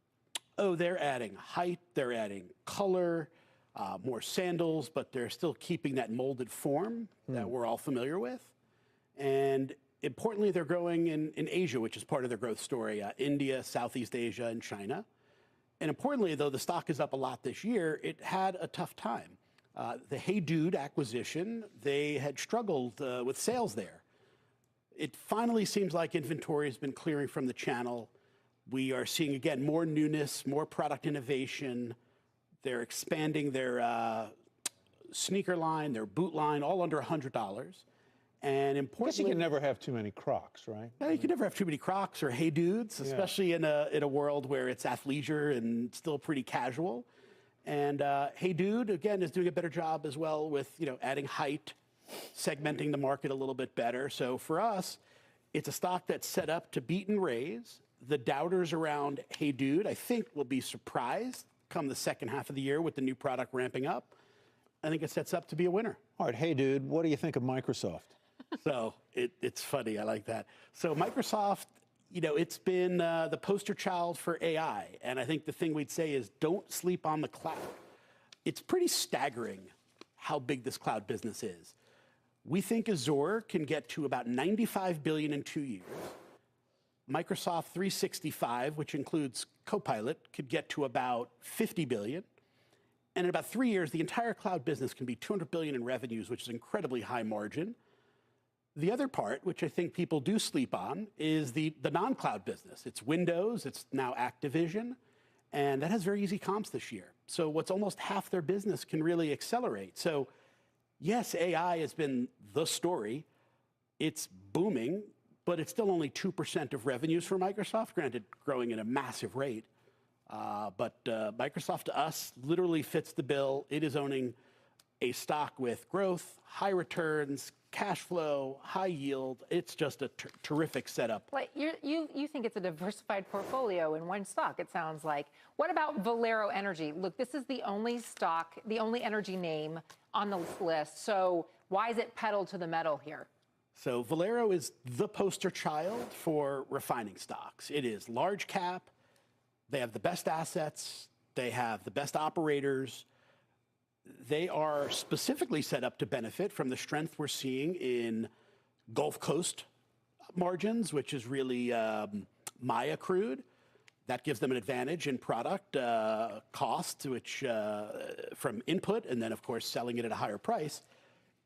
S6: Oh, they're adding height, they're adding color, more sandals, but they're still keeping that molded form that we're all familiar with. And importantly, they're growing in Asia, which is part of their growth story, India, Southeast Asia, and China. And importantly, though the stock is up a lot this year, it had a tough time. The Hey Dude acquisition, they had struggled with sales there. It finally seems like inventory has been clearing from the channel. We are seeing, again, more newness, more product innovation. They're expanding their sneaker line, their boot line, all under $100. And importantly,
S1: I guess you can never have too many Crocs, right?
S6: Yeah, you can never have too many Crocs or Hey Dudes, especially in a world where it's athleisure and still pretty casual. And Hey Dude, again, is doing a better job as well with adding height, segmenting the market a little bit better. So for us, it's a stock that's set up to beat and raise. The doubters around Hey Dude, I think, will be surprised come the second half of the year with the new product ramping up. I think it sets up to be a winner.
S1: All right, Hey Dude, what do you think of Microsoft?
S6: So it's funny. I like that. So Microsoft, it's been the poster child for AI. And I think the thing we'd say is don't sleep on the cloud. It's pretty staggering how big this cloud business is. We think Azure can get to about $95 billion in 2 years. Microsoft 365, which includes Copilot, could get to about $50 billion. And in about 3 years, the entire cloud business can be $200 billion in revenues, which is incredibly high margin. The other part, which I think people do sleep on, is the non-cloud business. It's Windows, it's now Activision, and that has very easy comps this year. So what's almost half their business can really accelerate. So yes, AI has been the story. It's booming, but it's still only 2% of revenues for Microsoft, granted growing at a massive rate. But Microsoft to us literally fits the bill. It is owning a stock with growth, high returns, cash flow, high yield. It's just a terrific setup.
S2: Like you think it's a diversified portfolio in one stock, it sounds like. What about Valero Energy? Look, this is the only stock, the only energy name on the list. So why is it pedal to the metal here?
S6: So Valero is the poster child for refining stocks. It is large cap. They have the best assets. They have the best operators. They are specifically set up to benefit from the strength we're seeing in Gulf Coast margins, which is really Maya crude. That gives them an advantage in product cost, which from input, and then, of course, selling it at a higher price.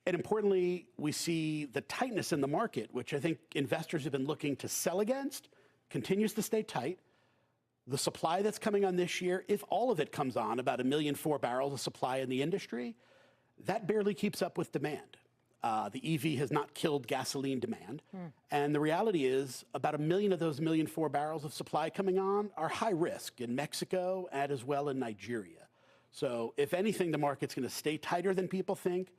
S6: And importantly, we see the tightness in the market, which I think investors have been looking to sell against, continues to stay tight. The supply that's coming on this year, if all of it comes on, about 1.4 million barrels of supply in the industry, that barely keeps up with demand. The EV has not killed gasoline demand. And the reality is about 1 million of those 1.4 million barrels of supply coming on are high risk in Mexico and as well in Nigeria. So if anything, the market's going to stay tighter than people think.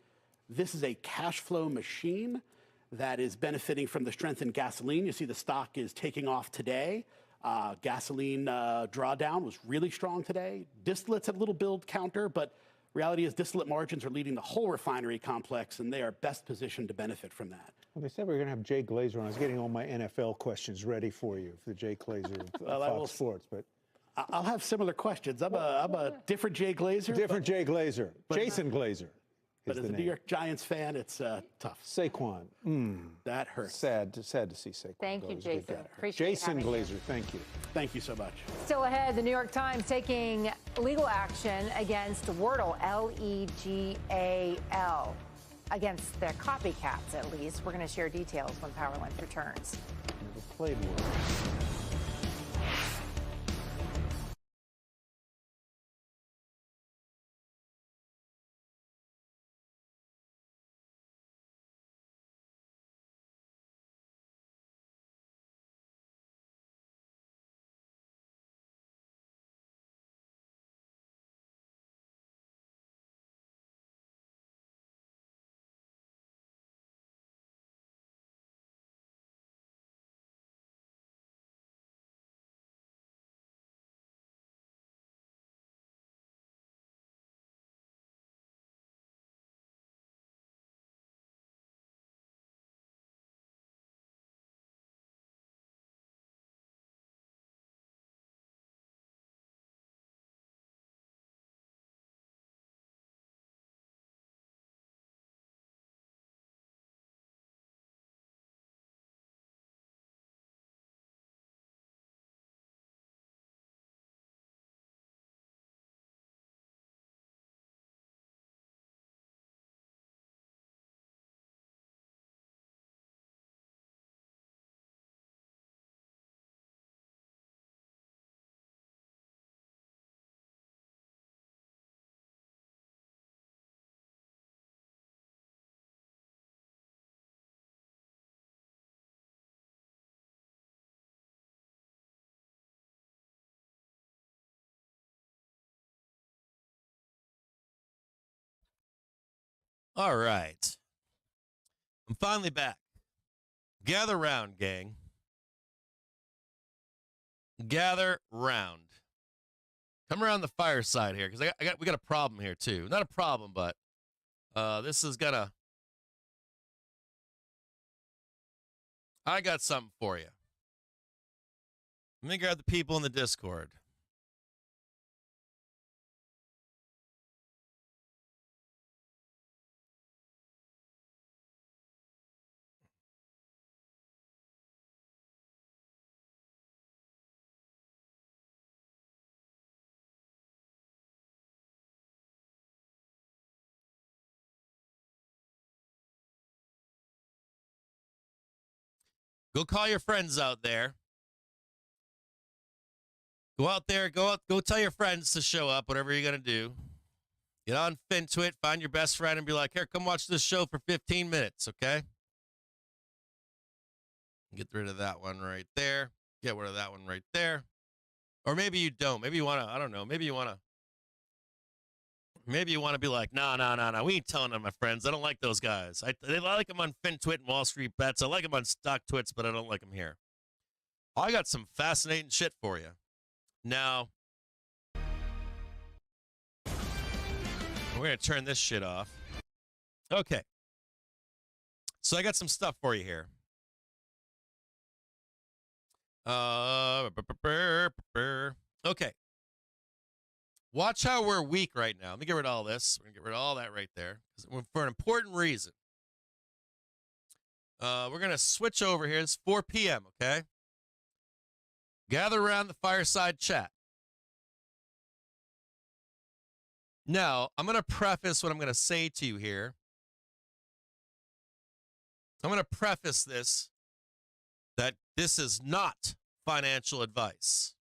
S6: This is a cash flow machine that is benefiting from the strength in gasoline. You see the stock is taking off today. Gasoline drawdown was really strong today. Distillates had a little build counter, but reality is distillate margins are leading the whole refinery complex, and they are best positioned to benefit from that.
S1: Well, they said we were going to have Jay Glazer on. I was getting all my NFL questions ready for you for the Jay Glazer of Fox Sports, but
S6: I'll have similar questions. I'm a different Jay Glazer.
S1: Different Jay Glazer. Jason Glazer.
S6: But as a New York Giants fan, it's tough.
S1: Saquon.
S6: That hurts.
S1: Sad to see Saquon.
S2: Thank you,
S1: go.
S2: Jason. Appreciate
S1: Jason
S2: having
S1: Glazer,
S2: you.
S1: thank you.
S6: Thank you so much.
S2: Still ahead, the New York Times taking legal action against Wordle, L-E-G-A-L, against the copycats, at least. We're going to share details when Power Lunch returns.
S1: Never played Wordle.
S4: All right. I'm finally back. Gather round, gang. Gather round. Come around the fireside here, because we got a problem here too. Not a problem, but this is gonna. I got something for you. Let me grab the people in the Discord. Go call your friends out there. Go out there, go tell your friends to show up, whatever you're going to do. Get on FinTwit, find your best friend and be like, here, come watch this show for 15 minutes, okay? Get rid of that one right there. Get rid of that one right there. Or maybe you don't. Maybe you want to, I don't know. Maybe you want to be like, no. We ain't telling on my friends. I don't like those guys. I like them on FinTwit and Wall Street Bets. I like them on Stock Twits, but I don't like them here. I got some fascinating shit for you. Now, we're going to turn this shit off. Okay. So I got some stuff for you here. Okay. Watch how we're weak right now. Let me get rid of all this. We're going to get rid of all that right there for an important reason. We're going to switch over here. It's 4 p.m., okay? Gather around the fireside chat. Now, I'm going to preface what I'm going to say to you here. I'm going to preface this that this is not financial advice.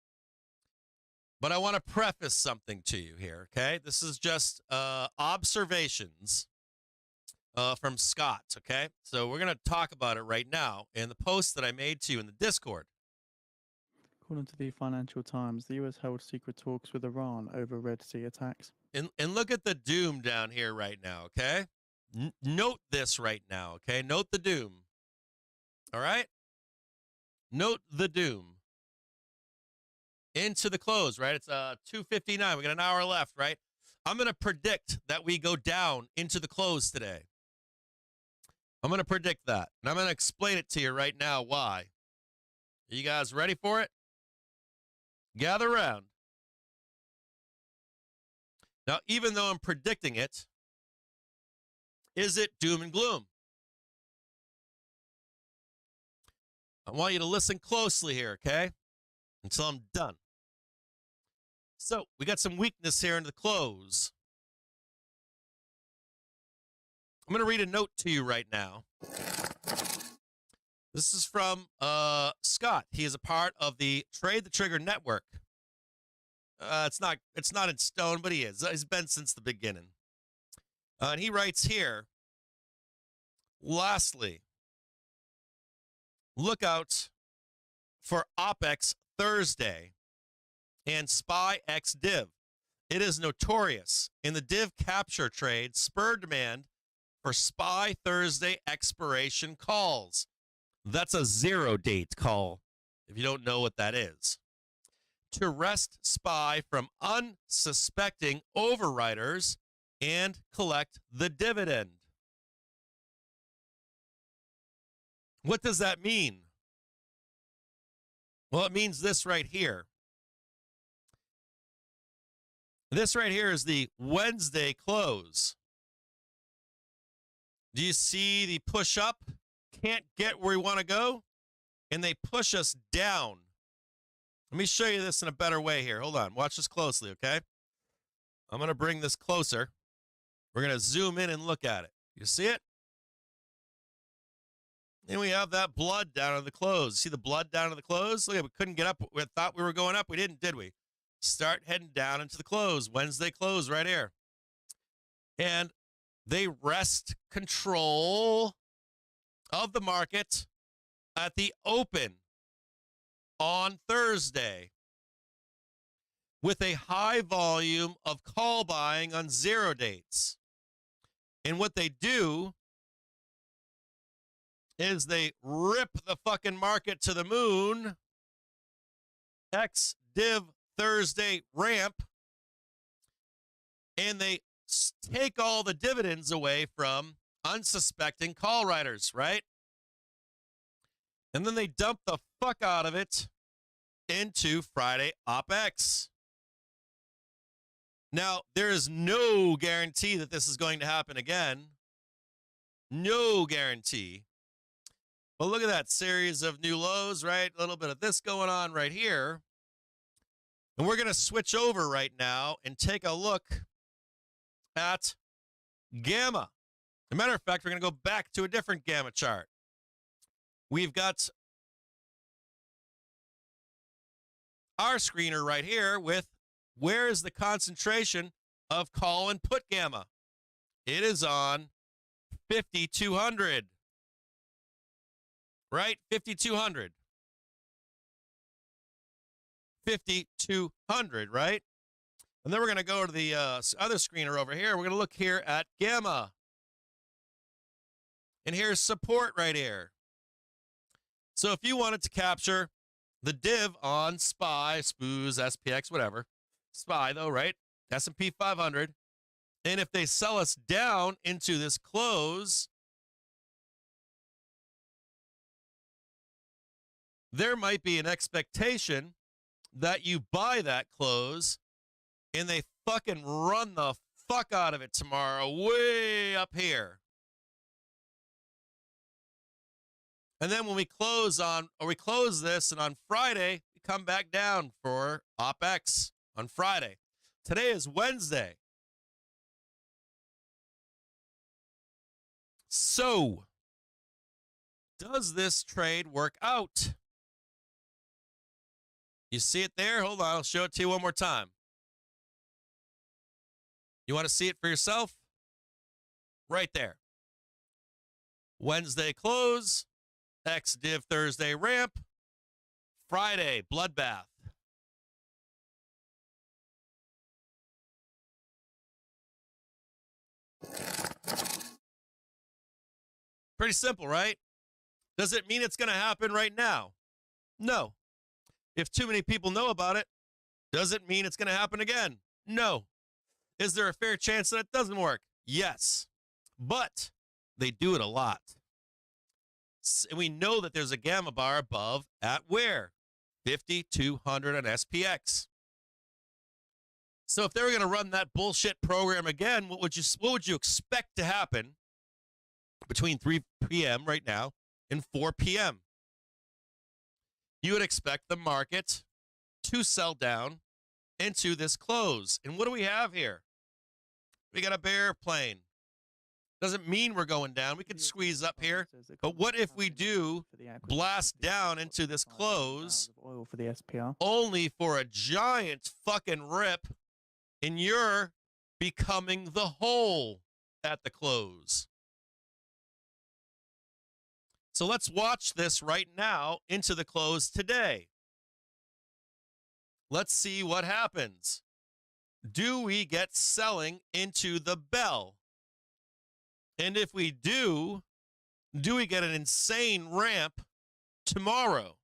S4: But I want to preface something to you here, okay? This is just observations from Scott, okay? So we're going to talk about it right now in the post that I made to you in the Discord.
S18: According to the Financial Times, the U.S. held secret talks with Iran over Red Sea attacks.
S4: And look at the doom down here right now, okay? Note this right now, okay? Note the doom. All right? Note the doom. Into the close, right? It's 2:59. We got an hour left, right? I'm going to predict that we go down into the close today. I'm going to predict that. And I'm going to explain it to you right now why. Are you guys ready for it? Gather around. Now, even though I'm predicting it, is it doom and gloom? I want you to listen closely here, okay? Until I'm done. So, we got some weakness here in the close. I'm going to read a note to you right now. This is from Scott. He is a part of the Trade the Trigger network. It's not in stone, but he is. He's been since the beginning. And he writes here, lastly, look out for OPEX Thursday and SPY X Div. It is notorious in the div capture trade, spur demand for SPY Thursday expiration calls. That's a 0 date call, if you don't know what that is. To wrest SPY from unsuspecting overriders and collect the dividend. What does that mean? Well, it means this right here. This right here is the Wednesday close. Do you see the push up? Can't get where we want to go, and they push us down. Let me show you this in a better way here. Hold on. Watch this closely, okay? I'm going to bring this closer. We're going to zoom in and look at it. You see it? And we have that blood down on the close. See the blood down on the close? Look, we couldn't get up. We thought we were going up. We didn't, did we? Start heading down into the close. Wednesday close right here. And they wrest control of the market at the open on Thursday with a high volume of call buying on 0 dates. And what they do is they rip the fucking market to the moon. Ex-div Thursday ramp. And they take all the dividends away from unsuspecting call writers, right? And then they dump the fuck out of it into Friday OpEx. Now, there is no guarantee that this is going to happen again. No guarantee. But look at that series of new lows, right? A little bit of this going on right here. And we're going to switch over right now and take a look at Gamma. As a matter of fact, we're going to go back to a different Gamma chart. We've got our screener right here with where is the concentration of call and put Gamma. It is on 5,200. Right? 5,200. 5,200, right? And then we're going to go to the other screener over here. We're going to look here at Gamma. And here's support right here. So if you wanted to capture the div on SPY, SPOOS, SPX, whatever. SPY though, right? S&P 500. And if they sell us down into this close, there might be an expectation that you buy that close and they fucking run the fuck out of it tomorrow way up here. And then when we close this, and on Friday, we come back down for OpEx on Friday. Today is Wednesday. So, does this trade work out? You see it there? Hold on, I'll show it to you one more time. You want to see it for yourself? Right there. Wednesday close. Ex-div Thursday ramp. Friday, bloodbath. Pretty simple, right? Does it mean it's going to happen right now? No. If too many people know about it, does it mean it's going to happen again? No. Is there a fair chance that it doesn't work? Yes. But they do it a lot. And we know that there's a gamma bar above at where? 5,200 on SPX. So if they were going to run that bullshit program again, what would you expect to happen between 3 p.m. right now and 4 p.m.? You would expect the market to sell down into this close. And what do we have here? We got a bear plane. Doesn't mean we're going down. We can squeeze up here. But what if we do blast down into this close
S18: oil for the SPR,
S4: only for a giant fucking rip, and you're becoming the hole at the close? So let's watch this right now into the close today. Let's see what happens. Do we get selling into the bell? And if we do we get an insane ramp tomorrow?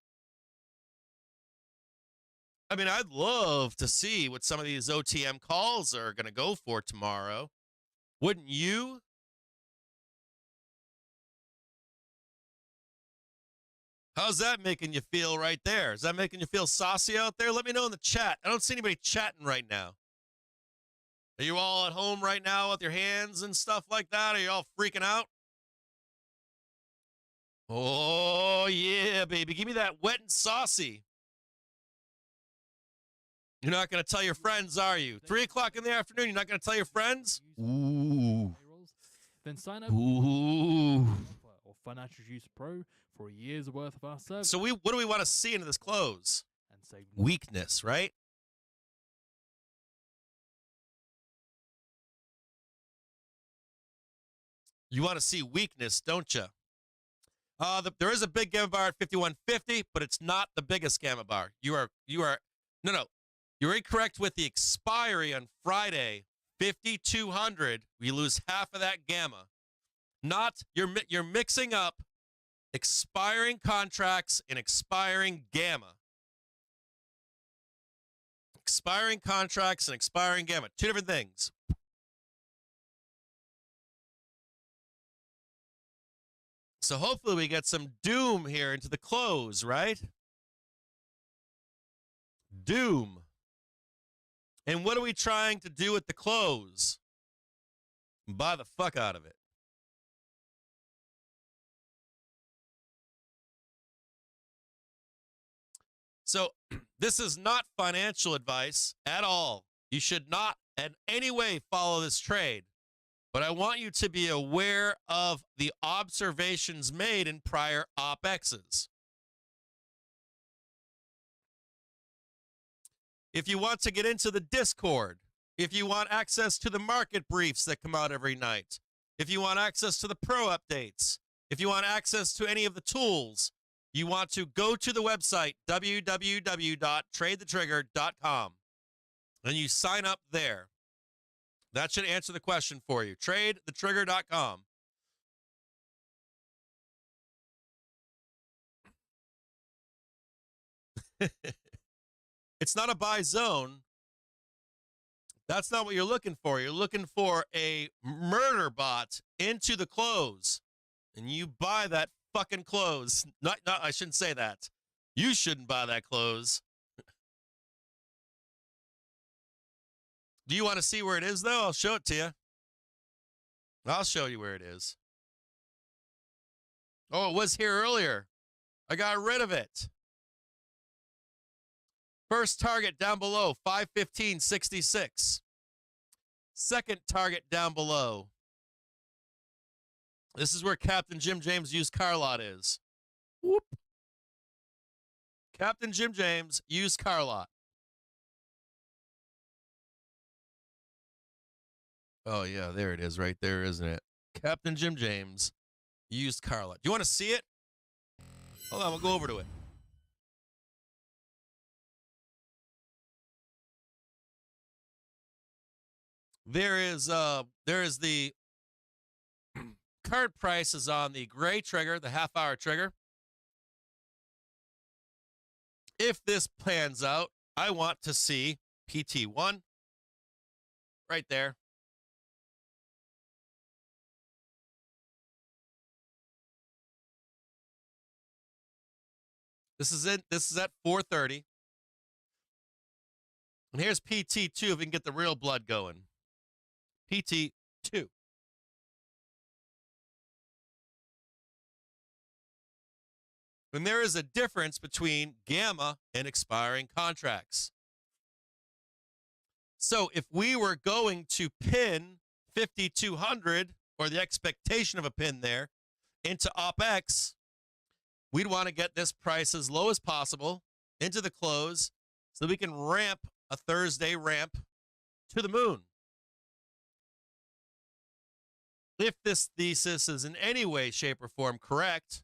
S4: I mean, I'd love to see what some of these OTM calls are going to go for tomorrow. Wouldn't you? How's that making you feel right there? Is that making you feel saucy out there? Let me know in the chat. I don't see anybody chatting right now. Are you all at home right now with your hands and stuff like that? Are you all freaking out? Oh, yeah, baby. Give me that wet and saucy. You're not going to tell your friends, are you? 3 o'clock in the afternoon, you're not going to tell your friends? Ooh.
S19: Then sign up
S4: Ooh.
S19: or Financial Juice Pro for a year's worth of our service.
S4: So what do we want to see into this close?
S19: And save
S4: weakness, right? You want to see weakness, don't you? There is a big gamma bar at 5150, but it's not the biggest gamma bar. You're incorrect with the expiry on Friday, 5,200, we lose half of that gamma. Not, you're mixing up expiring contracts and expiring gamma. Expiring contracts and expiring gamma. Two different things. So hopefully we get some doom here into the close, right? Doom. And what are we trying to do at the close? Buy the fuck out of it. So this is not financial advice at all. You should not in any way follow this trade. But I want you to be aware of the observations made in prior OPEXs. If you want to get into the Discord, if you want access to the market briefs that come out every night, if you want access to the pro updates, if you want access to any of the tools, you want to go to the website, www.tradethetrigger.com, and you sign up there. That should answer the question for you. TradeTheTrigger.com. It's not a buy zone. That's not what you're looking for. You're looking for a murder bot into the close. And you buy that fucking close. Not, I shouldn't say that. You shouldn't buy that close. Do you want to see where it is, though? I'll show it to you. I'll show you where it is. Oh, it was here earlier. I got rid of it. First target down below, 515.66. Second target down below. This is where Captain Jim James used car lot is. Whoop. Captain Jim James used car lot. Oh, yeah, there it is right there, isn't it? Captain Jim James used car lot. Do you want to see it? Hold on, we'll go over to it. There is the current price is on the gray trigger, the half-hour trigger. If this pans out, I want to see PT1 right there. This is it. This is at 4:30. And here's PT2 if we can get the real blood going. PT2. And there is a difference between gamma and expiring contracts. So if we were going to pin 5,200, or the expectation of a pin there, into OPEX, we'd want to get this price as low as possible into the close so that we can ramp a Thursday ramp to the moon. If this thesis is in any way, shape, or form correct,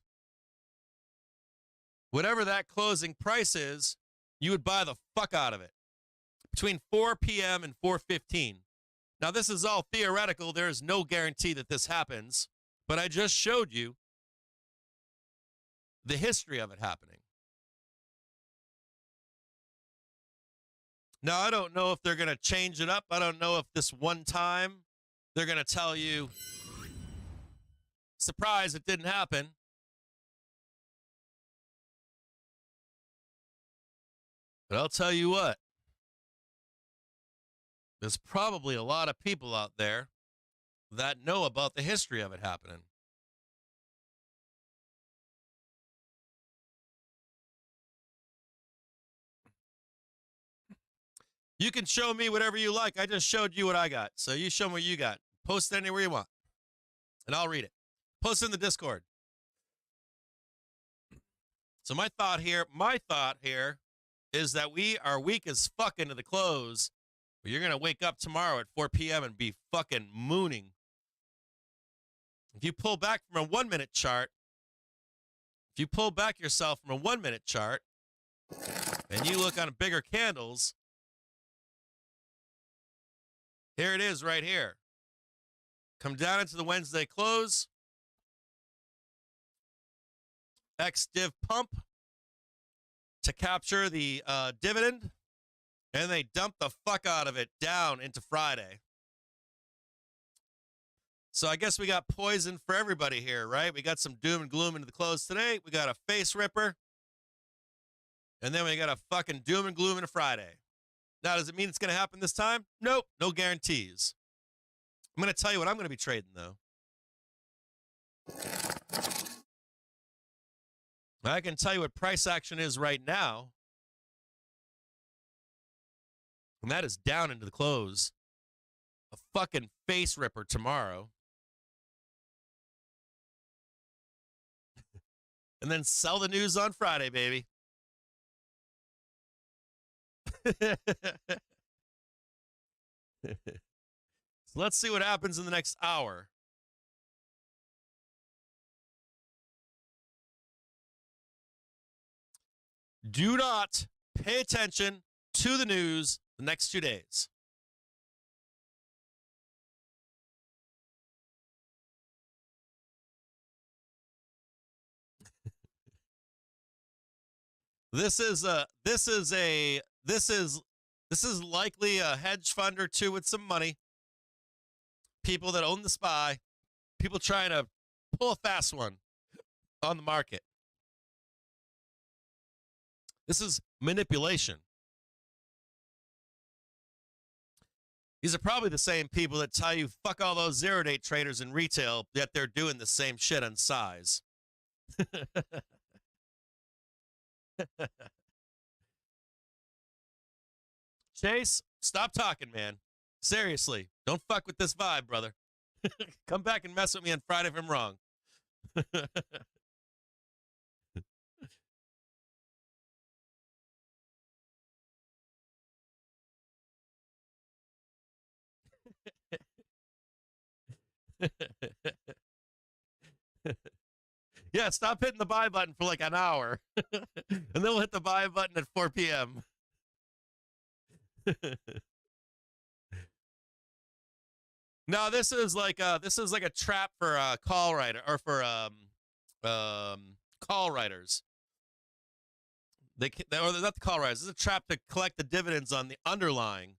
S4: whatever that closing price is, you would buy the fuck out of it between 4 p.m. and 4:15. Now, this is all theoretical. There is no guarantee that this happens, but I just showed you the history of it happening. Now, I don't know if they're going to change it up. I don't know if this one time they're going to tell you, surprise, it didn't happen. But I'll tell you what, there's probably a lot of people out there that know about the history of it happening. You can show me whatever you like. I just showed you what I got. So you show me what you got. Post it anywhere you want, and I'll read it. Post it in the Discord. So my thought here is that we are weak as fuck into the close. But you're going to wake up tomorrow at 4 p.m. and be fucking mooning. If you pull back from a 1-minute chart, if you pull back yourself from a 1-minute chart, and you look on bigger candles, Here it is right here. Come down into the Wednesday close. Ex-div pump to capture the dividend. And they dump the fuck out of it down into Friday. So I guess we got poison for everybody here, right? We got some doom and gloom into the close today. We got a face ripper. And then we got a fucking doom and gloom into Friday. Now, does it mean it's going to happen this time? Nope. No guarantees. I'm going to tell you what I'm going to be trading, though. I can tell you what price action is right now. And that is down into the close. A fucking face ripper tomorrow. And then sell the news on Friday, baby. So let's see what happens in the next hour. Do not pay attention to the news the next 2 days. This is likely a hedge fund or two with some money. People that own the SPY. People trying to pull a fast one on the market. This is manipulation. These are probably the same people that tell you fuck all those zero-day traders in retail, yet they're doing the same shit on size. Chase, stop talking, man. Seriously, don't fuck with this vibe, brother. Come back and mess with me on Friday if I'm wrong. Yeah, stop hitting the buy button for like an hour. And then we'll hit the buy button at 4 p.m. No, this is like a trap for call writer or for call writers. They're not the call writers. This is a trap to collect the dividends on the underlying.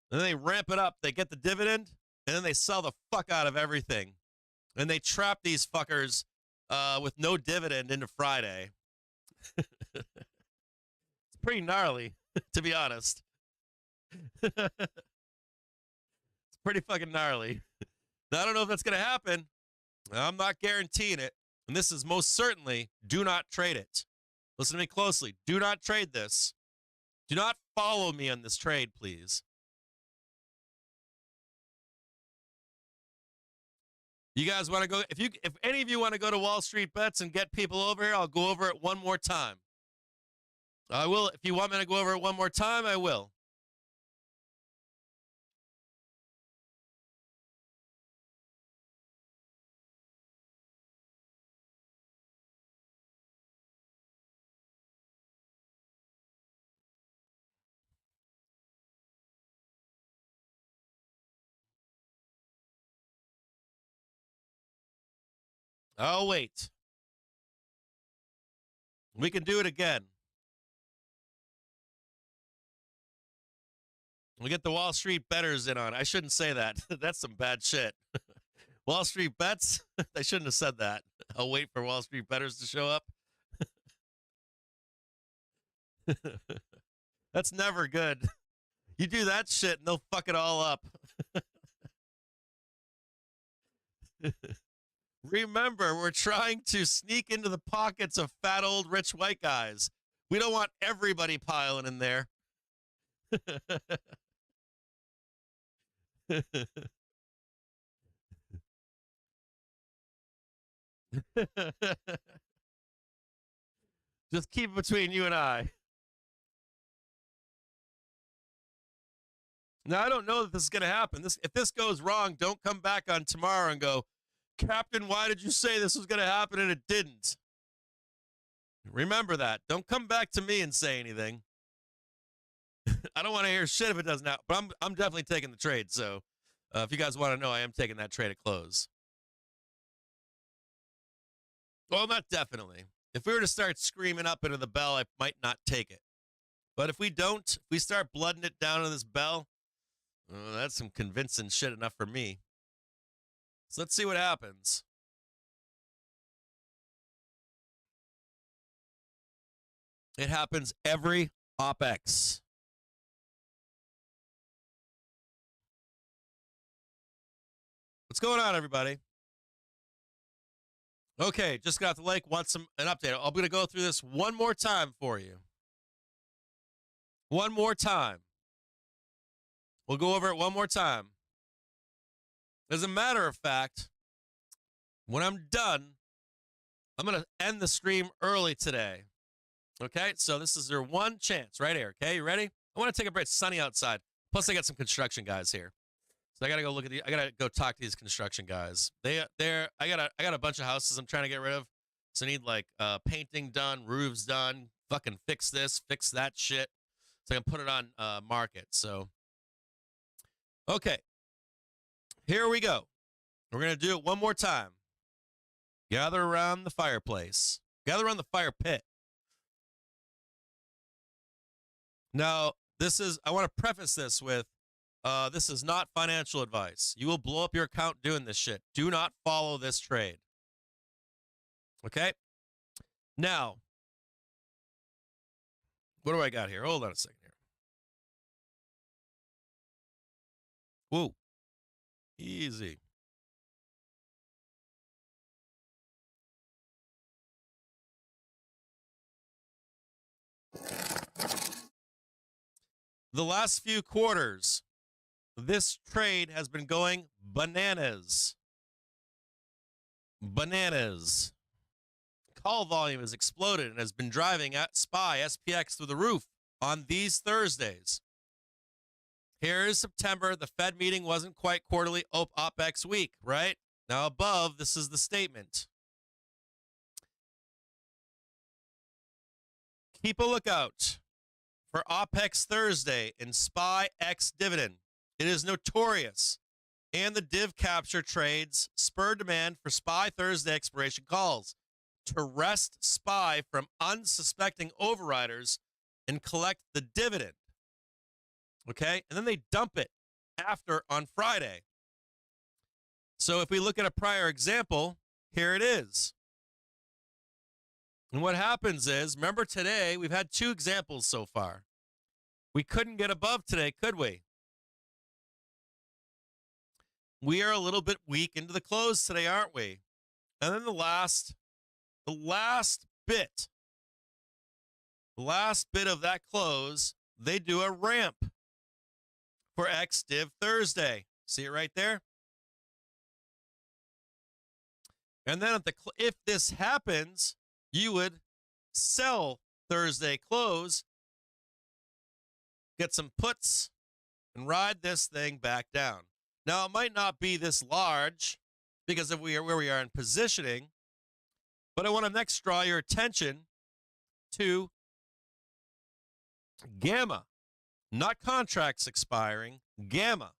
S4: And then they ramp it up. They get the dividend, and then they sell the fuck out of everything. And they trap these fuckers with no dividend into Friday. It's pretty gnarly, to be honest. It's pretty fucking gnarly. Now, I don't know if that's going to happen. I'm not guaranteeing it. And this is most certainly, do not trade it. Listen to me closely. Do not trade this. Do not follow me on this trade, please. You guys want to go? If any of you want to go to Wall Street Bets and get people over here, I'll go over it one more time. I will. If you want me to go over it one more time, I will. Oh, wait. We can do it again. We get the Wall Street bettors in on. I shouldn't say that. That's some bad shit. Wall Street bets? I shouldn't have said that. I'll wait for Wall Street bettors to show up. That's never good. You do that shit and they'll fuck it all up. Remember, we're trying to sneak into the pockets of fat old rich white guys. We don't want everybody piling in there. Just keep it between you and I. Now, I don't know that this is going to happen. If this goes wrong, don't come back on tomorrow and go, Captain, why did you say this was going to happen and it didn't? Remember that. Don't come back to me and say anything. I don't want to hear shit if it doesn't happen, but I'm definitely taking the trade. So if you guys want to know, I am taking that trade at close. Well, not definitely. If we were to start screaming up into the bell, I might not take it. But if we don't, if we start blooding it down to this bell, that's some convincing shit enough for me. So let's see what happens. It happens every OPEX. What's going on, everybody? Okay, just got off the lake. Want an update? I'm going to go through this one more time for you. One more time. We'll go over it one more time. As a matter of fact, when I'm done, I'm going to end the stream early today. Okay, so this is your one chance right here. Okay, you ready? I want to take a break. It's sunny outside. Plus, I got some construction guys here. So I gotta go look at I gotta go talk to these construction guys. I got a bunch of houses I'm trying to get rid of. So I need like painting done, roofs done, fucking fix this, fix that shit. So I can put it on market. So okay. Here we go. We're gonna do it one more time. Gather around the fireplace. Gather around the fire pit. Now, I want to preface this with this is not financial advice. You will blow up your account doing this shit. Do not follow this trade. Okay? Now, what do I got here? Hold on a second here. Whoa. Easy. The last few quarters, this trade has been going bananas. Bananas. Call volume has exploded and has been driving at SPY, SPX through the roof on these Thursdays. Here is September. The Fed meeting wasn't quite quarterly OPEX week, right? Now above, this is the statement. Keep a lookout for OPEX Thursday and SPY X dividend. It is notorious, and the div capture trades spur demand for SPY Thursday expiration calls to wrest SPY from unsuspecting overriders and collect the dividend. Okay? And then they dump it after on Friday. So if we look at a prior example, here it is. And what happens is, remember today, we've had two examples so far. We couldn't get above today, could we? We are a little bit weak into the close today, aren't we? And then the last bit of that close, they do a ramp for XDiv Thursday. See it right there? And then if this happens, you would sell Thursday close, get some puts, and ride this thing back down. Now, it might not be this large because of where we are in positioning, but I want to next draw your attention to gamma, not contracts expiring, gamma.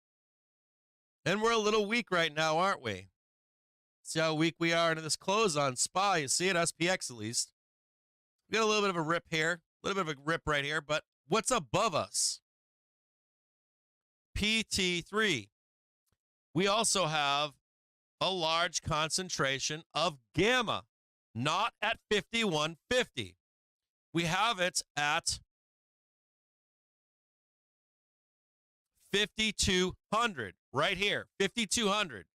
S4: And we're a little weak right now, aren't we? See how weak we are into this close on SPY. You see it, SPX at least. We got a little bit of a rip here, a little bit of a rip right here, but what's above us? PT3. We also have a large concentration of gamma, not at 5150. We have it at 5200, right here, 5200.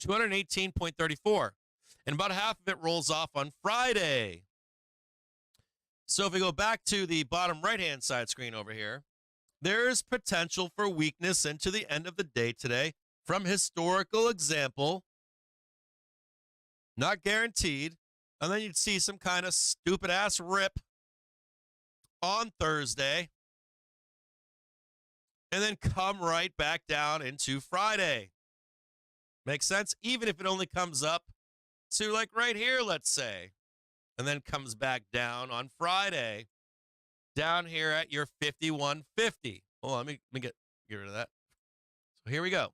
S4: 218.34. And about half of it rolls off on Friday. So if we go back to the bottom right-hand side screen over here, there's potential for weakness into the end of the day today from historical example. Not guaranteed. And then you'd see some kind of stupid-ass rip on Thursday. And then come right back down into Friday. Makes sense? Even if it only comes up to like right here, let's say, and then comes back down on Friday. down here at your 51.50. Hold on, let me get rid of that. So here we go.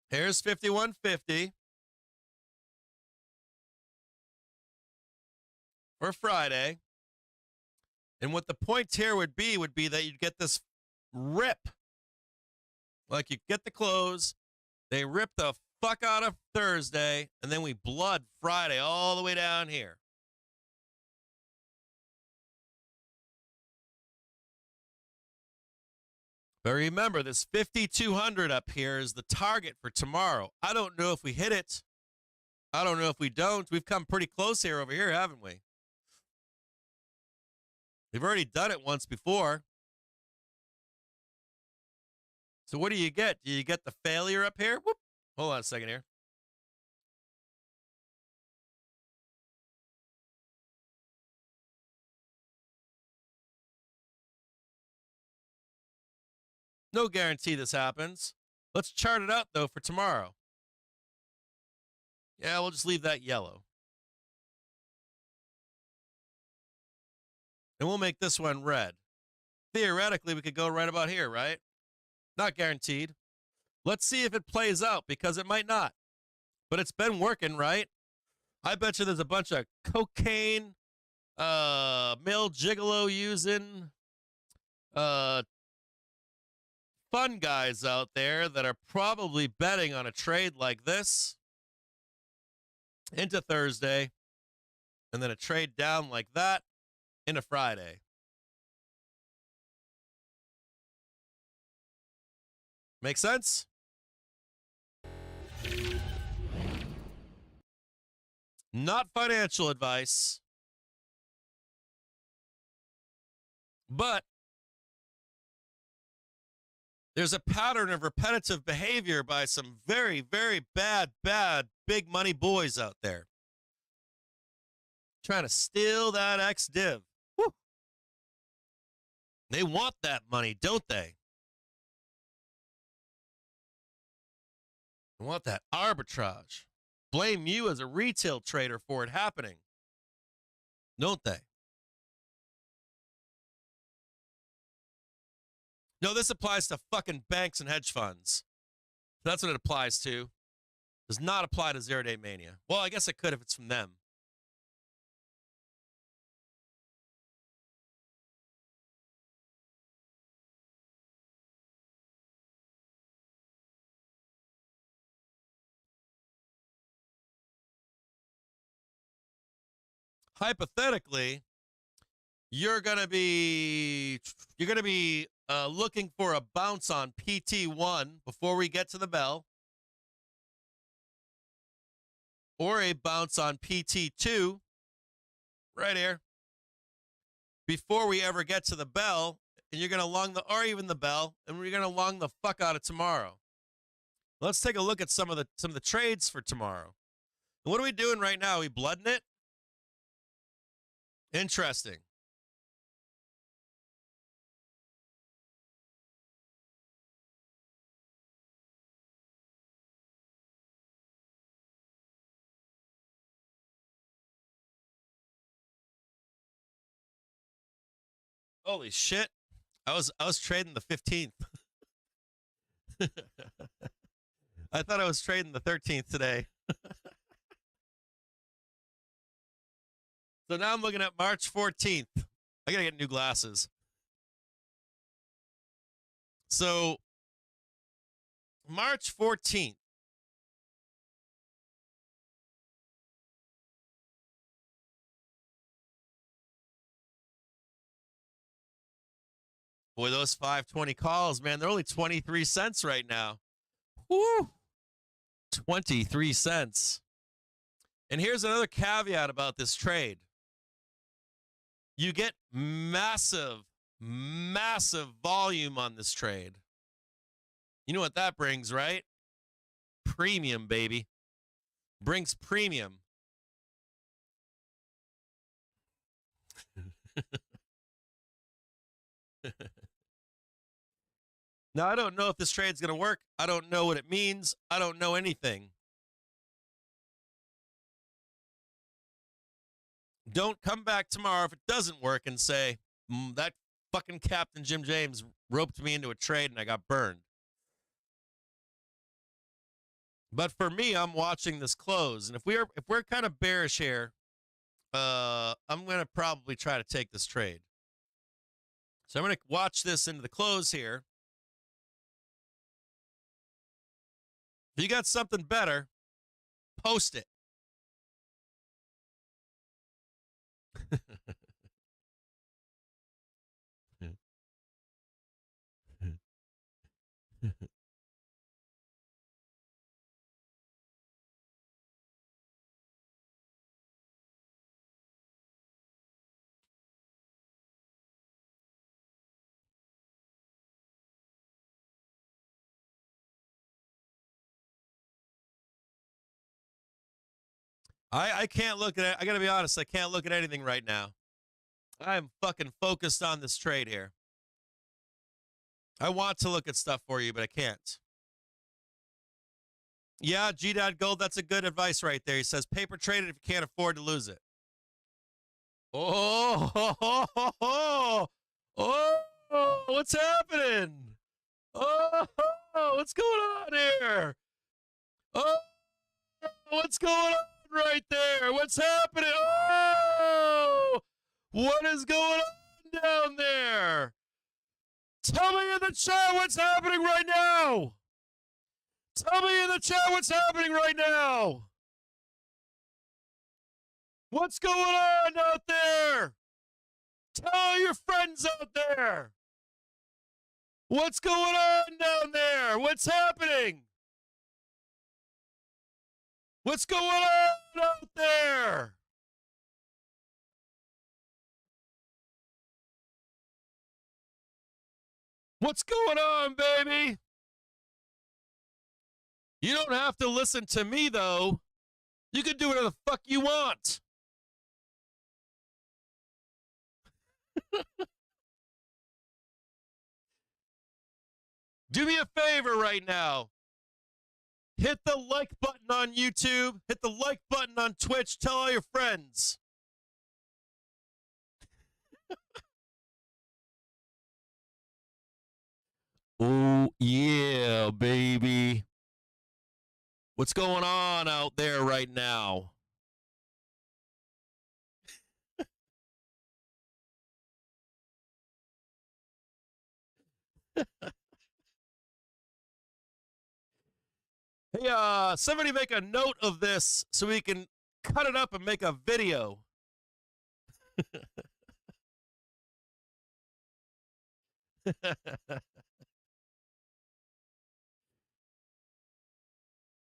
S4: Here's 51.50 for Friday. And what the point here would be that you'd get this rip. Like you get the close, they rip the fuck out of Thursday, and then we blood Friday all the way down here. But remember, this 5,200 up here is the target for tomorrow. I don't know if we hit it. I don't know if we don't. We've come pretty close here over here, haven't we? We've already done it once before. So what do you get? Do you get the failure up here? Whoop. Hold on a second here. No guarantee this happens. Let's chart it out, though, for tomorrow. Yeah, we'll just leave that yellow. And we'll make this one red. Theoretically, we could go right about here, right? Not guaranteed. Let's see if it plays out, because it might not. But it's been working, right? I bet you there's a bunch of cocaine, male gigolo using, fun guys out there that are probably betting on a trade like this into Thursday, and then a trade down like that into Friday. Make sense? Not financial advice, but there's a pattern of repetitive behavior by some very, very bad big money boys out there trying to steal that ex-div. Woo. They want that money, don't they? They want that arbitrage. Blame you as a retail trader for it happening, don't they? No, this applies to fucking banks and hedge funds. That's what it applies to. Does not apply to zero-day mania. Well, I guess it could if it's from them. Hypothetically, you're gonna be looking for a bounce on PT1 before we get to the bell, or a bounce on PT2 right here before we ever get to the bell, and you're gonna long the, or even the bell, and we're gonna long the fuck out of tomorrow. Let's take a look at some of the trades for tomorrow. And what are we doing right now? Are we blooding it? Interesting. Holy shit. I was trading the 15th. I thought I was trading the 13th today. So now I'm looking at March 14th. I got to get new glasses. So March 14th. Boy, those 520 calls, man, they're only 23 cents right now. Woo! 23 cents. And here's another caveat about this trade. You get massive volume on this trade. You know what that brings, right? Premium, baby. Brings premium. Now, I don't know if this trade's going to work. I don't know what it means. I don't know anything. Don't come back tomorrow if it doesn't work and say, that fucking Captain Jim James roped me into a trade and I got burned. But for me, I'm watching this close, and if we're kind of bearish here, I'm going to probably try to take this trade. So I'm going to watch this into the close here. If you got something better, post it. I can't look at it. I got to be honest. I can't look at anything right now. I'm fucking focused on this trade here. I want to look at stuff for you, but I can't. Yeah, G. Gold, that's a good advice right there. He says, paper trade it if you can't afford to lose it. Oh, what's happening? Oh, what's going on here? Oh, what's going on right there? What's happening? Oh, what is going on down there? Tell me in the chat what's happening right now. Tell me in the chat what's happening right now. What's going on out there? Tell your friends out there. What's going on down there? What's happening? What's going on out there? What's going on, baby? You don't have to listen to me, though. You can do whatever the fuck you want. Do me a favor right now. Hit the like button on YouTube. Hit the like button on Twitch. Tell all your friends. Oh, yeah, baby. What's going on out there right now? Hey, somebody make a note of this so we can cut it up and make a video.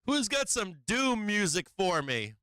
S4: Who's got some doom music for me?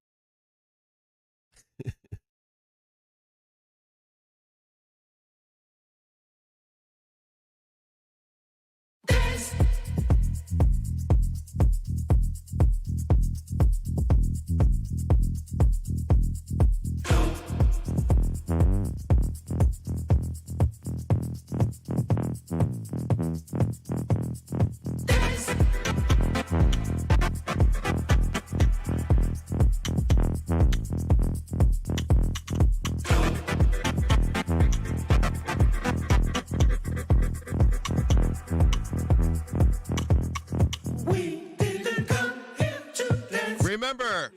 S4: Remember,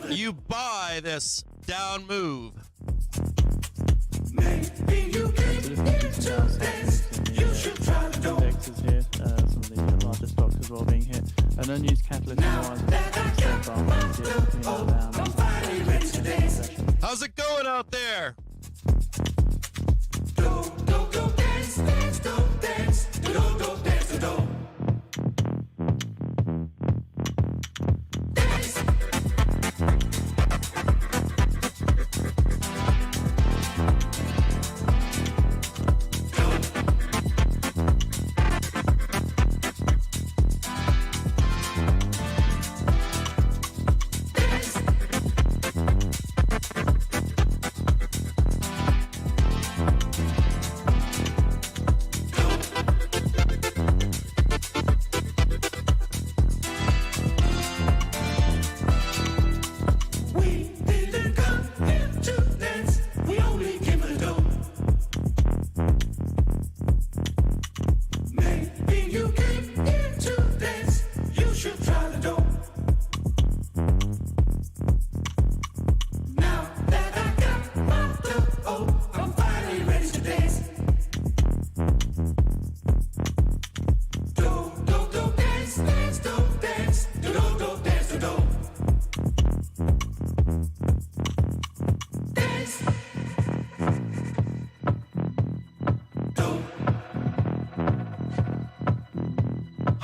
S4: you buy this down move.
S18: Indexes here, some of the larger stocks as well being hit. An unused catalyst
S4: How's it going out there?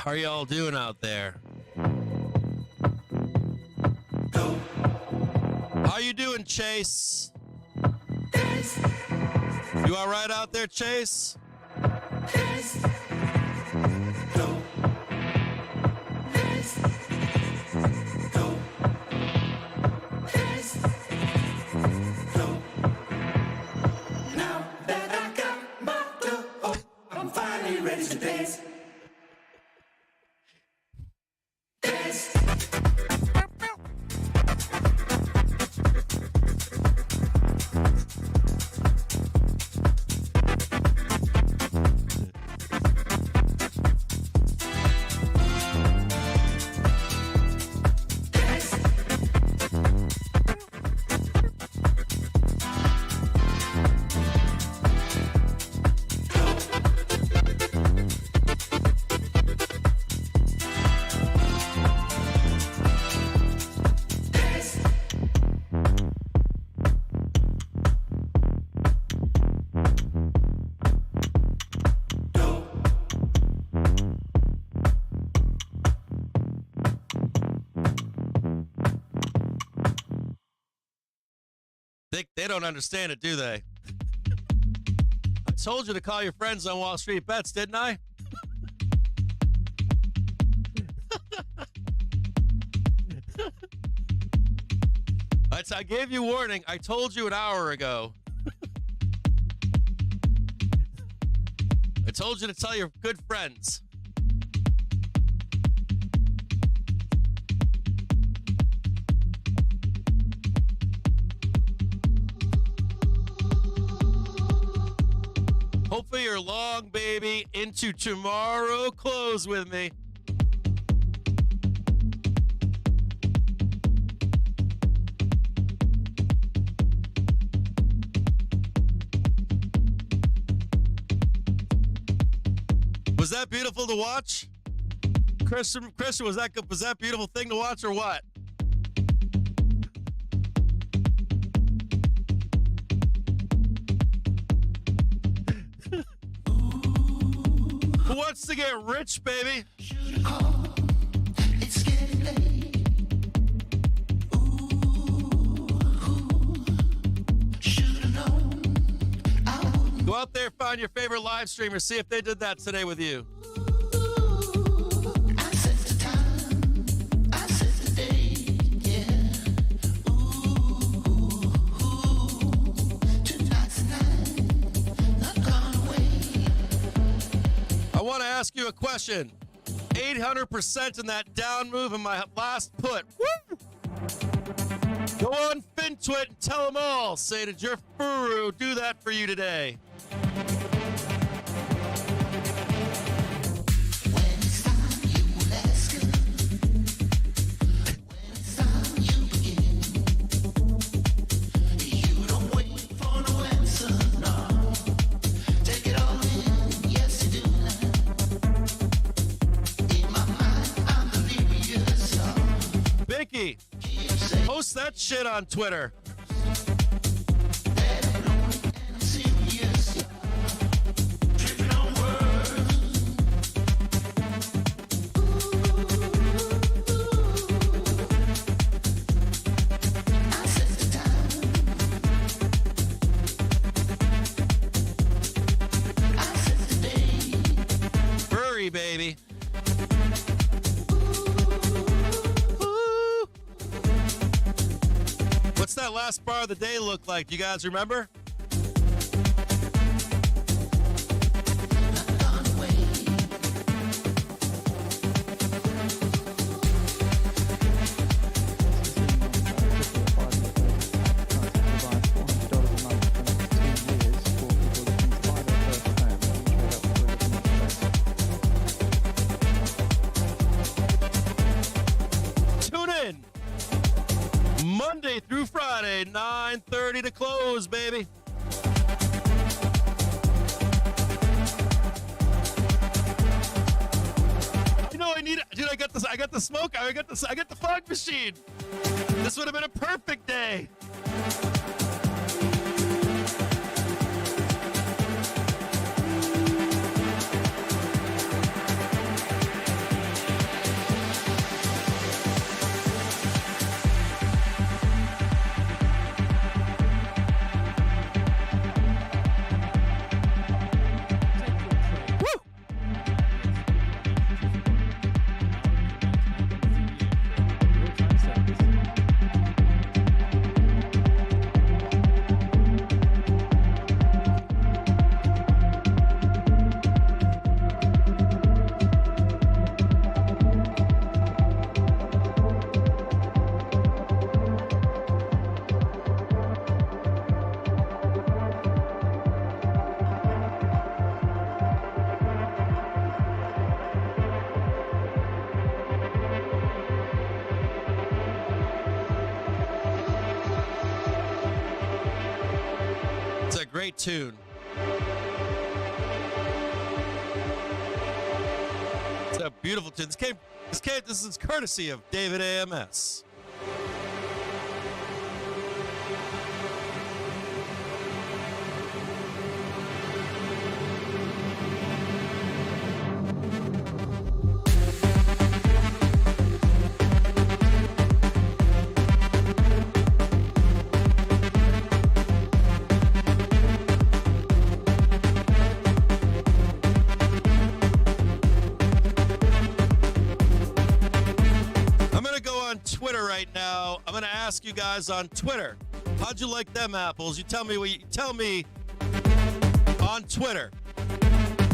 S4: How are y'all doing out there? How you doing, Chase? You all right out there, Chase? They don't understand it, do they? I told you to call your friends on Wall Street Bets, didn't I? I gave you warning. I told you an hour ago. I told you to tell your good friends. Hopefully you're long, baby, into tomorrow close with me. Was that beautiful to watch? Christian, was that beautiful thing to watch or what? Who wants to get rich, baby? Go out there, find your favorite live streamer, see if they did that today with you. I want to ask you a question. 800% in that down move in my last put. Woo! Go on FinTwit and tell them all. Say, did your furu do that for you today? Binky, post that shit on Twitter. Hurry, baby. What's that last bar of the day look like? Do you guys remember? Tune in. Monday through Friday, 9:30 to close, baby. You know I need it, dude. I got the smoke. I got the fog machine. This would have been a perfect day. tune. It's a beautiful tune. This is courtesy of David AMS. Twitter right now. I'm going to ask you guys on Twitter, how'd you like them apples? You tell me on Twitter.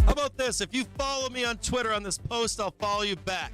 S4: How about this? If you follow me on Twitter on this post, I'll follow you back.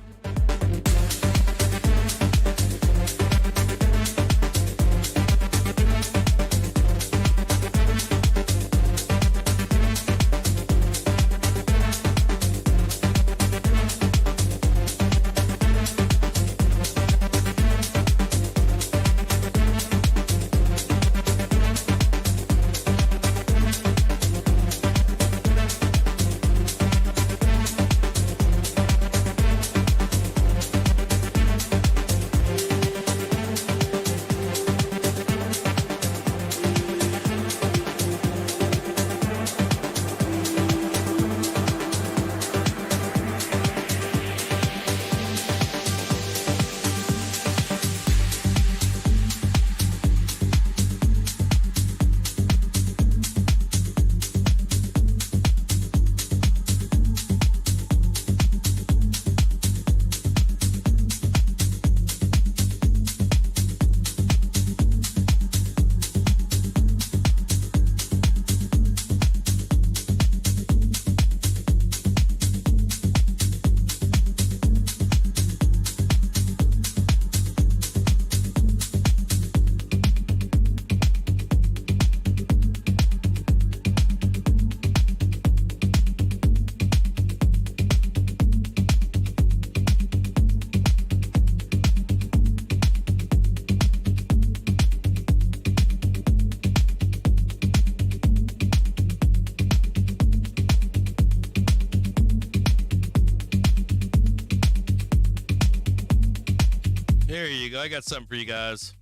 S4: There you go. I got something for you guys.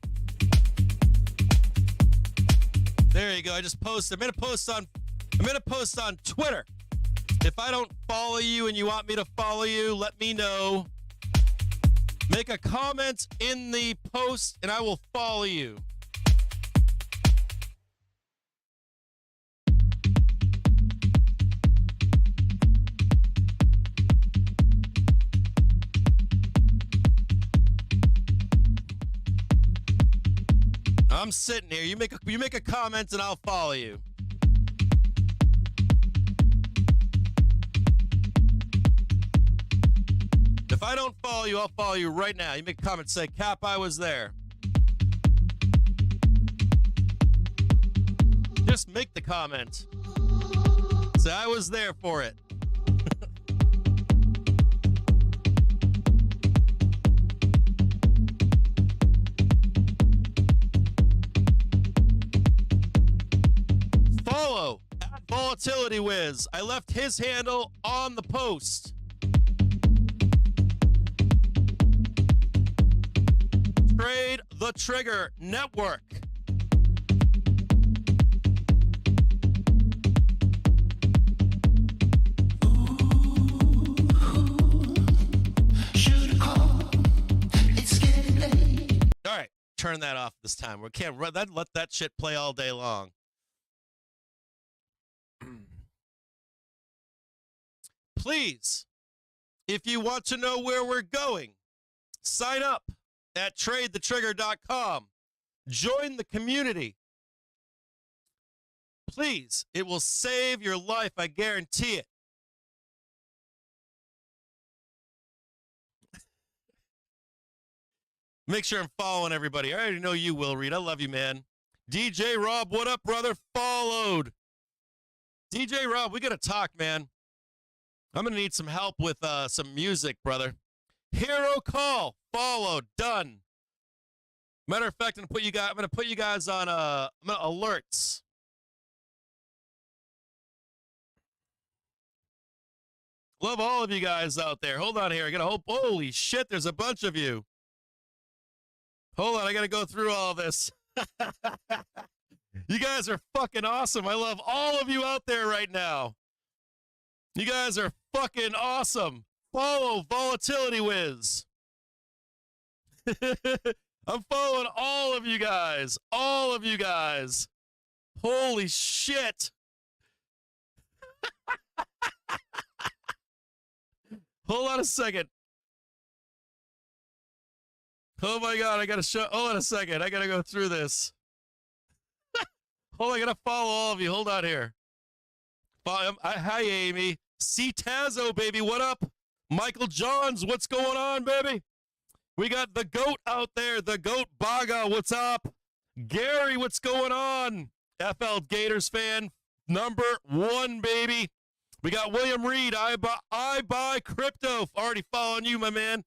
S4: There you go. I just posted. I'm gonna post on Twitter. If I don't follow you and you want me to follow you, let me know. Make a comment in the post and I will follow you. I'm sitting here. You make a comment and I'll follow you. If I don't follow you, I'll follow you right now. You make a comment, say, Cap, I was there. Just make the comment. Say, I was there for it. Follow at Volatility Wiz. I left his handle on the post. Trade the Trigger Network. All right, turn that off this time. We can't let that shit play all day long. Please, if you want to know where we're going, sign up at tradethetrigger.com. Join the community. Please, it will save your life, I guarantee it. Make sure I'm following everybody. I already know you will, Reed. I love you, man. DJ Rob, what up, brother? Followed. DJ Rob, we got to talk, man. I'm going to need some help with some music, brother. Hero Call, followed, done. Matter of fact, I'm going to put you guys on alerts. Love all of you guys out there. Hold on here. I got to hope. Holy shit, there's a bunch of you. Hold on, I got to go through all of this. You guys are fucking awesome. I love all of you out there right now. You guys are fucking awesome. Follow Volatility Wiz. I'm following all of you guys. All of you guys. Holy shit. Hold on a second. Oh my God, I gotta show. Hold on a second. I gotta go through this. Hold on, I gotta follow all of you. Hold on here. Hi, Amy. C. Tazo, baby. What up? Michael Johns, what's going on, baby? We got the GOAT out there. The GOAT Baga, what's up? Gary, what's going on? FL Gators fan, #1, baby. We got William Reed. I buy crypto. Already following you, my man.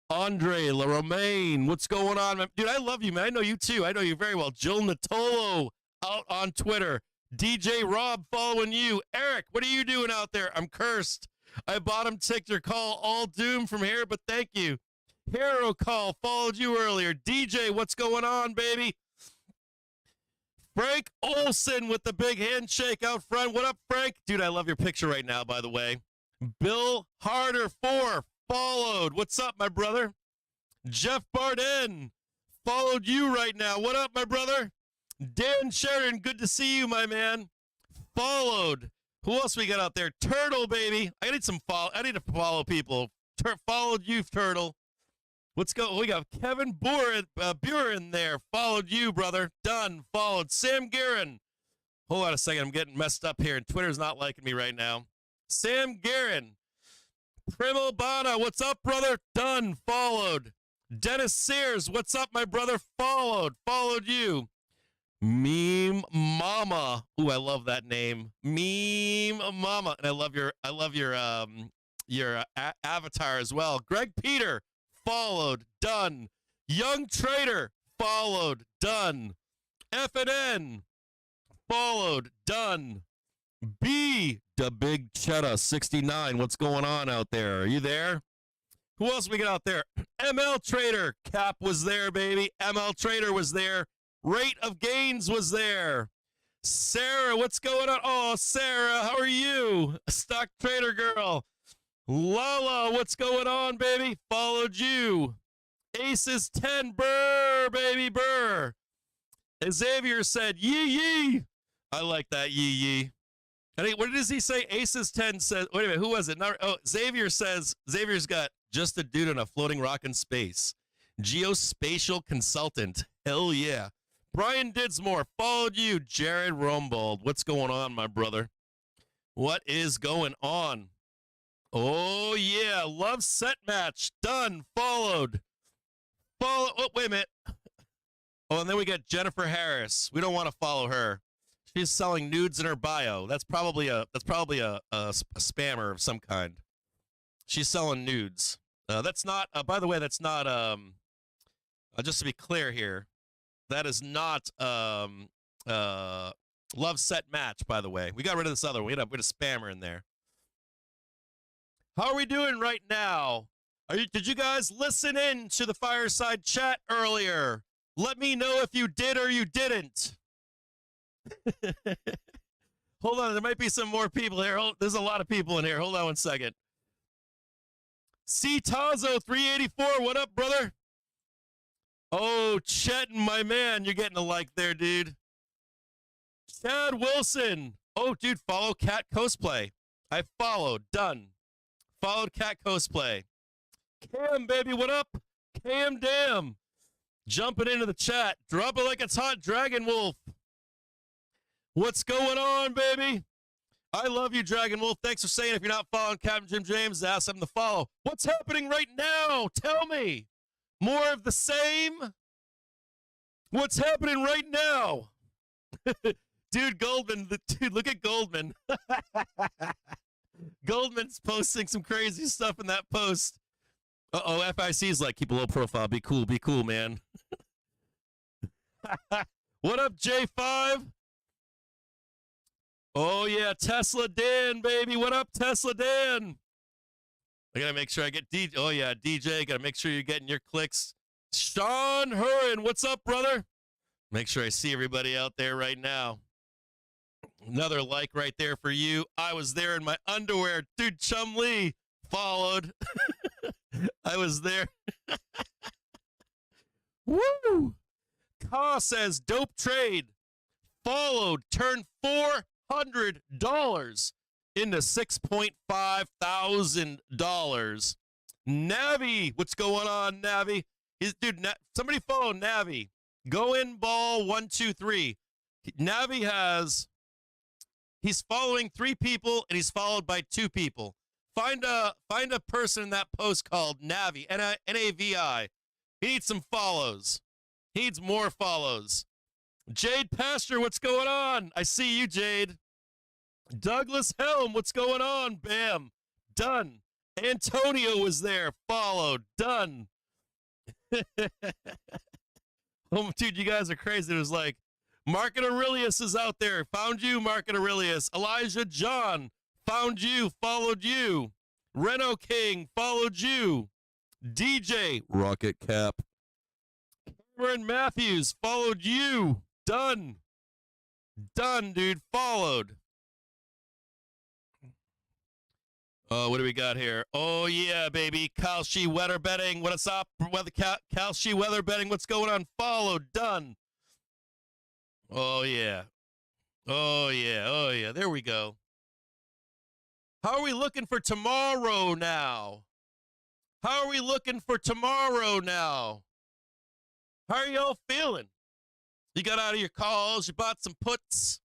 S4: Andre La Romaine, what's going on, man? Dude, I love you, man. I know you too. I know you very well. Jill Natolo out on Twitter. DJ Rob following you. Eric, what are you doing out there? I'm cursed. I bottom ticked your call, all doomed from here, but thank you. Hero Call followed you earlier. DJ, what's going on, baby? Frank Olson with the big handshake out front. What up, Frank? Dude, I love your picture right now, by the way. Bill Harder 4 followed. What's up, my brother? Jeff Barden followed you right now. What up, my brother? Dan Sheridan, good to see you, my man. Followed. Who else we got out there? Turtle, baby. I need to follow people. Followed you, Turtle. Let's go. We got Kevin Buren there. Followed you, brother. Done. Followed. Sam Guerin. Hold on a second. I'm getting messed up here, and Twitter's not liking me right now. Sam Guerin. Primo Bana. What's up, brother? Done. Followed. Dennis Sears. What's up, my brother? Followed. Followed you. Meme Mama. Ooh, I love that name. Meme Mama. And I love your avatar as well. Greg Peter. Followed, done. Young Trader, followed, done. F&N, followed, done. B, the Big Cheddar 69, what's going on out there? Are you there? Who else we got out there? ML Trader, Cap was there, baby. ML Trader was there. Rate of Gains was there. Sarah, what's going on? Oh, Sarah, how are you? Stock Trader girl. Lala, what's going on, baby? Followed you. Aces 10, Burr, baby, Burr. Xavier said, yee yee. I like that, yee yee. What does he say? Aces 10 says, wait a minute, who was it? Xavier says, Xavier's got just a dude on a floating rock in space. Geospatial consultant. Hell yeah. Brian Didsmore, followed you. Jared Rombold, what's going on, my brother? What is going on? Oh, yeah. Love set match. Done. Followed. Oh, wait a minute. Oh, and then we got Jennifer Harris. We don't want to follow her. She's selling nudes in her bio. That's probably a spammer of some kind. She's selling nudes. That's not, by the way, that's not, just to be clear here, that is not love set match, by the way. We got rid of this other one. We had a spammer in there. How are we doing right now? Did you guys listen in to the fireside chat earlier? Let me know if you did or you didn't. Hold on, there might be some more people here. There's a lot of people in here. Hold on 1 second. C. Tazo 384, what up, brother? Oh, Chet, my man, you're getting a like there, dude. Chad Wilson. Oh, dude, follow Cat Cosplay. I followed. Done. Followed Cat Cosplay. Cam, baby, what up? Cam Dam. Jumping into the chat. Drop it like it's hot, Dragon Wolf. What's going on, baby? I love you, Dragon Wolf. Thanks for saying if you're not following Captain Jim James, ask him to follow. What's happening right now? Tell me. More of the same? What's happening right now? Dude, Goldman. Dude, look at Goldman. Goldman's posting some crazy stuff in that post. Uh-oh, FIC's like, keep a low profile. Be cool, man. What up, J5? Oh, yeah, Tesla Dan, baby. What up, Tesla Dan? I got to make sure I get DJ. Oh, yeah, DJ. Got to make sure you're getting your clicks. Sean Hurren, what's up, brother? Make sure I see everybody out there right now. Another like right there for you. I was there in my underwear. Dude, Chum Lee followed. I was there. Woo! Ka says, dope trade. Followed. Turned $400 into $6,500. Navi, what's going on, Navi? Dude, somebody follow Navi. Go in ball 123. Navi he's following 3 people and he's followed by 2 people. Find a person in that post called Navi, N-A-V-I. He needs some follows. He needs more follows. Jade Pastor, what's going on? I see you, Jade. Douglas Helm, what's going on? Bam. Done. Antonio was there. Followed. Done. Oh, dude, you guys are crazy. It was like, Market Aurelius is out there. Found you, Market Aurelius. Elijah John, found you, followed you. Reno King, followed you. DJ, Rocket Cap. Cameron Matthews, followed you. Done. Done, dude. Followed. What do we got here? Oh, yeah, baby. Kalshi Weather Betting. What's up? Kalshi Weather Betting. What's going on? Followed. Done. Oh, yeah. Oh, yeah. Oh, yeah. There we go. How are we looking for tomorrow now? How are we looking for tomorrow now? How are y'all feeling? You got out of your calls. You bought some puts.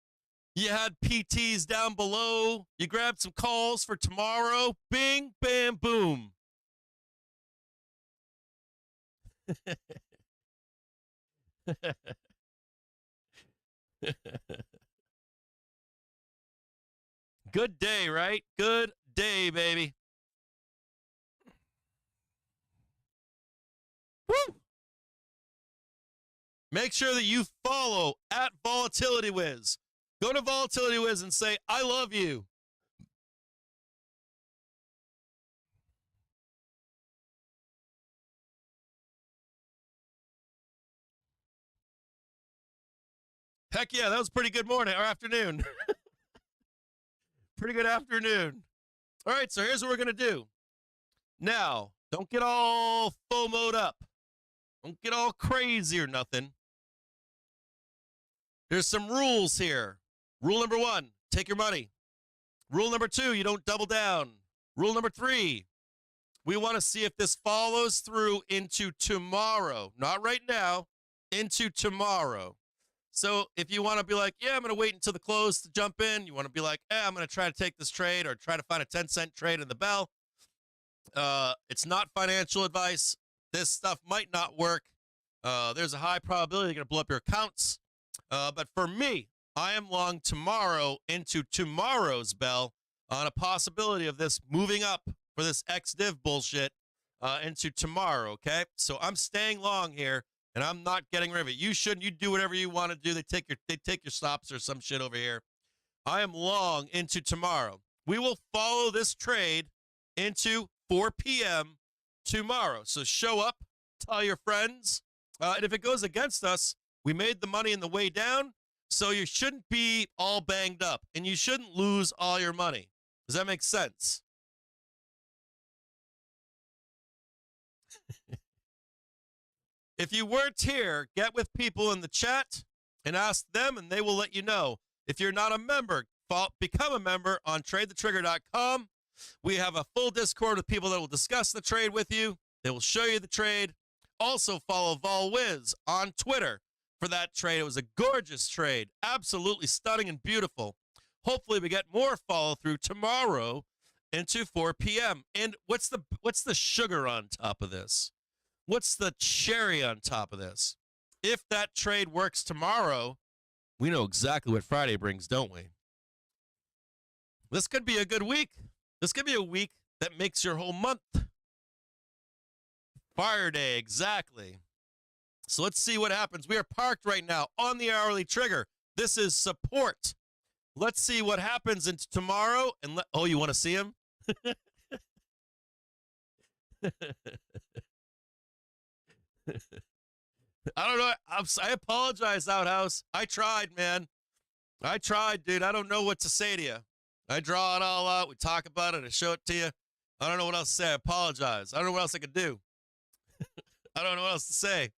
S4: You had PTs down below. You grabbed some calls for tomorrow. Bing, bam, boom. Good day, right? Good day, baby. Woo! Make sure that you follow at VolatilityWiz. Go to VolatilityWiz and say, I love you. Heck yeah, that was pretty good morning or afternoon. Pretty good afternoon. All right, so here's what we're going to do. Now, don't get all FOMO'd up. Don't get all crazy or nothing. There's some rules here. Rule number 1, take your money. Rule number 2, you don't double down. Rule number 3, we want to see if this follows through into tomorrow. Not right now, into tomorrow. So if you want to be like, yeah, I'm going to wait until the close to jump in. You want to be like, I'm going to try to take this trade or try to find a 10-cent trade in the bell. It's not financial advice. This stuff might not work. There's a high probability you're going to blow up your accounts. But for me, I am long tomorrow into tomorrow's bell on a possibility of this moving up for this ex-div bullshit into tomorrow, okay? So I'm staying long here, and I'm not getting rid of it. You shouldn't. You do whatever you want to do. They take your stops or some shit over here. I am long into tomorrow. We will follow this trade into 4 p.m. tomorrow. So show up, tell your friends, and if it goes against us, we made the money in the way down. So you shouldn't be all banged up, and you shouldn't lose all your money. Does that make sense? If you weren't here, get with people in the chat and ask them, and they will let you know. If you're not a member, become a member on TradeTheTrigger.com. We have a full Discord with people that will discuss the trade with you. They will show you the trade. Also follow VolWiz on Twitter for that trade. It was a gorgeous trade, absolutely stunning and beautiful. Hopefully we get more follow through tomorrow into 4 p.m. And what's the sugar on top of this? What's the cherry on top of this? If that trade works tomorrow, we know exactly what Friday brings, don't we? This could be a good week. This could be a week that makes your whole month. Fire day, exactly. So let's see what happens. We are parked right now on the hourly trigger. This is support. Let's see what happens into tomorrow. And oh, you want to see him? I don't know. I apologize, Outhouse. I tried, man. I tried, dude. I don't know what to say to you. I draw it all out. We talk about it. I show it to you. I don't know what else to say. I apologize. I don't know what else I could do. I don't know what else to say.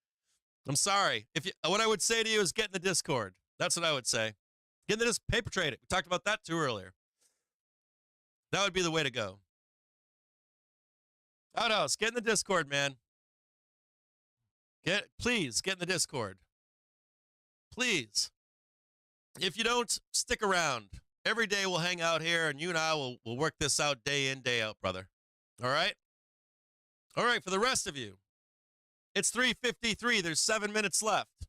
S4: I'm sorry. What I would say to you is get in the Discord. That's what I would say. Get in the Discord. Paper trade it. We talked about that too earlier. That would be the way to go. Outhouse, get in the Discord, man. Please get in the Discord. Please. If you don't, stick around. Every day we'll hang out here, and you and I will work this out day in, day out, brother. All right? All right, for the rest of you, it's 3:53. There's 7 minutes left.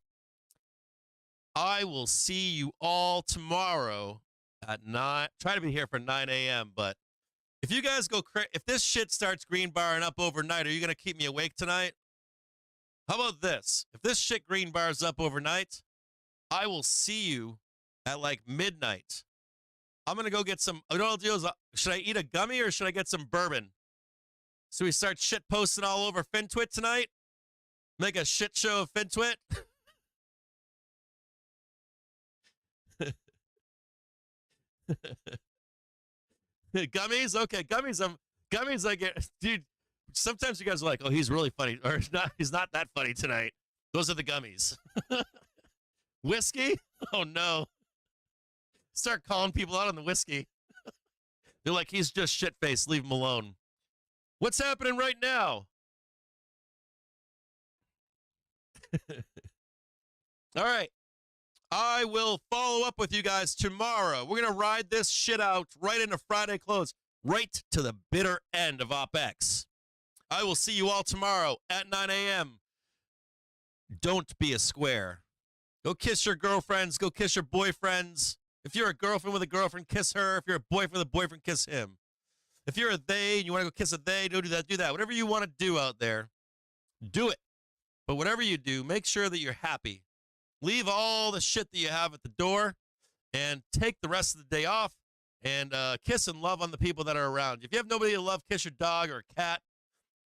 S4: I will see you all tomorrow at 9. Try to be here for 9 a.m., but if you guys go if this shit starts green barring up overnight, are you going to keep me awake tonight? How about this? If this shit green bars up overnight, I will see you at like midnight. I'm going to go get some, you know what I'll do is, should I eat a gummy or should I get some bourbon? So we start shit posting all over FinTwit tonight? Make a shit show of FinTwit? Gummies? Okay, gummies I get. Dude, sometimes you guys are like, oh, he's really funny. Or he's not that funny tonight. Those are the gummies. Whiskey? Oh, no. Start calling people out on the whiskey. They're like, he's just shit-faced. Leave him alone. What's happening right now? All right. I will follow up with you guys tomorrow. We're going to ride this shit out right into Friday close, right to the bitter end of OpEx. I will see you all tomorrow at 9 a.m. Don't be a square. Go kiss your girlfriends. Go kiss your boyfriends. If you're a girlfriend with a girlfriend, kiss her. If you're a boyfriend with a boyfriend, kiss him. If you're a they and you want to go kiss a they, don't do that. Do that. Whatever you want to do out there, do it. But whatever you do, make sure that you're happy. Leave all the shit that you have at the door and take the rest of the day off and kiss and love on the people that are around you. If you have nobody to love, kiss your dog or a cat.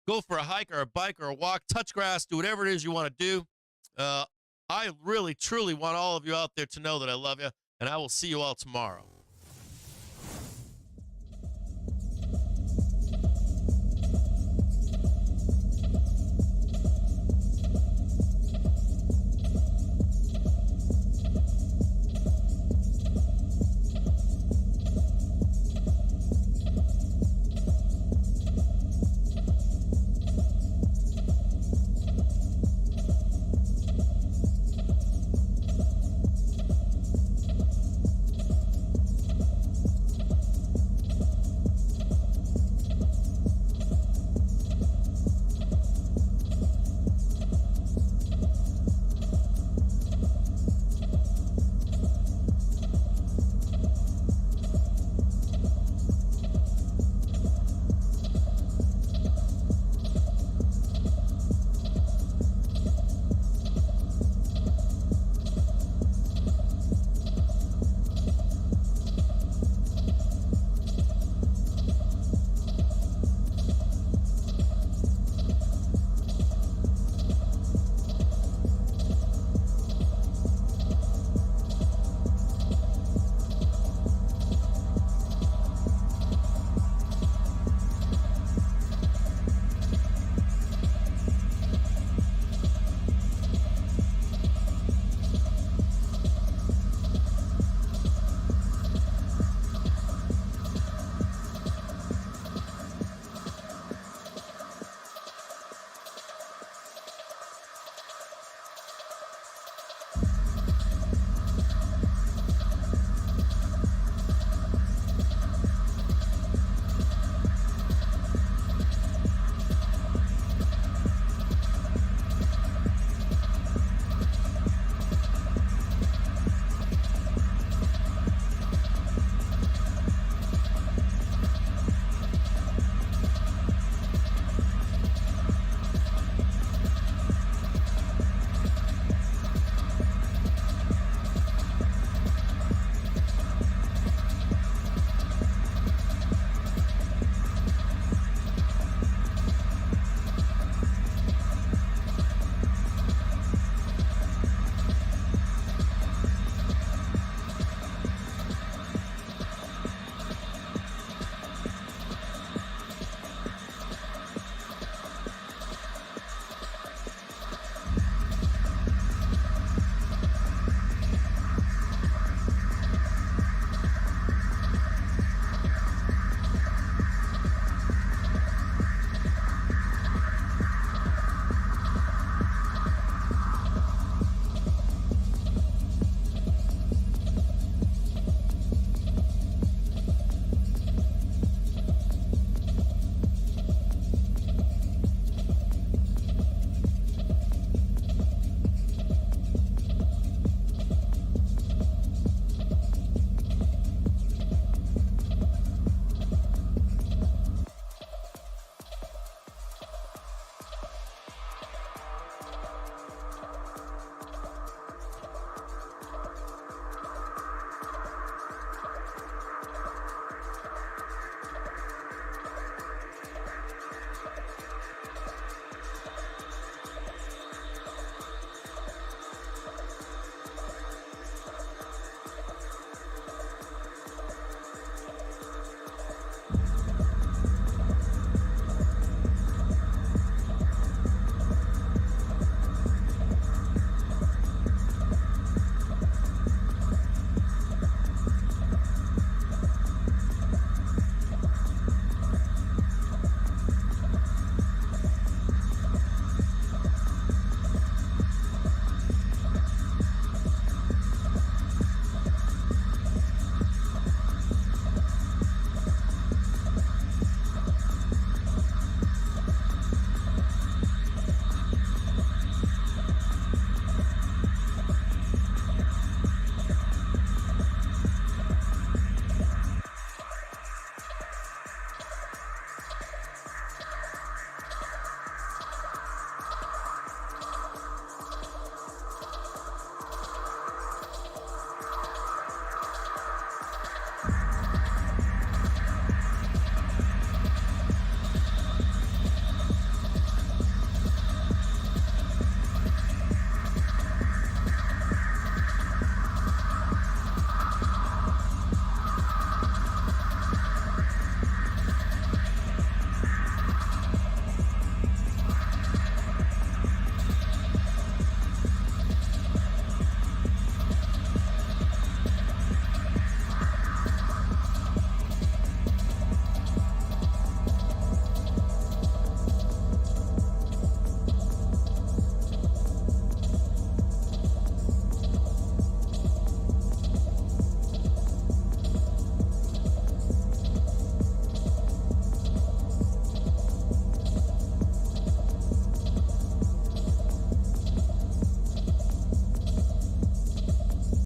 S4: Go for a hike or a bike or a walk. Touch grass. Do whatever it is you want to do. I really, truly want all of you out there to know that I love you, and I will see you all tomorrow.